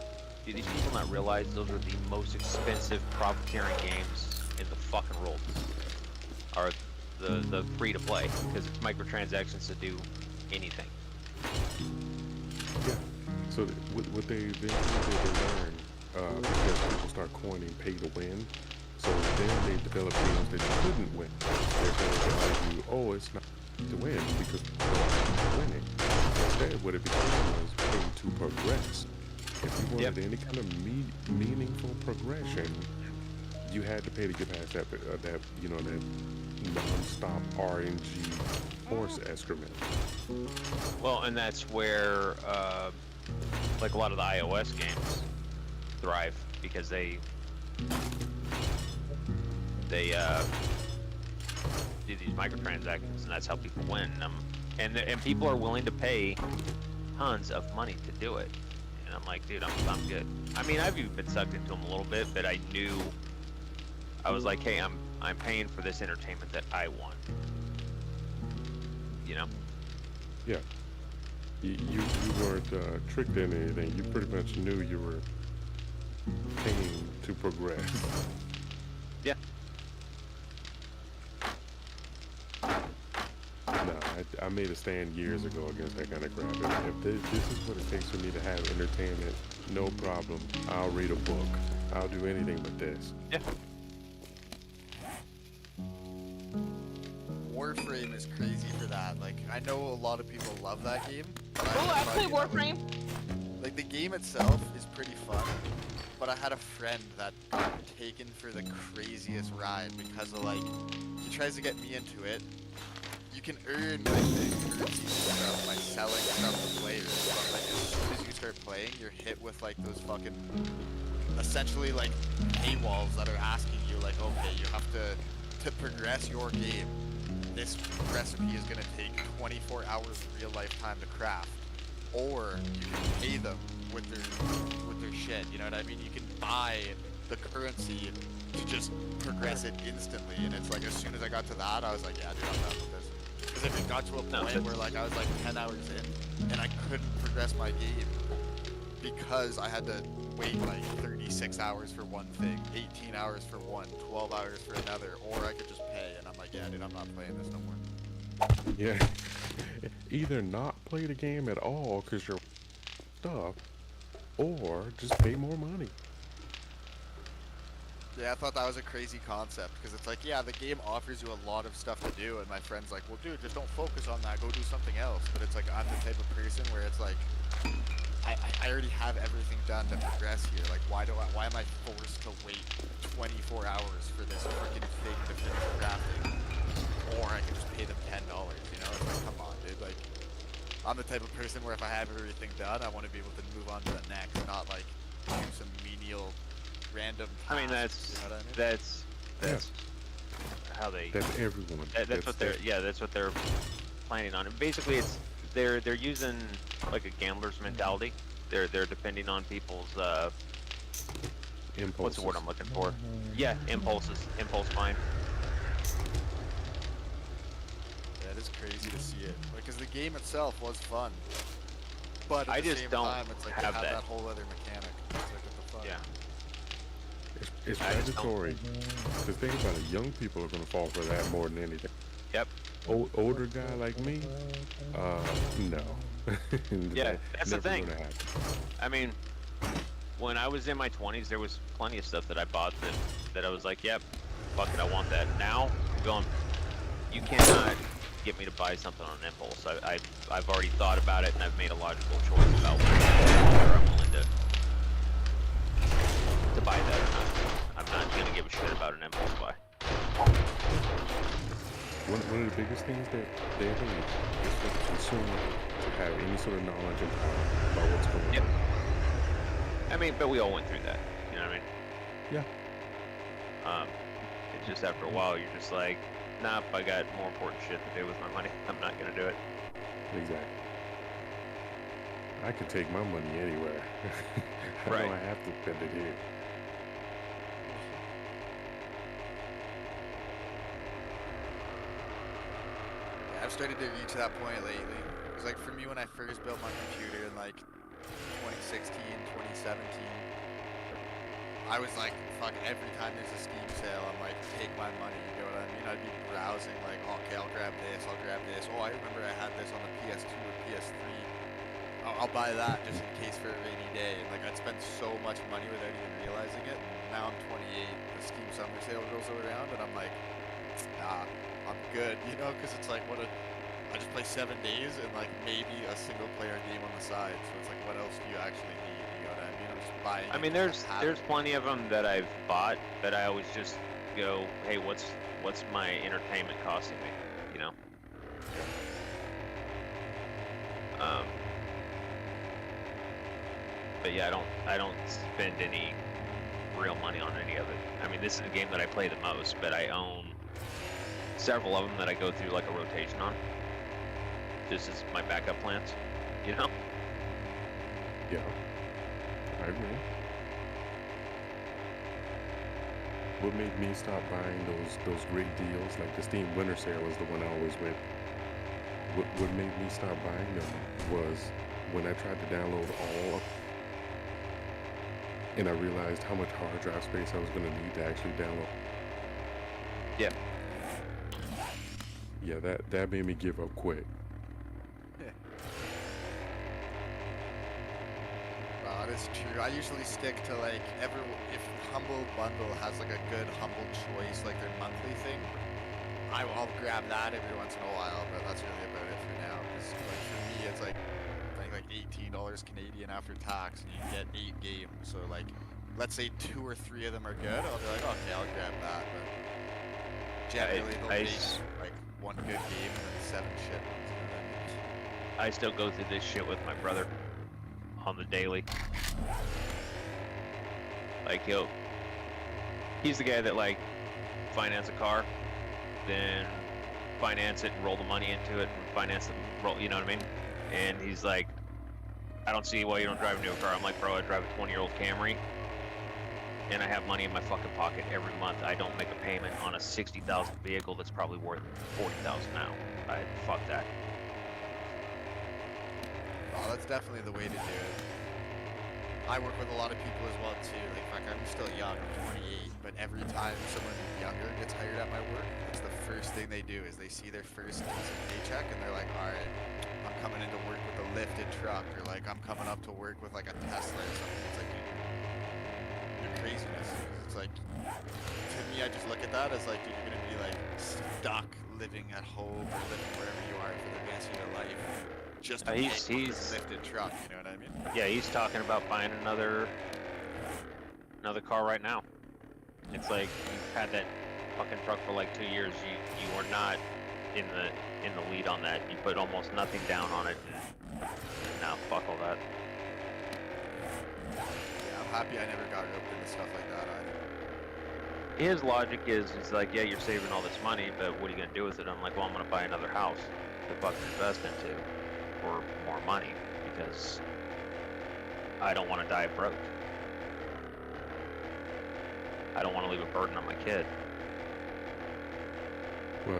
do these people not realize those are the most expensive profiteering games in the fucking world? Are the free to play, because it's microtransactions to do anything. Yeah. So what they eventually did, they learned because people start coining pay to win. So then they developed games that you couldn't win. They're going to argue, oh, it's not to win because people are winning. Instead, what it became was pay to progress. If you wanted any kind of meaningful progression, you had to pay to get past that non-stop RNG horse excrement. Well, and that's where, like a lot of the iOS games thrive, because they do these microtransactions, and that's how people win them. And people are willing to pay tons of money to do it. And I'm like, dude, I'm good. I mean, I've even been sucked into them a little bit, but I knew, I was like, hey, I'm paying for this entertainment that I want. You know? Yeah. You weren't tricked into anything. You pretty much knew you were paying to progress. Yeah. No, I made a stand years ago against that kind of crap. If this is what it takes for me to have entertainment, no problem. I'll read a book. I'll do anything but this. Yeah. Warframe is crazy for that. Like, I know a lot of people love that game. But I play Warframe. Like, the game itself is pretty fun, but I had a friend that got taken for the craziest ride because of, like, he tries to get me into it. You can earn, like, the currency stuff by selling stuff to players, but, like, as soon as you start playing, you're hit with, like, those fucking, essentially, like, paywalls that are asking you, like, okay, you have to progress your game. This recipe is going to take 24 hours of real life time to craft, or you can pay them with their shit, you know what I mean? You can buy the currency to just progress it instantly. And it's like, as soon as I got to that, I was like, yeah, dude, I'm done with this. Because if it got to a point where like I was like 10 hours in and I couldn't progress my game because I had to wait like 36 hours for one thing, 18 hours for one, 12 hours for another, or I could just pay, and I'm like, yeah, dude, I'm not playing this no more. Yeah. Either not play the game at all because you're stuff, or just pay more money. Yeah, I thought that was a crazy concept, because it's like, yeah, the game offers you a lot of stuff to do, and my friend's like, well, dude, just don't focus on that, go do something else. But it's like, I'm the type of person where it's like, I already have everything done to progress here. Like, why am I forced to wait 24 hours for this freaking thing to finish crafting? Or I can just pay them $10, you know? It's like, come on, dude. Like, I'm the type of person where if I have everything done, I want to be able to move on to the next, not like do some menial, random task, I mean, that's you know what I mean? that's how they. That's everyone. That's what they're. Yeah, that's what they're planning on. And basically, it's they're using like a gambler's mentality. They're depending on people's impulses. What's the word I'm looking for? Yeah, impulse buying. That is crazy to see it. Because the game itself was fun, but at I the just same don't time, it's like have they have that. that whole other mechanic. It's like, what the fuck? Yeah. It's I just don't- predatory. The thing about it, young people are going to fall for that more than anything. Yep. Older guy like me, no. Yeah, that's the never thing. gonna happen. I mean, when I was in my 20s, there was plenty of stuff that I bought that I was like, yep, fuck it, I want that. Now, I'm going, you cannot get me to buy something on impulse. I've already thought about it, and I've made a logical choice about whether I'm willing to buy that or not. I'm not going to give a shit about an impulse buy. One of the biggest things that they hate is for the consumer to have any sort of knowledge and power about what's going on. Yep. I mean, but we all went through that. You know what I mean? Yeah. It's just after a while, you're just like, nah, if I got more important shit to do with my money, I'm not gonna do it. Exactly. I could take my money anywhere. I Right. don't have to spend it here. Yeah, I've started to reach that point lately. Because like for me, when I first built my computer in like 2016, 2017, I was like, fuck, every time there's a Steam sale, I'm like, take my money, you know what I mean? I'd be browsing like, okay, I'll grab this, I'll grab this. Oh, I remember I had this on the PS2 or PS3. I'll buy that just in case for a rainy day. And like, I'd spend so much money without even realizing it. And now I'm 28, the Steam summer sale rolls around, and I'm like, nah, I'm good, you know? Because it's like, I just play 7 days and like maybe a single player game on the side. So it's like, what else do you actually need? You know what I mean? I'm just buying. I mean, there's plenty of them that I've bought that I always just go, hey, what's my entertainment costing me? You know. But yeah, I don't spend any real money on any of it. I mean, this is a game that I play the most, but I own several of them that I go through like a rotation on, just as my backup plans. You know. Yeah. I agree. What made me stop buying those great deals, like the Steam Winter Sale is the one I always went. What made me stop buying them was when I tried to download all of, and I realized how much hard drive space I was going to need to actually download. Yeah. Yeah, that made me give up quick. That is true. I usually stick to like if Humble Bundle has like a good Humble Choice, like their monthly thing, I'll grab that every once in a while. But that's really about it for now. Because like for me, it's like I think like $18 Canadian after tax, and you get 8 games. So like, let's say 2 or 3 of them are good, I'll be like, okay, I'll grab that. But generally, they'll be like 1 good game and then 7 shit ones. You know what I mean? I still go through this shit with my brother on the daily. Like he's the guy that like finance a car, then finance it and roll the money into it, and finance it and roll, you know what I mean? And he's like, I don't see why you don't drive a new car. I'm like, bro, I drive a 20-year-old Camry, and I have money in my fucking pocket every month, I don't make a payment on a 60,000 vehicle that's probably worth 40,000 now. Fuck that. Oh, that's definitely the way to do it. I work with a lot of people as well too. Like, in fact, I'm still young, I'm 28, but every time someone younger gets hired at my work, it's the first thing they do is they see their first decent paycheck and they're like, alright, I'm coming into work with a lifted truck, or like I'm coming up to work with like a Tesla or something. It's like, you're craziness. It's like, to me, I just look at that as like, dude, you're gonna be like stuck living at home or living wherever you are for the rest of your life. Just to He's lifted truck, you know what I mean? Yeah, he's talking about buying another car right now. It's like you've had that fucking truck for like 2 years. You are not in the lead on that. You put almost nothing down on it. And now fuck all that. Yeah, I'm happy I never got roped into stuff like that either. His logic is, he's like, yeah, you're saving all this money, but what are you gonna do with it? I'm like, well, I'm gonna buy another house to fucking invest into for more money because I don't want to die broke. I don't want to leave a burden on my kid. Well,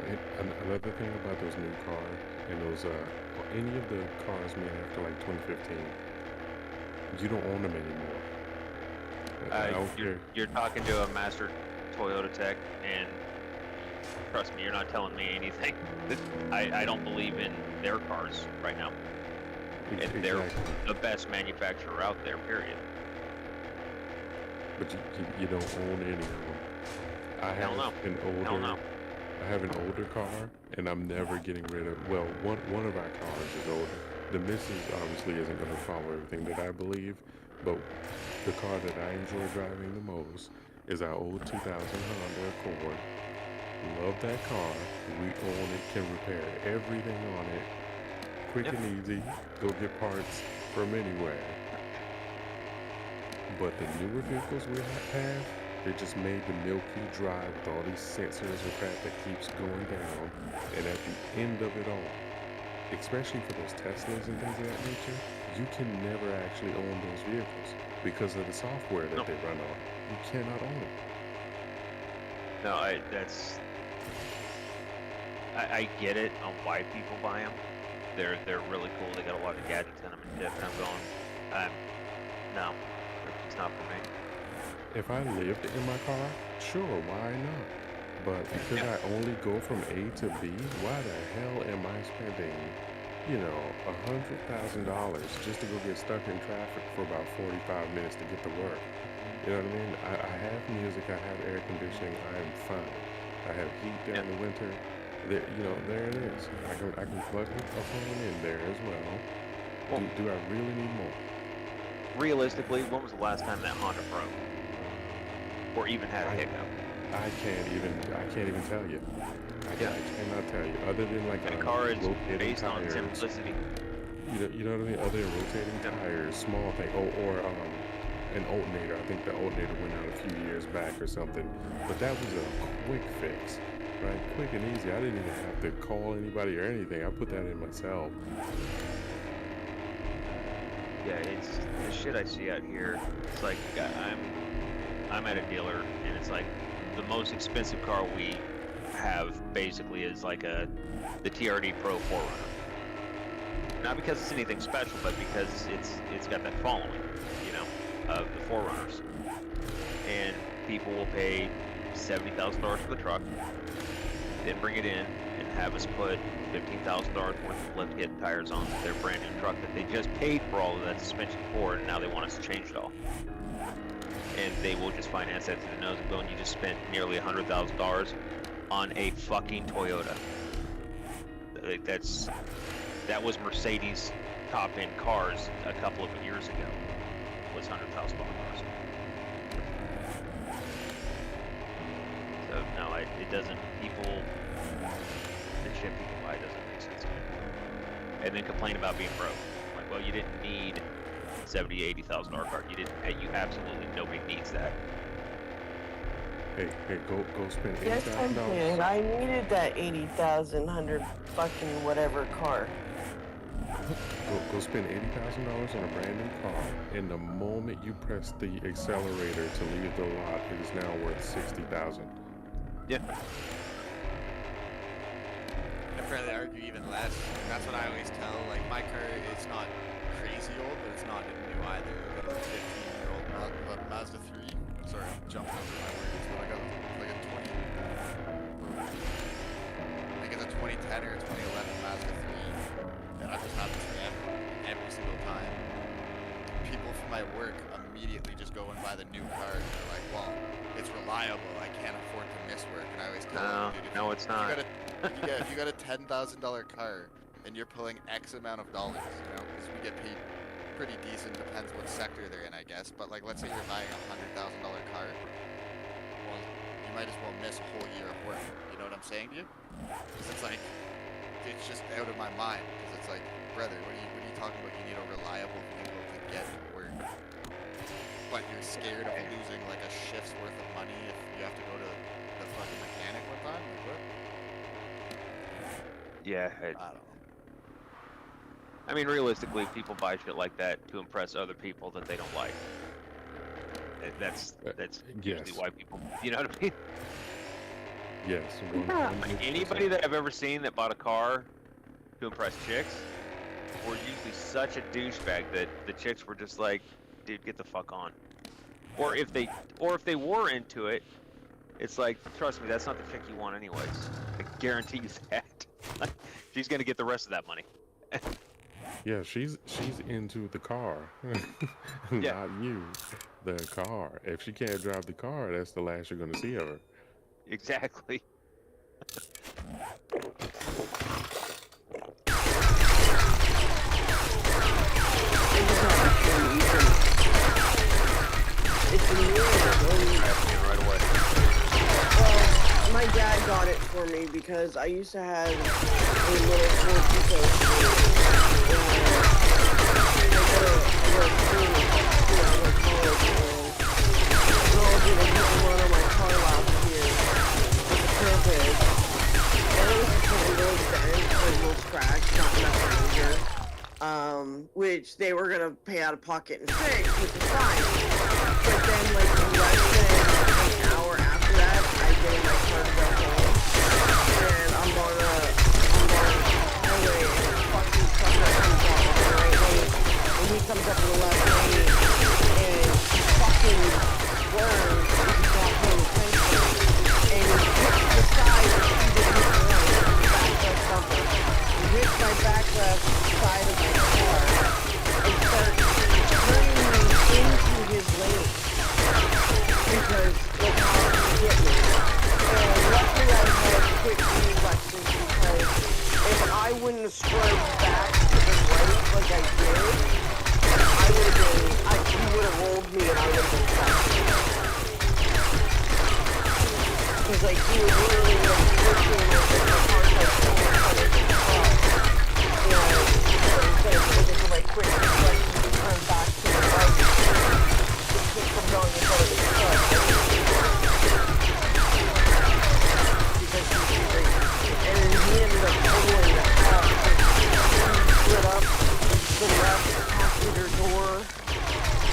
another thing about those new cars and those any of the cars made after like 2015, you don't own them anymore. I don't care. You're talking to a master Toyota tech, and trust me, you're not telling me anything. I don't believe in their cars right now. And they're the best manufacturer out there, period. But you don't own any of them. I have an older car, and I'm never getting rid of. Well, one of our cars is older. The missus obviously isn't going to follow everything that I believe, but the car that I enjoy driving the most is our old 2000 Honda Accord. Love that car. We own it, can repair everything on it. Quick and easy. Go get parts from anywhere. But the newer vehicles we have, they just made the milky dry with all these sensors and crap that keeps going down. And at the end of it all, especially for those Teslas and things of that nature, you can never actually own those vehicles because of the software that they run on. You cannot own it. No, I get it on why people buy them. They're really cool. They got a lot of gadgets in them and shit. And I'm going, no, it's not for me. If I lived in my car, sure, why not? But because I only go from A to B, why the hell am I spending, $100,000 just to go get stuck in traffic for about 45 minutes to get to work? You know what I mean? I have music, I have air conditioning, I am fine. I have heat during the winter. There it is. I can plug a phone in there as well. Do I really need more? Realistically, when was the last time that Honda broke? Or even had a hiccup? I can't even tell you. I cannot tell you. Other than like a car is rotating based on tires. simplicity. You know what I mean? Other than rotating tires, small thing. Or an alternator. I think the alternator went out a few years back or something. But that was a quick fix, right? Quick and easy. I didn't even have to call anybody or anything. I put that in myself. Yeah, it's the shit I see out here. It's like I'm at a dealer, and it's like the most expensive car we have basically is like the TRD Pro 4Runner. Not because it's anything special, but because it's got that following, of the 4Runners. And people will pay $70,000 for the truck, then bring it in and have us put $15,000 worth of lift kit and tires on their brand new truck that they just paid for all of that suspension for, and now they want us to change it all. And they will just finance that to the nose and go, and you just spent nearly $100,000 on a fucking Toyota. That was Mercedes top-end cars a couple of years ago. Was $100,000. So no, it doesn't. The shit people buy doesn't make sense to me. And then complain about being broke. Like, well, you didn't need $70,000, $80,000 car. You absolutely nobody needs that. Hey, go spend $80,000. Yes, I did. I needed that 80,000, 100 fucking whatever car. Go spend $80,000 on a brand new car, and the moment you press the accelerator to leave the lot, it is now worth $60,000. Yeah. I'd rather argue even less. That's what I always tell. Like, my car is not crazy old, but it's not new either. I got a 15-year-old Mazda 3. Sorry, I'm jumping over my words, but I got like a 20. I think it's a 2010 or a 2011 Mazda 3 that I've just had this every single time. People from my work immediately just go and buy the new car. And they're like, well, it's reliable. I can't afford to miss work. And I always tell them, dude, it's not. if you got a $10,000 car and you're pulling X amount of dollars, you know, because we get paid pretty decent, depends what sector they're in, I guess. But like, let's say you're buying a $100,000 car, well, you might as well miss a whole year of work. You know what I'm saying to you? Because it's like, it's just out of my mind. Because it's like, brother, what are you talking about? You need a reliable vehicle to get to work. But you're scared of losing like a shift's worth of money if you have to go to the fucking mechanic one time? Like, what? Yeah. I don't know. I mean, realistically, people buy shit like that to impress other people that they don't like. That's usually why people, you know what I mean? Yes. Like, anybody that I've ever seen that bought a car to impress chicks were usually such a douchebag that the chicks were just like, dude, get the fuck on. Or if they were into it, it's like, trust me, that's not the chick you want anyways. I guarantee you that. She's gonna get the rest of that money. Yeah, she's into the car, not you. The car. If she can't drive the car, that's the last you're gonna see of her. Exactly. Well, my dad got it for me because I used to have a little Ford Pico. Which they were gonna pay out of pocket and fix, which is fine. But then, like, less than an hour after that, I get in my car to go home, and I'm on the highway, and a fucking trucker comes up on the right lane, and he comes up in the left lane, and he fucking swerves, he's not paying attention, and he hits the side, and he didn't hit the right, back left bumper. He hits my back left side of my car, and starts turning me into his lane because look how he hit me. And luckily I had quick reflexes because if I wouldn't have swerved back to the right like I did, he would have rolled me and I would have been fucked. Because like he was literally like pushing me and my car's like going under the truck. Instead of looking for like quick reflexes to turn back to the right, to keep from going in front of the truck. Because he's great. And then he ended up pulling the house. He split up the left passenger door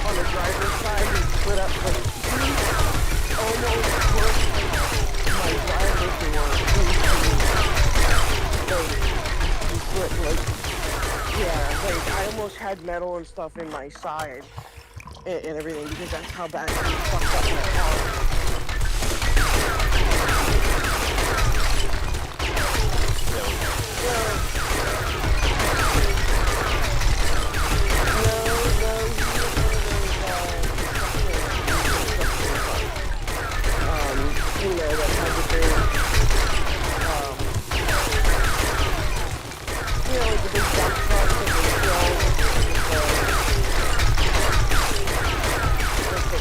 on the driver's side. He split up like he almost pushed my driver's door into me. He split like. Yeah, like I almost had metal and stuff in my side and everything because that's how bad he fucked up my car. You know, that had the big, you know, like the big dump truck that they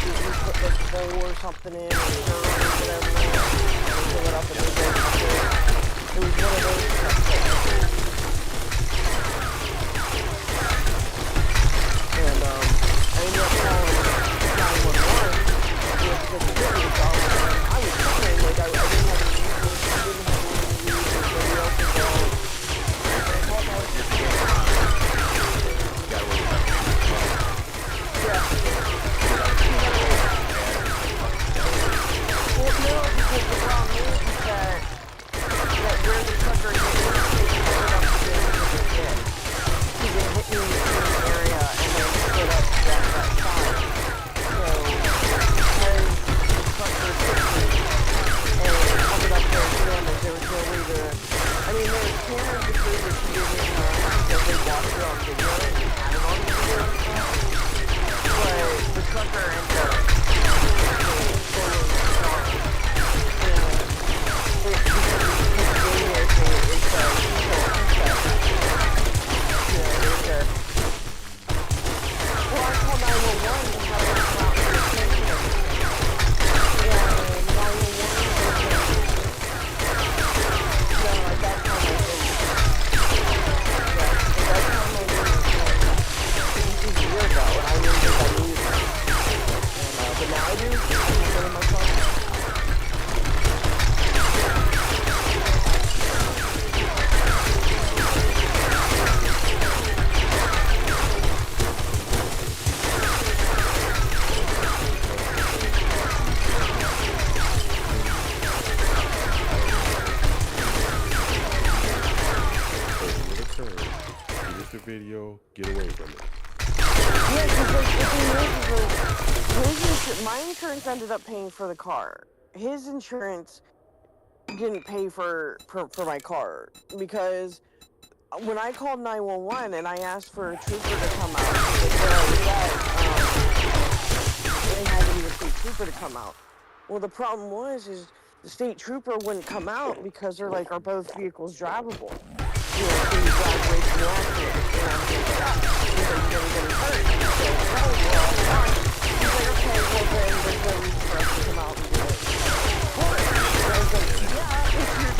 you put like coal or something in, or dirt or whatever, and fill it up and they go up there. It was one of those trucks. And I ended up calling 911 because the video was off. I was fine, like I didn't have any reason, I didn't have any reason, somebody else was gone. And I thought I was just getting radio. Get away from it. Yeah, because like, the thing is, my insurance ended up paying for the car. His insurance didn't pay for my car because when I called 911 and I asked for a trooper to come out, they had to be a state trooper to come out. Well, the problem is the state trooper wouldn't come out because they're like, are both vehicles drivable? You know, can you drive away from the accident? And I'm like, yeah. He's like, you're gonna get hurt. So, no, we're all fine. He's like, okay, well then there's no reason for us to come out and do it. And I was like, yeah, if you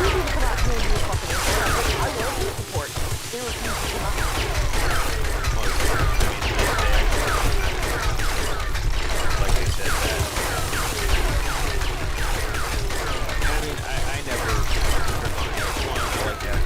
need to come out here and do a fucking insurance, I was like, I will do support. They refuse to come out. Like they said that. I mean, I never. I like that.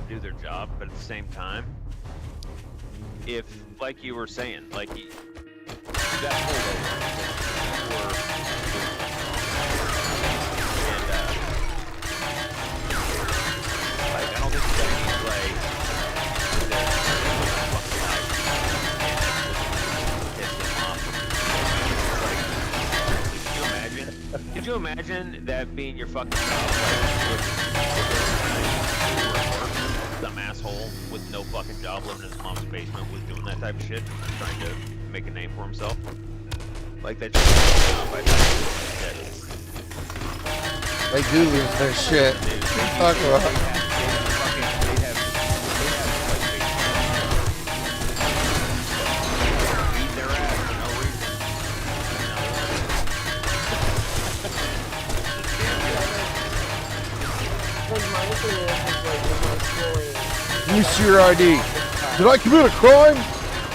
Do their job, but at the same time, if, like you were saying, like you got pulled over and like I don't think you like could you imagine that being your fucking job, some asshole with no fucking job living in his mom's basement was doing that type of shit, trying to make a name for himself. Like that shit. They do lose their shit. Fuck off. Let me see your ID. Did I commit a crime?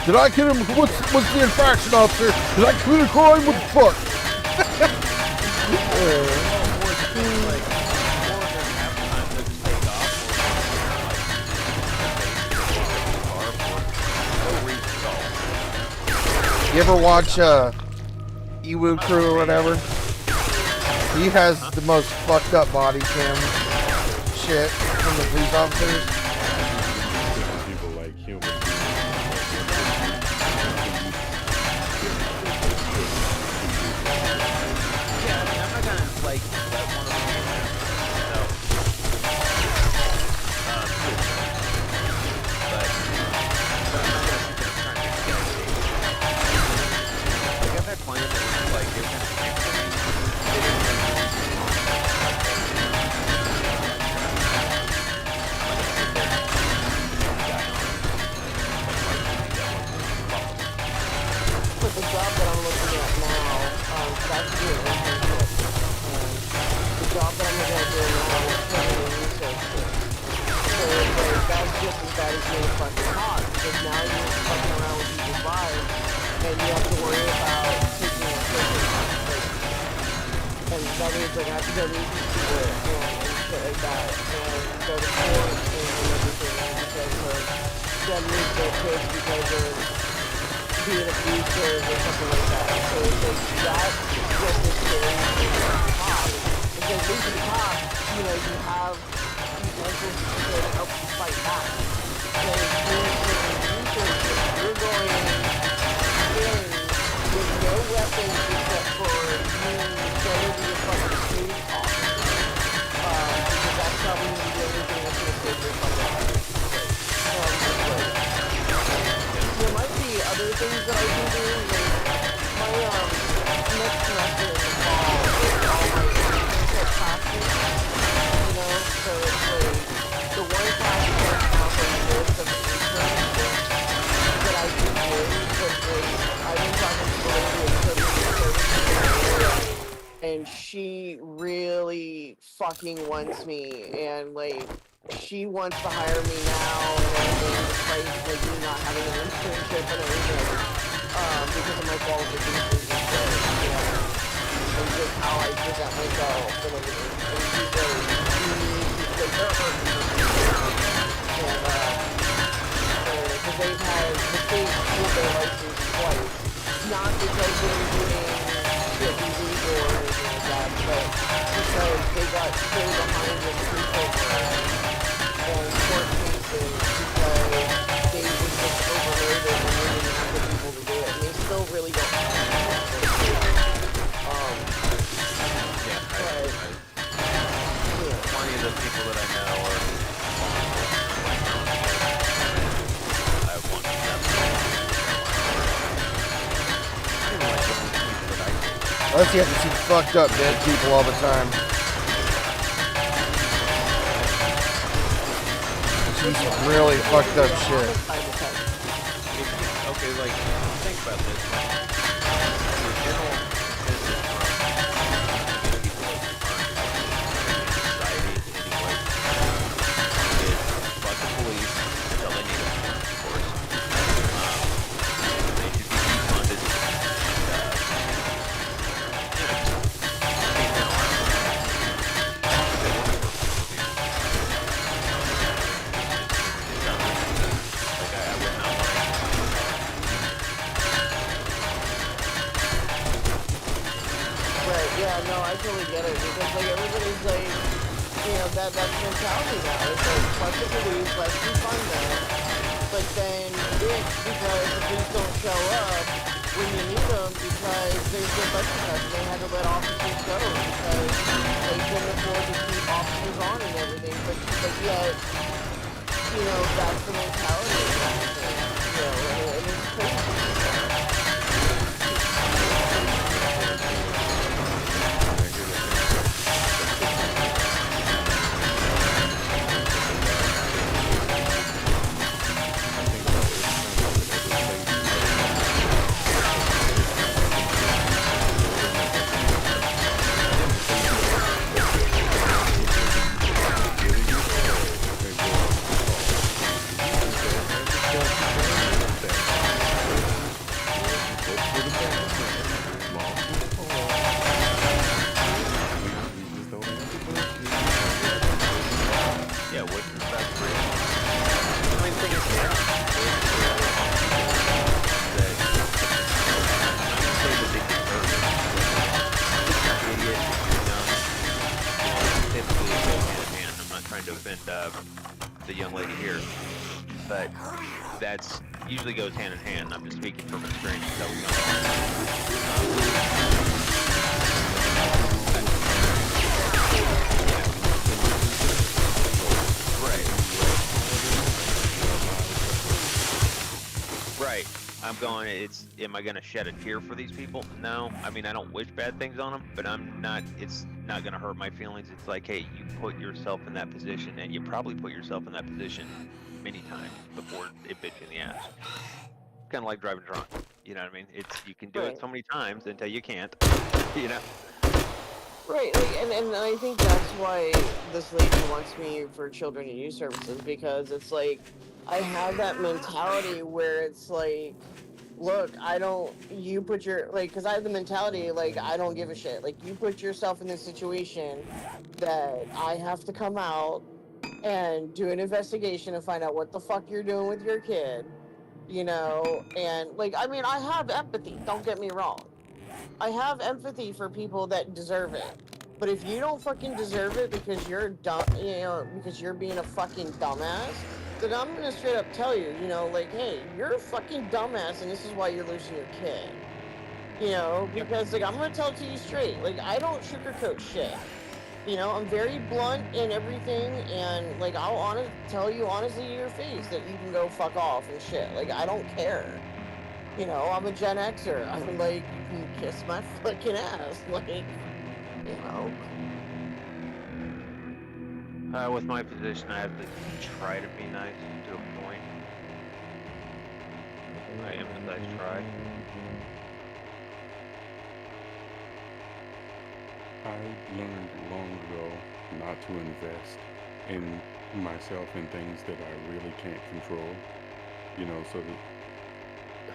Did I commit what's the infraction, officer? Did I commit a crime? What the fuck? You ever watch Ewu Crew or whatever? He has the most fucked up body cam shit from the police officers. People like human. Yeah, I mean, I'm not gonna like let one of them no. But I'm not gonna sit there and try and make it. Like I've had clients that were like they were kind of sick for me. They didn't really But the job that I'm looking at now, that's to do an internship. The job that I'm looking at doing now is training and research. So it's like, that's just as bad as being fucking hot, because now you're fucking around with people's lives, and you have to worry about taking a person. And that means like I have to go meet these people and shit like that, and go to court and everything, because of them lose their kids because of being abusive or something like that. So it's like that just as scary as being a cop. Because at least in the cop, you know, you have these answers to help you fight back. And if you're doing research, you're going in with no weapons except for you better be a fucking police officer. Because that's probably the only thing that's gonna save your fucking life. There might be other things that I can do. Like my next semester in the fall is all my internship classes. You know, so it's like the one class that counts on the list of internships that I can do. But like I've been talking to a lady in services, and she really fucking wants me, and like she wants to hire me now and everything, despite like me not having an internship and everything, because of my qualifications and shit, you know, and just how I present myself and everything. And she's like, you need to take care of her. And because they've had the state pull their license twice, not because they were doing shit illegal or anything like that, but because they got so behind with the paperwork and court cases because they were just overloaded and they didn't have the people to do it. And they still really don't have the plenty of the people that I know are I have one Unless you have to see fucked up dead people all the time. See some really fucked up shit. Okay, like, think about this. The general business people in society, anyway, is fuck the police until they need them, of course. They should be defunded. Yeah, no, I totally get it, because like everybody's like, you know, that's mentality now. It's like, fuck the police, let's defund them. But then it's because the police don't show up when you need them because there's no budget cuts and they had to let officers go because they couldn't afford to keep officers on and everything. But yet, you know, that's the mentality of everything. You know, and it's crazy. and the young lady here, but that's usually goes hand in hand. I'm just speaking from experience. That Right. I'm going, am I going to shed a tear for these people? No. I mean, I don't wish bad things on them, but it's not going to hurt my feelings. It's like, hey, you put yourself in that position, and you probably put yourself in that position many times before it bit you in the ass. Kind of like driving drunk. You know what I mean? You can do it so many times until you can't, you know? Right, like, and I think that's why this lady wants me for children and youth services, because it's like, I have that mentality where it's like, look, you put your, like, because I have the mentality, like, I don't give a shit. Like, you put yourself in this situation that I have to come out and do an investigation and find out what the fuck you're doing with your kid, you know? And, like, I mean, I have empathy, don't get me wrong. I have empathy for people that deserve it. But if you don't fucking deserve it because you're dumb, you know, because you're being a fucking dumbass, then I'm gonna straight up tell you, you know, like, hey, you're a fucking dumbass and this is why you're losing your kid. You know, because, like, I'm gonna tell it to you straight. Like, I don't sugarcoat shit. You know, I'm very blunt in everything, and, like, I'll tell you honestly to your face that you can go fuck off and shit. Like, I don't care. You know, I'm a Gen Xer. I'm like, you can kiss my fucking ass. Like, you know. With my position, I have to try to be nice to a point. I empathize, try. I learned long ago not to invest in myself in things that I really can't control. You know, so that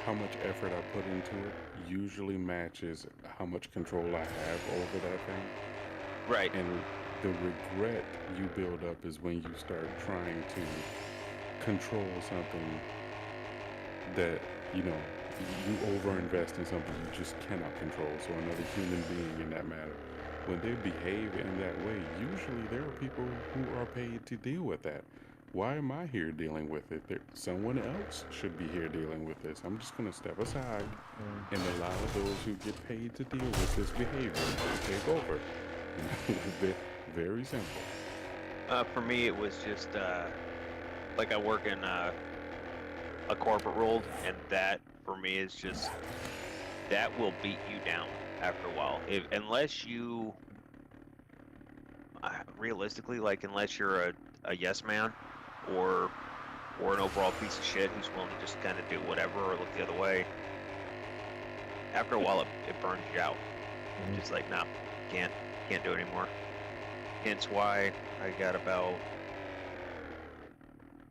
how much effort I put into it usually matches how much control I have over that thing. Right. And the regret you build up is when you start trying to control something that, you know, you overinvest in something you just cannot control. So another human being in that matter, when they behave in that way, usually there are people who are paid to deal with that. Why am I here dealing with it? Someone else should be here dealing with this. I'm just going to step aside and allow those who get paid to deal with this behavior to take over. Very simple. For me, it was just, like I work in a corporate role, and that, for me, is just, that will beat you down after a while. Unless you, realistically, like, unless you're a yes man, or an overall piece of shit who's willing to just kind of do whatever or look the other way, after a while it burns you out. Just like, no, can't do it anymore. Hence why I got about,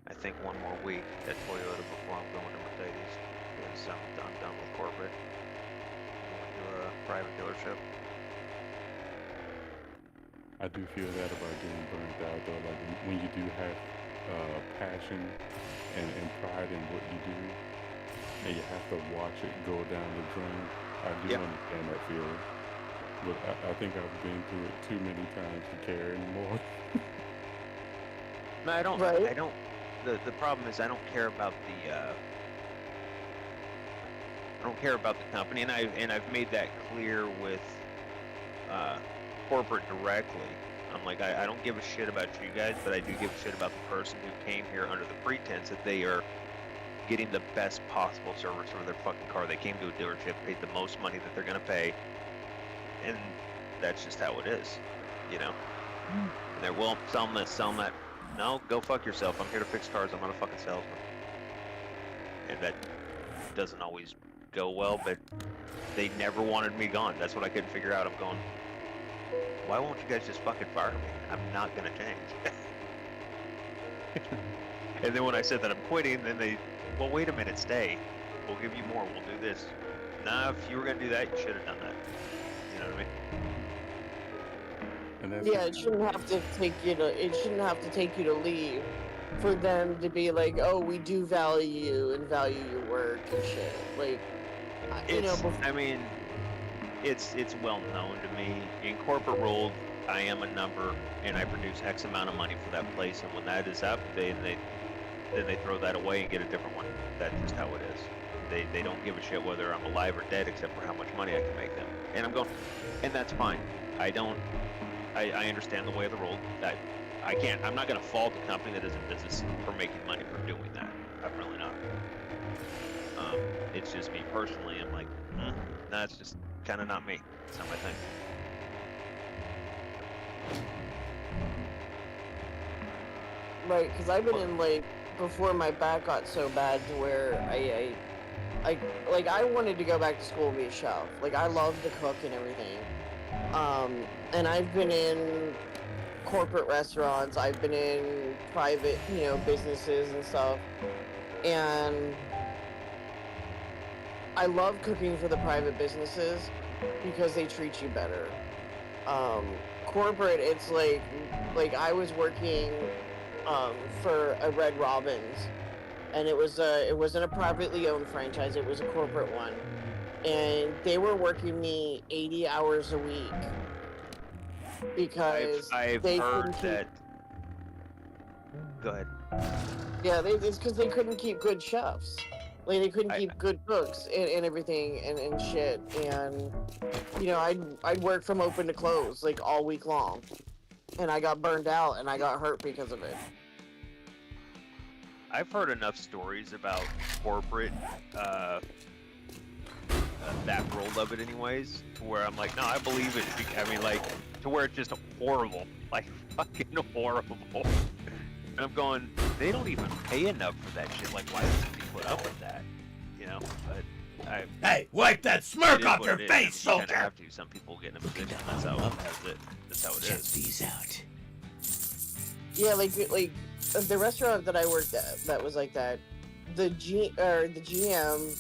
I think, one more week at Toyota before I'm going to Mercedes, because I'm done with corporate. I'm going to a private dealership. I do feel that about getting burnt out, though. Like, when you do have passion and pride in what you do, and you have to watch it go down the drain, I do understand that feeling. But I think I've been through it too many times to care anymore. No, I don't. Right. I don't. The problem is I don't care about the. I don't care about the company, and I've made that clear with corporate directly. I'm like, I don't give a shit about you guys, but I do give a shit about the person who came here under the pretense that they are getting the best possible service for their fucking car. They came to a dealership, paid the most money that they're gonna pay, and that's just how it is, you know. And they're, well, sell them this, sell them that. No, go fuck yourself. I'm here to fix cars. I'm not a fucking salesman. And that doesn't always go well, but they never wanted me gone. That's what I couldn't figure out. I'm going, why won't you guys just fucking fire me? I'm not gonna change. And then when I said that I'm quitting, then they, well, wait a minute, stay. We'll give you more. We'll do this. Nah, if you were gonna do that, you should have done that. You know what I mean? And that's Yeah, it shouldn't have to take you to. It shouldn't have to take you to leave for them to be like, oh, we do value you and value your work and shit. Like, you know. I mean, it's well known to me in corporate world. I am a number and I produce X amount of money for that place, and when that is up, then they throw that away and get a different one. That's just how it is. They don't give a shit whether I'm alive or dead, except for how much money I can make them. And I'm going, and that's fine. I understand the way of the world. I'm not going to fault a company that is in business for making money from doing that. I'm really not. It's just me personally. I'm like, that's just kind of not me. It's not my thing. Right, because I've been in, like, before my back got so bad to where I wanted to go back to school and be a chef. Like, I love to cook and everything. And I've been in corporate restaurants, I've been in private, businesses and stuff. And I love cooking for the private businesses because they treat you better. Corporate, it's like I was working for a Red Robin's, and it wasn't a privately owned franchise, it was a corporate one, and they were working me 80 hours a week because I've they heard couldn't keep, that. Go ahead. yeah, it's because they couldn't keep good chefs. Like, they couldn't keep good cooks and everything and shit. And, I'd work from open to close, like, all week long. And I got burned out and I got hurt because of it. I've heard enough stories about corporate, that world of it anyways, to where I'm like, no, I believe it. I mean, like, to where it's just horrible. Like, fucking horrible. And I'm going, they don't even pay enough for that shit. Like, why does he put up with that? But hey, wipe that smirk off your face, I mean, you soldier! kinda have to. Some people get in a position. That's how it Check is. these out. Yeah, like the restaurant that I worked at, that was like that. The GM.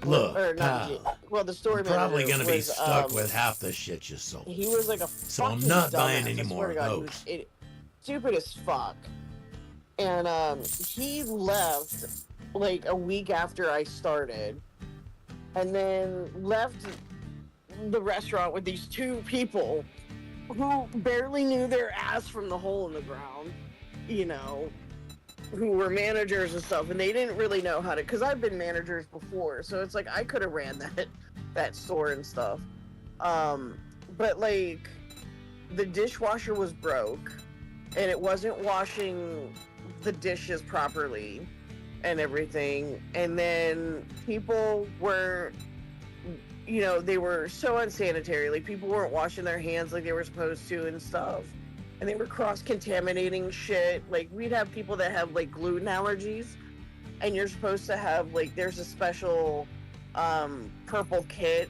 Look, or not pal, well, the store I'm manager probably gonna be was, stuck with half the shit you sold. He was like a So I'm fucking not buying dumbass, any I more swear to of God, those. He was stupid as fuck. And he left like a week after I started, and then left the restaurant with these two people who barely knew their ass from the hole in the ground, who were managers and stuff, and they didn't really know how to, because I've been managers before, so it's like I could have ran that store and stuff. But like the dishwasher was broke and it wasn't washing the dishes properly and everything, and then people were, they were so unsanitary. Like, people weren't washing their hands like they were supposed to and stuff, and they were cross-contaminating shit. Like, we'd have people that have like gluten allergies, and you're supposed to have like, there's a special purple kit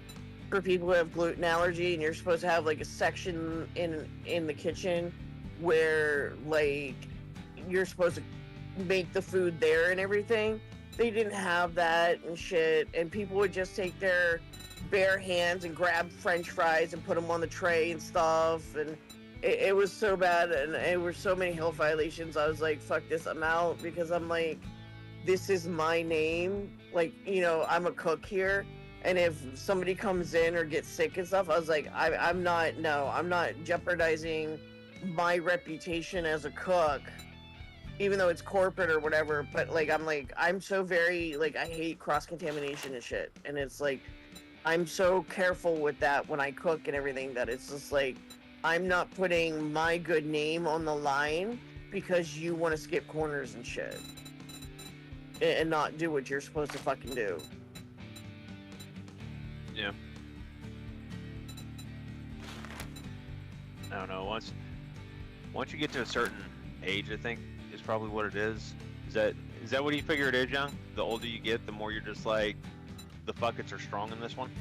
for people who have gluten allergy, and you're supposed to have like a section in the kitchen where like you're supposed to make the food there and everything. They didn't have that and shit, and people would just take their bare hands and grab French fries and put them on the tray and stuff, and it was so bad, and it were so many health violations. I was like, fuck this, I'm out, because I'm like, this is my name, like, I'm a cook here, and if somebody comes in or gets sick and stuff, I was like, I'm not jeopardizing my reputation as a cook, even though it's corporate or whatever. But I'm so very, like, I hate cross-contamination and shit, and it's like, I'm so careful with that when I cook and everything, that it's just like, I'm not putting my good name on the line because you want to skip corners and shit and not do what you're supposed to fucking do. Yeah. I don't know. Once you get to a certain age, I think is probably what it is. Is that what you figure it is, Young? The older you get, the more you're just like, the buckets are strong in this one.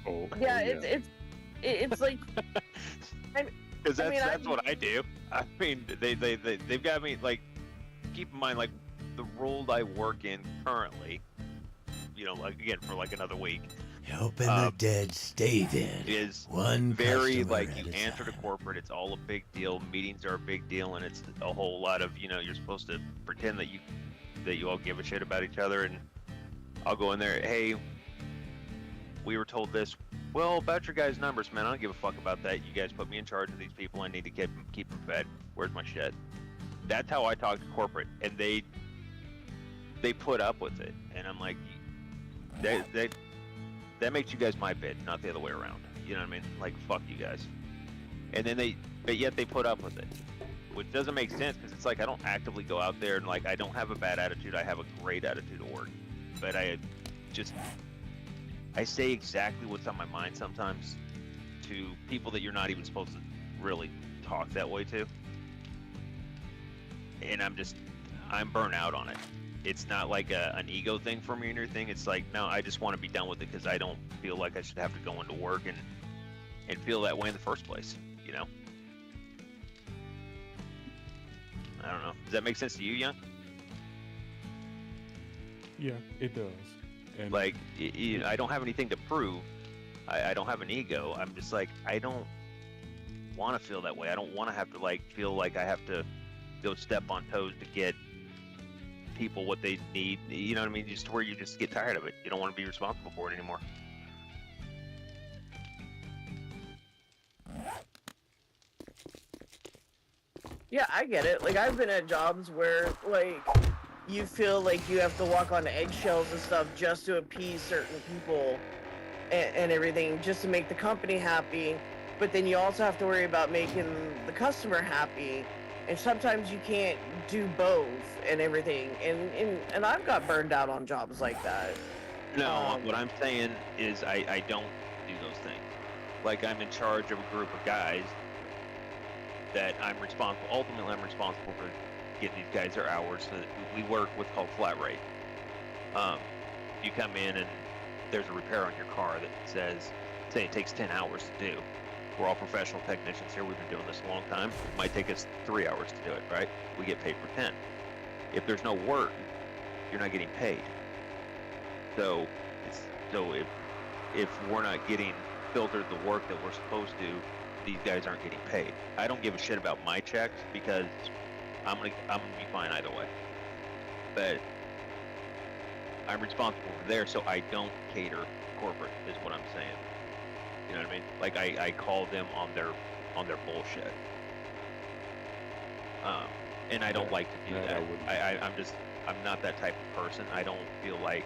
Oh. Yeah, it's like. Because that's what I do. I mean, they've got me, like, keep in mind, like, the role I work in currently, like, again, for like another week. Helping the dead stay dead. Is one very, customer like, at you a answer to corporate, it's all a big deal. Meetings are a big deal, and it's a whole lot of, you're supposed to pretend that you all give a shit about each other, and I'll go in there, hey, we were told this. Well, about your guys' numbers, man, I don't give a fuck about that. You guys put me in charge of these people. I need to keep them fed. Where's my shit? That's how I talk to corporate, and they put up with it. And I'm like, that makes you guys my bid, not the other way around. You know what I mean? Like, fuck you guys. And then but yet they put up with it, which doesn't make sense because it's like I don't actively go out there and like I don't have a bad attitude. I have a great attitude at work, but I say exactly what's on my mind sometimes to people that you're not even supposed to really talk that way to. And I'm burnt out on it. It's not like an ego thing for me or anything. It's like, no, I just want to be done with it because I don't feel like I should have to go into work and feel that way in the first place, you know? I don't know. Does that make sense to you, Young? Yeah, it does. And like, I don't have anything to prove. I don't have an ego. I'm just like, I don't want to feel that way. I don't want to have to like feel like I have to go step on toes to get people what they need. You know what I mean? Just where you just get tired of it. You don't want to be responsible for it anymore. Yeah, I get it. Like, I've been at jobs where, like, you feel like you have to walk on eggshells and stuff just to appease certain people and everything, just to make the company happy. But then you also have to worry about making the customer happy. And sometimes you can't do both and everything. And I've got burned out on jobs like that. No, what I'm saying is I don't do those things. Like, I'm in charge of a group of guys that ultimately I'm responsible for getting these guys their hours. So that we work what's called flat rate. You come in and there's a repair on your car that says, say it takes 10 hours to do. We're all professional technicians here. We've been doing this a long time. It might take us 3 hours to do it, right? We get paid for 10. If there's no work, you're not getting paid. So if we're not getting filtered the work that we're supposed to, these guys aren't getting paid. I don't give a shit about my checks because I'm gonna be fine either way. But I'm responsible for there, so I don't cater corporate, is what I'm saying. You know what I mean? Like I call them on their bullshit. And I don't like to do that. I'm not that type of person. I don't feel like,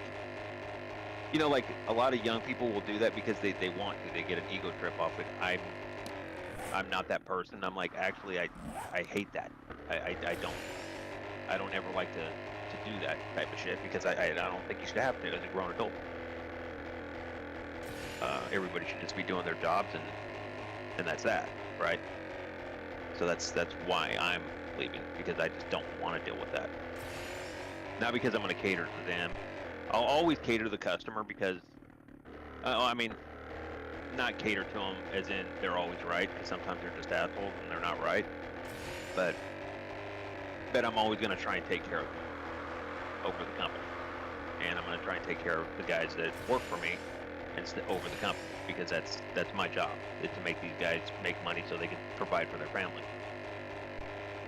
you know, like a lot of young people will do that because they want to. They get an ego trip off it. I'm not that person. I'm like, actually, I hate that. I don't ever like to do that type of shit because I don't think you should have to as a grown adult. Everybody should just be doing their jobs and that's that, right? So that's why I'm leaving, because I just don't want to deal with that. Not because I'm going to cater to them. I'll always cater to the customer because, I mean, not cater to them as in they're always right, because sometimes they're just assholes and they're not right. But I'm always going to try and take care of them over the company. And I'm going to try and take care of the guys that work for me over the company, because that's my job, is to make these guys make money so they can provide for their family.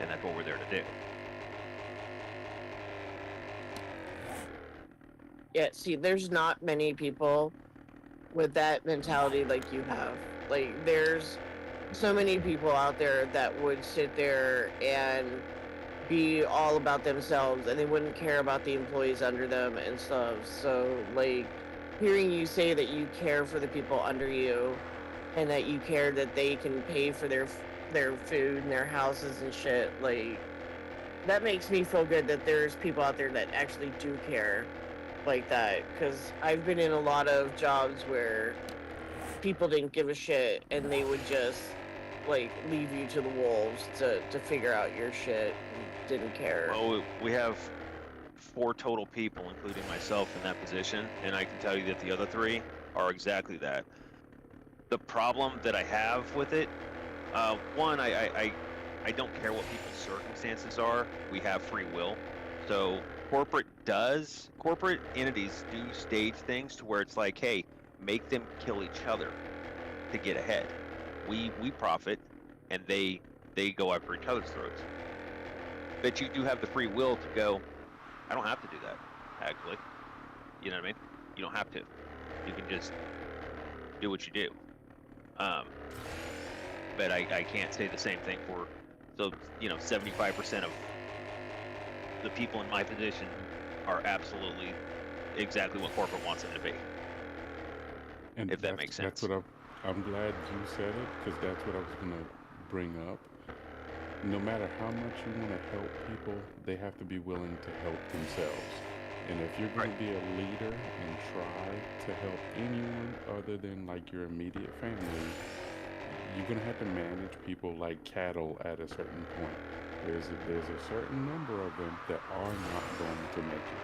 And that's what we're there to do. Yeah, see, there's not many people with that mentality like you have. Like, there's so many people out there that would sit there and be all about themselves, and they wouldn't care about the employees under them and stuff. So, like, hearing you say that you care for the people under you, and that you care that they can pay for their food and their houses and shit, like, that makes me feel good that there's people out there that actually do care like that. Because I've been in a lot of jobs where people didn't give a shit and they would just, like, leave you to the wolves to figure out your shit and didn't care. Well, we have 4 total people, including myself, in that position, and I can tell you that the other 3 are exactly that. The problem that I have with it, one, I don't care what people's circumstances are. We have free will. So corporate entities do stage things to where it's like, hey, make them kill each other to get ahead. We profit, and they go after each other's throats. But you do have the free will to go, I don't have to do that, actually. You know what I mean? You don't have to. You can just do what you do. But I can't say the same thing for, so, 75% of the people in my position are absolutely exactly what corporate wants them to be. And if that makes sense. That's what I'm glad you said it, because that's what I was going to bring up. No matter how much you want to help people, they have to be willing to help themselves. And if you're going to be a leader and try to help anyone other than like your immediate family, you're going to have to manage people like cattle at a certain point. There's a certain number of them that are not going to make it.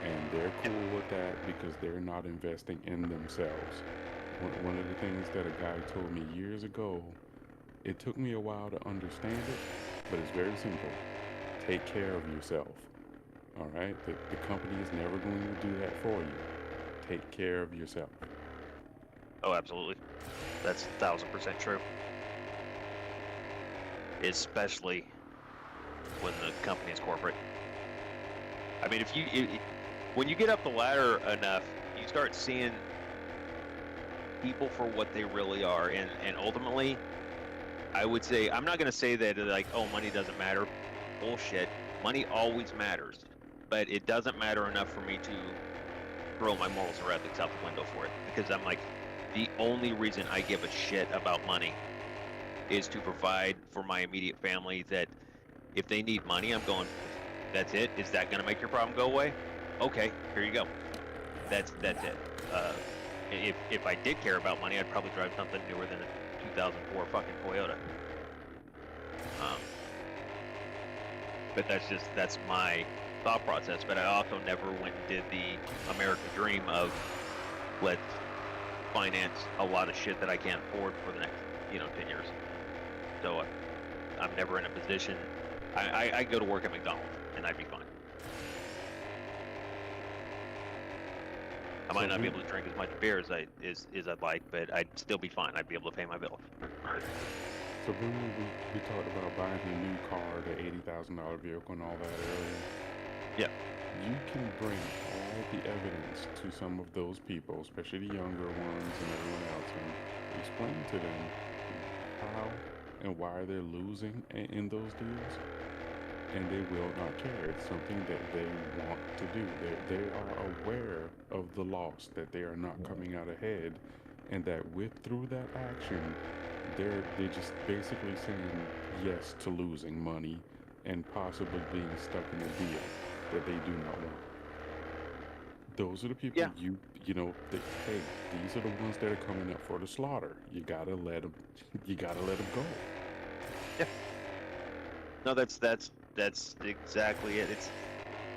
And they're cool with that because they're not investing in themselves. One of the things that a guy told me years ago, it took me a while to understand it, but it's very simple. Take care of yourself. All right? The company is never going to do that for you. Take care of yourself. Oh, absolutely. That's 1000% true. Especially when the company is corporate. I mean, when you get up the ladder enough, you start seeing people for what they really are, and ultimately, I would say, I'm not going to say that like, oh, money doesn't matter. Bullshit. Money always matters, but it doesn't matter enough for me to throw my morals or ethics out the window for it, because I'm like, the only reason I give a shit about money is to provide for my immediate family. That if they need money, I'm going, that's it? Is that going to make your problem go away? Okay, here you go. That's it. If I did care about money, I'd probably drive something newer than a 2004 fucking Toyota. But that's my thought process. But I also never went and did the American dream of let's finance a lot of shit that I can't afford for the next 10 years. So I'm never in a position. I go to work at McDonald's and I'd be fine. I might not be able to drink as much beer as I'd like, but I'd still be fine. I'd be able to pay my bills. So remember we talked about buying a new car, the $80,000 vehicle and all that earlier? Yeah. You can bring all the evidence to some of those people, especially the younger ones and everyone else, and explain to them how and why they're losing in those deals, and they will not care. It's something that they want to do. They are aware of the loss, that they are not coming out ahead, and that through that action, they're just basically saying yes to losing money and possibly being stuck in a deal that they do not want. Those are the people hey, these are the ones that are coming up for the slaughter. You gotta let them go. Yeah. No, that's exactly it. It's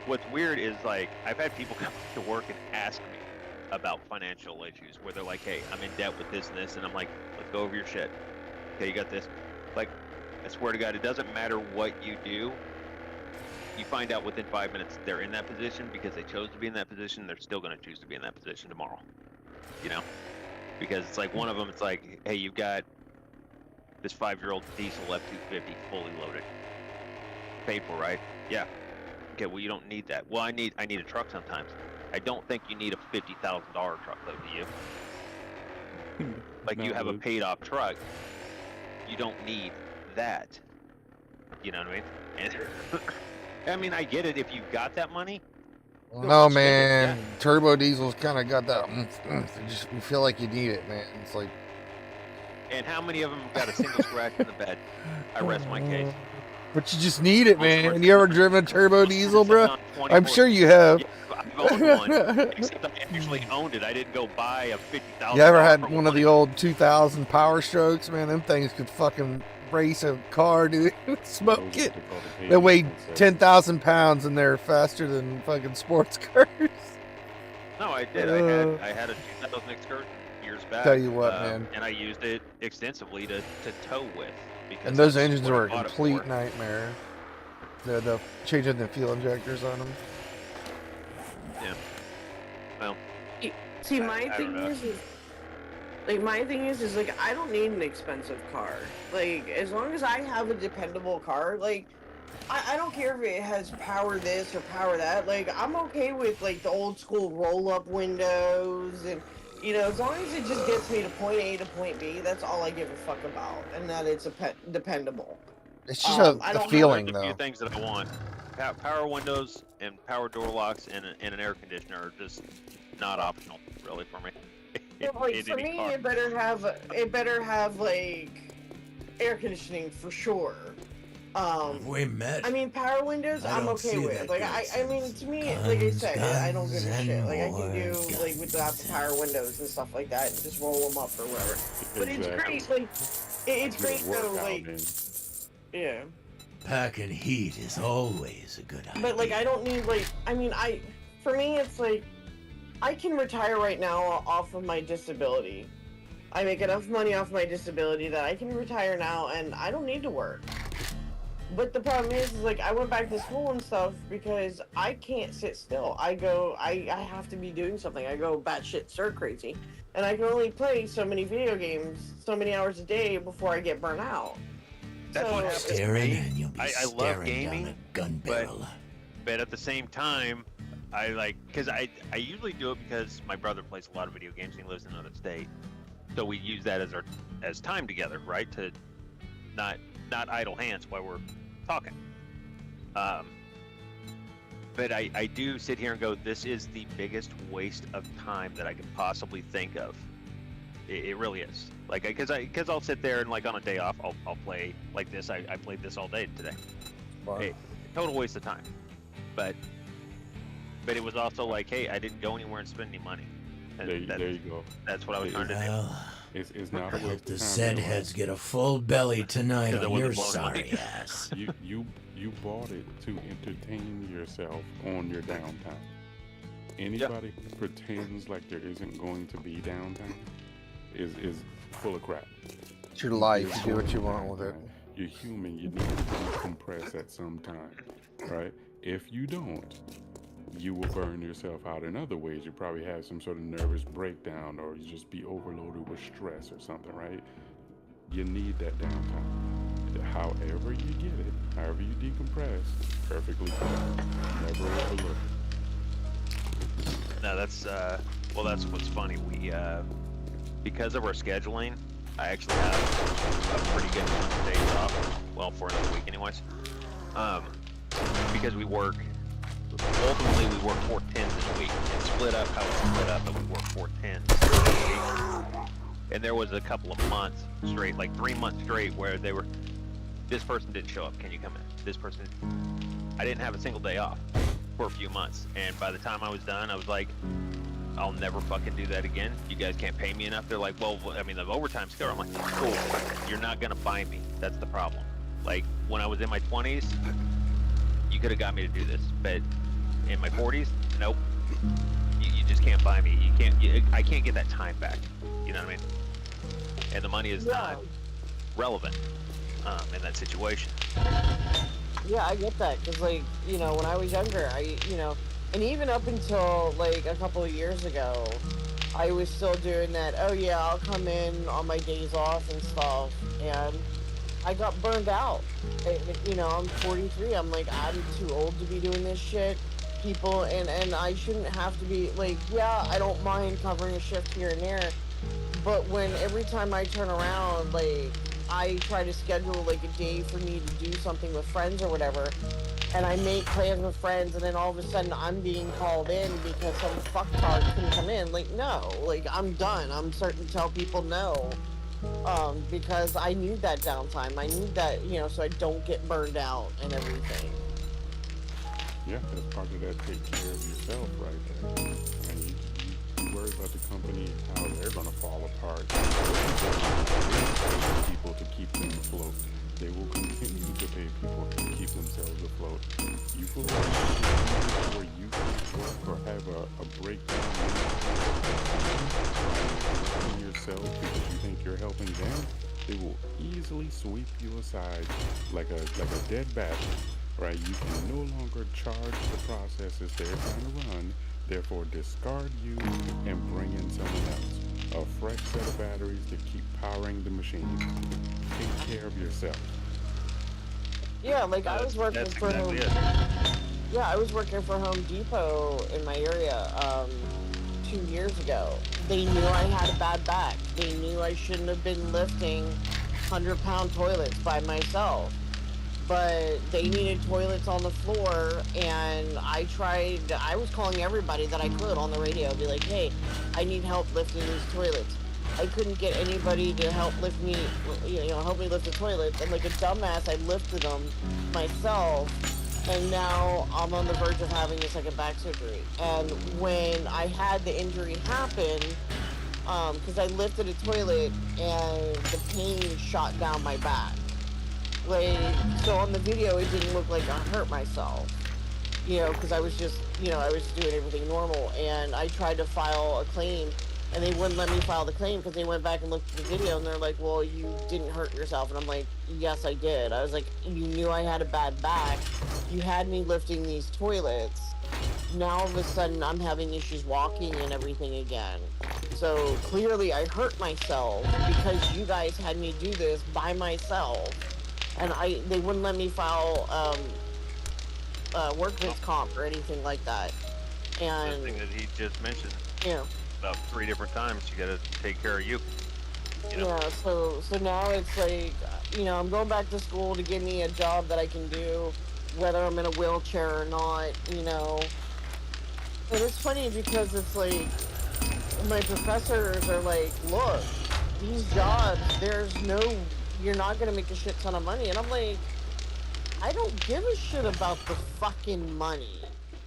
what's weird is, like, I've had people come to work and ask me about financial issues where they're like, hey, I'm in debt with this and this, and I'm like, let's go over your shit. Okay, you got this. Like, I swear to God, it doesn't matter what you do. You find out within 5 minutes they're in that position because they chose to be in that position. They're still going to choose to be in that position tomorrow. Because it's like one of them, it's like, hey, you've got this 5-year-old diesel F-250 fully loaded. Paid for, right? Yeah. Okay, well, you don't need that. Well, I need a truck sometimes. I don't think you need a $50,000 truck, though, do you? Like, you have a paid-off truck. You don't need that. You know what I mean? And I mean, I get it if you've got that money. No, man. Turbo diesel's kind of got that. You feel like you need it, man. It's like. And how many of them got a single scratch in the bed? I rest my case. But you just need it, man. You ever driven a turbo diesel, bro? I'm sure you have. Yeah, I've owned one. Except I actually owned it. I didn't go buy a $50,000. You ever had one of the old 2000 Power Strokes, man? Them things could fucking race a car, dude. Smoke it. They weigh 10,000 pounds and they're faster than fucking sports cars. No, I did. I had a 2000 Excursion years back. Tell you what, man. And I used it extensively to tow with. And those engines were a complete nightmare. The changing the fuel injectors on them. Yeah. Well. See, my thing is like, I don't need an expensive car. Like, as long as I have a dependable car, like, I don't care if it has power this or power that. Like, I'm okay with, like, the old school roll-up windows and You know, as long as it just gets me to point A to point B, that's all I give a fuck about, and that it's dependable. It's just I the don't feeling, There's a few though. things that I want. Power windows and power door locks and an air conditioner are just not optional, really, for me. But, like, for me, it better have like air conditioning for sure. We met. I mean, power windows, I I'm don't okay see with. that Like, I mean, to me, like I said, I don't give a Guns shit. Like, I and can do more like without the power windows and stuff like that, and just roll them up or whatever. But it's great. Like, it's great though. Like, yeah. Packing heat is always a good idea. But like, I don't need like. I mean, for me, it's like I can retire right now off of my disability. I make enough money off my disability that I can retire now, and I don't need to work. But the problem is like I went back to school and stuff because I can't sit still. I have to be doing something. I go batshit stir crazy, and I can only play so many video games, so many hours a day before I get burnt out. That's what happens to Staring me. and you'll be I love staring gaming, down a gun barrel. but at the same time, I like because I usually do it because my brother plays a lot of video games and he lives in another state, so we use that as time together, right? To not idle hands while we're talking. But I do sit here and go, this is the biggest waste of time that I could possibly think of. It really is. Like, because I'll sit there and like on a day off, I'll play like this. I played this all day today. Hey, total waste of time. But it was also like, hey, I didn't go anywhere and spend any money. And There you go. That's what I was trying to do. It's not a waste Hope the of time. Zed heads get a full belly tonight Because I on wasn't your blowing sorry money. ass. You bought it to entertain yourself on your downtime. Anybody who pretends like there isn't going to be downtime is full of crap. It's your life. You do what you want with it. You're human. You need to decompress at some time, right? If you don't, you will burn yourself out in other ways. You probably have some sort of nervous breakdown, or you just be overloaded with stress or something, right? You need that downtime. However you get it, however you decompress, perfectly fine. Never overlook it. No, that's well, that's what's funny. We because of our scheduling, I actually have a pretty good amount of days off. Well, for another week, anyways. Because we work. Ultimately, we work 4 tens in a week. It's split up how it's split up, but we work 4 tens in a week. And there was a couple of months straight, like 3 months straight, where they were, this person didn't show up. Can you come in? This person, I didn't have a single day off for a few months. And by the time I was done, I was like, I'll never fucking do that again. You guys can't pay me enough. They're like, well, I mean, the overtime's still. I'm like, cool. You're not gonna buy me. That's the problem. Like when I was in my 20s, you could have got me to do this, but in my 40s, nope. You just can't buy me. You can't. I can't get that time back. You know what I mean? And the money is not relevant in that situation. Yeah, I get that, because, like, you know, when I was younger, and even up until, like, a couple of years ago, I was still doing that, oh, yeah, I'll come in on my days off and stuff, and I got burned out. You know, I'm 43, I'm like, I'm too old to be doing this shit. People, and I shouldn't have to be, like, yeah, I don't mind covering a shift here and there, but when every time I turn around, like, I try to schedule like a day for me to do something with friends or whatever, and I make plans with friends, and then all of a sudden I'm being called in because some fucktard couldn't come in. Like, no, like, I'm done. I'm starting to tell people no, because I need that downtime. I need that, you know, so I don't get burned out and everything. Yeah, that's part of that. Take care of yourself, right there. And you worry about the company, how they're gonna fall apart. People to keep them afloat. They will continue to pay people to keep themselves afloat. You feel like where you can work or have a breakdown in yourself because you think you're helping them, they will easily sweep you aside like a dead battery. Right? You can no longer charge the processes they're trying to run, therefore discard you and bring in someone else. A fresh set of batteries to keep powering the machine. Take care of yourself. Yeah, like I was working for exactly I was working for Home Depot in my area 2 years ago, they knew I had a bad back. They knew I shouldn't have been lifting 100-pound toilets by myself. But they needed toilets on the floor, and I was calling everybody that I could on the radio, be like, hey, I need help lifting these toilets. I couldn't get anybody to help lift me, help me lift the toilets, and like a dumbass, I lifted them myself, and now I'm on the verge of having a second back surgery. And when I had the injury happen, because I lifted a toilet and the pain shot down my back. Like, so on the video, it didn't look like I hurt myself, because I was just, I was doing everything normal, and I tried to file a claim, and they wouldn't let me file the claim because they went back and looked at the video, and they're like, well, you didn't hurt yourself, and I'm like, yes, I did. I was like, you knew I had a bad back, you had me lifting these toilets, now all of a sudden I'm having issues walking and everything again. So clearly I hurt myself because you guys had me do this by myself. And they wouldn't let me file workman's comp or anything like that. And the thing that he just mentioned. Yeah. About 3 different times, you gotta take care of you. Yeah. So now it's like, I'm going back to school to give me a job that I can do, whether I'm in a wheelchair or not. And it's funny because it's like my professors are like, look, these jobs, you're not gonna make a shit ton of money. And I'm like, I don't give a shit about the fucking money.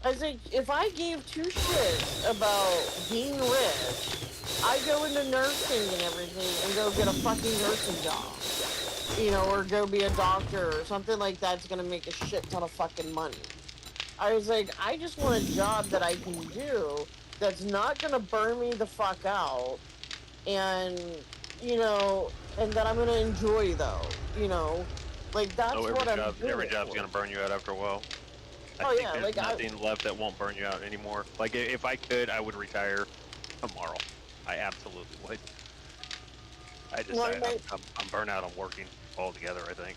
I was like, if I gave 2 shits about being rich, I go into nursing and everything and go get a fucking nursing job. Or go be a doctor or something like that's gonna make a shit ton of fucking money. I was like, I just want a job that I can do that's not gonna burn me the fuck out, and and that I'm gonna enjoy though, like that's what I'm doing. Every job's gonna burn you out after a while. I think there's nothing left that won't burn you out anymore. Like if I could, I would retire tomorrow. I absolutely would. I'm burnt out on working altogether, I think.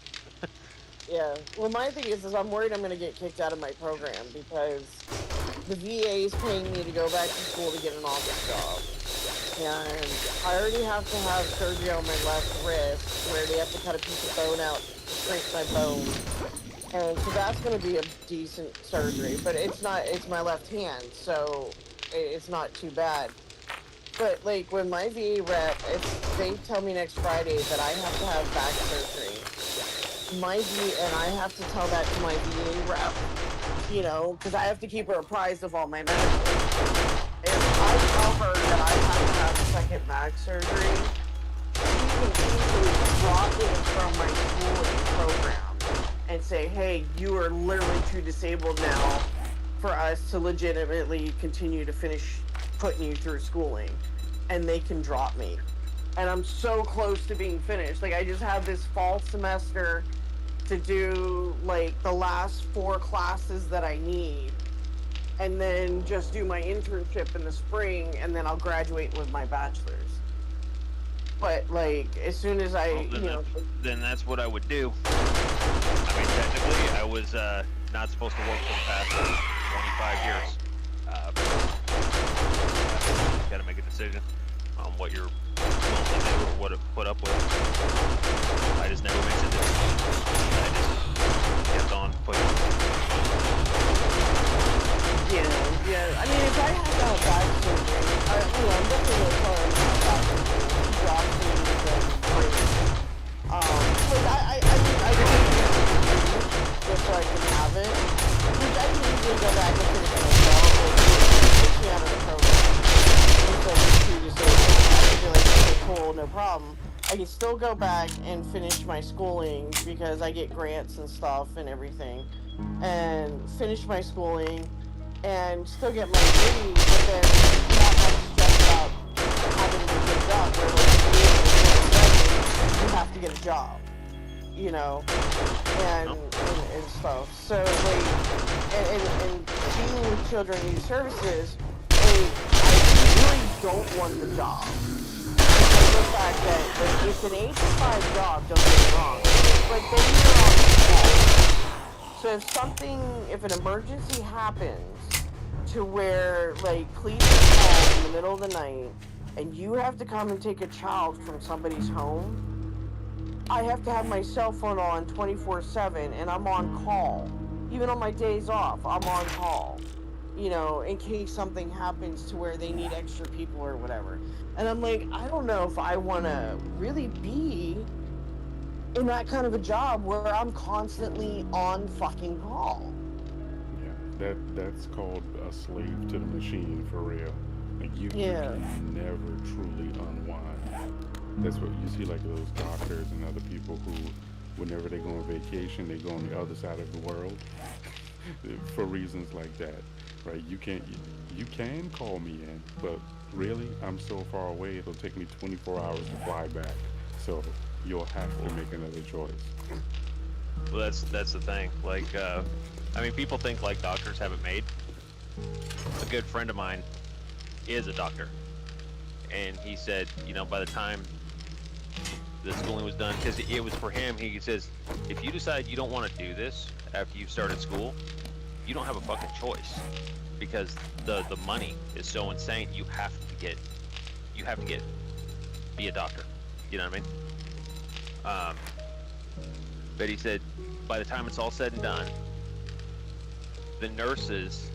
Yeah. Well, my thing is I'm worried I'm gonna get kicked out of my program because the VA is paying me to go back to school to get an office job. And I already have to have surgery on my left wrist where they have to cut a piece of bone out to shrink my bone. And so that's going to be a decent surgery, but it's my left hand, so it's not too bad. But like when my VA rep, if they tell me next Friday that I have to have back surgery, and I have to tell that to my VA rep, because I have to keep her apprised of all my medicals. If I tell her that I have to have a second back surgery, she can easily drop it from my schooling program and say, hey, you are literally too disabled now for us to legitimately continue to finish putting you through schooling. And they can drop me. And I'm so close to being finished. Like, I just have this fall semester to do, like, the last 4 classes that I need. And then just do my internship in the spring, and then I'll graduate with my bachelor's. But, like, as soon as then that's what I would do. I mean, technically, I was not supposed to work for the past 25 years. You gotta make a decision on what you're willing to do or what to put up with. I just never mentioned it. I just kept on pushing. Yeah. I mean, if I had to have back surgery, I'm definitely gonna tell her about back surgery. She dropped me and great. I don't just so I can have it. Which I can usually go back and finish myself, but she out of the program. And so she just I feel like, okay, cool, no problem. I can still go back and finish my schooling because I get grants and stuff and everything. And finish my schooling and still get my degree, but then not have to stress about having to get a job. Where like, you have to get a job, and stuff. So like, and being with Children and Youth Services, like, I really don't want the job. Because of the fact that like, it's an 8-to-5 job, don't get me wrong, but then you're on call. So if an emergency happens to where like police are called in the middle of the night and you have to come and take a child from somebody's home, I have to have my cell phone on 24/7, and I'm on call. Even on my days off, I'm on call. You know, in case something happens to where they need extra people or whatever. And I'm like, I don't know if I want to really be in that kind of a job where I'm constantly on fucking call. Yeah, that's called a slave to the machine for real. Like you Yeah. can never truly unwind. That's what you see, like those doctors and other people who, whenever they go on vacation, they go on the other side of the world for reasons like that, right? You can call me in, but really, I'm so far away, it'll take me 24 hours to fly back. So you'll have to make another choice. Well, that's the thing. Like, I mean, people think like doctors have it made. A good friend of mine is a doctor, and he said, you know, by the time the schooling was done, because it was for him, he says, if you decide you don't want to do this after you've started school, you don't have a fucking choice, because the money is so insane. You have to be a doctor. You know what I mean? But he said, by the time it's all said and done, the nurses,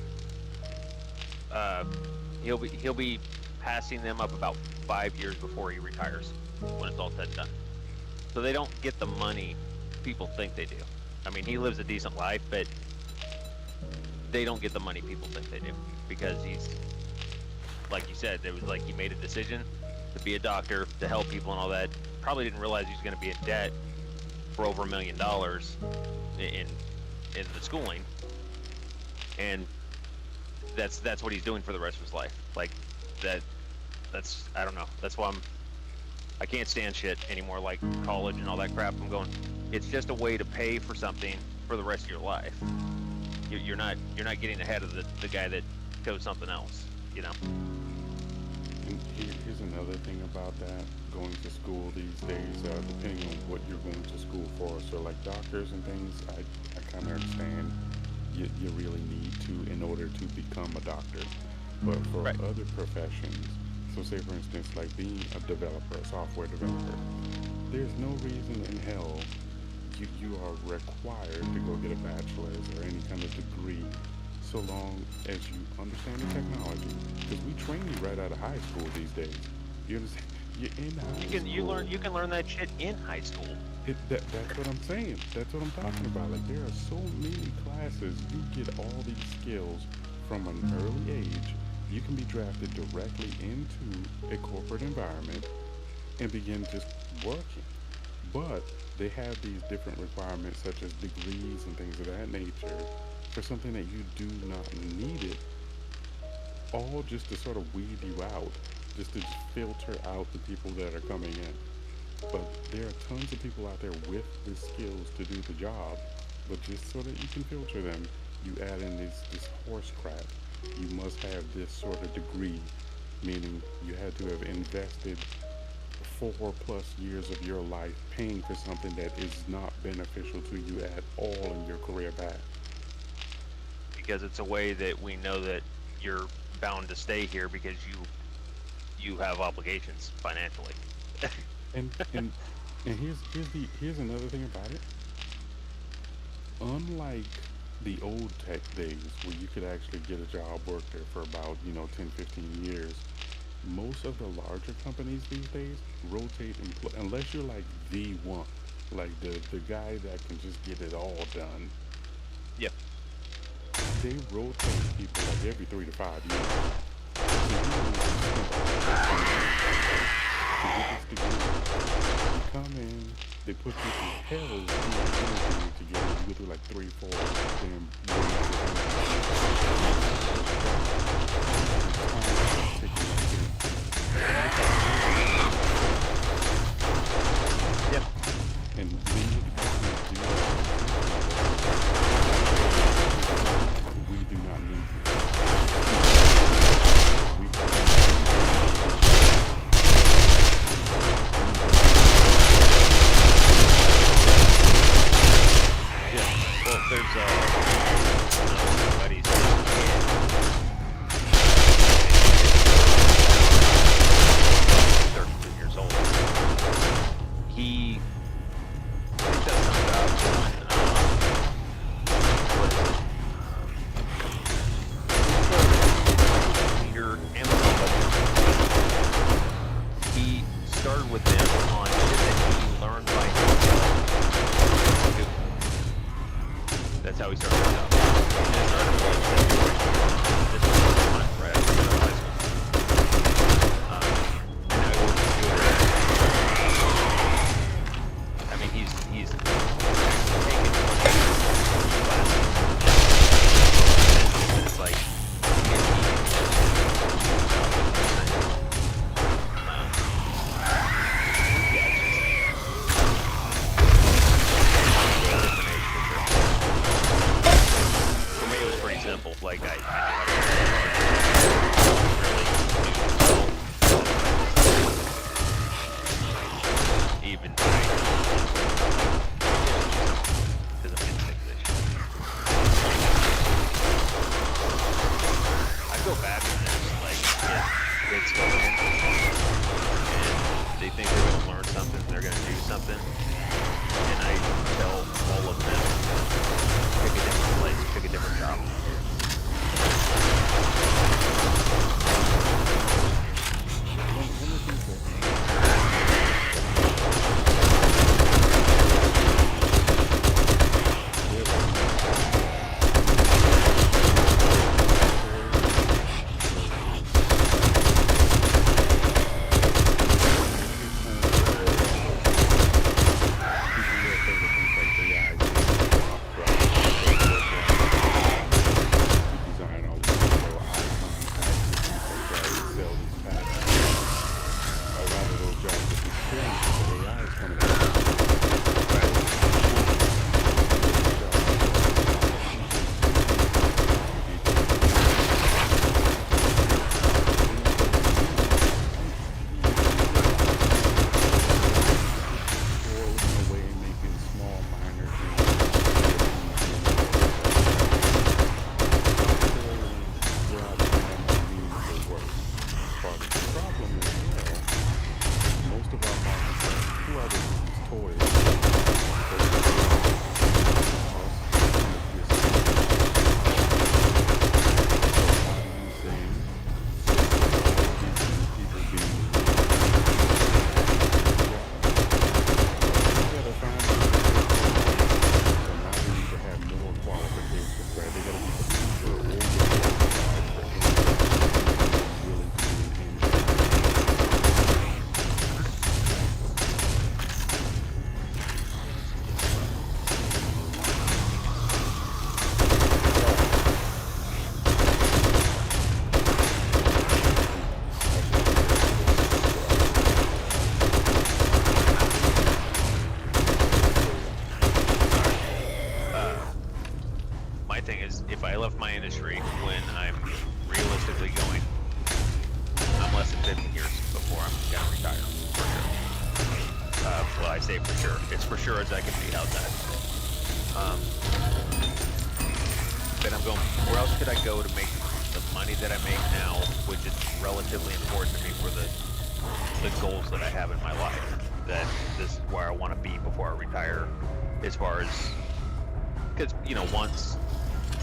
he'll be passing them up about 5 years before he retires, when it's all said and done. So they don't get the money people think they do. I mean, he lives a decent life, but they don't get the money people think they do, because he's, like you said, it was like he made a decision to be a doctor, to help people and all that. Probably didn't realize he was going to be in debt for over $1 million in the schooling, and that's what he's doing for the rest of his life. Like that's I don't know. That's why I can't stand shit anymore, like college and all that crap. I'm going, it's just a way to pay for something for the rest of your life. You're not getting ahead of the guy that chose something else, you know. And here's another thing about that, going to school these days, depending on what you're going to school for. So like doctors and things, I kind of understand you really need to in order to become a doctor. But for other professions, so say for instance, like being a developer, a software developer, there's no reason in hell you are required to go get a bachelor's or any kind of degree, so long as you understand the technology. Because we train you right out of high school these days. You understand? You're in high school. You can learn that shit in high school. That's what I'm saying. That's what I'm talking about. Like, there are so many classes. You get all these skills from an early age. You can be drafted directly into a corporate environment and begin just working. But they have these different requirements, such as degrees and things of that nature, for something that you do not need it, all just to sort of weed you out, just to filter out the people that are coming in. But there are tons of people out there with the skills to do the job, but just so that you can filter them, you add in this horse crap. You must have this sort of degree, meaning you had to have invested 4+ years of your life paying for something that is not beneficial to you at all in your career path. Because it's a way that we know that you're bound to stay here because you have obligations financially. And here's another thing about it. Unlike the old tech days where you could actually get a job, work there for about 10-15 years, most of the larger companies these days rotate unless you're like the one, like the guy that can just get it all done. Yep. They rotate people like every 3 to 5 years. You come in, they put you through hell to get it. You go through like 3-4 damn Yep. And then you do that. We do not need you. Well, there's buddies. how he started his job. And it started in like February. This was the month right after he got out of high school. And now he works at Twitter. I mean, he's taken 20 classes. And it's like, for me, it was pretty simple. Like, I knew how to really even because I'm in the position. I go back when there's like kids going in and they think they're going to learn something, they're going to do something, and I tell all of them, pick a different place, pick a different job.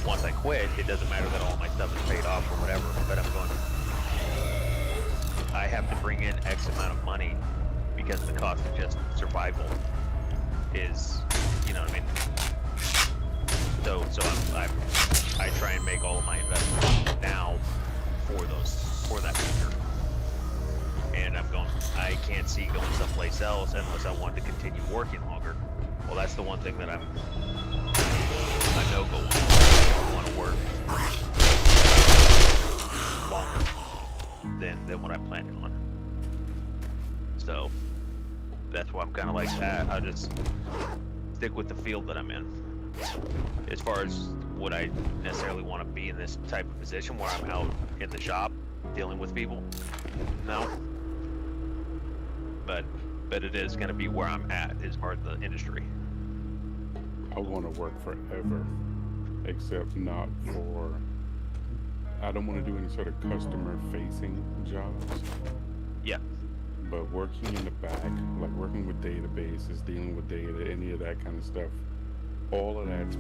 Once I quit, it doesn't matter that all my stuff is paid off or whatever, but I'm going, I have to bring in X amount of money because the cost of just survival is, you know what I mean? So I try and make all of my investments now for that future. And I'm going, I can't see going someplace else unless I want to continue working longer. Well, that's the one thing that I'm a no-go on. I don't want to work longer than what I'm planning on. So that's why I'm kind of like that. I'll just stick with the field that I'm in. As far as would I necessarily want to be in this type of position where I'm out in the shop dealing with people? No. But it is going to be where I'm at as far as the industry. I want to work forever, except not for. I don't want to do any sort of customer-facing jobs. Yeah. But working in the back, like working with databases, dealing with data, any of that kind of stuff, all of that's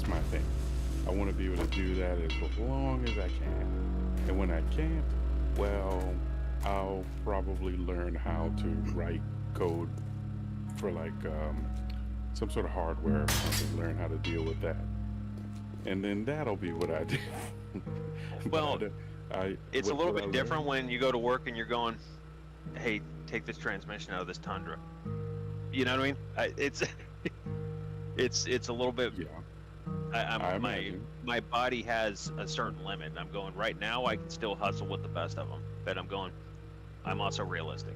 my thing. I want to be able to do that as long as I can. And when I can't, well, I'll probably learn how to write code for like some sort of hardware. I'll just learn how to deal with that, and then that'll be what I do. Well, it's a little what I bit different when you go to work and you're going, "Hey, take this transmission out of this Tundra." You know what I mean? It's a little bit. Yeah. My body has a certain limit, and I'm going right now. I can still hustle with the best of them, but I'm also realistic.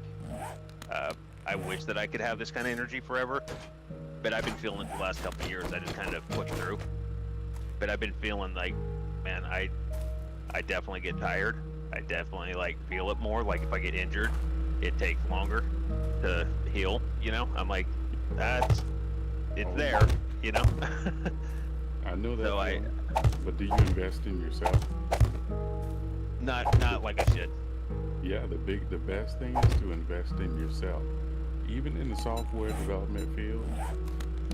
I wish that I could have this kind of energy forever, but I've been feeling it the last couple of years. I just kind of push through. But I've been feeling like, man, I definitely get tired. I definitely like feel it more. Like if I get injured, it takes longer to heal. You know, I'm like, it's there. You know. I know that. So but do you invest in yourself? Not like I should. Yeah, the best thing is to invest in yourself. Even in the software development field,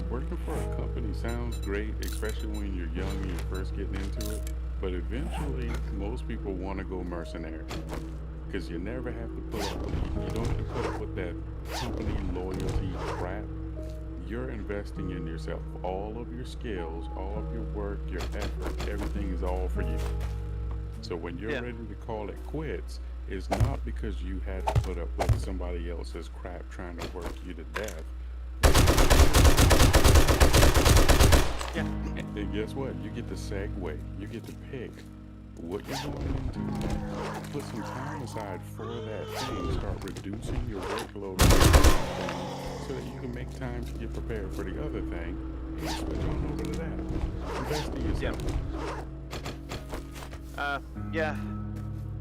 working for a company sounds great, especially when you're young and you're first getting into it. But eventually, most people want to go mercenary because you never have to put up. You don't have to put up with that company loyalty crap. You're investing in yourself. All of your skills, all of your work, your effort, everything is all for you. So when you're ready to call it quits, it's not because you had to put up with somebody else's crap trying to work you to death. Yeah. And guess what? You get to segue. You get to pick what you're going into. Put some time aside for that thing. Start reducing your workload so that you can make time to get prepared for the other thing and switch on over to that. Invest in yourself. Yeah.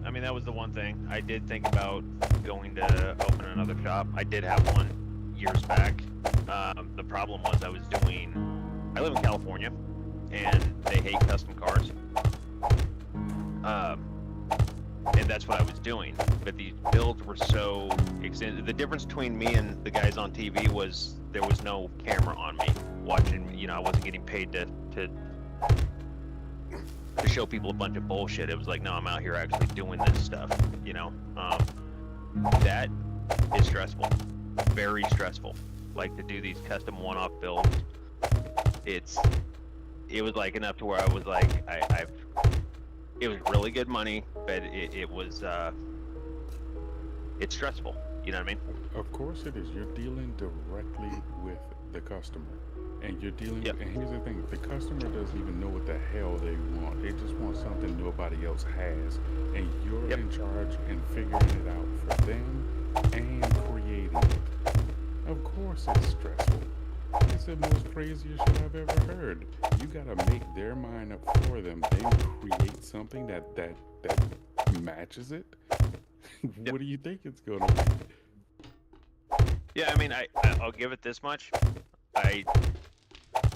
I mean, that was the one thing. I did think about going to open another shop. I did have one years back. The problem was I live in California, and they hate custom cars. And that's what I was doing. But these builds were so extended. The difference between me and the guys on TV was there was no camera on me watching. You know, I wasn't getting paid to show people a bunch of bullshit. It was like, no, I'm out here actually doing this stuff. You know, that is stressful, very stressful. Like to do these custom one-off builds. It was like enough to where I was like, it was really good money, but it's stressful. You know what I mean? Of course it is. You're dealing directly with the customer. And you're dealing with, and here's the thing, the customer doesn't even know what the hell they want. They just want something nobody else has. And you're in charge and figuring it out for them and creating it. Of course it's stressful. It's the most craziest shit I've ever heard. You gotta make their mind up for them. They create something that matches it. What do you think it's gonna be? Yeah, I mean, I'll give it this much. I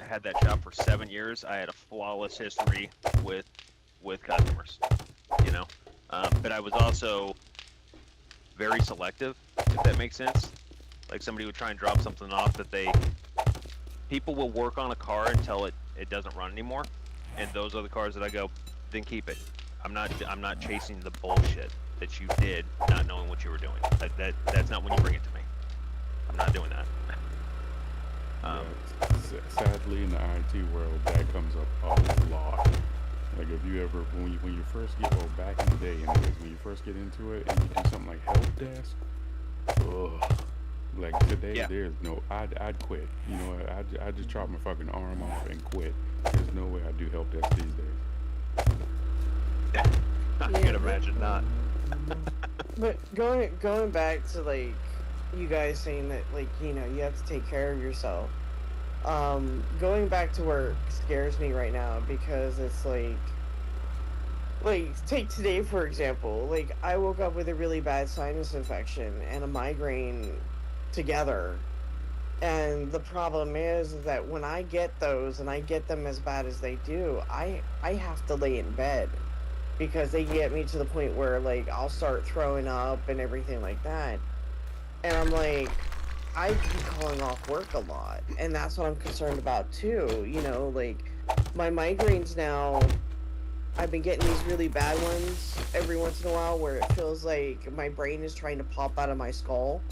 had that shop for 7 years. I had a flawless history with customers, you know. But I was also very selective, if that makes sense. Like somebody would try and drop something off that people will work on a car until it doesn't run anymore, and those are the cars that I go, then keep it. I'm not chasing the bullshit that you did, not knowing what you were doing. That's not when you bring it to me. I'm not doing that. Sadly, in the IT world, that comes up a lot. Like if you ever, when you first get, back in the day anyways, when you first get into it and you do something like help desk, like today, there's no, I'd quit. You know, I'd just chop my fucking arm off and quit. There's no way I'd do help desk these days. I can imagine not. But going back to like you guys saying that like, you know, you have to take care of yourself. Going back to work scares me right now because it's like take today for example. Like I woke up with a really bad sinus infection and a migraine together, and the problem is that when I get those and I get them as bad as they do, I have to lay in bed because they get me to the point where like I'll start throwing up and everything like that, and I'm like, I be calling off work a lot, and that's what I'm concerned about too. You know, like my migraines now, I've been getting these really bad ones every once in a while where it feels like my brain is trying to pop out of my skull.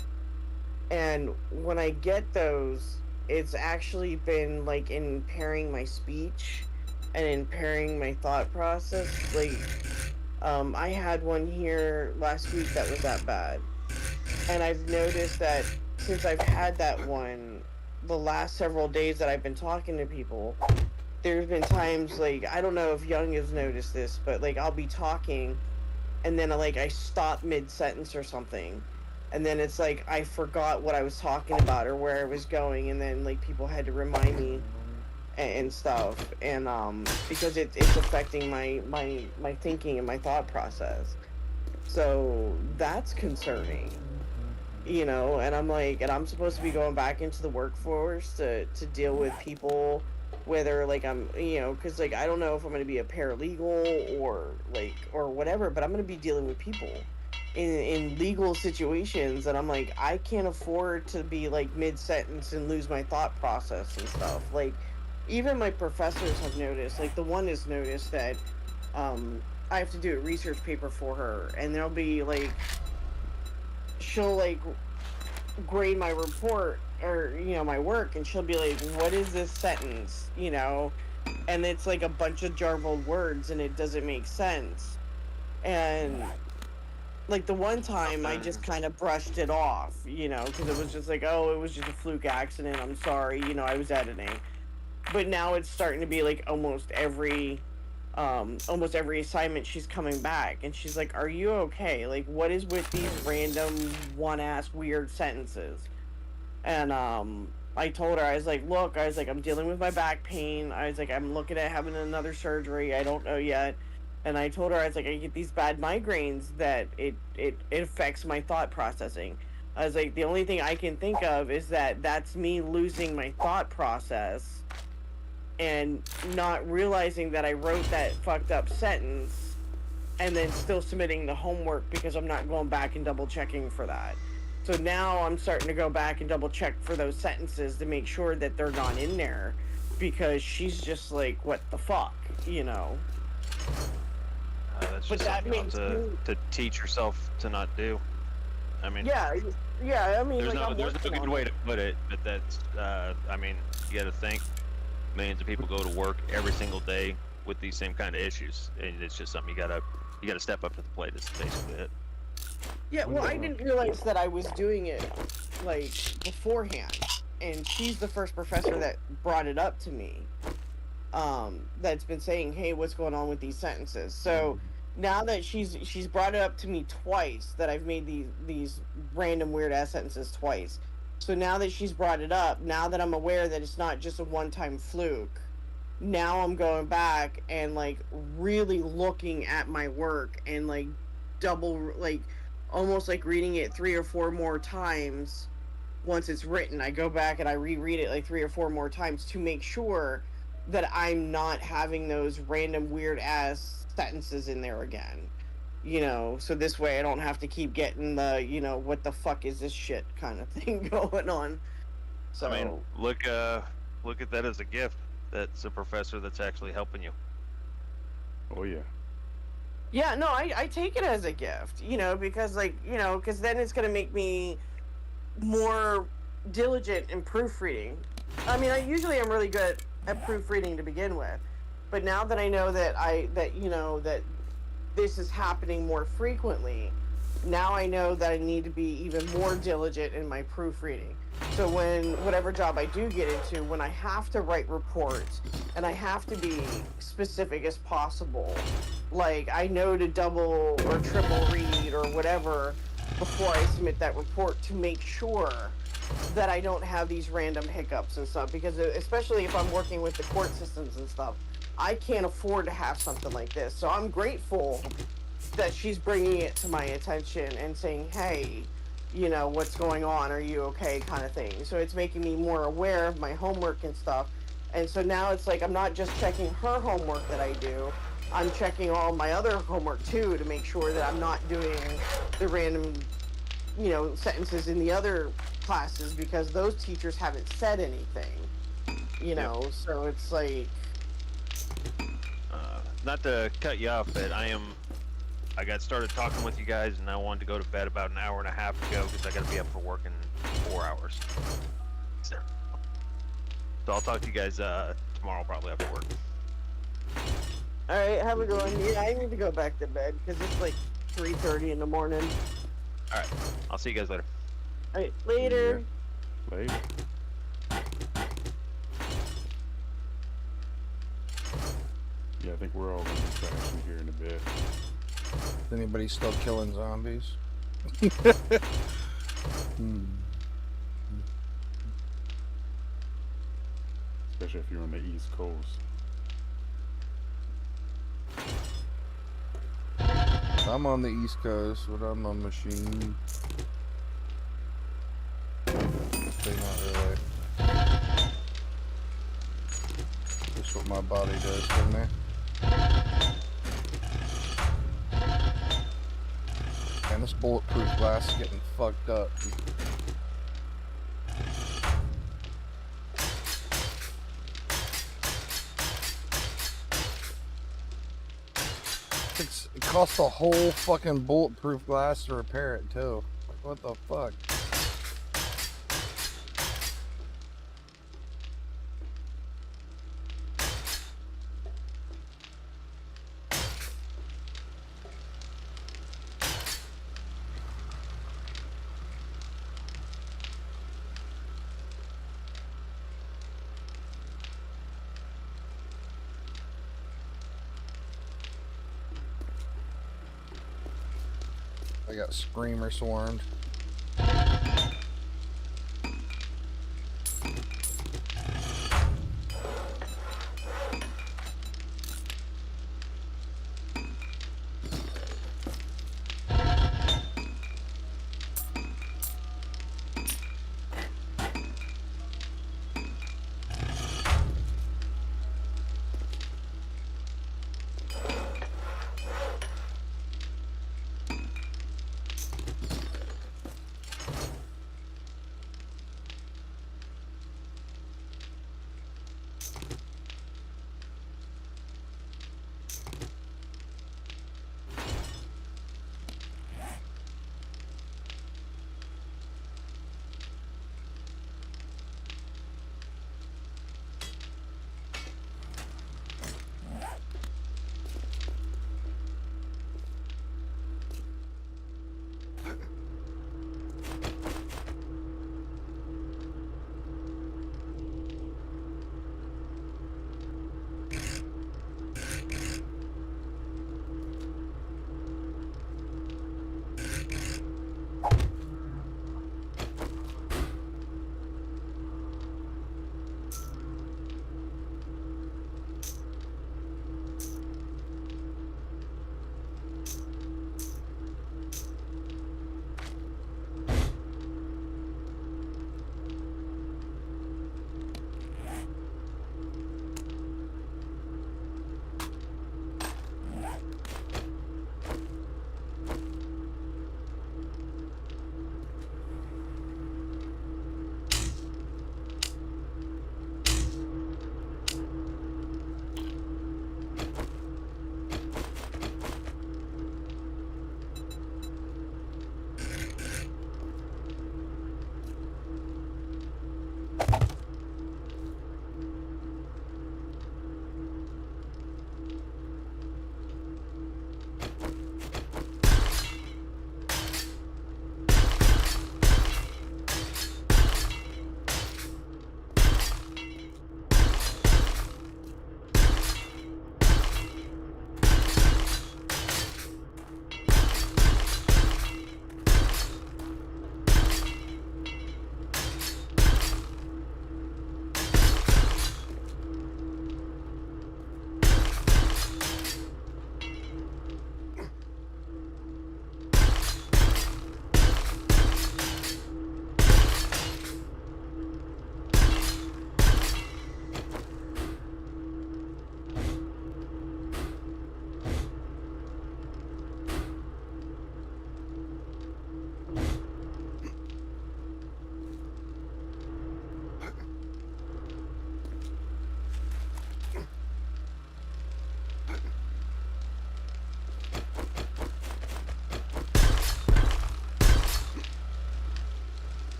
And when I get those, it's actually been like impairing my speech and impairing my thought process. Like, I had one here last week that was that bad. And I've noticed that since I've had that one, the last several days that I've been talking to people, there's been times, like, I don't know if Young has noticed this, but like I'll be talking and then like I stop mid-sentence or something. And then it's like I forgot what I was talking about or where I was going, and then like people had to remind me and stuff. And because it's affecting my thinking and my thought process. So that's concerning. You know, and I'm like, and I'm supposed to be going back into the workforce to deal with people, whether like I'm, you know, because like I don't know if I'm going to be a paralegal or whatever, but I'm going to be dealing with people in legal situations, and I'm like, I can't afford to be like mid-sentence and lose my thought process and stuff. Like, even my professors have noticed, like the one has noticed that I have to do a research paper for her, and there'll be like, she'll like grade my report or, you know, my work, and she'll be like, what is this sentence, you know, and it's like a bunch of jarbled words and it doesn't make sense. And like the one time I just kind of brushed it off, you know, because it was just like, oh, it was just a fluke accident, I'm sorry, you know, I was editing. But now it's starting to be like almost every assignment she's coming back and she's like, are you okay? Like, what is with these random one-ass weird sentences? And I told her, I was like, look, I was like, I'm dealing with my back pain. I was like, I'm looking at having another surgery. I don't know yet. And I told her, I was like, I get these bad migraines that it affects my thought processing. I was like, the only thing I can think of is that that's me losing my thought process and not realizing that I wrote that fucked up sentence and then still submitting the homework because I'm not going back and double checking for that. So now I'm starting to go back and double check for those sentences to make sure that they're not in there, because she's just like, what the fuck, you know? That's just something you have to teach yourself to not do. I mean, yeah, I mean, there's like, no good way to put it, but that's, I mean, you got to think, millions of people go to work every single day with these same kind of issues, and it's just something you gotta step up to the plate. Is basically it. Yeah, well, I didn't realize that I was doing it like beforehand, and she's the first professor that brought it up to me. That's been saying, hey, what's going on with these sentences? So now that she's brought it up to me twice, that I've made these random weird ass sentences twice. So now that she's brought it up, now that I'm aware that it's not just a one-time fluke, now I'm going back and like really looking at my work and like double, like almost like reading it 3 or 4 more times. Once it's written, I go back and I reread it like 3 or 4 more times to make sure that I'm not having those random weird ass sentences in there again. You know, so this way I don't have to keep getting the, you know, what the fuck is this shit kind of thing going on. So I mean, look at that as a gift. That's a professor that's actually helping you. Oh yeah. Yeah, no, I take it as a gift, you know, because like, you know, because then it's gonna make me more diligent in proofreading. I mean, I usually am really good at proofreading to begin with, but now that I know that that this is happening more frequently, now I know that I need to be even more diligent in my proofreading. So when whatever job I do get into, when I have to write reports and I have to be specific as possible, like I know to double or triple read or whatever before I submit that report to make sure that I don't have these random hiccups and stuff, because especially if I'm working with the court systems and stuff, I can't afford to have something like this. So I'm grateful that she's bringing it to my attention and saying, hey, you know, what's going on? Are you okay? Kind of thing. So it's making me more aware of my homework and stuff. And so now it's like I'm not just checking her homework that I do, I'm checking all my other homework too to make sure that I'm not doing the random, you know, sentences in the other classes, because those teachers haven't said anything, you know. So it's like, not to cut you off, but I got started talking with you guys, and I wanted to go to bed about an hour and a half ago because I got to be up for work in 4 hours. So, So I'll talk to you guys tomorrow, probably after work. All right, have a good one. Yeah, I need to go back to bed because it's like 3:30 in the morning. All right, I'll see you guys later. All right, later. Later. Yeah, I think we're all gonna be crashing here in a bit. Is anybody still killing zombies? Especially if you're on the East Coast. I'm on the East Coast, but I'm a machine. Actually, not really. Just what my body does, doesn't it? And this bulletproof glass is getting fucked up. It costs a whole fucking bulletproof glass to repair it too. Like, what the fuck? I got screamer swarmed.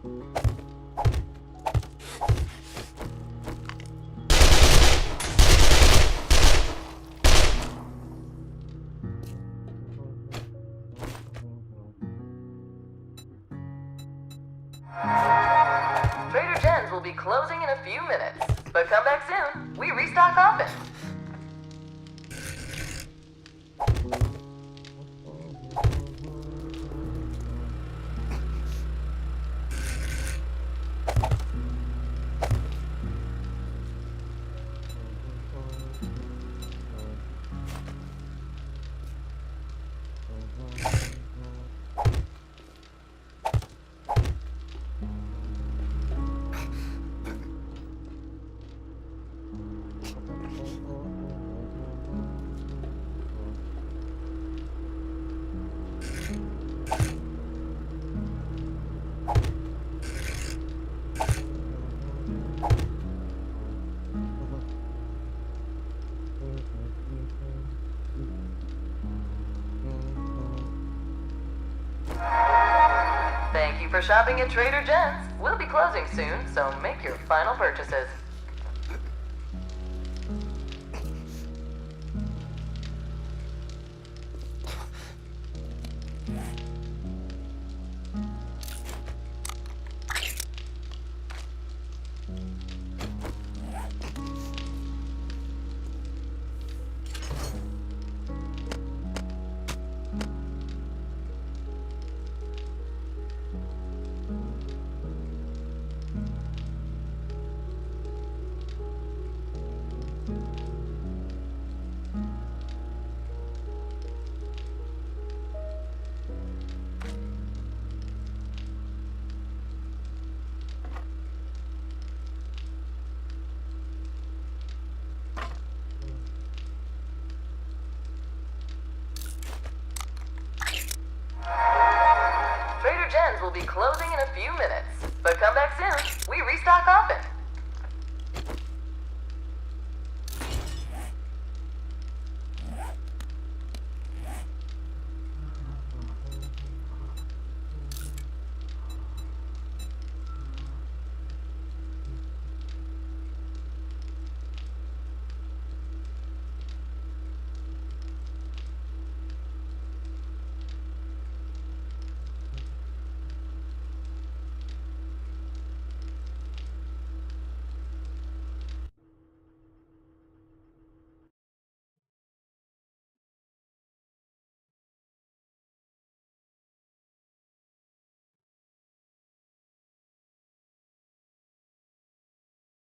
Trader Jen's will be closing in a few minutes, but come back soon. We restock often. Thank you for shopping at Trader Jen's. We'll be closing soon, so make your final purchases. Trader Jen's will be closing in a few minutes, but come back soon. We restock often.